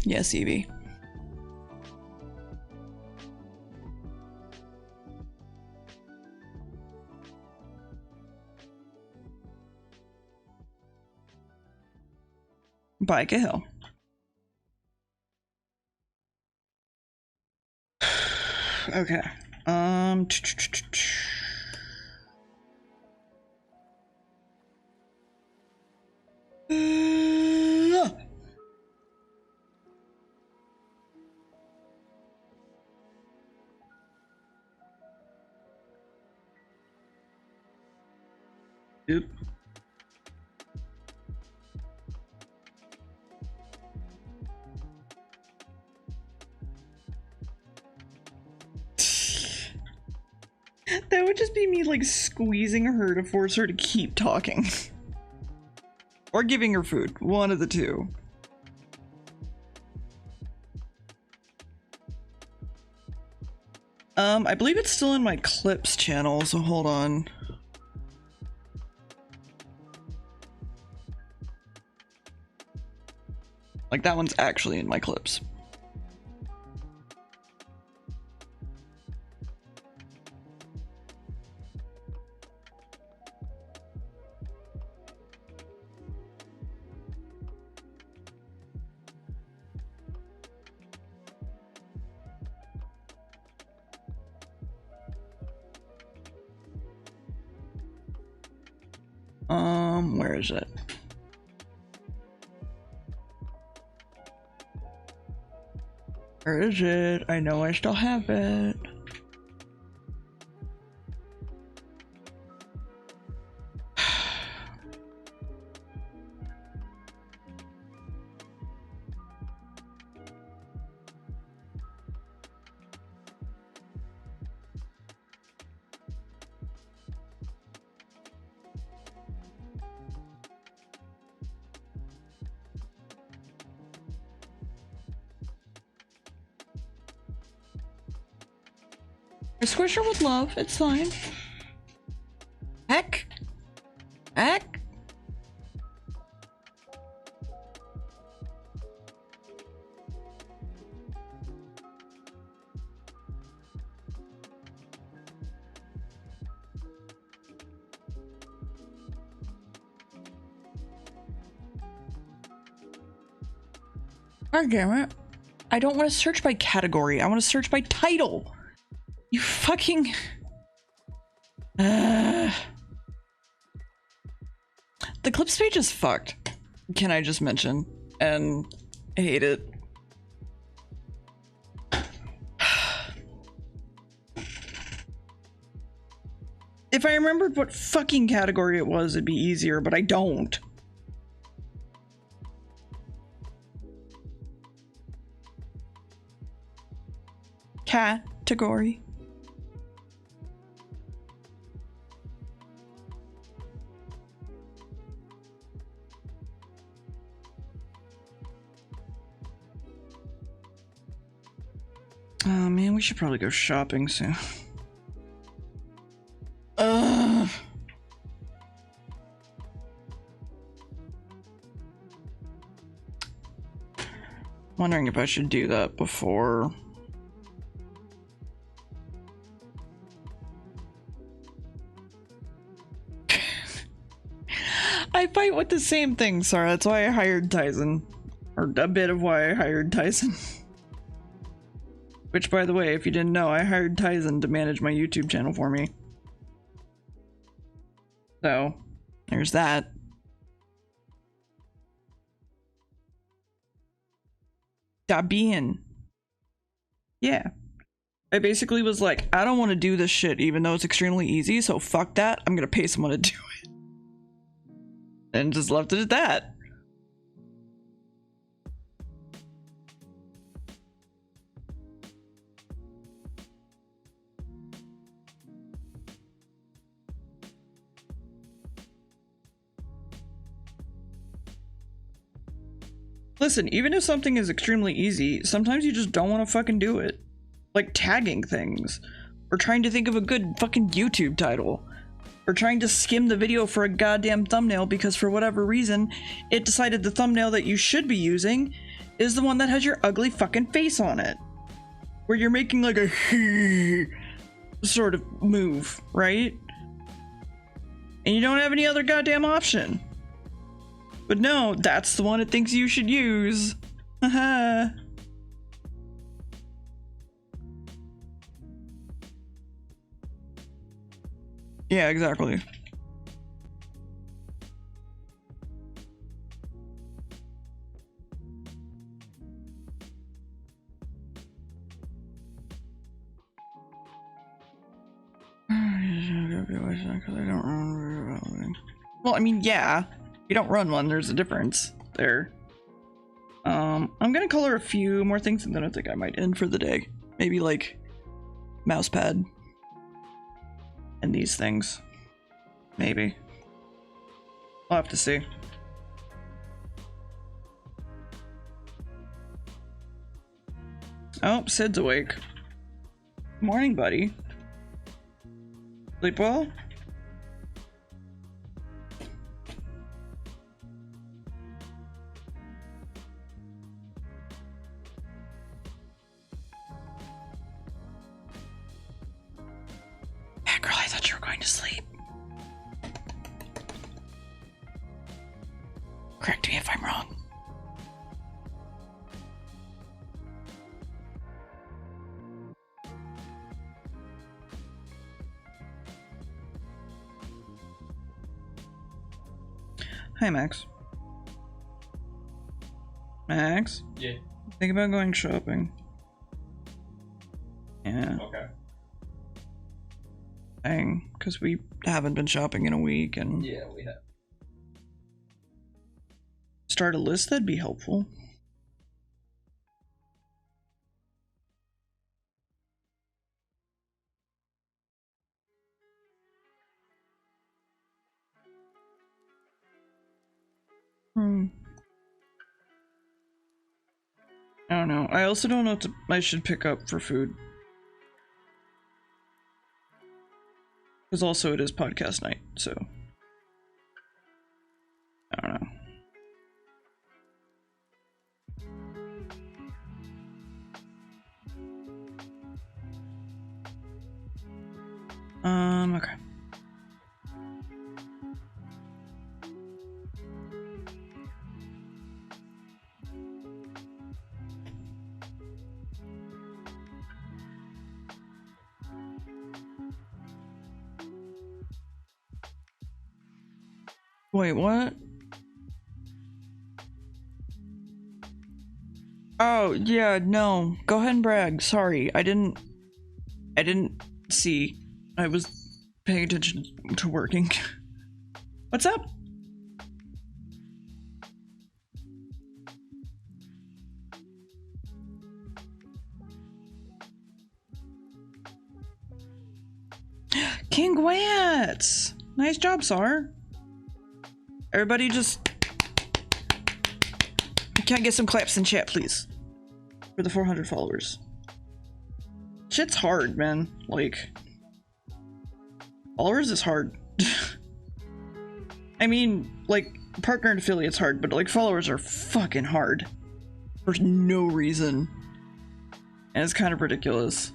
Yes, Evie. Bye, Cahill. Okay. Oop. That would just be me like squeezing her to force her to keep talking. Or giving her food. One of the two. I believe it's still in my clips channel, so hold on. Like that one's actually in my clips. Where is it? Where is it? I know I still have it. I squish her with love, it's fine. Heck. Heck. God damn it. I don't want to search by category, I want to search by title. You fucking... The clips page is fucked, can I just mention? And I hate it. If If I remembered what fucking category it was, it'd be easier, but I don't. Category. Oh man, we should probably go shopping soon. Ugh. Wondering if I should do that before. I fight with the same thing, Sarah. That's why I hired Tyson. Or a bit of why I hired Tyson. Which, by the way, if you didn't know, I hired Tyson to manage my YouTube channel for me. So, there's that. Dabian. Yeah. I basically was like, I don't want to do this shit even though it's extremely easy, so fuck that. I'm gonna pay someone to do it. And just left it at that. Listen, even if something is extremely easy, sometimes you just don't want to fucking do it. Like tagging things. Or trying to think of a good fucking YouTube title. Or trying to skim the video for a goddamn thumbnail because for whatever reason, it decided the thumbnail that you should be using is the one that has your ugly fucking face on it. Where you're making like a sort of move, right? And you don't have any other goddamn option. But no, that's the one it thinks you should use. Haha. Yeah, exactly. Well, I mean, yeah. You don't run one, there's a difference there. I'm gonna color a few more things and then I think I might end for the day. Maybe like mouse pad and these things. Maybe. I'll have to see. Oh, Sid's awake. Morning, buddy. Sleep well? Yeah, girl, I thought you were going to sleep. Correct me if I'm wrong. Hi, Max. Max? Yeah. Think about going shopping. Yeah. Okay. Dang, because we haven't been shopping in a week and Yeah, we have. start a list, that'd be helpful. I don't know. I also don't know what I should pick up for food. Because also it is podcast night, so I don't know. Okay. Wait, what? Oh, yeah, no. Go ahead and brag. Sorry, I didn't see. I was paying attention to working. What's up? King Gwats! Nice job, Sar. Everybody just... Can I get some claps in chat, please? For the 400 followers. Shit's hard, man. Like... Followers is hard. I mean, like, partner and affiliate's hard, but like, followers are fucking hard. For no reason. And it's kind of ridiculous.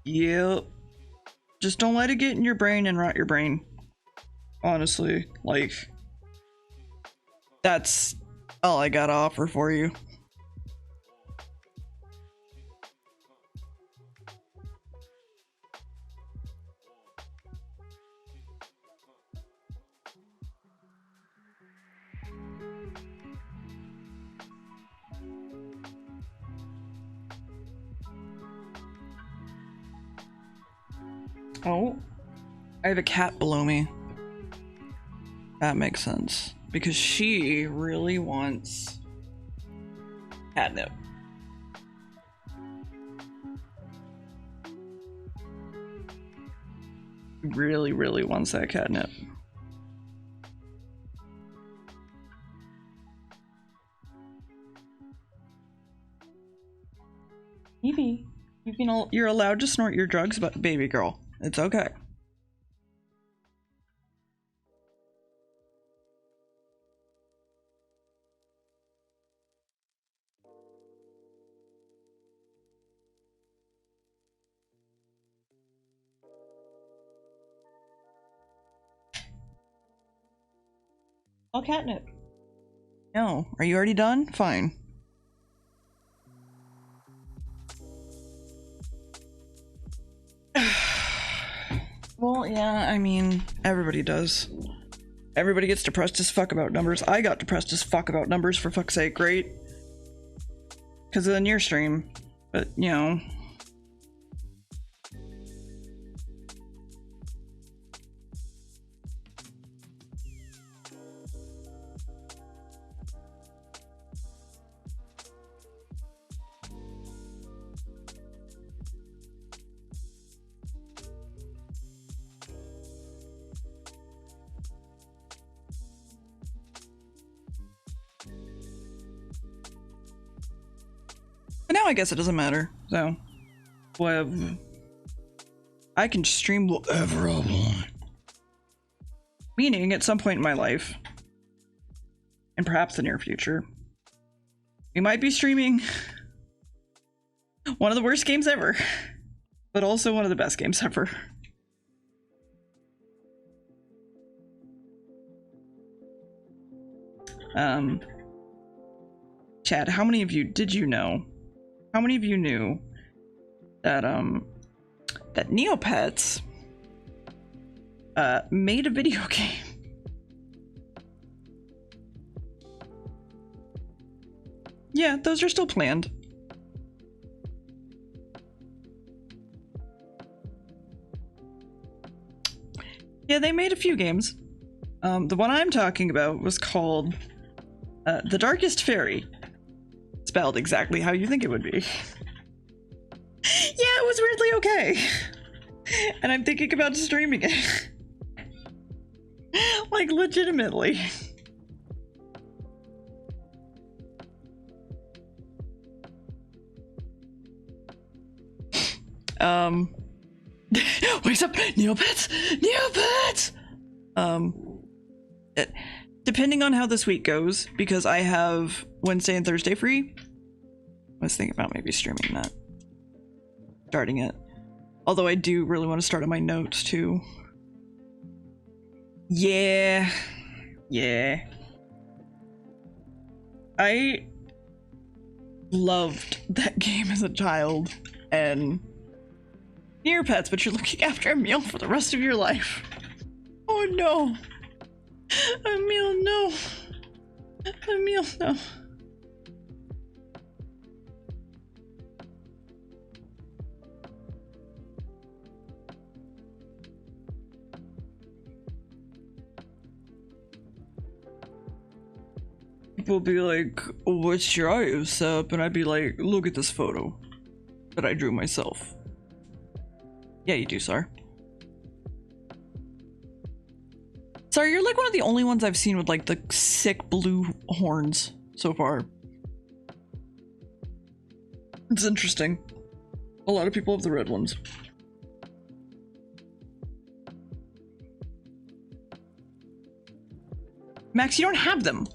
Yep. Just don't let it get in your brain and rot your brain. Honestly, like, that's all I gotta offer for you. Oh, I have a cat below me. That makes sense. Because she really wants catnip. Really, really wants that catnip. Evie, you're allowed to snort your drugs, but baby girl, it's okay. All catnip. No, are you already done? Fine. Well, yeah, I mean, everybody does. Everybody gets depressed as fuck about numbers. I got depressed as fuck about numbers, for fuck's sake, right? Because of the near stream. But, you know. But now I guess it doesn't matter, so whatever. I can stream whatever I want. Meaning, at some point in my life, and perhaps the near future, we might be streaming one of the worst games ever, but also one of the best games ever. Chad, how many of you did you know? How many of you knew that that Neopets made a video game? Yeah, those are still planned. Yeah, they made a few games. The one I'm talking about was called The Darkest Fairy. Spelled exactly how you think it would be. Yeah, it was weirdly okay. And I'm thinking about streaming it. Like, legitimately. What's up, Neopets? Neopets! Depending on how this week goes, because I have Wednesday and Thursday free, I was thinking about maybe streaming that. Starting it. Although I do really want to start on my notes too. Yeah. Yeah. I loved that game as a child, and Near Pets, but you're looking after a meal for the rest of your life. Oh no. Emil, no. Emil, no. People be like, what's your eyes up? And I'd be like, look at this photo that I drew myself. Yeah, you do, Sar. Sar, you're like one of the only ones I've seen with like the sick blue horns so far. It's interesting. A lot of people have the red ones. Max, you don't have them.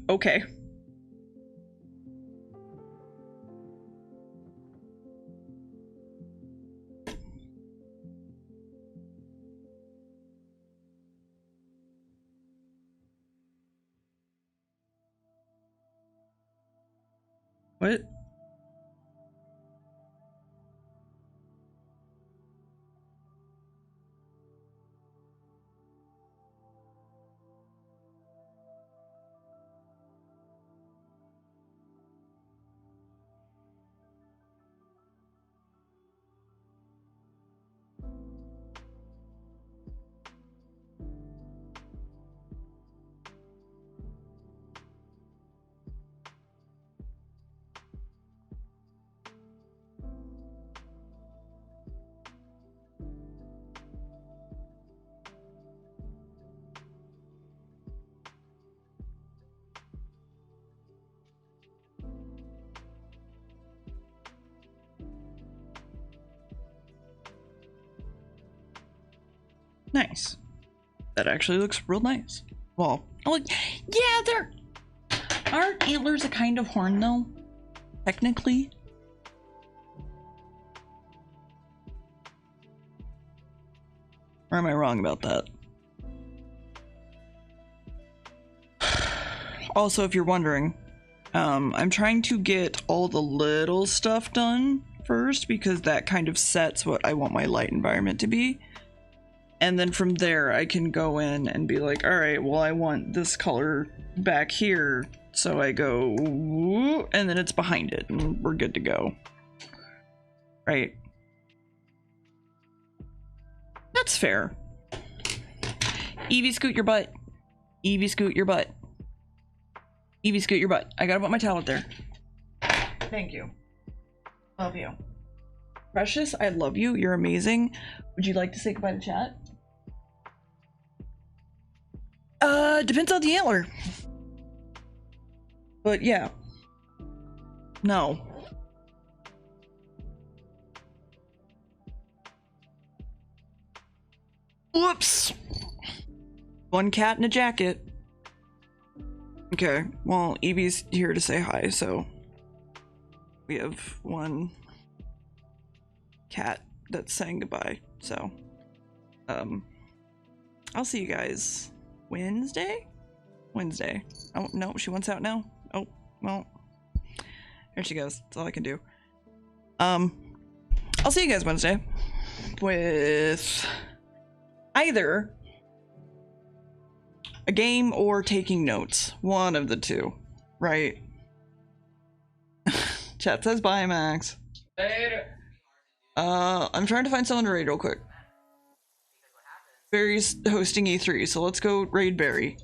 Okay. What? Nice. That actually looks real nice. Well, like, yeah, they're... Aren't antlers a kind of horn, though? Technically? Or am I wrong about that? Also, if you're wondering, I'm trying to get all the little stuff done first because that kind of sets what I want my light environment to be. And then from there, I can go in and be like, all right, well, I want this color back here. So I go, whoop, and then it's behind it, and we're good to go. Right? That's fair. Evie, scoot your butt. Evie, scoot your butt. Evie, scoot your butt. I gotta put my towel there. Thank you. Love you. Precious, I love you. You're amazing. Would you like to say goodbye to chat? Depends on the antler. But yeah. No. Whoops. One cat in a jacket. Okay, well, Evie's here to say hi, so we have one cat that's saying goodbye, so I'll see you guys Wednesday? Wednesday. Oh, no, she wants out now? Oh, well, here she goes. That's all I can do. I'll see you guys Wednesday with either a game or taking notes. One of the two, right? Chat says bye, Max. Later. I'm trying to find someone to raid real quick. Barry's hosting E3, so let's go raid Barry.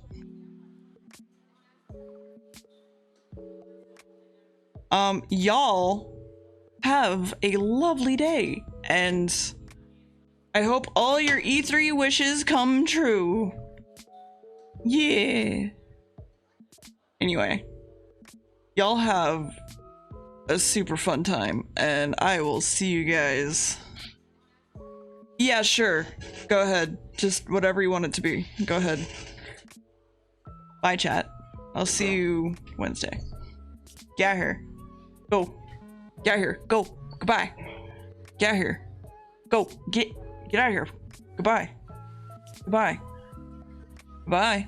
Y'all have a lovely day, and I hope all your E3 wishes come true. Yeah. Anyway, y'all have a super fun time, and I will see you guys. Yeah, sure. Go ahead. Just whatever you want it to be. Go ahead. Bye, chat. I'll see you Wednesday. Get out here. Go. Get out here. Go. Goodbye. Get out here. Go. Get out of here. Goodbye. Goodbye. Bye.